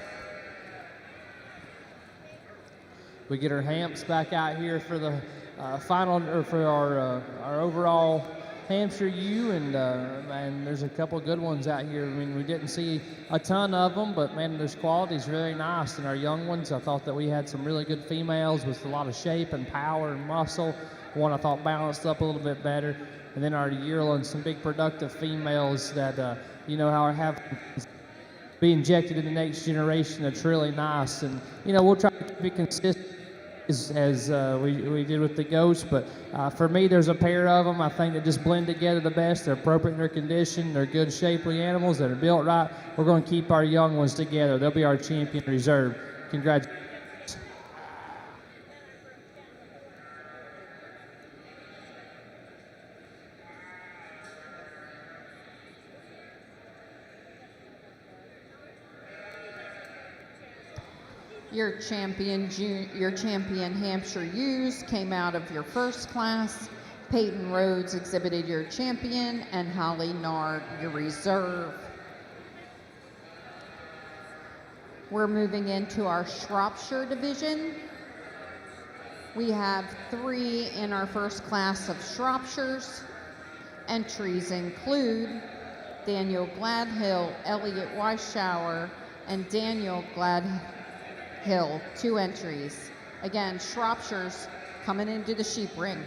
Speaker 4: We get our Hamps back out here for the for our overall Hampshire ewe, and there's a couple of good ones out here. I mean, we didn't see a ton of them, but man, there's quality's really nice. And our young ones, I thought that we had some really good females with a lot of shape and power and muscle. One I thought balanced up a little bit better. And then our yearlings, some big productive females that have be injected in the next generation. That's really nice. And we'll try to be consistent as we did with the goats, but for me, there's a pair of them I think that just blend together the best. They're appropriate in their condition. They're good, shapely animals that are built right. We're going to keep our young ones together. They'll be our champion reserve. Congratulations.
Speaker 1: Your champion Hampshire ewes came out of your first class. Peyton Rhodes exhibited your champion, and Holly Nard your reserve. We're moving into our Shropshire division. We have 3 in our first class of Shropshires. Entries include Daniel Gladhill, Elliot Weisschauer, and Daniel Gladhill, 2 entries. Again, Shropshires coming into the sheep ring.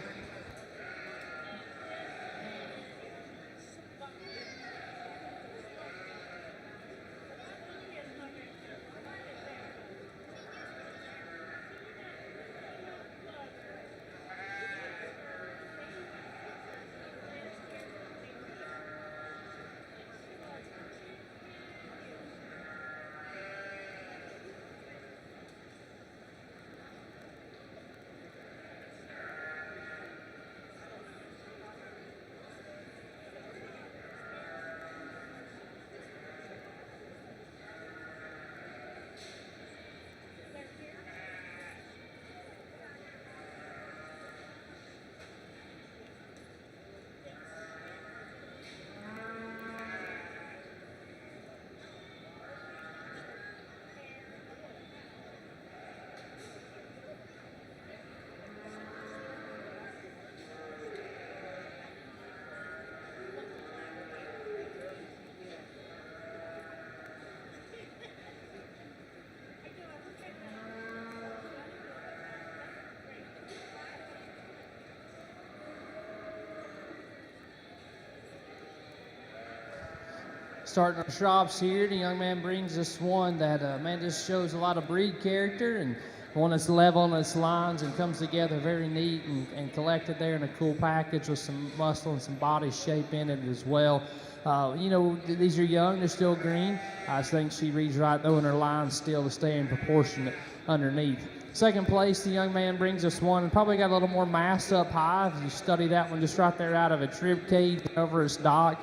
Speaker 4: Starting our shops here, the young man brings us one that, man, just shows a lot of breed character, and one that's level on its lines and comes together very neat and collected there in a cool package with some muscle and some body shape in it as well. You know, these are young, they're still green. I think she reads right though, and her lines still to stay in proportionate underneath. Second place, the young man brings us one and probably got a little more mass up high. If you study that one just right there out of its rib cage over its dock.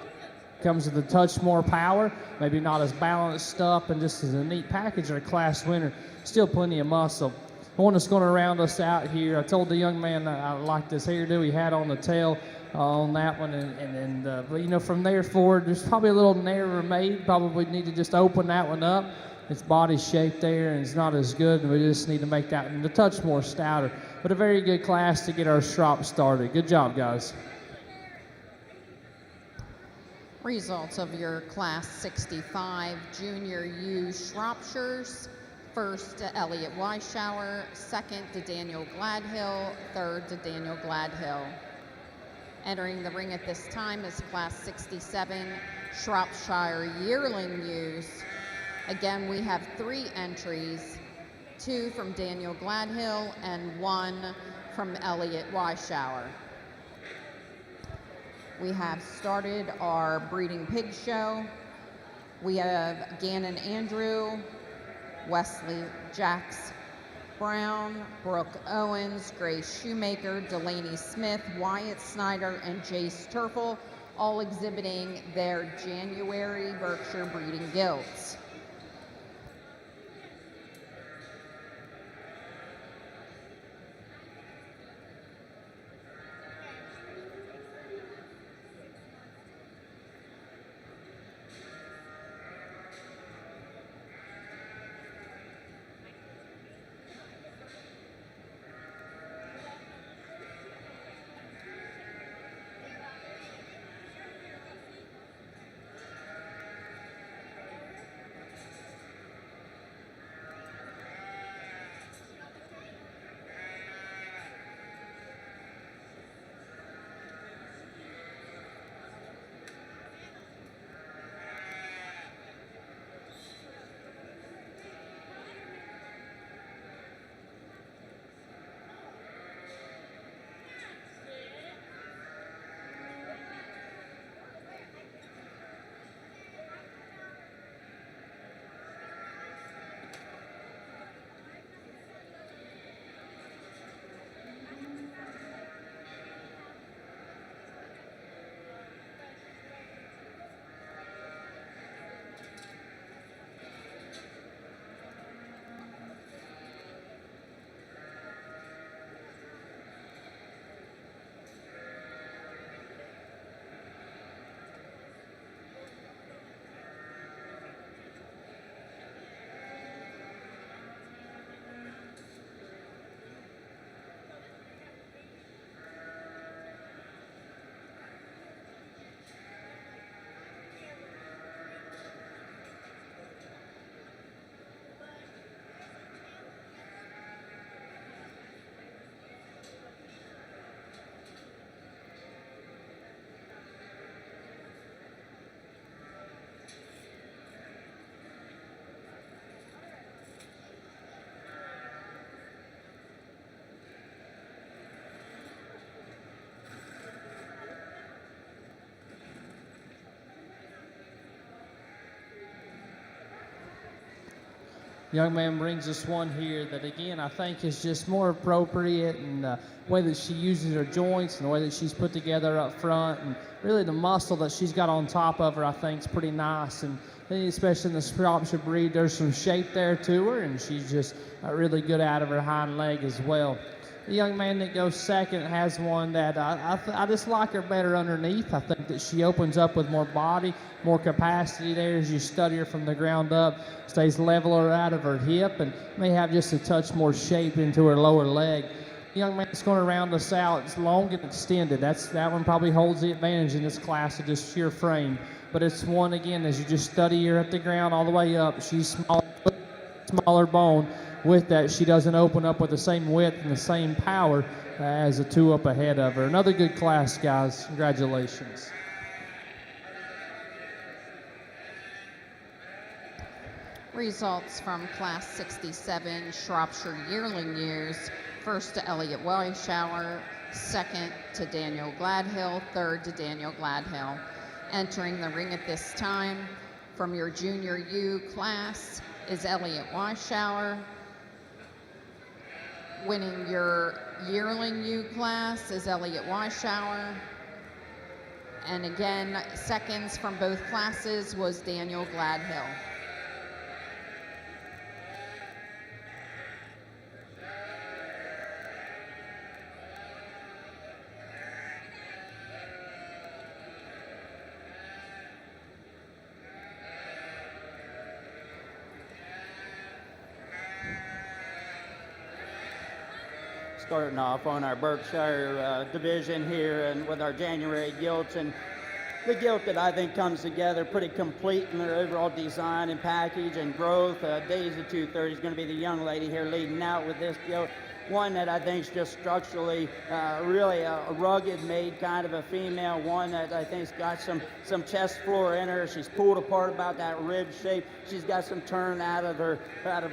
Speaker 4: Comes with a touch more power, maybe not as balanced up, and just as a neat package or a class winner. Still plenty of muscle. The one that's going to round us out here, I told the young man I liked this hairdo he had on the tail on that one, but you know, from there forward, there's probably a little narrower made. Probably need to just open that one up. Its body shape there, and it's not as good, and we just need to make that one a touch more stouter. But a very good class to get our shop started. Good job, guys.
Speaker 1: Results of your Class 65 Junior U Shropshires. First to Elliot Weisschauer, second to Daniel Gladhill, third to Daniel Gladhill. Entering the ring at this time is Class 67 Shropshire Yearling Ewes. Again, we have 3 entries, 2 from Daniel Gladhill and 1 from Elliot Weisschauer. We have started our breeding pig show. We have Gannon Andrew, Wesley Jacks Brown, Brooke Owens, Grace Shoemaker, Delaney Smith, Wyatt Snyder, and Jace Turfel, all exhibiting their January Berkshire breeding gilts.
Speaker 4: Young man brings us one here that, again, I think is just more appropriate in the way that she uses her joints and the way that she's put together up front, and really the muscle that she's got on top of her, I think, is pretty nice. And especially in the Shropshire breed, there's some shape there to her, and she's just really good out of her hind leg as well. The young man that goes second has one that I just like her better underneath. I think that she opens up with more body, more capacity there as you study her from the ground up, stays leveler out of her hip, and may have just a touch more shape into her lower leg. The young man's going to round us out. It's long and extended. That one probably holds the advantage in this class of just sheer frame. But it's one, again, as you just study her at the ground all the way up, she's smaller bone. With that, she doesn't open up with the same width and the same power as the two up ahead of her. Another good class, guys. Congratulations.
Speaker 1: Results from Class 67 Shropshire Yearling Years. First to Elliot Weishauer, second to Daniel Gladhill, third to Daniel Gladhill. Entering the ring at this time from your Junior U class is Elliot Weishauer. Winning your Yearling U class is Elliot Weishauer. And again, seconds from both classes was Daniel Gladhill.
Speaker 3: Starting off on our Berkshire division here and with our January gilts, and the gilt that I think comes together pretty complete in their overall design and package and growth. Daisy 230 is going to be the young lady here leading out with this gilt. One that I think is just structurally really a rugged made kind of a female, one that I think's got some chest floor in her. She's pulled apart about that rib shape. She's got some turn out of her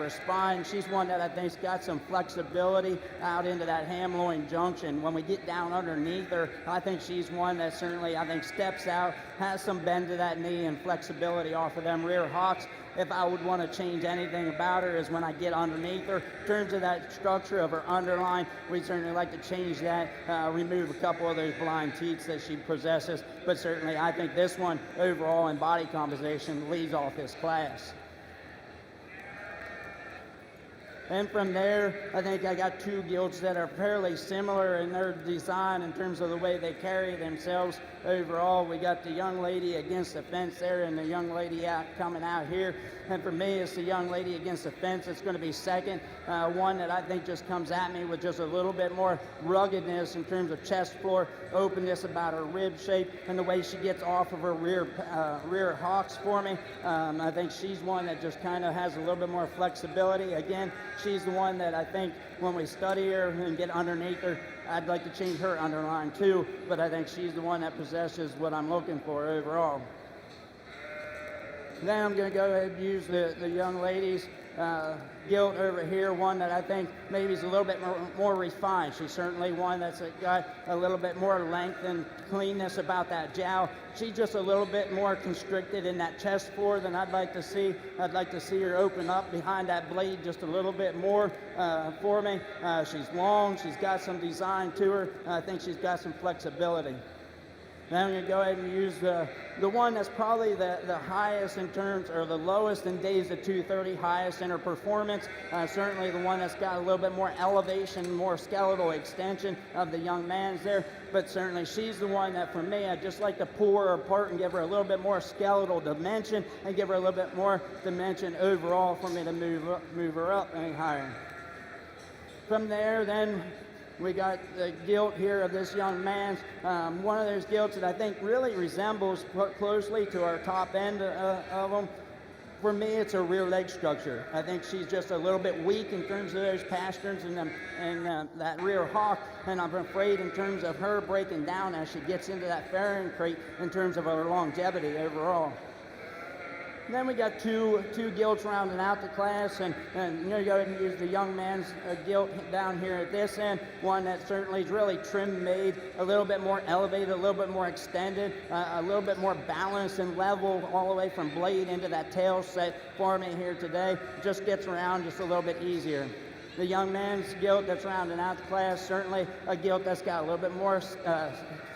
Speaker 3: spine. She's one that I think's got some flexibility out into that ham-loin junction. When we get down underneath her, I think she's one that certainly I think steps out, has some bend to that knee and flexibility off of them rear hocks. If I would want to change anything about her is when I get underneath her. In terms of that structure of her underline, we'd certainly like to change that, remove a couple of those blind teats that she possesses. But certainly I think this one overall in body composition leads off this class. And from there, I think I got two gilts that are fairly similar in their design in terms of the way they carry themselves. Overall, we got the young lady against the fence there and the young lady coming out here. And for me, it's the young lady against the fence. It's going to be second. One that I think just comes at me with just a little bit more ruggedness in terms of chest floor, openness about her rib shape, and the way she gets off of her rear hocks for me. I think she's one that just kind of has a little bit more flexibility. Again, she's the one that I think when we study her and get underneath her, I'd like to change her underline too, but I think she's the one that possesses what I'm looking for overall. Then I'm going to go ahead and use the young lady's gilt over here, one that I think maybe is a little bit more refined. She's certainly one that's got a little bit more length and cleanness about that jowl. She's just a little bit more constricted in that chest floor than I'd like to see. I'd like to see her open up behind that blade just a little bit more for me. She's long, she's got some design to her, and I think she's got some flexibility. Now I'm going to go ahead and use the one that's probably the highest in terms, or the lowest in days of 230, highest in her performance. Certainly the one that's got a little bit more elevation, more skeletal extension of the young man's there. But certainly she's the one that for me, I'd just like to pull her apart and give her a little bit more skeletal dimension and give her a little bit more dimension overall for me to move her up any higher. From there, then, we got the gilt here of this young man's, one of those gilts that I think really resembles closely to our top end of them. For me, it's her rear leg structure. I think she's just a little bit weak in terms of those pasterns and that rear hock, and I'm afraid in terms of her breaking down as she gets into that farrowing crate in terms of her longevity overall. Then we got two gilts rounding out the class, and you know, you go ahead and use the young man's gilt down here at this end, one that certainly is really trim made, a little bit more elevated, a little bit more extended, a little bit more balanced and level all the way from blade into that tail set for me here today. Just gets around just a little bit easier. The young man's gilt that's rounding out the class, certainly a gilt that's got a little bit more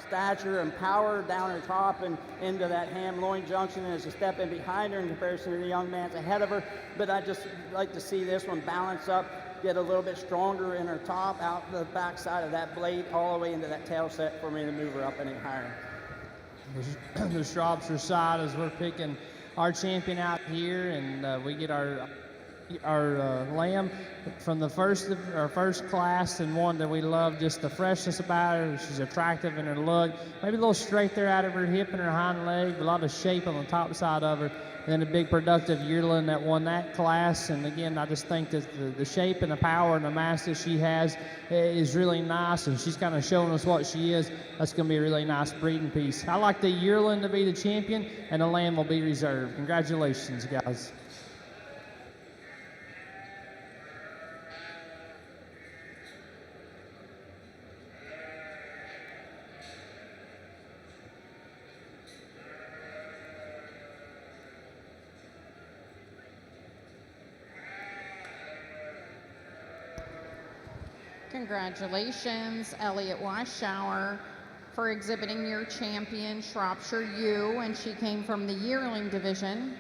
Speaker 3: stature and power down her top and into that ham-loin junction, and as a step in behind her in comparison to the young man's ahead of her. But I just like to see this one balance up, get a little bit stronger in her top, out the back side of that blade, all the way into that tail set for me to move her up any higher.
Speaker 4: The Shropshire side, as we're picking our champion out here, and we get our lamb from our first class, and one that we love just the freshness about her. She's attractive in her look, maybe a little straight there out of her hip and her hind leg, a lot of shape on the top side of her. Then a big productive yearling that won that class, and again, I just think that the shape and the power and the mass that she has is really nice, and she's kind of showing us what she is. That's going to be a really nice breeding piece. I like the yearling to be the champion, and the lamb will be reserved. Congratulations, guys.
Speaker 1: Congratulations, Elliot Weisshower, for exhibiting your champion, Shropshire Ewe, and she came from the yearling division.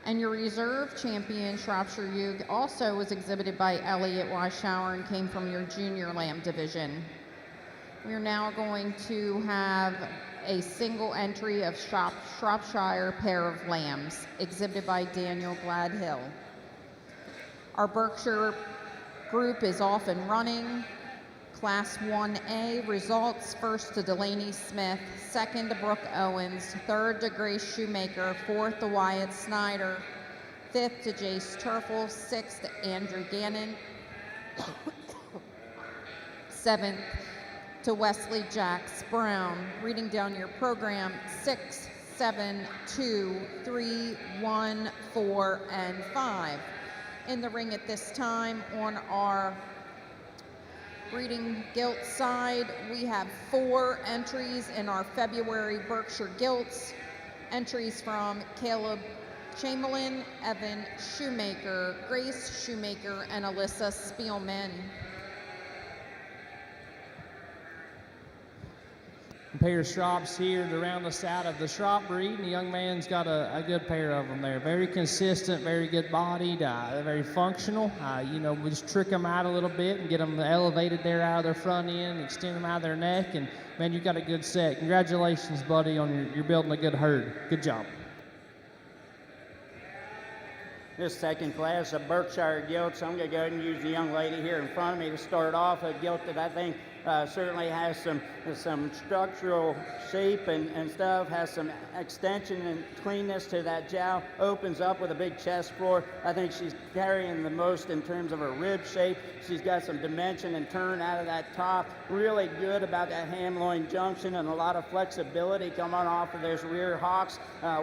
Speaker 1: And your reserve champion, Shropshire Ewe, also was exhibited by Elliot Weisshower and came from your junior lamb division. We're now going to have a single entry of Shropshire pair of lambs, exhibited by Daniel Gladhill. Our Berkshire group is off and running. Class 1A results: first to Delaney Smith, second to Brooke Owens, third to Grace Shoemaker, fourth to Wyatt Snyder, fifth to Jace Turfel, sixth to Andrew Gannon, seventh to Wesley Jacks Brown. Reading down your program: 6, 7, 2, 3, 1, 4, and 5. In the ring at this time on our breeding gilt side, we have 4 entries in our February Berkshire gilts. Entries from Caleb Chamberlain, Evan Shoemaker, Grace Shoemaker, and Alyssa Spielman.
Speaker 4: Pair of Shrops here to round us out of the Shrop breed, and the young man's got a good pair of them there. Very consistent, very good bodied, very functional. You know, we just trick them out a little bit and get them elevated there out of their front end, extend them out of their neck, and man, you've got a good set. Congratulations, buddy, on you're building a good herd. Good job.
Speaker 3: This second class of Berkshire gilts, I'm going to go ahead and use the young lady here in front of me to start off. A gilt that I think certainly has some structural shape and stuff, has some extension and cleanness to that jowl, opens up with a big chest floor. I think she's carrying the most in terms of her rib shape. She's got some dimension and turn out of that top. Really good about that ham-loin junction, and a lot of flexibility coming off of those rear hocks.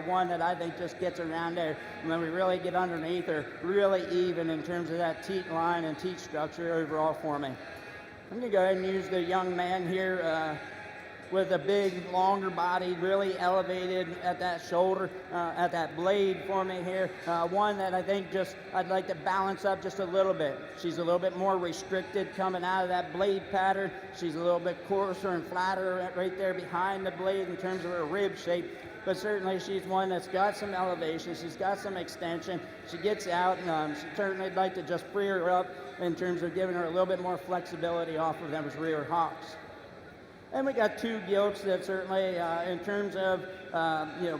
Speaker 3: One that I think just gets around there when we really get underneath her, really even in terms of that teat line and teat structure overall for me. I'm going to go ahead and use the young man here with a big, longer body, really elevated at that shoulder, at that blade for me here. One that I think I'd like to balance up just a little bit. She's a little bit more restricted coming out of that blade pattern. She's a little bit coarser and flatter right there behind the blade in terms of her rib shape. But certainly she's one that's got some elevation. She's got some extension. She gets out, and certainly I'd like to just free her up in terms of giving her a little bit more flexibility off of those rear hocks. And we got 2 gilts that certainly, in terms of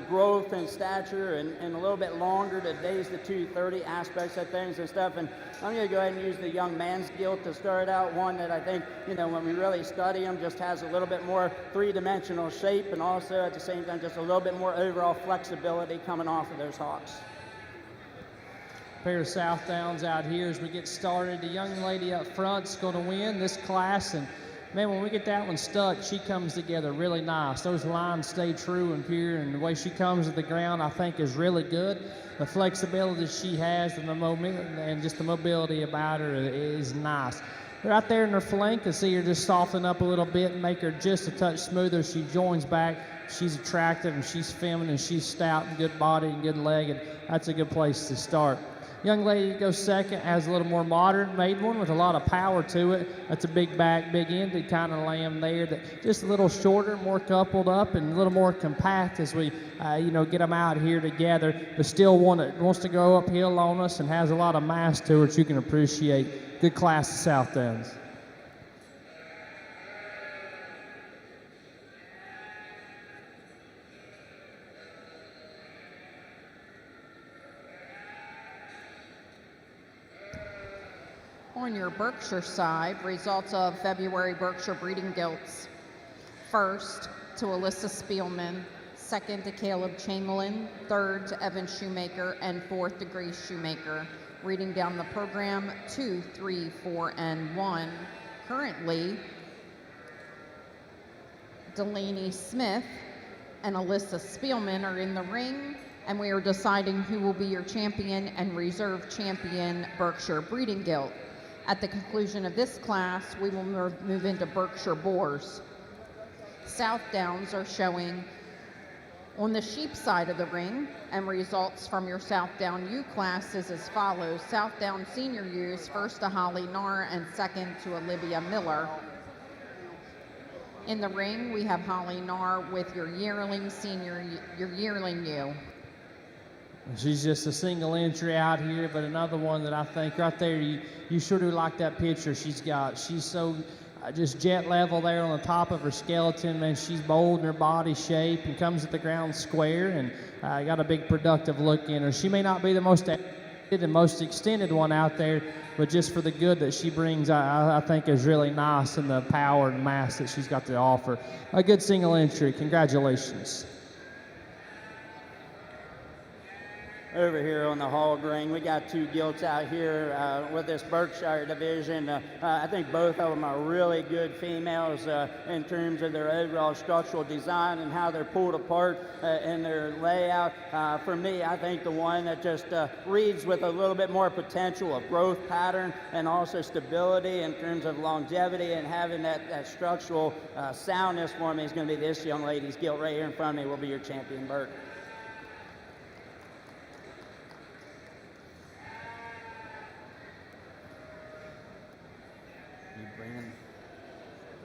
Speaker 3: growth and stature and a little bit longer to days to 230 aspects of things and stuff. And I'm going to go ahead and use the young man's gilt to start out. One that I think, when we really study him, just has a little bit more 3-dimensional shape, and also at the same time just a little bit more overall flexibility coming off of those hocks.
Speaker 4: Pair of South Downs out here as we get started. The young lady up front's going to win this class, and man, when we get that one stuck, she comes together really nice. Those lines stay true and pure, and the way she comes to the ground, I think, is really good. The flexibility she has and the momentum and just the mobility about her is nice. Right there in her flank, I see her just soften up a little bit and make her just a touch smoother. She joins back. She's attractive and she's feminine. She's stout and good body and good leg, and that's a good place to start. Young lady that goes second has a little more modern made one with a lot of power to it. That's a big back, big ended kind of lamb there, that just a little shorter, more coupled up, and a little more compact as we, get them out here together. But still one that wants to go uphill on us and has a lot of mass to her that you can appreciate. Good class of South Downs.
Speaker 1: On your Berkshire side, results of February Berkshire breeding gilts. First to Alyssa Spielman, second to Caleb Chamberlain, third to Evan Shoemaker, and fourth to Grace Shoemaker. Reading down the program, 2, 3, 4, and 1. Currently, Delaney Smith and Alyssa Spielman are in the ring, and we are deciding who will be your champion and reserve champion Berkshire breeding gilt. At the conclusion of this class, we will move into Berkshire boars. South Downs are showing on the sheep side of the ring, and results from your South Down U class is as follows. South Down Senior U's first to Holly Narr and second to Olivia Miller. In the ring, we have Holly Narr with your yearling U.
Speaker 4: She's just a single entry out here, but another one that I think right there, you sure do like that picture she's got. She's so just jet level there on the top of her skeleton, man. She's bold in her body shape and comes at the ground square, and got a big productive look in her. She may not be the most and most extended one out there, but just for the good that she brings, I think is really nice, and the power and mass that she's got to offer. A good single entry. Congratulations.
Speaker 3: Over here on the hog ring, we got two gilts out here with this Berkshire division. I think both of them are really good females in terms of their overall structural design and how they're pulled apart in their layout. For me, I think the one that just reads with a little bit more potential of growth pattern and also stability in terms of longevity and having that structural soundness for me is going to be this young lady's gilt right here in front of me will be your champion Berk.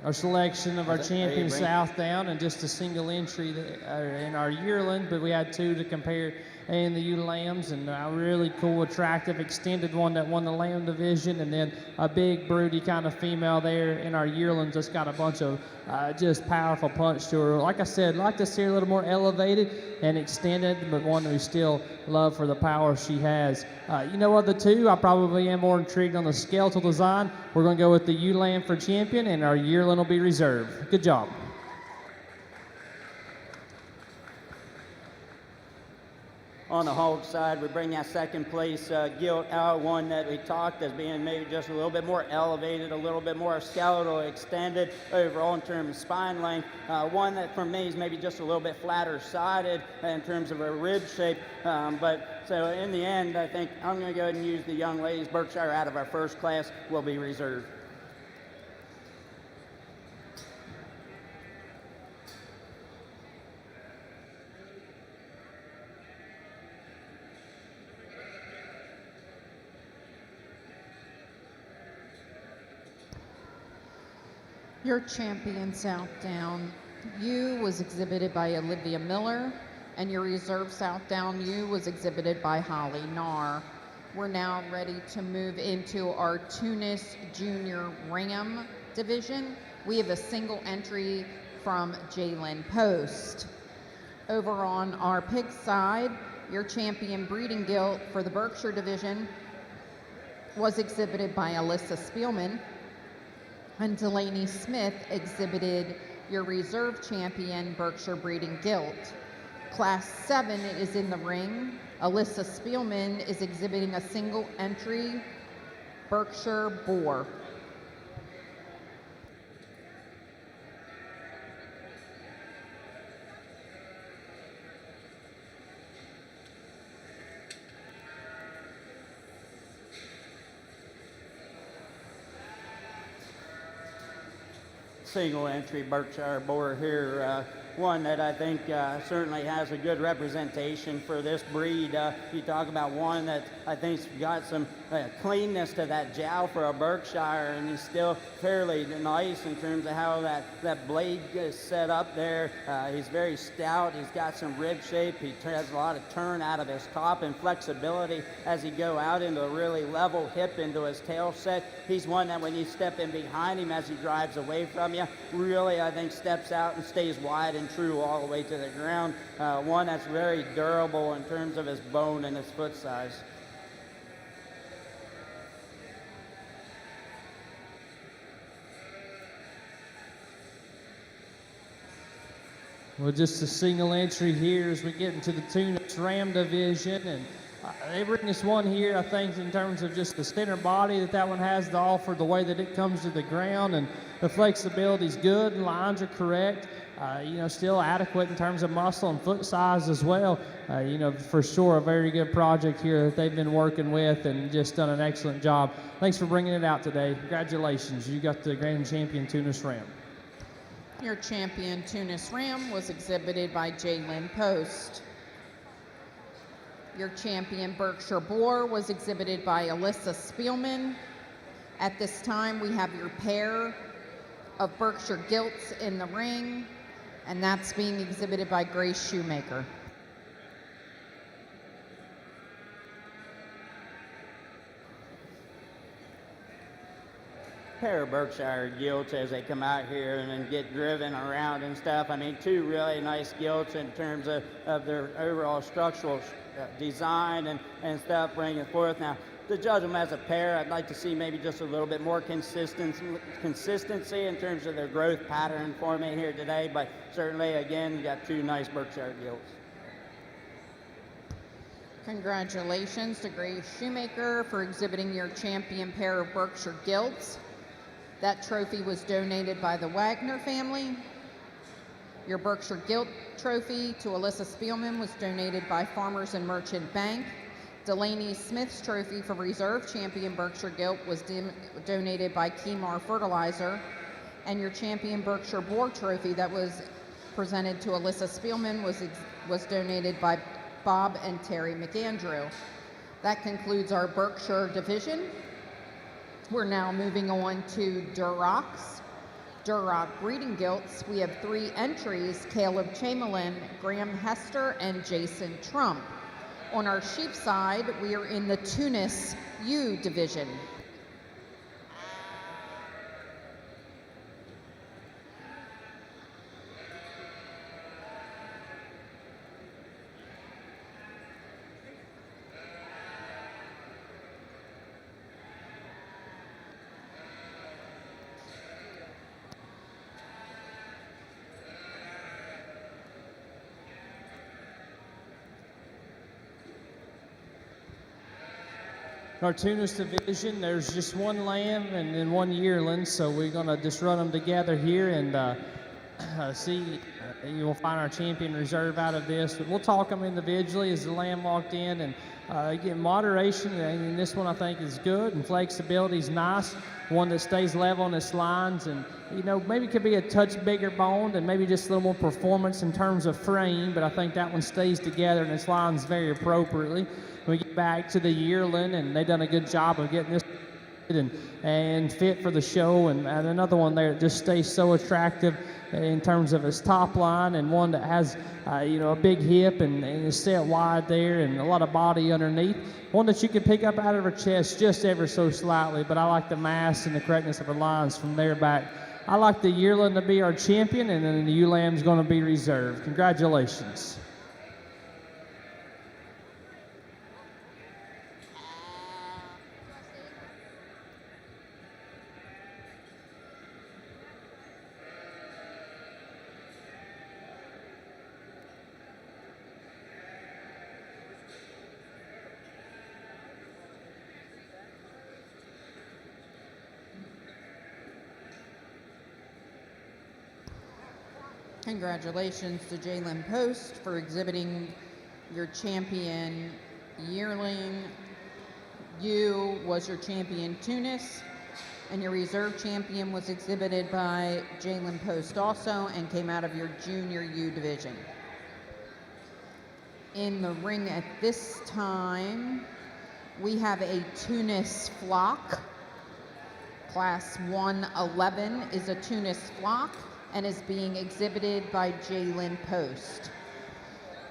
Speaker 4: Our selection of our champion South Down and just a single entry in our yearling, but we had two to compare in the ewe lambs, and a really cool, attractive, extended one that won the lamb division, and then a big, broody kind of female there in our yearlings that's got a bunch of just powerful punch to her. Like I said, like to see her a little more elevated and extended, but one we still love for the power she has. Of the two, I probably am more intrigued on the skeletal design. We're going to go with the ewe lamb for champion, and our yearling will be reserved. Good job.
Speaker 3: On the hog side, we bring that second place gilt out, one that we talked as being maybe just a little bit more elevated, a little bit more skeletal extended overall in terms of spine length. One that for me is maybe just a little bit flatter sided in terms of a rib shape. So in the end, I think I'm going to go ahead and use the young ladies Berkshire out of our first class will be reserved.
Speaker 1: Your champion South Down U was exhibited by Olivia Miller, and your reserve South Down U was exhibited by Holly Narr. We're now ready to move into our Tunis Junior Ram division. We have a single entry from Jalen Post. Over on our pig side, your champion breeding gilt for the Berkshire division was exhibited by Alyssa Spielman, and Delaney Smith exhibited your reserve champion Berkshire breeding gilt. Class 7 is in the ring. Alyssa Spielman is exhibiting a single entry Berkshire boar.
Speaker 3: single entry Berkshire boar here. One that I think certainly has a good representation for this breed. You talk about one that I think's got some cleanness to that jowl for a Berkshire, and he's still fairly nice in terms of how that blade is set up there. He's very stout. He's got some rib shape. He has a lot of turn out of his top and flexibility as he go out into a really level hip into his tail set. He's one that when you step in behind him as he drives away from you, really I think steps out and stays wide and true all the way to the ground. One that's very durable in terms of his bone and his foot size.
Speaker 4: Well, just a single entry here as we get into the Tunis Ram division, and they bring us one here, I think, in terms of just the center body that one has to offer, the way that it comes to the ground, and the flexibility's good, and lines are correct. Still adequate in terms of muscle and foot size as well. For sure a very good project here that they've been working with and just done an excellent job. Thanks for bringing it out today. Congratulations. You got the grand champion Tunis Ram.
Speaker 1: Your champion Tunis Ram was exhibited by Jalen Post. Your champion Berkshire Boar was exhibited by Alyssa Spielman. At this time, we have your pair of Berkshire Gilts in the ring, and that's being exhibited by Grace Shoemaker.
Speaker 3: Pair of Berkshire Gilts as they come out here and then get driven around and stuff. I mean, two really nice Gilts in terms of their overall structural design and stuff bringing it forth. Now, to judge them as a pair, I'd like to see maybe just a little bit more consistency in terms of their growth pattern for me here today, but certainly, again, you got two nice Berkshire Gilts.
Speaker 1: Congratulations to Grace Shoemaker for exhibiting your champion pair of Berkshire Gilts. That trophy was donated by the Wagner family. Your Berkshire Gilt trophy to Alyssa Spielman was donated by Farmers and Merchant Bank. Delaney Smith's trophy for reserve champion Berkshire Gilt was donated by Kemar Fertilizer. And your champion Berkshire Boar trophy that was presented to Alyssa Spielman was donated by Bob and Terry McAndrew. That concludes our Berkshire division. We're now moving on to Durocs. Duroc breeding gilts. We have 3 entries: Caleb Chamberlain, Graham Hester, and Jason Trump. On our sheep side, we are in the Tunis U division.
Speaker 4: Our Tunis division, there's just one lamb and then one yearling, so we're going to just run them together here and see. You'll find our champion reserve out of this, but we'll talk them individually as the lamb walked in, and again, moderation, and this one I think is good, and flexibility is nice, one that stays level on its lines, and maybe could be a touch bigger boned and maybe just a little more performance in terms of frame, but I think that one stays together and its lines very appropriately. We get back to the yearling, and they've done a good job of getting this and fit for the show, and another one there that just stays so attractive in terms of its top line, and one that has a big hip and is set wide there and a lot of body underneath. One that you can pick up out of her chest just ever so slightly, but I like the mass and the correctness of her lines from there back. I like the yearling to be our champion, and then the ewe lamb's going to be reserved. Congratulations.
Speaker 1: Congratulations to Jalen Post for exhibiting your champion yearling. You was your champion Tunis. And your reserve champion was exhibited by Jalen Post also and came out of your junior U division. In the ring at this time, we have a Tunis flock. Class 111 is a Tunis flock and is being exhibited by Jalen Post.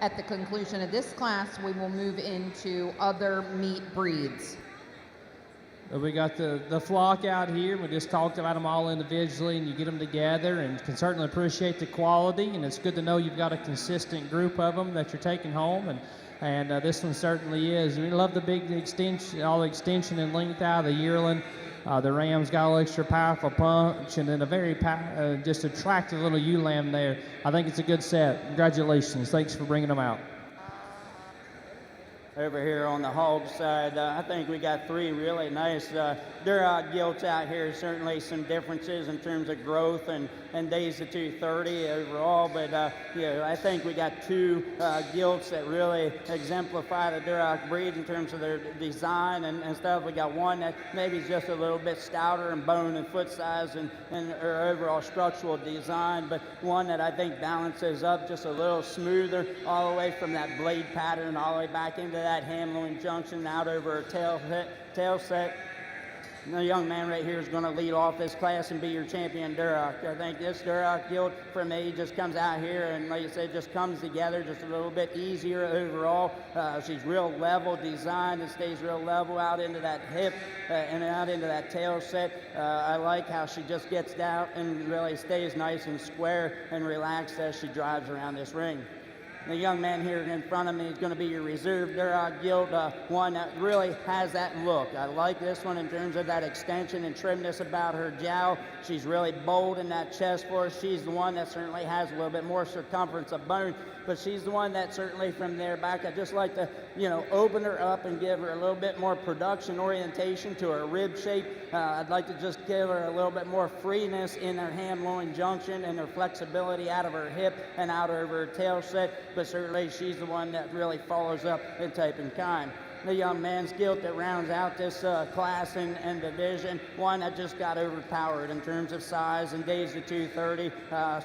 Speaker 1: At the conclusion of this class, we will move into other meat breeds.
Speaker 4: We got the flock out here. We just talked about them all individually, and you get them together and can certainly appreciate the quality, and it's good to know you've got a consistent group of them that you're taking home, and this one certainly is. We love the big extension, all the extension and length out of the yearling. The ram's got a little extra powerful punch, and then a very just attractive little ewe lamb there. I think it's a good set. Congratulations. Thanks for bringing them out.
Speaker 3: Over here on the hog side, I think we got three really nice Duroc gilts out here. Certainly some differences in terms of growth and days to 230 overall, but I think we got two gilts that really exemplify the Duroc breed in terms of their design and stuff. We got one that maybe is just a little bit stouter in bone and foot size and her overall structural design, but one that I think balances up just a little smoother all the way from that blade pattern all the way back into that ham-loin junction out over her tail set. The young man right here is going to lead off this class and be your champion Duroc. I think this Duroc gilt for me just comes out here and, like I said, just comes together just a little bit easier overall. She's real level designed and stays real level out into that hip and out into that tail set. I like how she just gets down and really stays nice and square and relaxed as she drives around this ring. The young man here in front of me is going to be your reserve Duroc gilt, one that really has that look. I like this one in terms of that extension and trimness about her jowl. She's really bold in that chest force. She's the one that certainly has a little bit more circumference of bone, but she's the one that certainly from there back, I just like to, open her up and give her a little bit more production orientation to her rib shape. I'd like to just give her a little bit more freeness in her ham-loin junction and her flexibility out of her hip and out of her tail set, but certainly she's the one that really follows up in type and kind. The young man's gilt that rounds out this class and division, one that just got overpowered in terms of size and days to 230.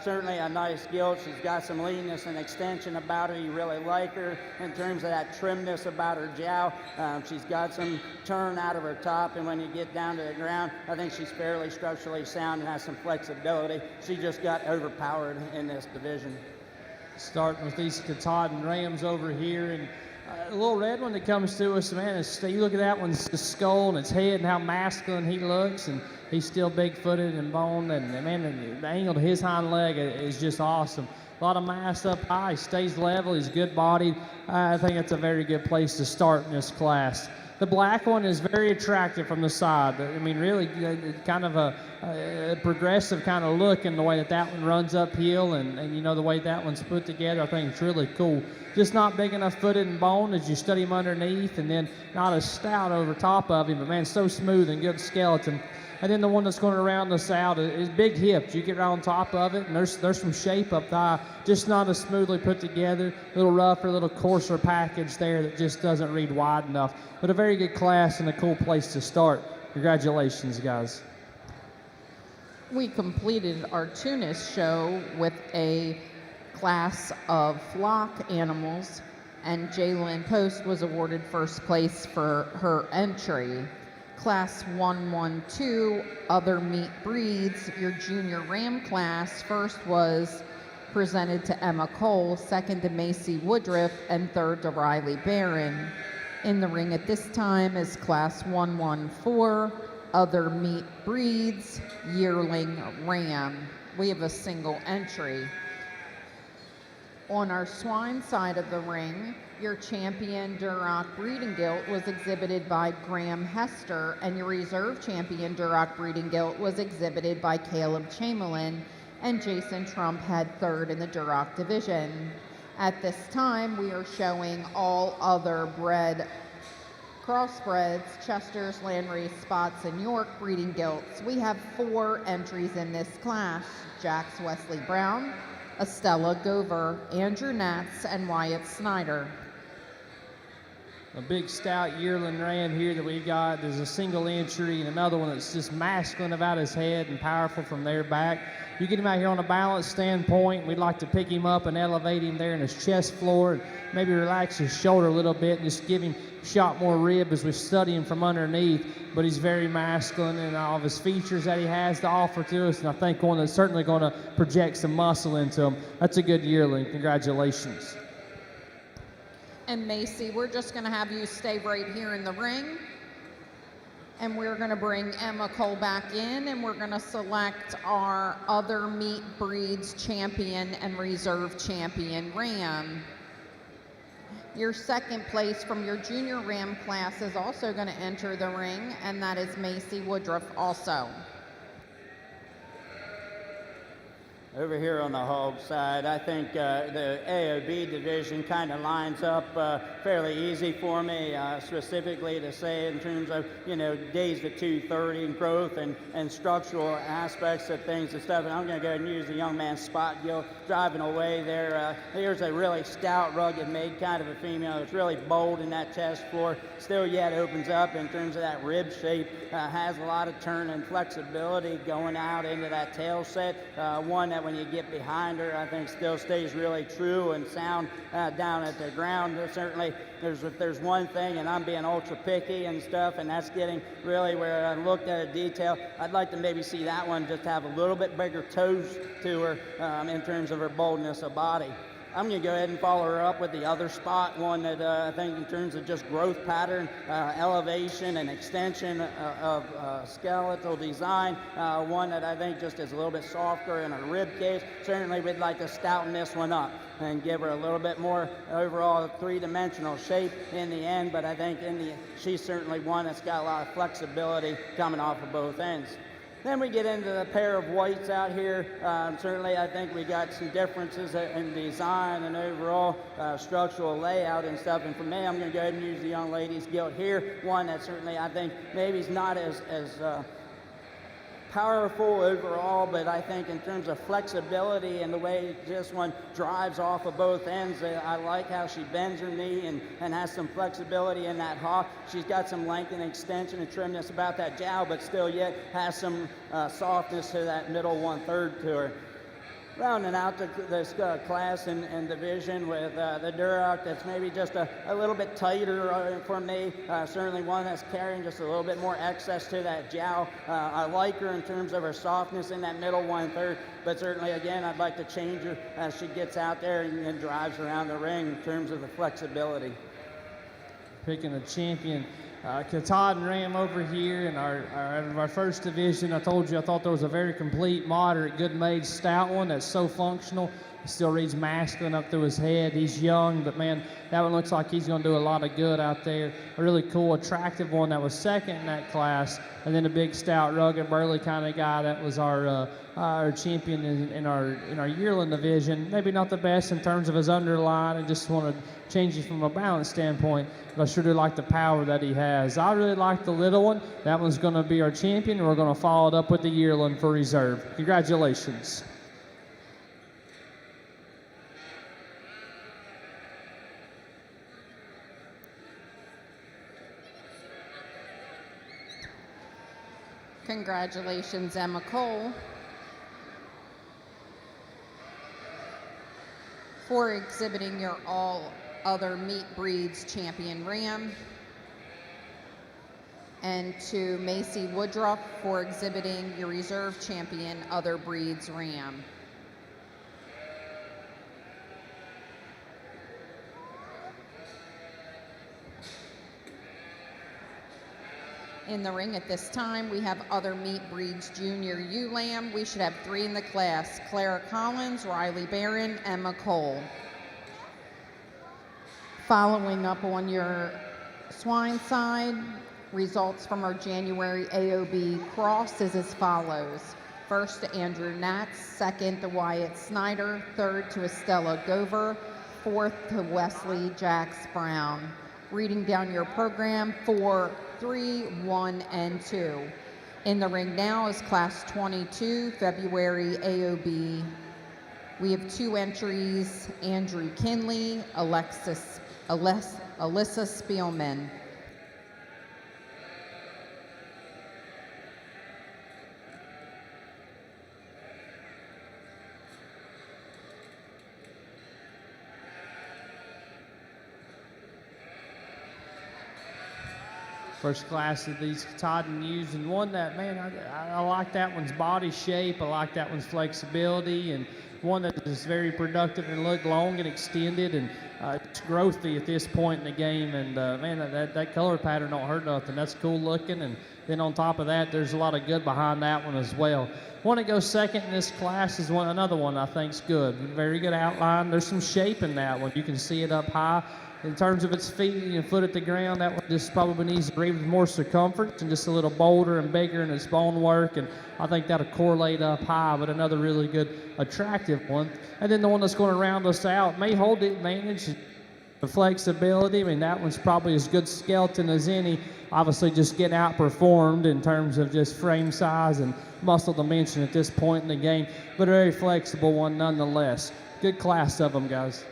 Speaker 3: Certainly a nice gilt. She's got some leanness and extension about her. You really like her in terms of that trimness about her jowl. She's got some turn out of her top, and when you get down to the ground, I think she's fairly structurally sound and has some flexibility. She just got overpowered in this division.
Speaker 4: Starting with these Katahdin Rams over here, and a little red one that comes to us, man, you look at that one's the skull and its head and how masculine he looks, and he's still big-footed and boned, and man, the angle to his hind leg is just awesome. A lot of mass up high, he stays level, he's good-bodied. I think that's a very good place to start in this class. The black one is very attractive from the side. I mean, really kind of a progressive kind of look in the way that one runs uphill and the way that one's put together. I think it's really cool. Just not big enough footed and bone as you study him underneath, and then not as stout over top of him, but man, so smooth and good skeleton. And then the one that's going around us out is big hips. You get right on top of it, and there's some shape up high, just not as smoothly put together. A little rougher, a little coarser package there that just doesn't read wide enough. But a very good class and a cool place to start. Congratulations, guys.
Speaker 1: We completed our Tunis show with a class of flock animals, and Jalen Post was awarded first place for her entry. Class 112, other meat breeds, your junior ram class, first was presented to Emma Cole, second to Macy Woodruff, and third to Riley Barron. In the ring at this time is class 114, other meat breeds, yearling ram. We have a single entry. On our swine side of the ring, your champion Duroc breeding gilt was exhibited by Graham Hester, and your reserve champion Duroc breeding gilt was exhibited by Caleb Chamberlain, and Jason Trump had third in the Duroc division. At this time, we are showing all other bred crossbreds, Chesters, Landrace, Spots, and York breeding gilts. We have 4 entries in this class: Jax Wesley Brown, Estella Gover, Andrew Natz, and Wyatt Snyder.
Speaker 4: a big stout yearling ram here that we've got. There's a single entry and another one that's just masculine about his head and powerful from there back. You get him out here on a balance standpoint, we'd like to pick him up and elevate him there in his chest floor and maybe relax his shoulder a little bit and just give him shot more rib as we study him from underneath. But he's very masculine in all of his features that he has to offer to us, and I think one that's certainly going to project some muscle into him. That's a good yearling. Congratulations.
Speaker 1: And Macy, we're just going to have you stay right here in the ring. And we're going to bring Emma Cole back in, and we're going to select our other meat breeds champion and reserve champion ram. Your second place from your junior ram class is also going to enter the ring, and that is Macy Woodruff also.
Speaker 3: Over here on the hog side, I think the AOB division kind of lines up fairly easy for me, specifically to say in terms of, days to 230 and growth and structural aspects of things and stuff. And I'm going to go ahead and use the young man's spot driving away there. Here's a really stout, rugged made kind of a female. It's really bold in that chest floor. Still yet opens up in terms of that rib shape. Has a lot of turn and flexibility going out into that tail set. One that when you get behind her, I think still stays really true and sound down at the ground. Certainly, if there's one thing, and I'm being ultra picky and stuff, and that's getting really where I looked at a detail, I'd like to maybe see that one just have a little bit bigger toes to her in terms of her boldness of body. I'm going to go ahead and follow her up with the other spot, one that I think in terms of just growth pattern, elevation and extension of skeletal design, one that I think just is a little bit softer in her rib cage. Certainly we'd like to stouten this one up and give her a little bit more overall three-dimensional shape in the end, but I think she's certainly one that's got a lot of flexibility coming off of both ends. Then we get into the pair of whites out here. Certainly, I think we got some differences in design and overall structural layout and stuff. And for me, I'm going to go ahead and use the young lady's gilt here. One that certainly I think maybe is not as powerful overall, but I think in terms of flexibility and the way this one drives off of both ends, I like how she bends her knee and has some flexibility in that hock. She's got some length and extension and trimness about that jowl, but still yet has some softness to that middle 1/3 to her. Rounding out this class and division with the Duroc that's maybe just a little bit tighter for me. Certainly one that's carrying just a little bit more excess to that jowl. I like her in terms of her softness in that middle 1/3, but certainly again I'd like to change her as she gets out there and drives around the ring in terms of the flexibility.
Speaker 4: Picking a champion. Katahdin Ram over here in our first division. I told you I thought there was a very complete, moderate, good-made, stout one that's so functional. He still reads masculine up through his head. He's young, but man, that one looks like he's going to do a lot of good out there. A really cool, attractive one that was second in that class, and then a big, stout, rugged, burly kind of guy that was our champion in our yearling division. Maybe not the best in terms of his underline, and just want to change it from a balance standpoint. But I sure do like the power that he has. I really like the little one. That one's going to be our champion, and we're going to follow it up with the yearling for reserve. Congratulations.
Speaker 1: Congratulations, Emma Cole, for exhibiting your all other meat breeds champion ram, and to Macy Woodruff for exhibiting your reserve champion other breeds ram. In the ring at this time, we have other meat breeds junior ewe lamb. We should have 3 in the class: Clara Collins, Riley Barron, Emma Cole. Following up on your swine side, results from our January AOB cross is as follows. First to Andrew Natz, second to Wyatt Snyder, third to Estella Gover, fourth to Wesley Jax Brown. Reading down your program, 4, 3, 1, and 2. In the ring now is Class 22, February AOB. We have 2 entries: Andrew Kinley, Alexis Alyssa Spielman.
Speaker 4: First class of these Katahdin ewes, and one that, man, I like that one's body shape. I like that one's flexibility, and one that is very productive and look long and extended, and it's growthy at this point in the game. And man, that color pattern don't hurt nothing. That's cool looking, and then on top of that, there's a lot of good behind that one as well. One that goes second in this class is another one I think's good. Very good outline. There's some shape in that one. You can see it up high. In terms of its feet and foot at the ground, that one just probably needs to breed with more circumference and just a little bolder and bigger in its bone work, and I think that'll correlate up high, but another really good, attractive one. And then the one that's going to round us out may hold the advantage, the flexibility. I mean, that one's probably as good skeleton as any. Obviously just getting outperformed in terms of just frame size and muscle dimension at this point in the game, but a very flexible one nonetheless. Good class of them, guys.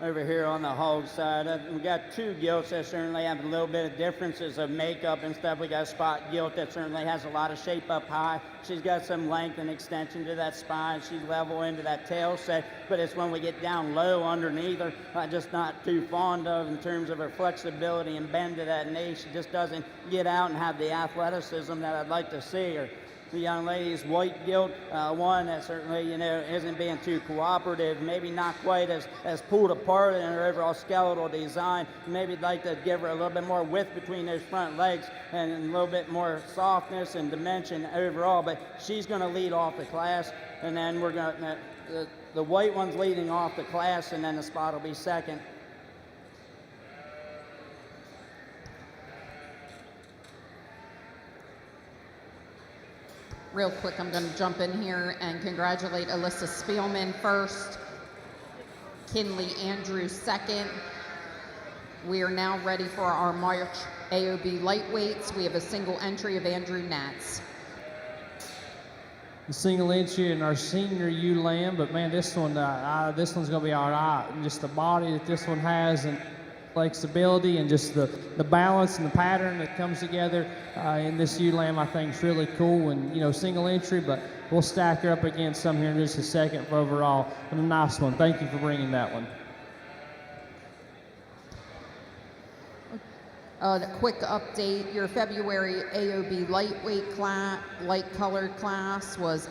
Speaker 3: Over here on the hog side, we got two gilts that certainly have a little bit of differences of makeup and stuff. We got a spot gilt that certainly has a lot of shape up high. She's got some length and extension to that spine. She's level into that tail set, but it's when we get down low underneath her, I'm just not too fond of in terms of her flexibility and bend to that knee. She just doesn't get out and have the athleticism that I'd like to see her. The young lady's white gilt, one that certainly, isn't being too cooperative, maybe not quite as pulled apart in her overall skeletal design. Maybe I'd like to give her a little bit more width between those front legs and a little bit more softness and dimension overall, but she's going to lead off the class, and then we're going to, the white one's leading off the class, and then the spot will be second.
Speaker 1: Real quick, I'm going to jump in here and congratulate Alyssa Spielman first, Kinley Andrews second. We are now ready for our March AOB lightweights. We have a single entry of Andrew Natz.
Speaker 4: The single entry in our senior ewe lamb, but man, this one's going to be all right. And just the body that this one has, and flexibility, and just the balance and the pattern that comes together in this ewe lamb, I think is really cool. And single entry, but we'll stack her up against some here in just a second for overall. And a nice one. Thank you for bringing that one.
Speaker 1: A quick update, your February AOB lightweight class, light colored class was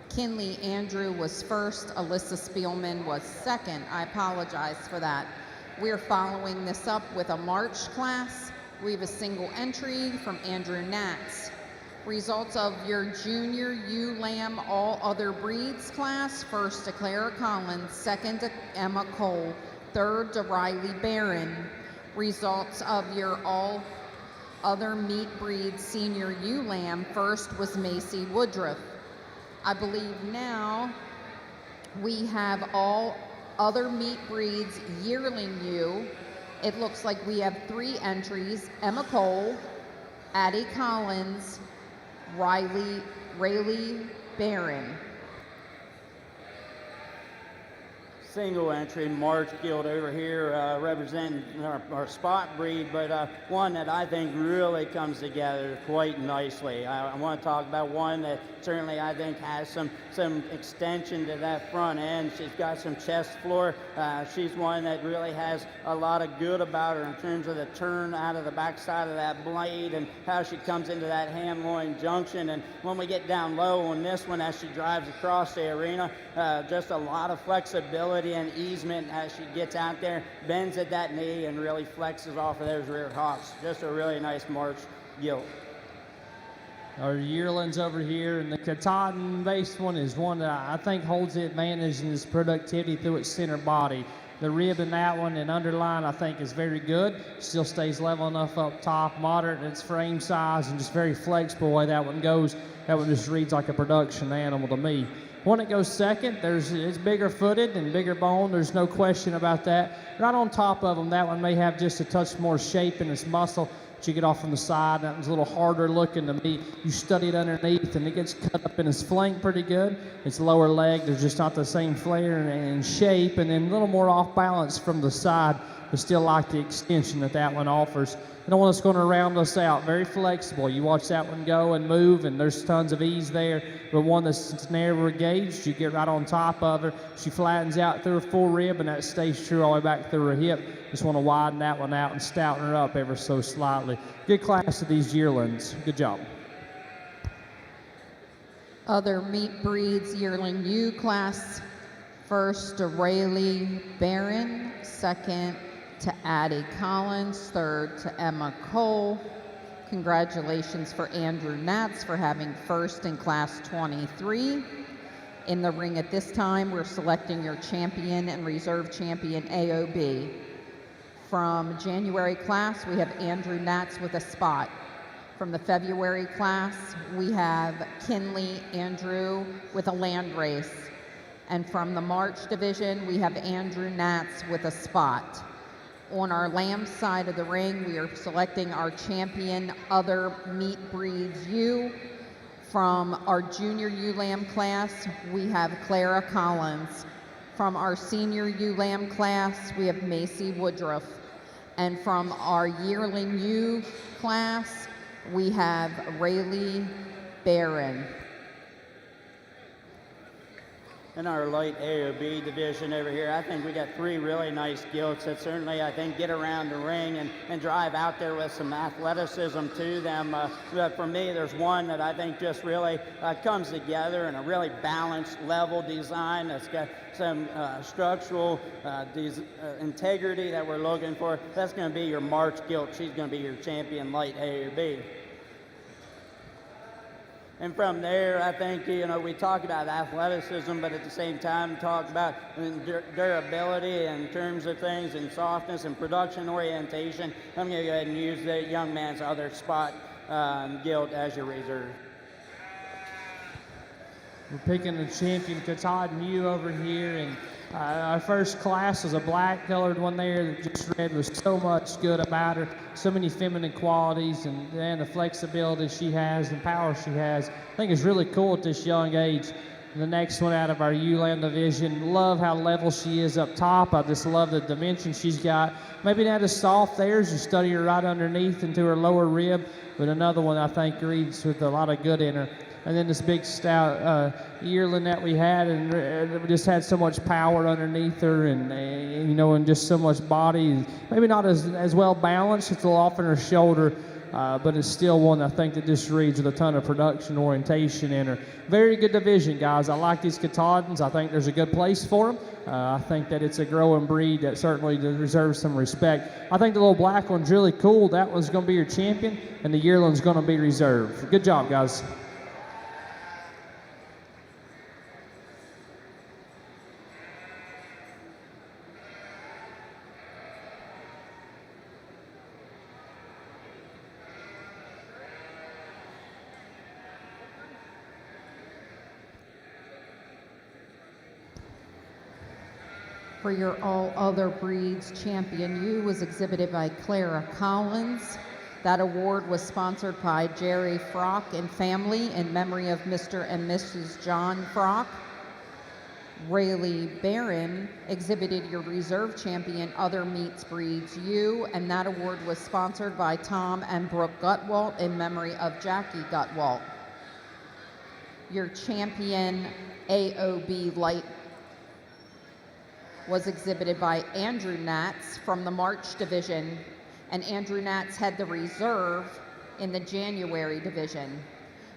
Speaker 1: Kinley Andrew was first, Alyssa Spielman was second. I apologize for that. We're following this up with a March class. We have a single entry from Andrew Natz. Results of your junior ewe lamb all other breeds class: first to Clara Collins, second to Emma Cole, third to Riley Barron. Results of your all other meat breeds senior ewe lamb: first was Macy Woodruff. I believe now we have all other meat breeds yearling ewe. It looks like we have 3 entries: Emma Cole, Addie Collins, Rayleigh Barron.
Speaker 3: Single entry March gilt over here representing our spot breed, but one that I think really comes together quite nicely. I want to talk about one that certainly I think has some extension to that front end. She's got some chest floor. She's one that really has a lot of good about her in terms of the turn out of the backside of that blade and how she comes into that ham-loin junction. And when we get down low on this one, as she drives across the arena, just a lot of flexibility and easement as she gets out there, bends at that knee, and really flexes off of those rear hocks. Just a really nice March gilt.
Speaker 4: Our yearlings over here, and the Katahdin-based one is one that I think holds the advantage in its productivity through its center body. The rib in that one and underline, I think, is very good. Still stays level enough up top, moderate in its frame size, and just very flexible the way that one goes. That one just reads like a production animal to me. One that goes second, it's bigger footed and bigger bone. There's no question about that. Right on top of them, that one may have just a touch more shape in its muscle But you get off from the side, that one's a little harder looking to me. You study it underneath, and it gets cut up in his flank pretty good. Its lower leg, there's just not the same flare and shape, and then a little more off balance from the side, but still like the extension that one offers. And the one that's going to round us out, very flexible. You watch that one go and move, and there's tons of ease there. But one that's narrower gauged, you get right on top of her. She flattens out through her full rib, and that stays true all the way back through her hip. Just want to widen that one out and stouten her up ever so slightly. Good class of these yearlings. Good job.
Speaker 1: Other meat breeds, yearling ewe class. First to Rayleigh Barron, second to Addie Collins, third to Emma Cole. Congratulations for Andrew Natz for having first in class 23. In the ring at this time, we're selecting your champion and reserve champion AOB. From January class, we have Andrew Natz with a spot. From the February class, we have Kinley Andrew with a land race. And from the March division, we have Andrew Natz with a spot. On our lamb side of the ring, we are selecting our champion other meat breeds ewe. From our junior ewe lamb class, we have Clara Collins. From our senior ewe lamb class, we have Macy Woodruff. And from our yearling ewe class, we have Rayleigh Barron.
Speaker 3: In our light AOB division over here, I think we got three really nice gilts that certainly, I think, get around the ring and drive out there with some athleticism to them. But for me, there's one that I think just really comes together in a really balanced, level design that's got some structural integrity that we're looking for. That's going to be your March gilt. She's going to be your champion light AOB. And from there, I think, we talk about athleticism, but at the same time talk about durability in terms of things and softness and production orientation. I'm going to go ahead and use the young man's other spot gilt as your reserve.
Speaker 4: We're picking the champion Katahdin ewe over here, and our first class was a black-colored one there that just read was so much good about her, so many feminine qualities, and the flexibility she has and power she has. I think it's really cool at this young age. The next one out of our ewe-lamb division, love how level she is up top. I just love the dimension she's got. Maybe not as soft there as you study her right underneath into her lower rib, but another one I think reads with a lot of good in her. And then this big stout yearling that we had, and we just had so much power underneath her, and just so much body. Maybe not as well balanced. It's a little off in her shoulder, but it's still one I think that just reads with a ton of production orientation in her. Very good division, guys. I like these Katahdins. I think there's a good place for them. I think that it's a growing breed that certainly deserves some respect. I think the little black one's really cool. That one's going to be your champion, and the yearling's going to be reserved. Good job, guys.
Speaker 1: For your all other breeds champion ewe was exhibited by Clara Collins. That award was sponsored by Jerry Frock and family in memory of Mr. and Mrs. John Frock. Rayleigh Barron exhibited your reserve champion other meats breeds ewe, and that award was sponsored by Tom and Brooke Gutwalt in memory of Jackie Gutwalt. Your champion AOB light was exhibited by Andrew Natz from the March division, and Andrew Natz had the reserve in the January division.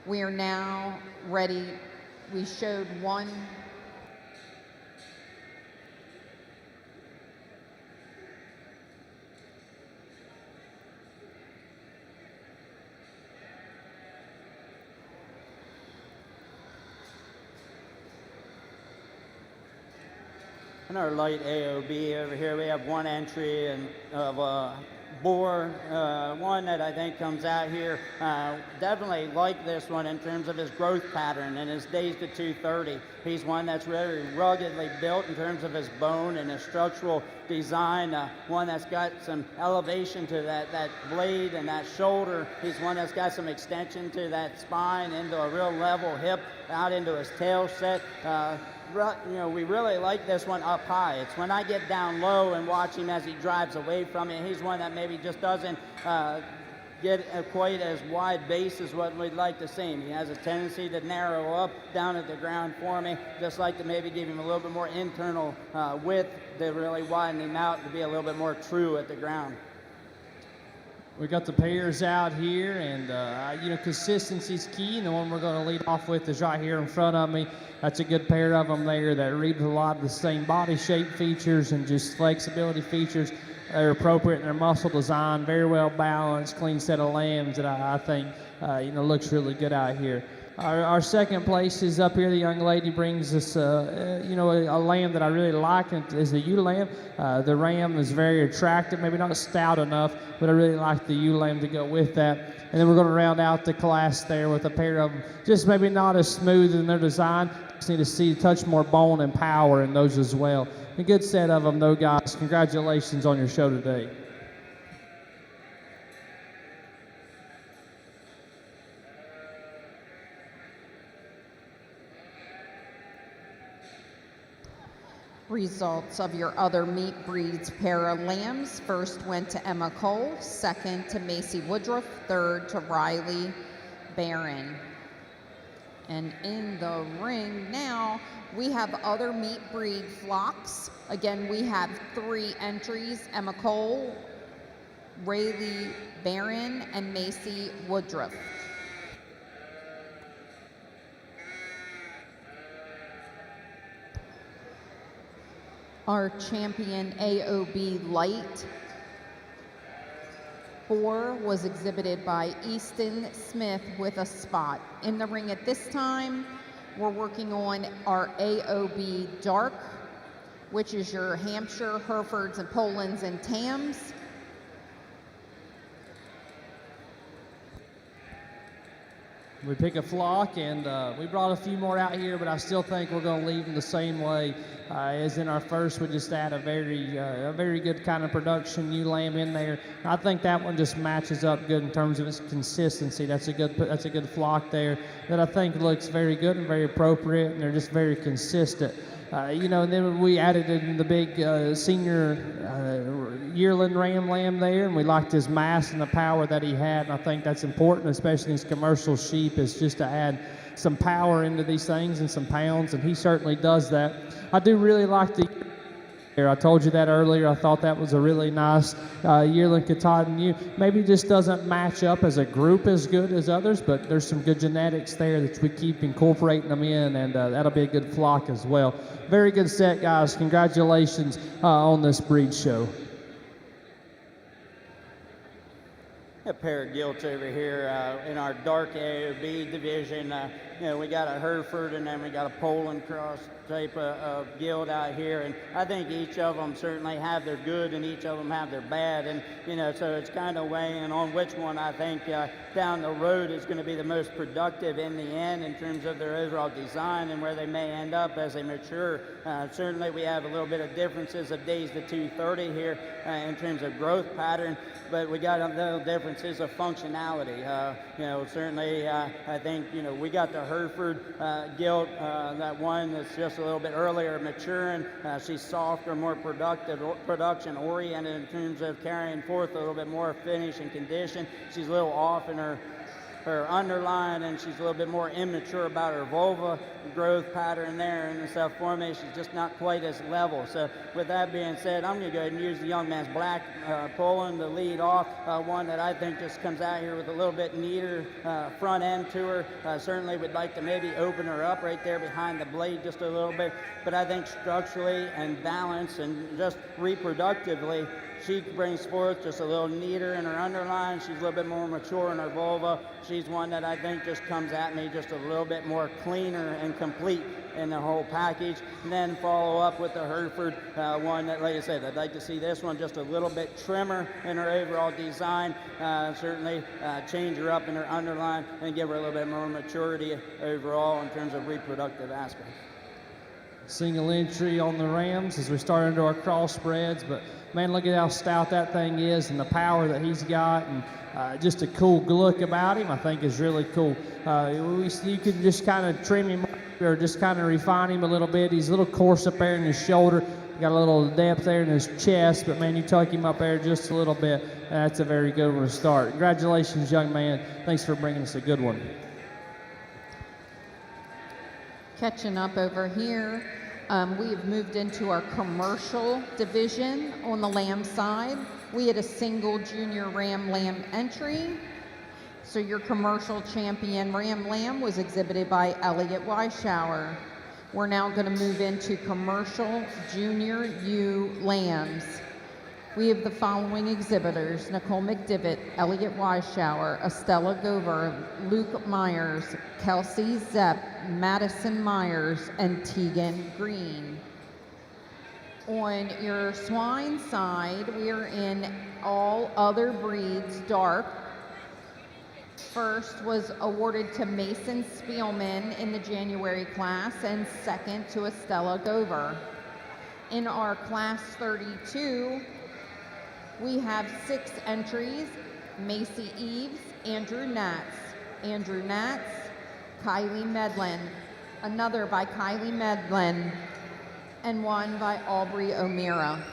Speaker 1: We are now ready. We showed one.
Speaker 3: In our light AOB over here, we have one entry of boar, one that I think comes out here. Definitely like this one in terms of his growth pattern and his days to 230. He's one that's very ruggedly built in terms of his bone and his structural design. One that's got some elevation to that blade and that shoulder. He's one that's got some extension to that spine into a real level hip out into his tail set. We really like this one up high. It's when I get down low and watch him as he drives away from me. He's one that maybe just doesn't get quite as wide base as what we'd like to see him. He has a tendency to narrow up down at the ground for me. Just like to maybe give him a little bit more internal width to really widen him out to be a little bit more true at the ground.
Speaker 4: We got the pairs out here, and consistency's key. And the one we're going to lead off with is right here in front of me. That's a good pair of them there that read a lot of the same body shape features and just flexibility features. They're appropriate in their muscle design, very well balanced, clean set of lambs that I think looks really good out here. Our second place is up here. The young lady brings us, a lamb that I really like, and is the ewe lamb. The ram is very attractive, maybe not stout enough, but I really like the ewe lamb to go with that. And then we're going to round out the class there with a pair of them, just maybe not as smooth in their design. Just need to see a touch more bone and power in those as well. A good set of them, though, guys. Congratulations on your show today.
Speaker 1: Results of your other meat breeds pair of lambs. First went to Emma Cole, second to Macy Woodruff, third to Riley Barron. And in the ring now, we have other meat breed flocks. Again, we have 3 entries: Emma Cole, Riley Barron, and Macy Woodruff. Our champion AOB Light 4 was exhibited by Easton Smith with a spot. In the ring at this time, we're working on our AOB Dark, which is your Hampshire, Herefords, and Polands and Tams.
Speaker 4: We pick a flock, and we brought a few more out here, but I still think we're going to leave them the same way as in our first. We just add a very good kind of production ewe lamb in there. I think that one just matches up good in terms of its consistency. That's a good flock there that I think looks very good and very appropriate, and they're just very consistent. And then we added in the big senior yearling ram lamb there, and we liked his mass and the power that he had, and I think that's important, especially in these commercial sheep, is just to add some power into these things and some pounds, and he certainly does that. I do really like the I told you that earlier. I thought that was a really nice yearling Katahdin ewe. Maybe just doesn't match up as a group as good as others, but there's some good genetics there that we keep incorporating them in, and that'll be a good flock as well. Very good set, guys. Congratulations on this breed show.
Speaker 3: A pair of gilts over here in our dark AOB division. We got a Herford, and then we got a Poland cross type of gilt out here, and I think each of them certainly have their good and each of them have their bad, and so it's kind of weighing on which one I think down the road is going to be the most productive in the end in terms of their overall design and where they may end up as they mature. Certainly we have a little bit of differences of days to 230 here in terms of growth pattern, but we got little differences of functionality. Certainly I think we got the Herford gilt, that one that's just a little bit earlier maturing. She's softer, more production oriented in terms of carrying forth a little bit more finish and condition. She's a little off in her underline, and she's a little bit more immature about her vulva growth pattern there, and the self-formation is just not quite as level. So with that being said, I'm going to go ahead and use the young man's black Poland to lead off, one that I think just comes out here with a little bit neater front end to her. Certainly would like to maybe open her up right there behind the blade just a little bit, but I think structurally and balance and just reproductively, she brings forth just a little neater in her underline. She's a little bit more mature in her vulva. She she's one that I think just comes at me just a little bit more cleaner and complete in the whole package. And then follow up with the Herford one that, like I said, I'd like to see this one just a little bit trimmer in her overall design. Certainly change her up in her underline and give her a little bit more maturity overall in terms of reproductive aspects.
Speaker 4: Single entry on the Rams as we start into our crossbreds, but man, look at how stout that thing is and the power that he's got, and just a cool look about him I think is really cool. You can just kind of trim him or just kind of refine him a little bit. He's a little coarse up there in his shoulder, got a little depth there in his chest, but man, you tuck him up there just a little bit, that's a very good one to start. Congratulations, young man. Thanks for bringing us a good one.
Speaker 1: Catching up over here, we have moved into our commercial division on the lamb side. We had a single junior ram lamb entry. So your commercial champion ram lamb was exhibited by Elliot Weishauer. We're now going to move into commercial junior ewe lambs. We have the following exhibitors: Nicole McDivitt, Elliot Weishauer, Estella Gover, Luke Myers, Kelsey Zepp, Madison Myers, and Tegan Green. On your swine side, we are in all other breeds dark. First was awarded to Mason Spielman in the January class, and second to Estella Gover. In our class 32, we have 6 entries: Macy Eves, Andrew Natz, Kylie Medlin, another by Kylie Medlin, and one by Aubrey O'Meara.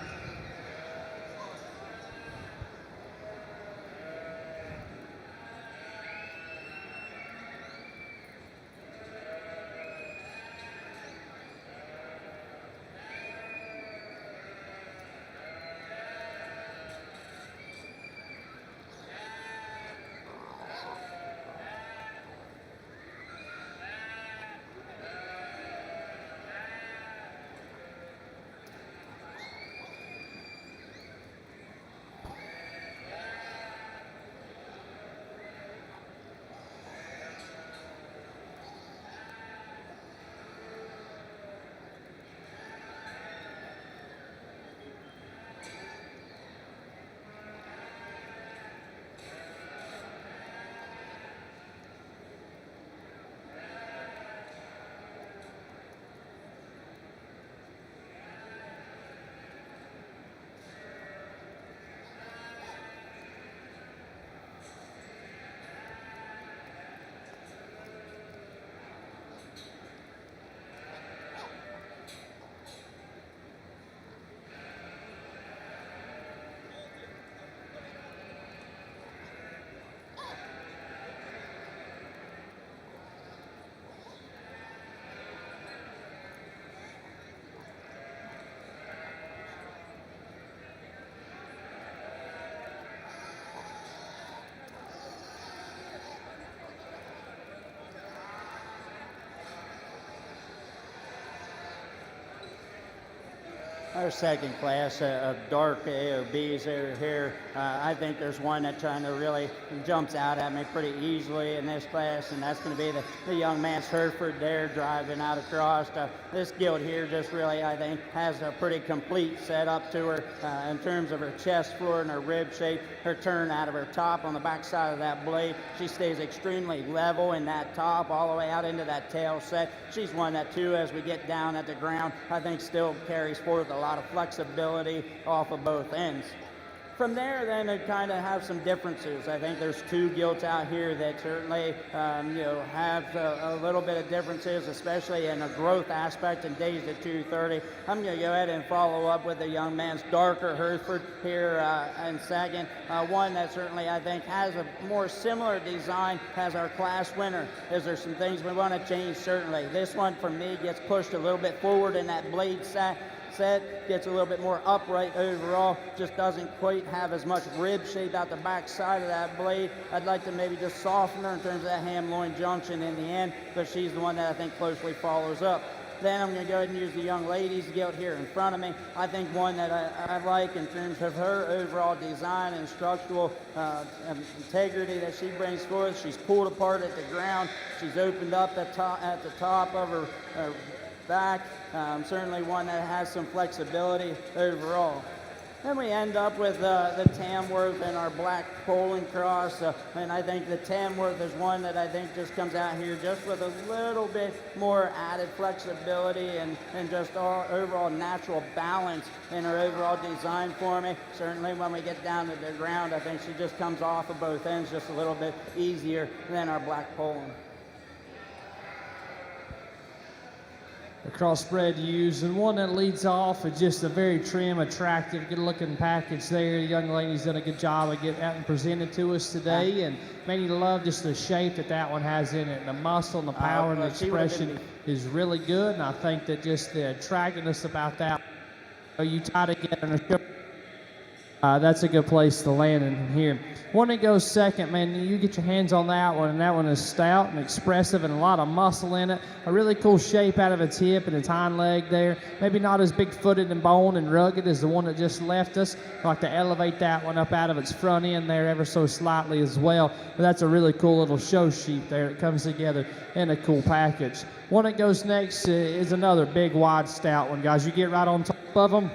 Speaker 3: Our second class of dark AOBs over here, I think there's one that kind of really jumps out at me pretty easily in this class, and that's going to be the young man's Herford there driving out across. This gilt here just really, I think, has a pretty complete setup to her in terms of her chest floor and her rib shape, her turn out of her top on the back side of that blade. She stays extremely level in that top all the way out into that tail set. She's one that, too, as we get down at the ground, I think still carries forth a lot of flexibility off of both ends. From there, then, it kind of have some differences. I think there's 2 gilts out here that certainly, have a little bit of differences, especially in a growth aspect in days to 230. I'm going to go ahead and follow up with the young man's darker Hereford here in second. One that certainly, I think, has a more similar design as our class winner. Is there some things we want to change? Certainly. This one, for me, gets pushed a little bit forward in that blade set, gets a little bit more upright overall, just doesn't quite have as much rib shape out the back side of that blade. I'd like to maybe just soften her in terms of that ham-loin junction in the end, but she's the one that I think closely follows up. Then I'm going to go ahead and use the young lady's gilt here in front of me. I think one that I like in terms of her overall design and structural integrity that she brings forth. She's pulled apart at the ground. She's opened up at the top of her back. Certainly one that has some flexibility overall. Then we end up with the Tamworth and our black Poland cross, and I think the Tamworth is one that I think just comes out here just with a little bit more added flexibility and just overall natural balance in her overall design for me. Certainly when we get down to the ground, I think she just comes off of both ends just a little bit easier than our black Poland.
Speaker 4: The crossbred ewes, and one that leads off with just a very trim, attractive, good-looking package there. The young lady's done a good job of getting that and presented to us today, and man, you love just the shape that one has in it. The muscle and the power and the expression is really good, and I think that just the attractiveness about that, you tie together in a show. That's a good place to land in here. One that goes second, man, you get your hands on that one, and that one is stout and expressive and a lot of muscle in it. A really cool shape out of its hip and its hind leg there. Maybe not as big-footed and bone and rugged as the one that just left us. I'd like to elevate that one up out of its front end there ever so slightly as well. But that's a really cool little show sheep there that comes together in a cool package. One that goes next is another big, wide, stout one, guys. You get right on top of them.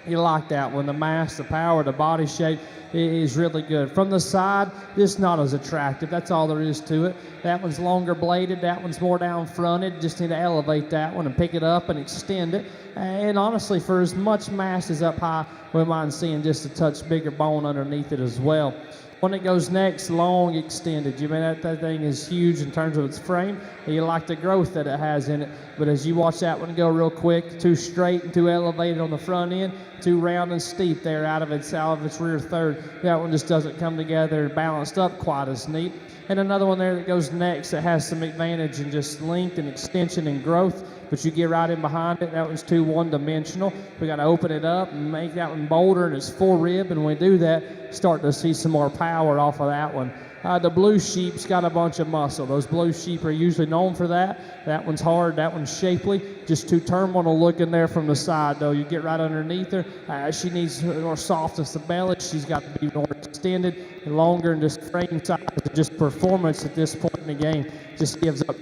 Speaker 4: You like that one. The mass, the power, the body shape is really good. From the side, it's not as attractive. That's all there is to it. That one's longer bladed. That one's more down fronted. Just need to elevate that one and pick it up and extend it. And honestly, for as much mass as up high, we mind seeing just a touch bigger bone underneath it as well. One that goes next, long extended. You mean that thing is huge in terms of its frame. You like the growth that it has in it. But as you watch that one go real quick, too straight and too elevated on the front end, too round and steep there out of its rear third. That one just doesn't come together balanced up quite as neat. And another one there that goes next that has some advantage in just length and extension and growth, but you get right in behind it. That one's too one-dimensional. We got to open it up and make that one bolder, and it's full rib, and when we do that, start to see some more power off of that one. The blue sheep's got a bunch of muscle. Those blue sheep are usually known for that. That one's hard, that one's shapely. Just too terminal looking there from the side, though. You get right underneath her. She needs more softness of belly. She's got to be more extended and longer, and just frame size and just performance at this point in the game just gives up.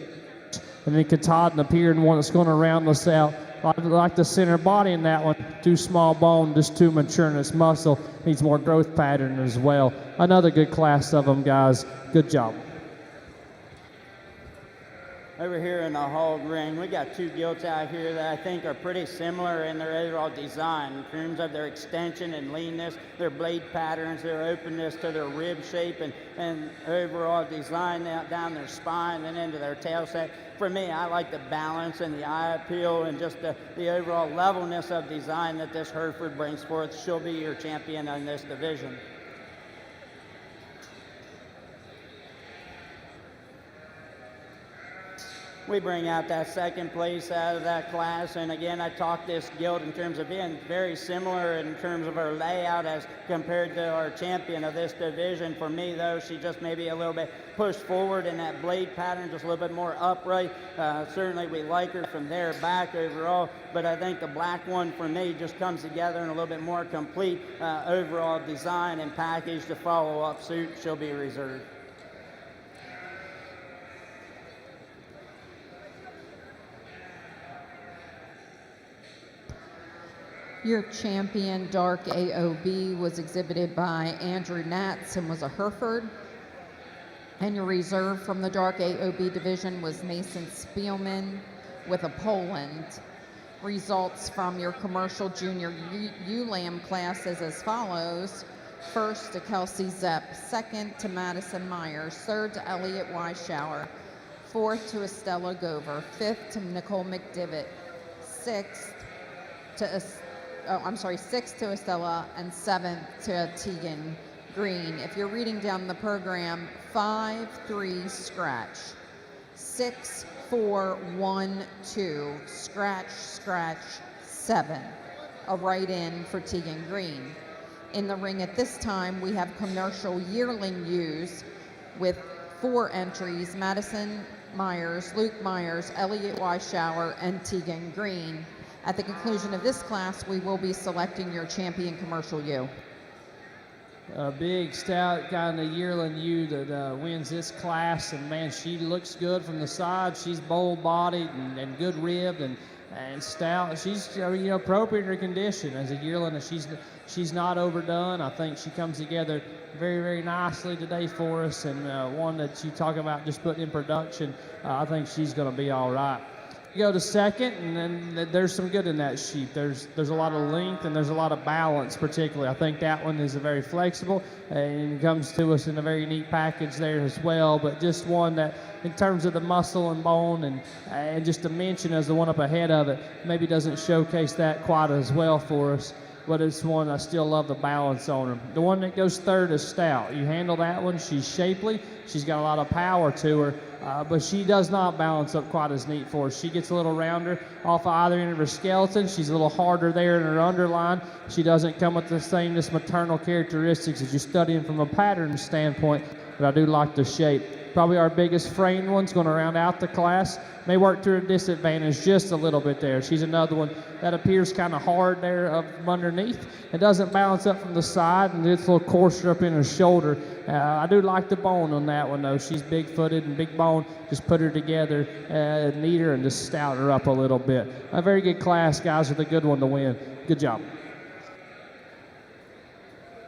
Speaker 4: And then Katahdin appearing one that's going to round us out. Like the center body in that one, too small bone, just too mature in its muscle. Needs more growth pattern as well. Another good class of them, guys. Good job.
Speaker 3: Over here in the hog ring, we got two gilts out here that I think are pretty similar in their overall design in terms of their extension and leanness, their blade patterns, their openness to their rib shape, and overall design down their spine and into their tail set. For me, I like the balance and the eye appeal and just the overall levelness of design that this Herford brings forth. She'll be your champion in this division. We bring out that second place out of that class, and again, I talked this gilt in terms of being very similar in terms of her layout as compared to our champion of this division. For me, though, she just maybe a little bit pushed forward in that blade pattern, just a little bit more upright. Certainly, we like her from there back overall, but I think the black one for me just comes together in a little bit more complete overall design and package to follow up suit. She'll be reserved.
Speaker 1: Your champion, Dark AOB, was exhibited by Andrew Natz and was a Herford. And your reserve from the Dark AOB division was Mason Spielman with a Poland. Results from your commercial junior ULAM classes as follows. First to Kelsey Zepp, second to Madison Myers, third to Elliot Weishauer, fourth to Estella Gover, fifth to Nicole McDivitt, sixth to Estella, and seventh to Tegan Green. If you're reading down the program, 5-3 scratch, 6-4-1-2 scratch 7, a right in for Tegan Green. In the ring at this time, we have commercial yearling ewes with 4 entries: Madison Myers, Luke Myers, Elliot Weishauer, and Tegan Green. At the conclusion of this class, we will be selecting your champion commercial ewe.
Speaker 4: A big, stout kind of yearling ewe that wins this class, and man, she looks good from the side. She's bold-bodied and good ribbed and stout. She's appropriate in her condition as a yearling, and she's not overdone. I think she comes together very, very nicely today for us, and one that you talk about just putting in production. I think she's going to be all right. You go to second, and then there's some good in that sheep. There's a lot of length and there's a lot of balance, particularly. I think that one is a very flexible and comes to us in a very neat package there as well. But just one that, in terms of the muscle and bone and just dimension as the one up ahead of it, maybe doesn't showcase that quite as well for us. But it's one I still love the balance on her. The one that goes third is Stout. You handle that one. She's shapely. She's got a lot of power to her, but she does not balance up quite as neat for us. She gets a little rounder off of either end of her skeleton. She's a little harder there in her underline. She doesn't come with the same maternal characteristics as you're studying from a pattern standpoint, but I do like the shape. Probably our biggest framed one's going to round out the class. May work to her disadvantage just a little bit there. She's another one that appears kind of hard there up underneath. It doesn't balance up from the side, and it's a little coarser up in her shoulder. I do like the bone on that one, though. She's big-footed and big bone. Just put her together neater and just stout her up a little bit. A very good class, guys, with a good one to win. Good job.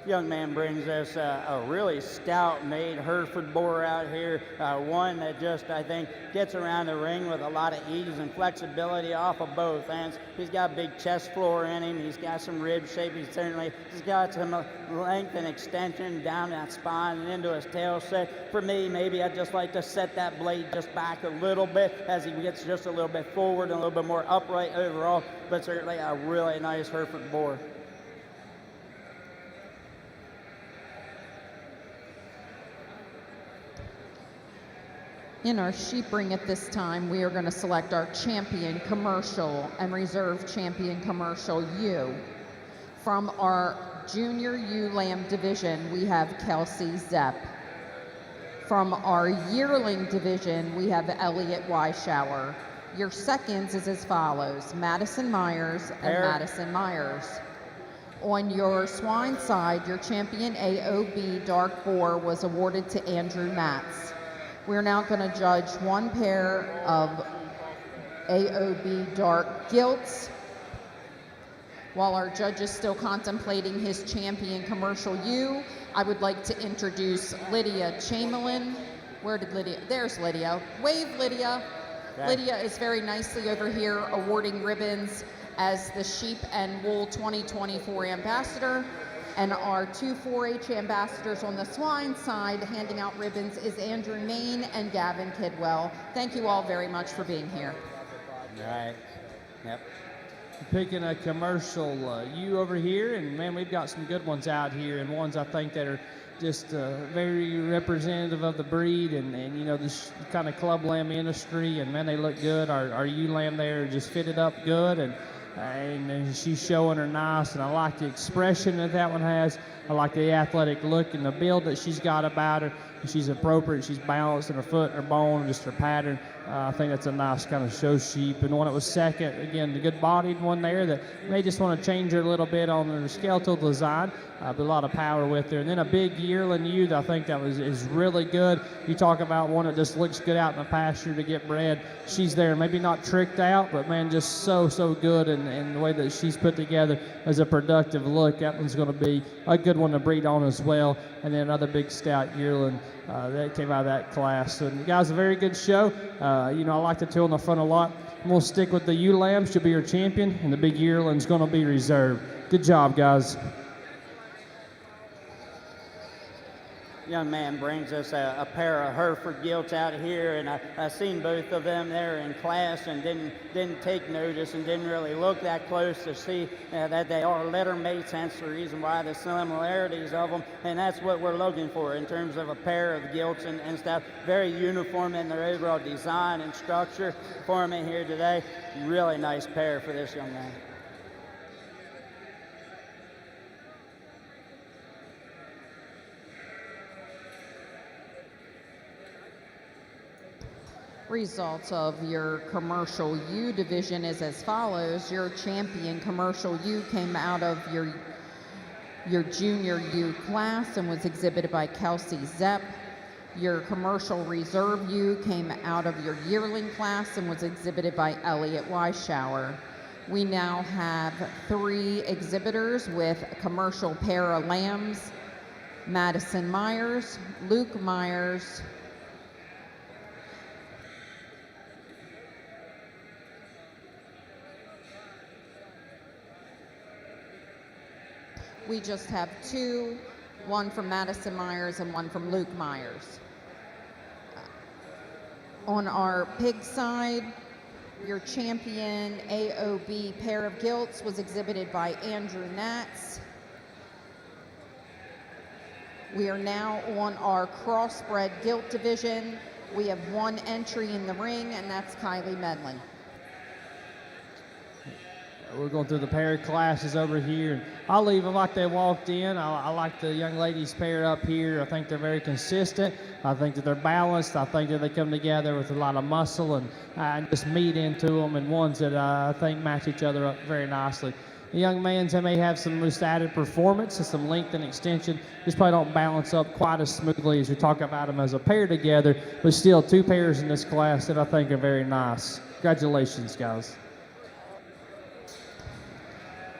Speaker 3: Young man brings us a really stout-made Herford boar out here, one that just, I think, gets around the ring with a lot of ease and flexibility off of both ends. He's got big chest floor in him. He's got some rib shape. He's got some length and extension down that spine and into his tail set. For me, maybe I'd just like to set that blade just back a little bit as he gets just a little bit forward and a little bit more upright overall, but certainly a really nice Herford boar.
Speaker 1: In our sheep ring at this time, we are going to select our champion commercial and reserve champion commercial ewe. From our junior ewe lamb division, we have Kelsey Zepp. From our yearling division, we have Elliot Weishauer. Your seconds is as follows: Madison Myers and Madison Myers. On your swine side, your champion AOB dark boar was awarded to Andrew Matz. We're now going to judge one pair of AOB dark gilts. While our judge is still contemplating his champion commercial ewe, I would like to introduce Lydia Chamberlain. Where did Lydia? There's Lydia. Wave, Lydia. Okay. Lydia is very nicely over here awarding ribbons as the Sheep and Wool 2024 ambassador. And our two 4-H ambassadors on the swine side handing out ribbons is Andrew Main and Gavin Kidwell. Thank you all very much for being here.
Speaker 3: All right. Yep.
Speaker 4: Picking a commercial ewe over here, and man, we've got some good ones out here, and ones I think that are just very representative of the breed and you know, this kind of club lamb industry, and man, they look good. Our ewe lamb there just fitted up good, and she's showing her nice, and I like the expression that one has. I like the athletic look and the build that she's got about her. She's appropriate. She's balanced in her foot, her bone, just her pattern. I think that's a nice kind of show sheep. And the one that was second, again, the good-bodied one there that may just want to change her a little bit on her skeletal design, but a lot of power with her. And then a big yearling ewe that I think that is really good. You talk about one that just looks good out in the pasture to get bred. She's there, maybe not tricked out, but man, just so good. And the way that she's put together as a productive look, that one's going to be a good one to breed on as well. And then another big stout yearling that came out of that class. So guys, a very good show. You know, I like the two on the front a lot. We'll stick with the ewe lamb. She'll be your champion, and the big yearling's going to be reserved. Good job, guys.
Speaker 3: Young man brings us a pair of Herford gilts out here, and I seen both of them there in class and didn't take notice and didn't really look that close to see that they are litter mates. Hence the reason why the similarities of them, and that's what we're looking for in terms of a pair of gilts and stuff. Very uniform in their overall design and structure for me here today. Really nice pair for this young man.
Speaker 1: Results of your Commercial U division is as follows. Your champion Commercial U came out of your Junior U class and was exhibited by Kelsey Zepp. Your Commercial Reserve U came out of your yearling class and was exhibited by Elliot Weishauer. We now have 3 exhibitors with commercial pair of lambs: Madison Myers, Luke Myers, we just have 2, one from Madison Myers and one from Luke Myers. On our pig side, your champion AOB pair of gilts was exhibited by Andrew Natz. We are now on our crossbred gilt division. We have 1 entry in the ring, and that's Kylie Medlin.
Speaker 4: We're going through the pair classes over here, and I'll leave them like they walked in. I like the young ladies paired up here. I think they're very consistent. I think that they're balanced. I think that they come together with a lot of muscle and just meat into them, and ones that I think match each other up very nicely. The young mans, they may have some loose added performance and some length and extension. Just probably don't balance up quite as smoothly as we talk about them as a pair together, but still 2 pairs in this class that I think are very nice. Congratulations, guys.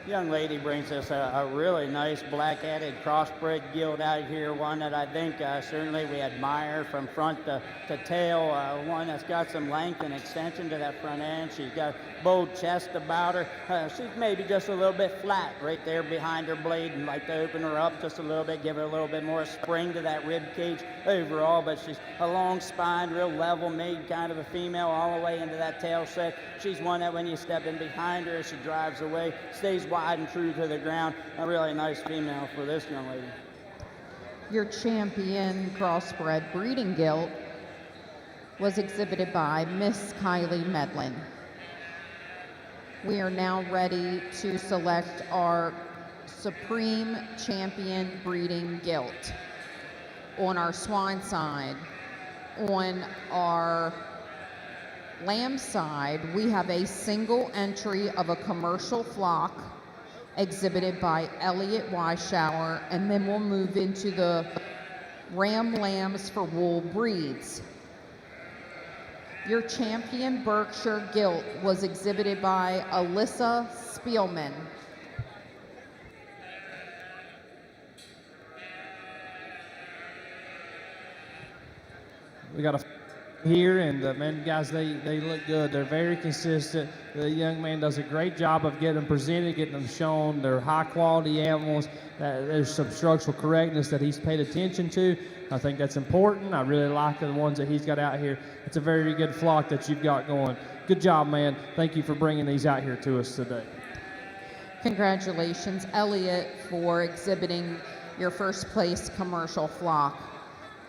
Speaker 3: Young lady brings us a really nice black-headed crossbred gilt out here, one that I think certainly we admire from front to tail, one that's got some length and extension to that front end. She's got a bold chest about her. She's maybe just a little bit flat right there behind her blade, and like to open her up just a little bit, give her a little bit more spring to that rib cage overall, but she's a long spine, real level made kind of a female all the way into that tail set. She's one that when you step in behind her as she drives away, stays wide and true to the ground. A really nice female for this young lady.
Speaker 1: Your champion crossbred breeding gilt was exhibited by Miss Kylie Medlin. We are now ready to select our Supreme Champion breeding gilt. On our swine side, on our lamb side, we have a single entry of a commercial flock exhibited by Elliot Weishauer, and then we'll move into the ram lambs for wool breeds. Your champion Berkshire gilt was exhibited by Alyssa Spielman.
Speaker 4: We got a here, and man, guys, they look good. They're very consistent. The young man does a great job of getting them presented, getting them shown. They're high quality animals. There's some structural correctness that he's paid attention to. I think that's important. I really like the ones that he's got out here. It's a very good flock that you've got going. Good job, man. Thank you for bringing these out here to us today.
Speaker 1: Congratulations, Elliot, for exhibiting your first place commercial flock.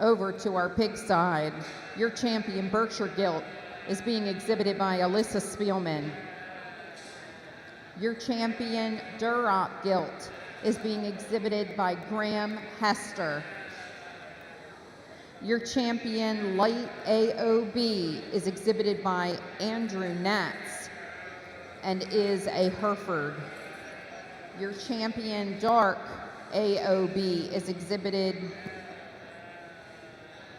Speaker 1: Over to our pig side, your champion Berkshire gilt is being exhibited by Alyssa Spielman. Your champion Duroc gilt is being exhibited by Graham Hester. Your champion Light AOB is exhibited by Andrew Natz and is a Herford. Your champion Dark AOB is exhibited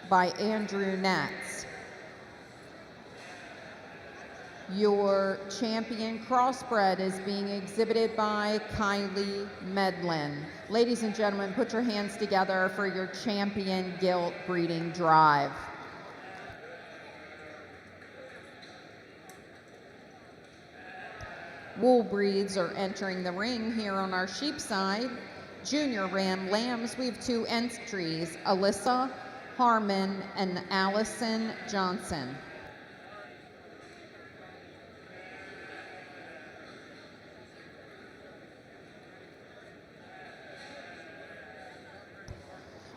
Speaker 1: by Andrew Natz. Your champion crossbred is being exhibited by Kylie Medlin. Ladies and gentlemen, put your hands together for your champion gilt breeding drive. Wool breeds are entering the ring here on our sheep side. Junior ram lambs, we have 2 entries, Alyssa Harmon and Allison Johnson.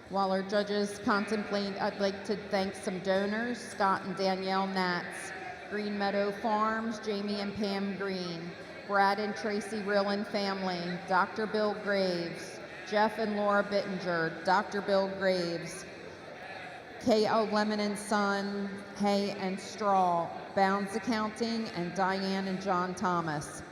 Speaker 1: While our judges contemplate, I'd like to thank some donors, Scott and Danielle Natz, Green Meadow Farms, Jamie and Pam Green, Brad and Tracy Rillen family, Dr. Bill Graves, Jeff and Laura Bittinger, Dr. Bill Graves, K.O. Lemon and Son, Hay and Straw, Bounds Accounting, and Diane and John Thomas.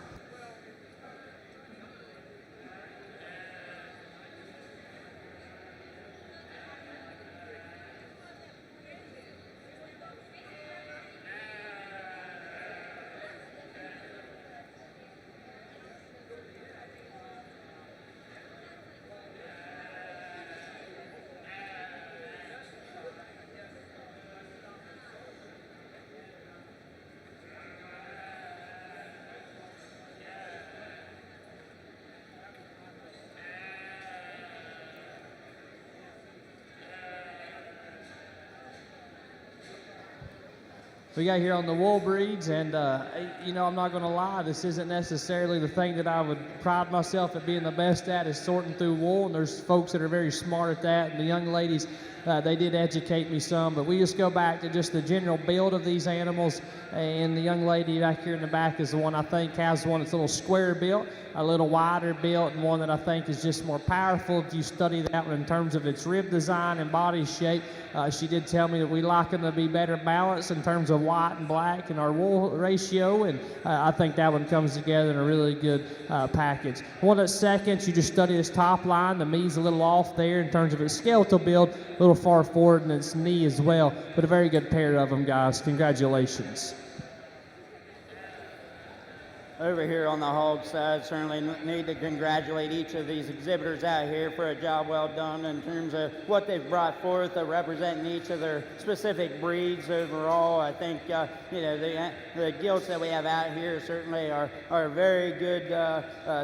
Speaker 4: We got here on the wool breeds, and you know, I'm not going to lie, this isn't necessarily the thing that I would pride myself at being the best at, is sorting through wool, and there's folks that are very smart at that, and the young ladies, they did educate me some, but we just go back to just the general build of these animals, and the young lady back here in the back is the one I think has one that's a little square built, a little wider built, and one that I think is just more powerful if you study that one in terms of its rib design and body shape. She did tell me that we like them to be better balanced in terms of white and black in our wool ratio, and I think that one comes together in a really good package. One that's second, you just study this top line. The me's a little off there in terms of its skeletal build, a little far forward in its knee as well, but a very good pair of them, guys. Congratulations.
Speaker 3: Over here on the hog side, certainly need to congratulate each of these exhibitors out here for a job well done in terms of what they've brought forth, representing each of their specific breeds overall. I think you know, the gilts that we have out here certainly are very good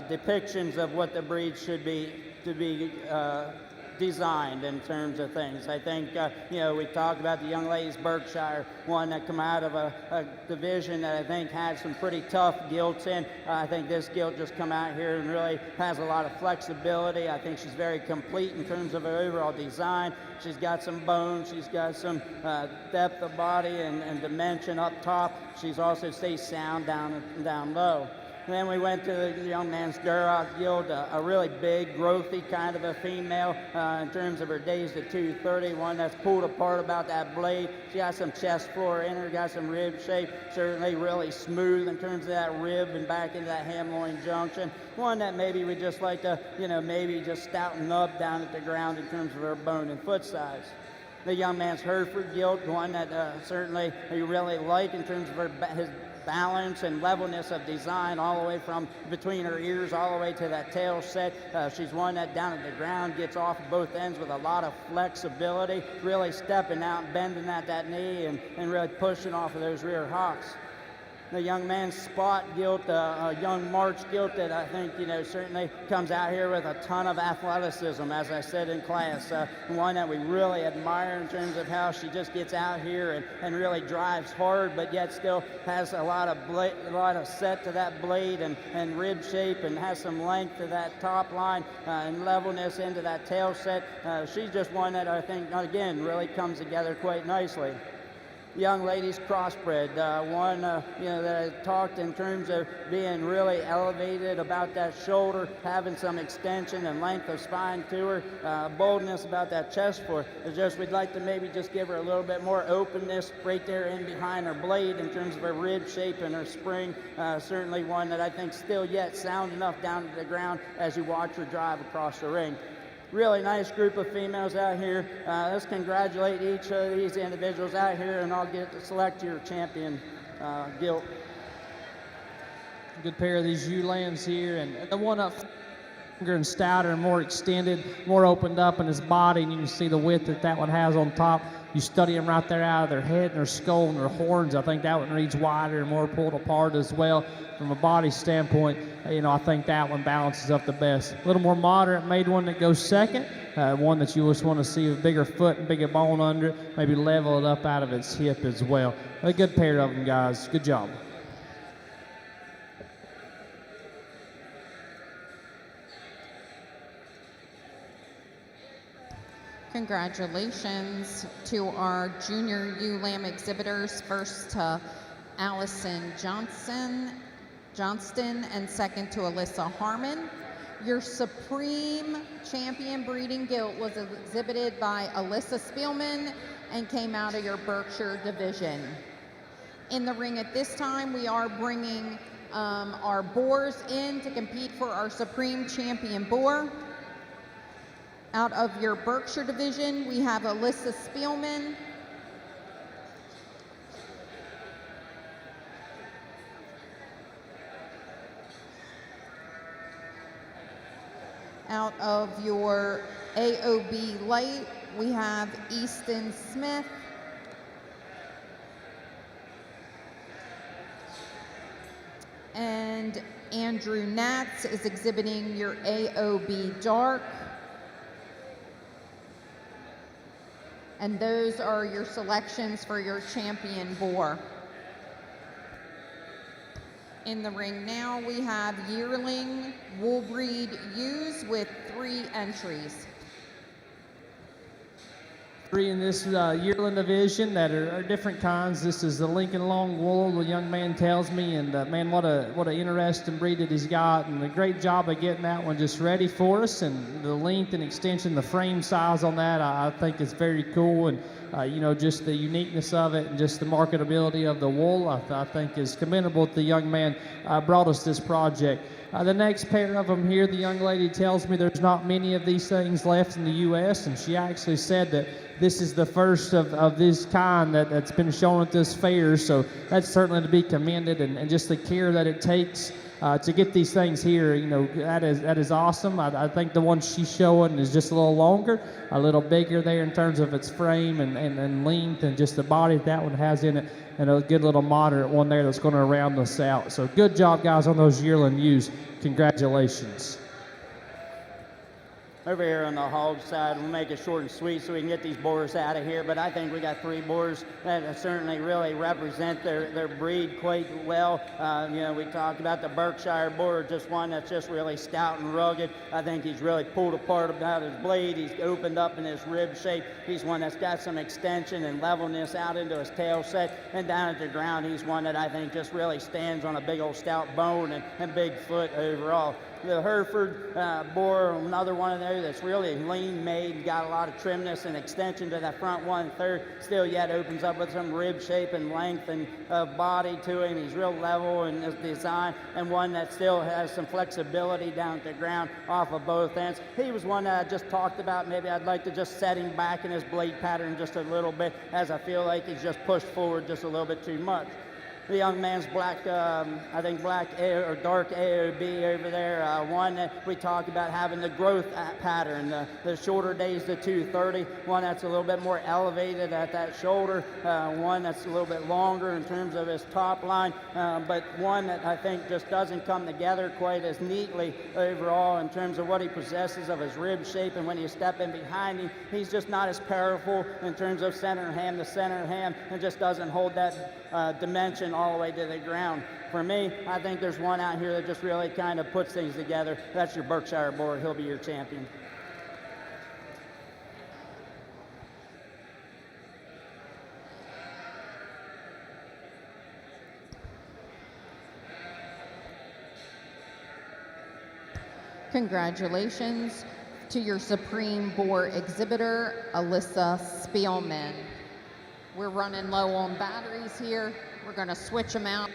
Speaker 3: depictions of what the breeds should be to be designed in terms of things. I think, you know, we talked about the young ladies Berkshire, one that come out of a division that I think had some pretty tough gilts in. I think this gilt just come out here and really has a lot of flexibility. I think she's very complete in terms of her overall design. She's got some bone, she's got some depth of body and dimension up top. She's also stays sound down low. And then we went to the young man's Duroc gilt, a really big, growthy kind of a female in terms of her days to 230, one that's pulled apart about that blade. She got some chest floor in her, got some rib shape, certainly really smooth in terms of that rib and back into that ham-loin junction. One that maybe we just like to, you know, maybe just stouten up down at the ground in terms of her bone and foot size. The young man's Herford gilt, one that certainly we really like in terms of his balance and levelness of design all the way from between her ears all the way to that tail set. She's one that down at the ground gets off both ends with a lot of flexibility, really stepping out and bending at that knee and really pushing off of those rear hocks. The young man's Spot gilt, a young March gilt that I think, you know, certainly comes out here with a ton of athleticism, as I said in class. One that we really admire in terms of how she just gets out here and really drives hard, but yet still has a lot of set to that blade and rib shape, and has some length to that top line and levelness into that tail set. She's just one that I think, again, really comes together quite nicely. Young ladies crossbred, one you know, that I talked in terms of being really elevated about that shoulder, having some extension and length of spine to her, boldness about that chest for. It's just we'd like to maybe just give her a little bit more openness right there in behind her blade in terms of her rib shape and her spring. Certainly one that I think still yet sound enough down to the ground as you watch her drive across the ring. Really nice group of females out here. Let's congratulate each of these individuals out here, and I'll get to select your champion gilt.
Speaker 4: Good pair of these ewe lambs here, and the one up longer and stouter and more extended, more opened up in his body, and you can see the width that one has on top. You study them right there out of their head and their skull and their horns. I think that one reads wider and more pulled apart as well. From a body standpoint, you know, I think that one balances up the best. A little more moderate made one that goes second, one that you just want to see a bigger foot and bigger bone under it, maybe level it up out of its hip as well. A good pair of them, guys. Good job.
Speaker 1: Congratulations to our junior ewe lamb exhibitors. First to Allison Johnston, and second to Alyssa Harmon. Your Supreme Champion Breeding Gilt was exhibited by Alyssa Spielman and came out of your Berkshire division. In the ring at this time, we are bringing our boars in to compete for our Supreme Champion boar. Out of your Berkshire division, we have Alyssa Spielman. Out of your AOB Light, we have Easton Smith. And Andrew Natz is exhibiting your AOB Dark. And those are your selections for your champion boar. In the ring now, we have yearling wool breed ewes with 3 entries.
Speaker 4: 3 in this yearling division that are different kinds. This is the Lincoln Long Wool, the young man tells me, and man, what an interesting breed that he's got, and a great job of getting that one just ready for us, and the length and extension, the frame size on that, I think is very cool, and you know, just the uniqueness of it and just the marketability of the wool, I think is commendable that the young man brought us this project. The next pair of them here, the young lady tells me there's not many of these things left in the U.S., and she actually said that this is the first of this kind that's been shown at this fair, so that's certainly to be commended, and just the care that it takes to get these things here, you know, that is awesome. I think the one she's showing is just a little longer, a little bigger there in terms of its frame and length and just the body that one has in it, and a good little moderate one there that's going to round us out. So good job, guys, on those yearling ewes. Congratulations.
Speaker 3: Over here on the hog side, we'll make it short and sweet so we can get these boars out of here, but I think we got 3 boars that certainly really represent their breed quite well. You know, we talked about the Berkshire boar, just one that's just really stout and rugged. I think he's really pulled apart about his blade. He's opened up in his rib shape. He's one that's got some extension and levelness out into his tail set, and down at the ground, he's one that I think just really stands on a big old stout bone and big foot overall. The Herford boar, another one of those that's really lean made, got a lot of trimness and extension to that front 1/3, still yet opens up with some rib shape and length and body to him. He's real level in his design, and one that still has some flexibility down at the ground off of both ends. He was one that I just talked about. Maybe I'd like to just set him back in his blade pattern just a little bit, as I feel like he's just pushed forward just a little bit too much. The young man's black, I think black or dark AOB over there. One that we talked about having the growth pattern, the shorter days to 230. One that's a little bit more elevated at that shoulder. One that's a little bit longer in terms of his top line, but one that I think just doesn't come together quite as neatly overall in terms of what he possesses of his rib shape. And when you step in behind him, he's just not as powerful in terms of center ham to center ham, and just doesn't hold that dimension all the way to the ground. For me, I think there's one out here that just really kind of puts things together. That's your Berkshire boar. He'll be your champion.
Speaker 1: Congratulations to your Supreme Boar Exhibitor, Alyssa Spielman. We're running low on batteries here. We're going to switch them out.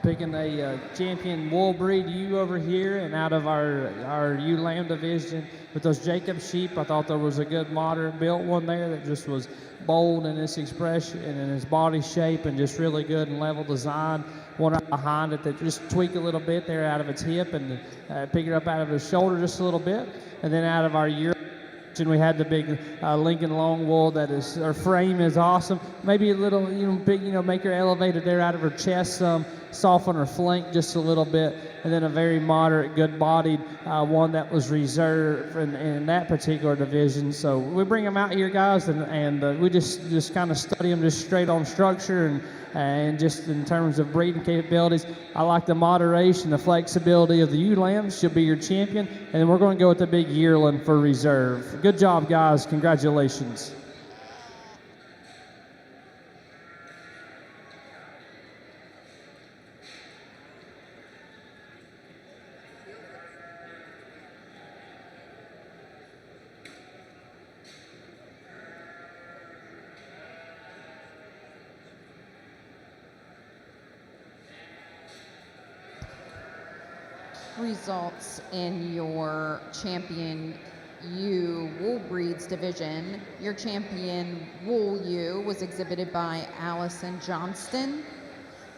Speaker 4: Picking a champion wool breed ewe over here, and out of our ewe lamb division with those Jacob sheep, I thought there was a good modern built one there that just was bold in its expression and in its body shape, and just really good and level design. One right behind it that just tweak a little bit there out of its hip and pick it up out of its shoulder just a little bit. And then out of our We had the big Lincoln Long Wool that is, her frame is awesome. Maybe a little, big, make her elevated there out of her chest some, soften her flank just a little bit, and then a very moderate, good-bodied one that was reserved in that particular division. So we bring them out here, guys, and we just kind of study them just straight on structure and just in terms of breeding capabilities. I like the moderation, the flexibility of the ewe lambs. She'll be your champion, and then we're going to go with the big yearling for reserve. Good job, guys. Congratulations.
Speaker 1: Results in your champion ewe wool breeds division. Your champion wool ewe was exhibited by Allison Johnston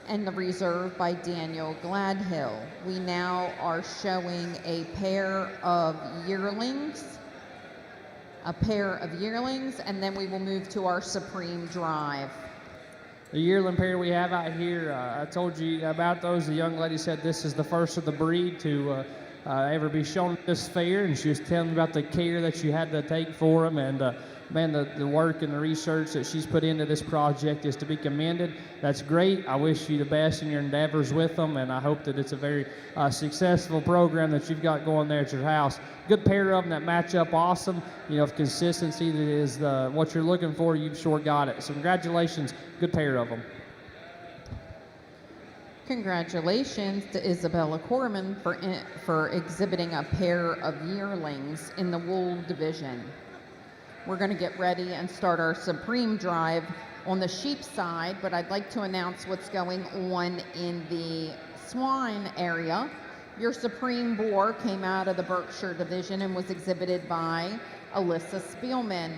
Speaker 1: and the reserve by Daniel Gladhill. We now are showing a pair of yearlings, and then we will move to our Supreme Drive.
Speaker 4: The yearling pair we have out here, I told you about those. The young lady said this is the first of the breed to ever be shown at this fair, and she was telling me about the care that you had to take for them, and man, the work and the research that she's put into this project is to be commended. That's great. I wish you the best in your endeavors with them, and I hope that it's a very successful program that you've got going there at your house. Good pair of them that match up awesome. If consistency is what you're looking for, you've sure got it. So congratulations. Good pair of them.
Speaker 1: Congratulations to Isabella Corman for exhibiting a pair of yearlings in the wool division. We're going to get ready and start our Supreme Drive on the sheep side, but I'd like to announce what's going on in the swine area. Your Supreme Boar came out of the Berkshire division and was exhibited by Alyssa Spielman.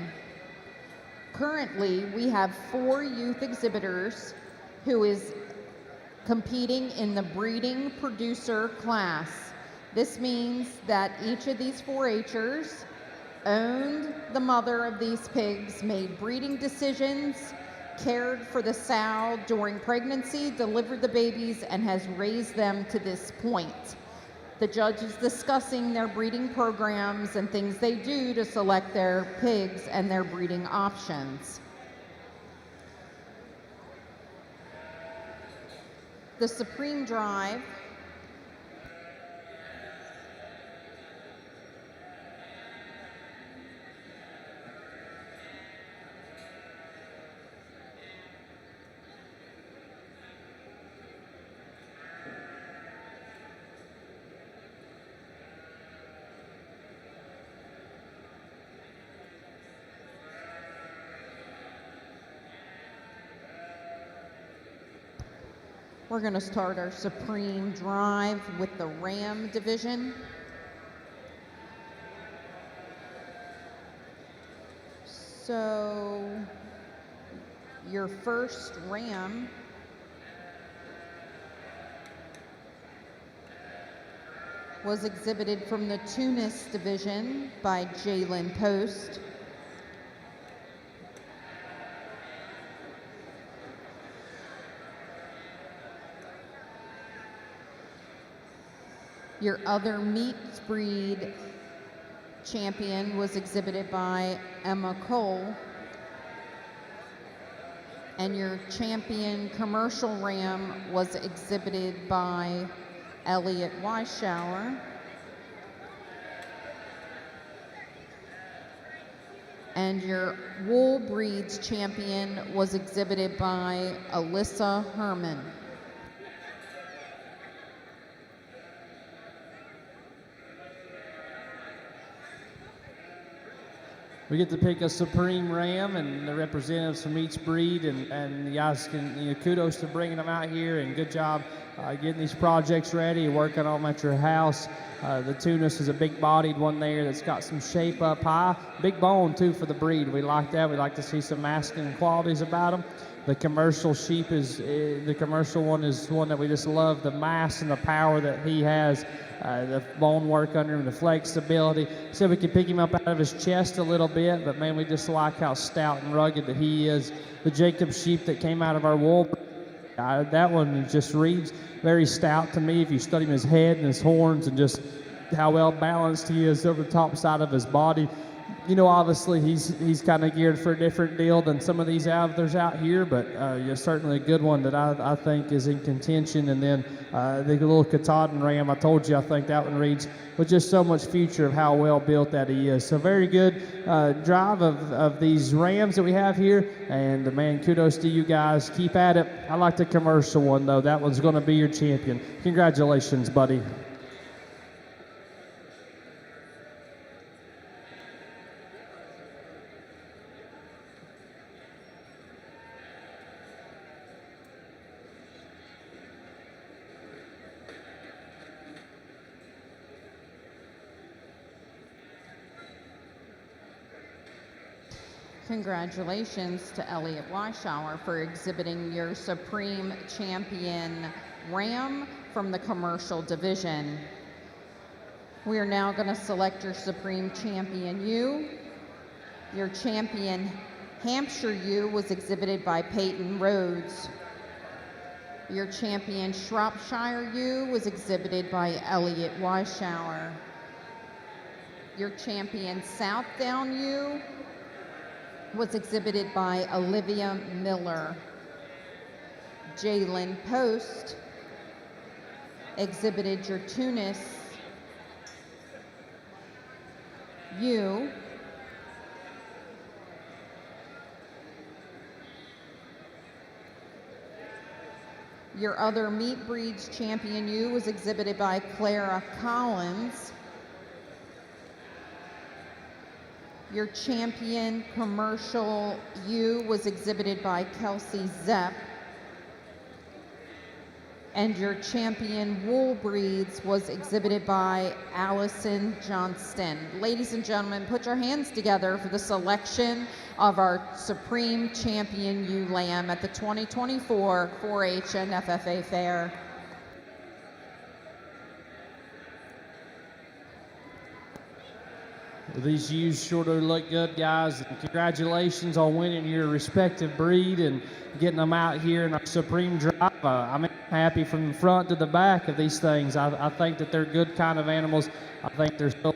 Speaker 1: Currently, we have 4 youth exhibitors who is competing in the breeding producer class. This means that each of these 4-H'ers owned the mother of these pigs, made breeding decisions, cared for the sow during pregnancy, delivered the babies, and has raised them to this point. The judge is discussing their breeding programs and things they do to select their pigs and their breeding options. The Supreme Drive We're going to start our Supreme Drive with the Ram division. So your first Ram was exhibited from the Tunis division by Jalen Post. Your other meat breed champion was exhibited by Emma Cole. And your champion commercial ram was exhibited by Elliot Weisschauer. And your wool breeds champion was exhibited by Alyssa Herman.
Speaker 4: We get to pick a Supreme Ram and the representatives from each breed, and you guys can, kudos to bringing them out here, and good job getting these projects ready, working on them at your house. The Tunis is a big-bodied one there that's got some shape up high. Big bone, too, for the breed. We like that. We like to see some masculine qualities about them. The commercial sheep the commercial one is one that we just love, the mass and the power that he has, the bone work under him, the flexibility. So we could pick him up out of his chest a little bit, but man, we just like how stout and rugged that he is. The Jacob sheep that came out of our wool, that one just reads very stout to me if you study his head and his horns and just how well balanced he is over the top side of his body. You know, obviously he's kind of geared for a different deal than some of these others out here, but certainly a good one that I think is in contention. And then the little Katahdin ram, I told you, I think that one reads with just so much future of how well built that he is. So very good drive of these rams that we have here, and man, kudos to you guys. Keep at it. I like the commercial one though. That one's going to be your champion. Congratulations, buddy.
Speaker 1: Congratulations to Elliot Weishauer for exhibiting your Supreme Champion Ram from the commercial division. We are now going to select your Supreme Champion ewe. Your Champion Hampshire ewe was exhibited by Peyton Rhodes. Your Champion Shropshire ewe was exhibited by Elliot Weishauer. Your Champion Southdown ewe was exhibited by Olivia Miller. Jalen Post exhibited your Tunis ewe. Your other meat breeds champion ewe was exhibited by Clara Collins. Your champion commercial ewe was exhibited by Kelsey Zepp. And your champion wool breeds was exhibited by Allison Johnston. Ladies and gentlemen, put your hands together for the selection of our Supreme Champion ewe lamb at the 2024 4-H and FFA Fair.
Speaker 4: These ewes sure do look good, guys. And congratulations on winning your respective breed and getting them out here in our Supreme Drive. I'm happy from the front to the back of these things. I think that they're good kind of animals. I think they're so,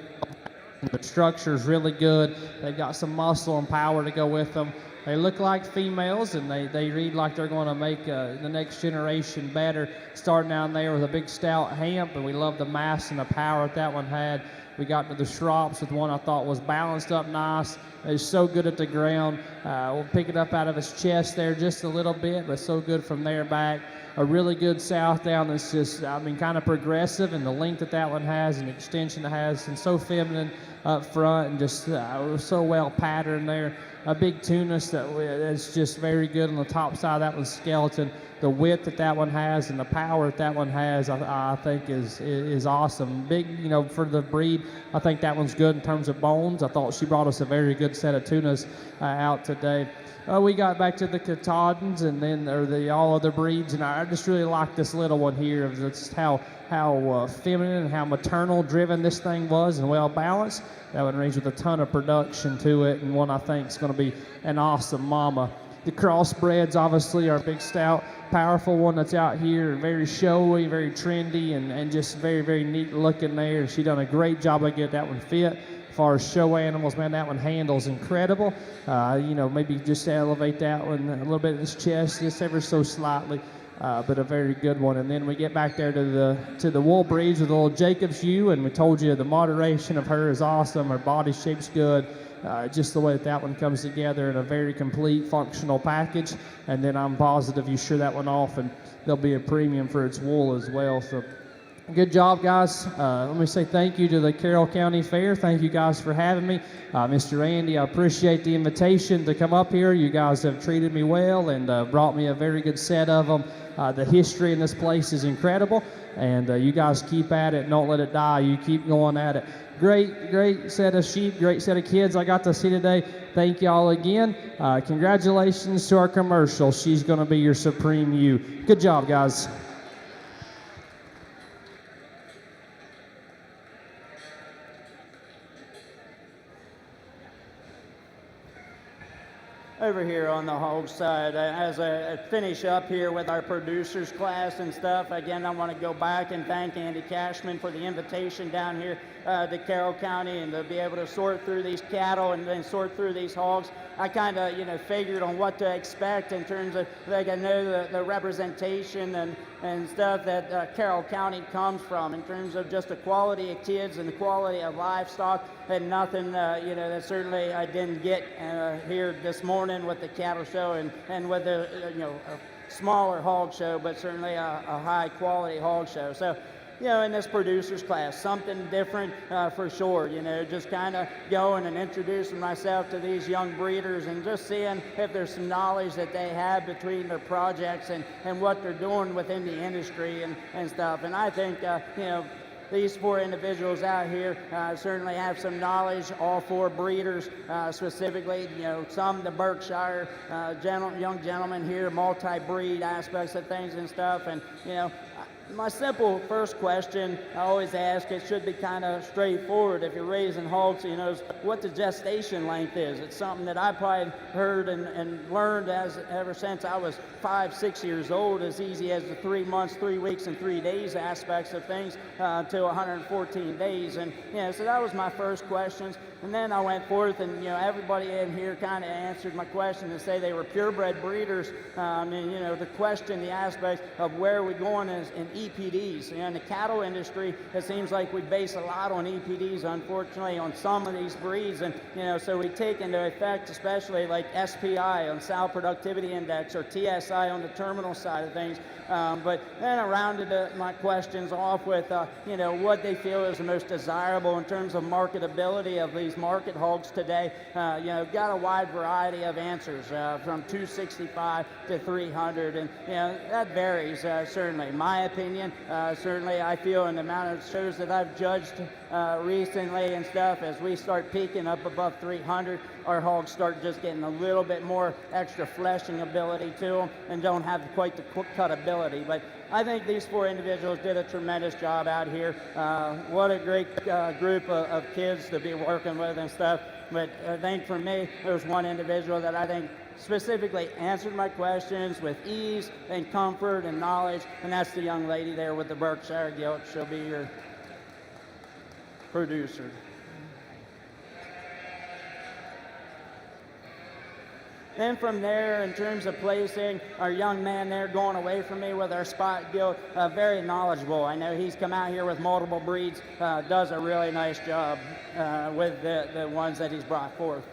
Speaker 4: the structure is really good. They've got some muscle and power to go with them. They look like females, and they read like they're going to make the next generation better. Starting down there with a big stout hamp, and we love the mass and the power that one had. We got to the Shrops with one I thought was balanced up nice. He's so good at the ground. We'll pick it up out of his chest there just a little bit, but so good from there back. A really good south down that's just, I mean, kind of progressive, and the length that one has and the extension it has, and so feminine up front, and just so well patterned there. A big Tunis that's just very good on the top side of that one's skeleton. The width that one has and the power that one has, I think is awesome. Big, you know, for the breed, I think that one's good in terms of bones. I thought she brought us a very good set of Tunas out today. We got back to the Katahdins and then the all other breeds, and I just really like this little one here. It's how feminine and how maternal driven this thing was and well balanced. That one range with a ton of production to it, and one I think is going to be an awesome mama. The crossbreds obviously are a big, stout, powerful one that's out here, very showy, very trendy, and just very, very neat looking there. She done a great job of getting that one fit. As far as show animals, man, that one handles incredible. You know, maybe just elevate that one a little bit in his chest, just ever so slightly, but a very good one. And then we get back there to the wool breeds with the little Jacob's ewe, and we told you the moderation of her is awesome. Her body shape's good. Just the way that one comes together in a very complete functional package. And then I'm positive you shear that one off and there'll be a premium for its wool as well. So Good job, guys. Let me say thank you to the Carroll County Fair. Thank you guys for having me. Mr. Andy, I appreciate the invitation to come up here. You guys have treated me well and brought me a very good set of them. The history in this place is incredible, and you guys keep at it. Don't let it die. You keep going at it. Great set of sheep, great set of kids I got to see today. Thank y'all again. Congratulations to our commercial. She's going to be your supreme you. Good job, guys.
Speaker 3: Over here on the hog side, as I finish up here with our producers class and stuff, again, I want to go back and thank Andy Cashman for the invitation down here to Carroll County and to be able to sort through these cattle and then sort through these hogs. I kind of, figured on what to expect in terms of, like, I know the representation and stuff that Carroll County comes from in terms of just the quality of kids and the quality of livestock, and nothing, that certainly I didn't get here this morning with the cattle show and with the, a smaller hog show, but certainly a high quality hog show. So, in this producers class, something different for sure, just kind of going and introducing myself to these young breeders and just seeing if there's some knowledge that they have between their projects and what they're doing within the industry and stuff. And I think, these 4 individuals out here certainly have some knowledge, all 4 breeders specifically, some the Berkshire young gentlemen here, multi-breed aspects of things and stuff. And, my simple first question I always ask, it should be kind of straightforward if you're raising hogs, what the gestation length is. It's something that I probably heard and learned ever since I was 5-6 years old, as easy as the 3 months, 3 weeks, and 3 days aspects of things to 114 days. And, so that was my first questions. And then I went forth and, everybody in here kind of answered my question and say they were purebred breeders. The question, the aspect of where are we going is in EPDs. In the cattle industry, it seems like we base a lot on EPDs, unfortunately, on some of these breeds. And, so we take into effect, especially like SPI on sow productivity index or TSI on the terminal side of things. But then I rounded my questions off with, what they feel is the most desirable in terms of marketability of these market hogs today. Got a wide variety of answers from 265 to 300, and that varies certainly. My opinion, certainly I feel in the amount of shows that I've judged recently and stuff, as we start peaking up above 300, our hogs start just getting a little bit more extra fleshing ability to them and don't have quite the quick cut ability. But I think these 4 individuals did a tremendous job out here. What a great group of kids to be working with and stuff. But I think for me, there's one individual that I think specifically answered my questions with ease and comfort and knowledge, and that's the young lady there with the Berkshire gilt. She'll be your producer. Then from there, in terms of placing, our young man there going away from me with our spot gilt, very knowledgeable. I know he's come out here with multiple breeds, does a really nice job with the ones that he's brought forth.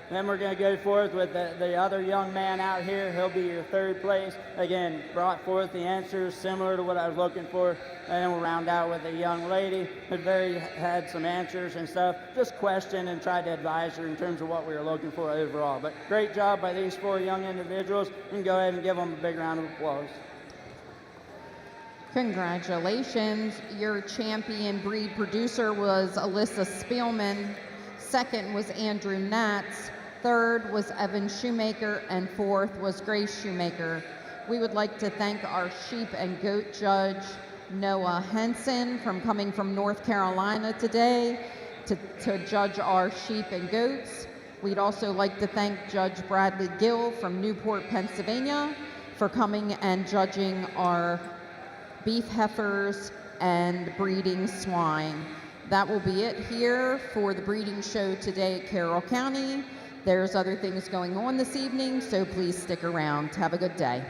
Speaker 3: Then we're going to go forth with the other young man out here. He'll be your 3rd place. Again, brought forth the answers similar to what I was looking for. And then we'll round out with a young lady who had some answers and stuff. Just questioned and tried to advise her in terms of what we were looking for overall. But great job by these 4 young individuals. We can go ahead and give them a big round of applause.
Speaker 1: Congratulations. Your champion breed producer was Alyssa Spielman. 2nd was Andrew Natz. 3rd was Evan Shoemaker, and 4th was Grace Shoemaker. We would like to thank our sheep and goat judge, Noah Henson, coming from North Carolina today to judge our sheep and goats. We'd also like to thank Judge Bradley Gill from Newport, Pennsylvania, for coming and judging our beef heifers and breeding swine. That will be it here for the breeding show today at Carroll County. There's other things going on this evening, so please stick around. Have a good day.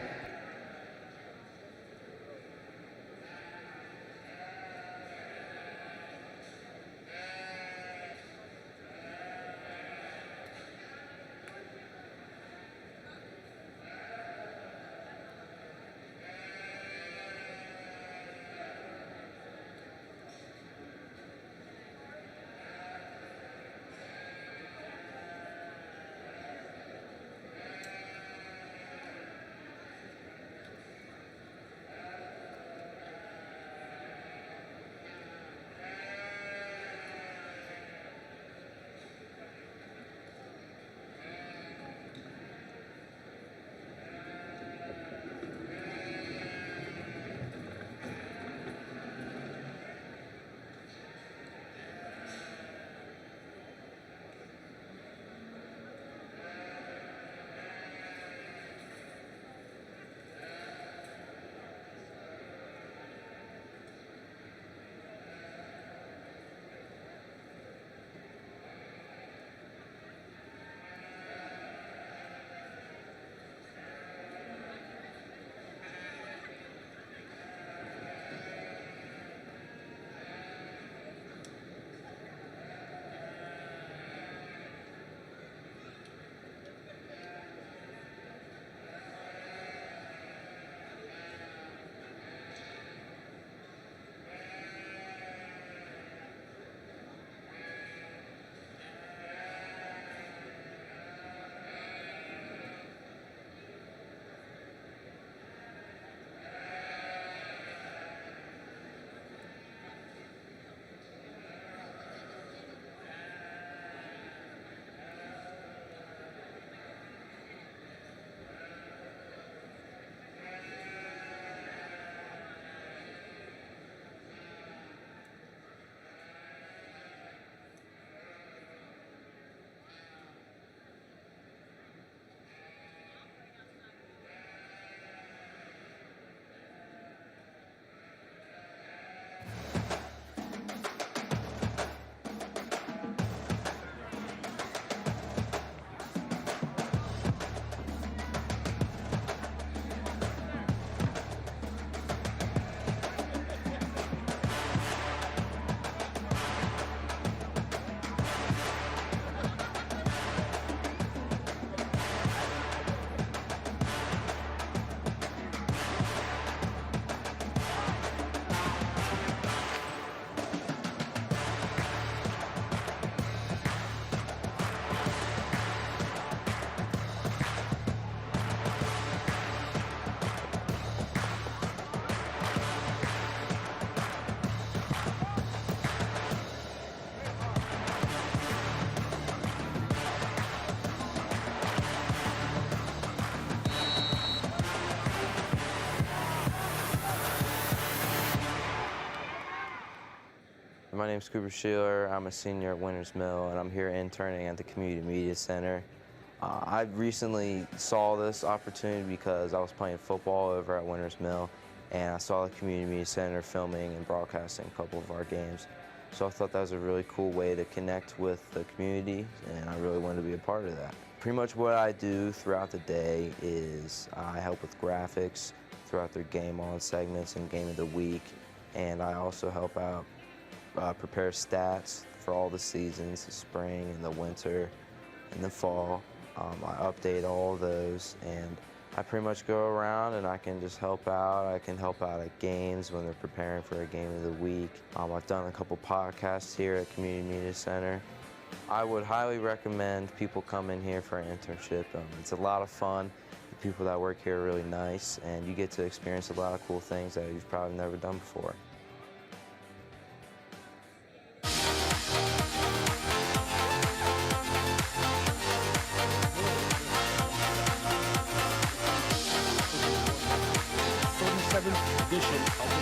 Speaker 6: my name is Cooper Sheeler. I'm a senior at Winters Mill, and I'm here interning at the Community Media Center. I recently saw this opportunity because I was playing football over at Winters Mill, and I saw the Community Media Center filming and broadcasting a couple of our games. So I thought that was a really cool way to connect with the community, and I really wanted to be a part of that. Pretty much what I do throughout the day is I help with graphics throughout their game on segments and game of the week, and I also help out prepare stats for all the seasons, the spring and the winter and the fall. I update all of those, and I pretty much go around and I can just help out. I can help out at games when they're preparing for a game of the week. I've done a couple podcasts here at Community Media Center. I would highly recommend people come in here for an internship. It's a lot of fun. The people that work here are really nice, and you get to experience a lot of cool things that you've probably never done before.
Speaker 7: Edition of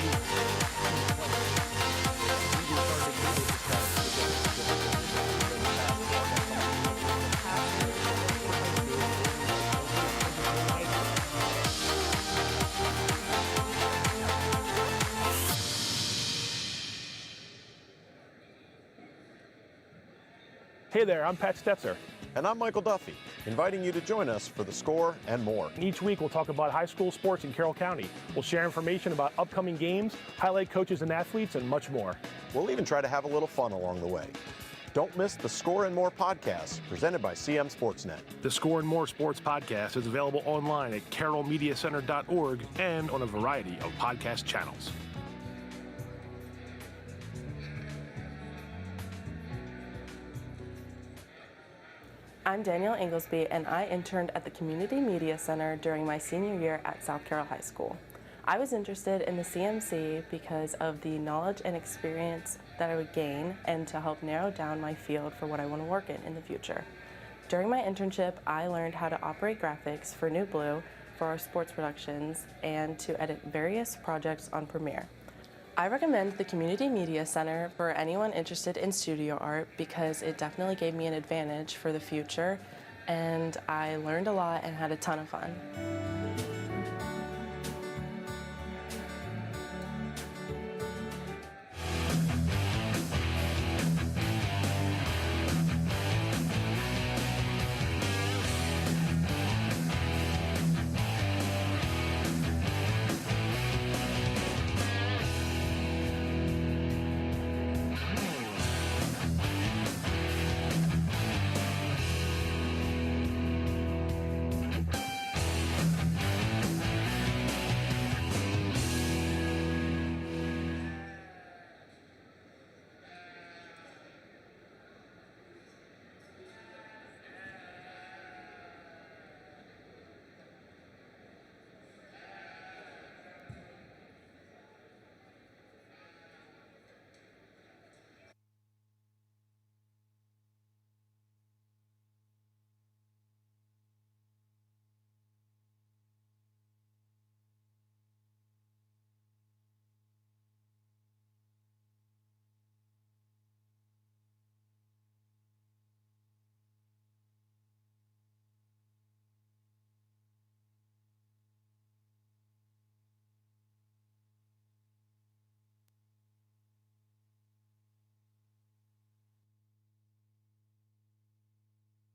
Speaker 7: Hey there, I'm Pat Stetzer.
Speaker 8: And I'm Michael Duffy, inviting you to join us for The Score and more.
Speaker 7: Each week we'll talk about high school sports in Carroll County. We'll share information about upcoming games, highlight coaches and athletes, and much more.
Speaker 8: We'll even try to have a little fun along the way. Don't miss the Score and More podcast presented by CM Sportsnet.
Speaker 7: The Score and More Sports podcast is available online at carrollmediacenter.org and on a variety of podcast channels.
Speaker 5: I'm Danielle Inglesby, and I interned at the Community Media Center during my senior year at South Carroll High School. I was interested in the CMC because of the knowledge and experience that I would gain and to help narrow down my field for what I want to work in the future. During my internship, I learned how to operate graphics for New Blue for our sports productions and to edit various projects on Premiere. I recommend the Community Media Center for anyone interested in studio art because it definitely gave me an advantage for the future, and I learned a lot and had a ton of fun.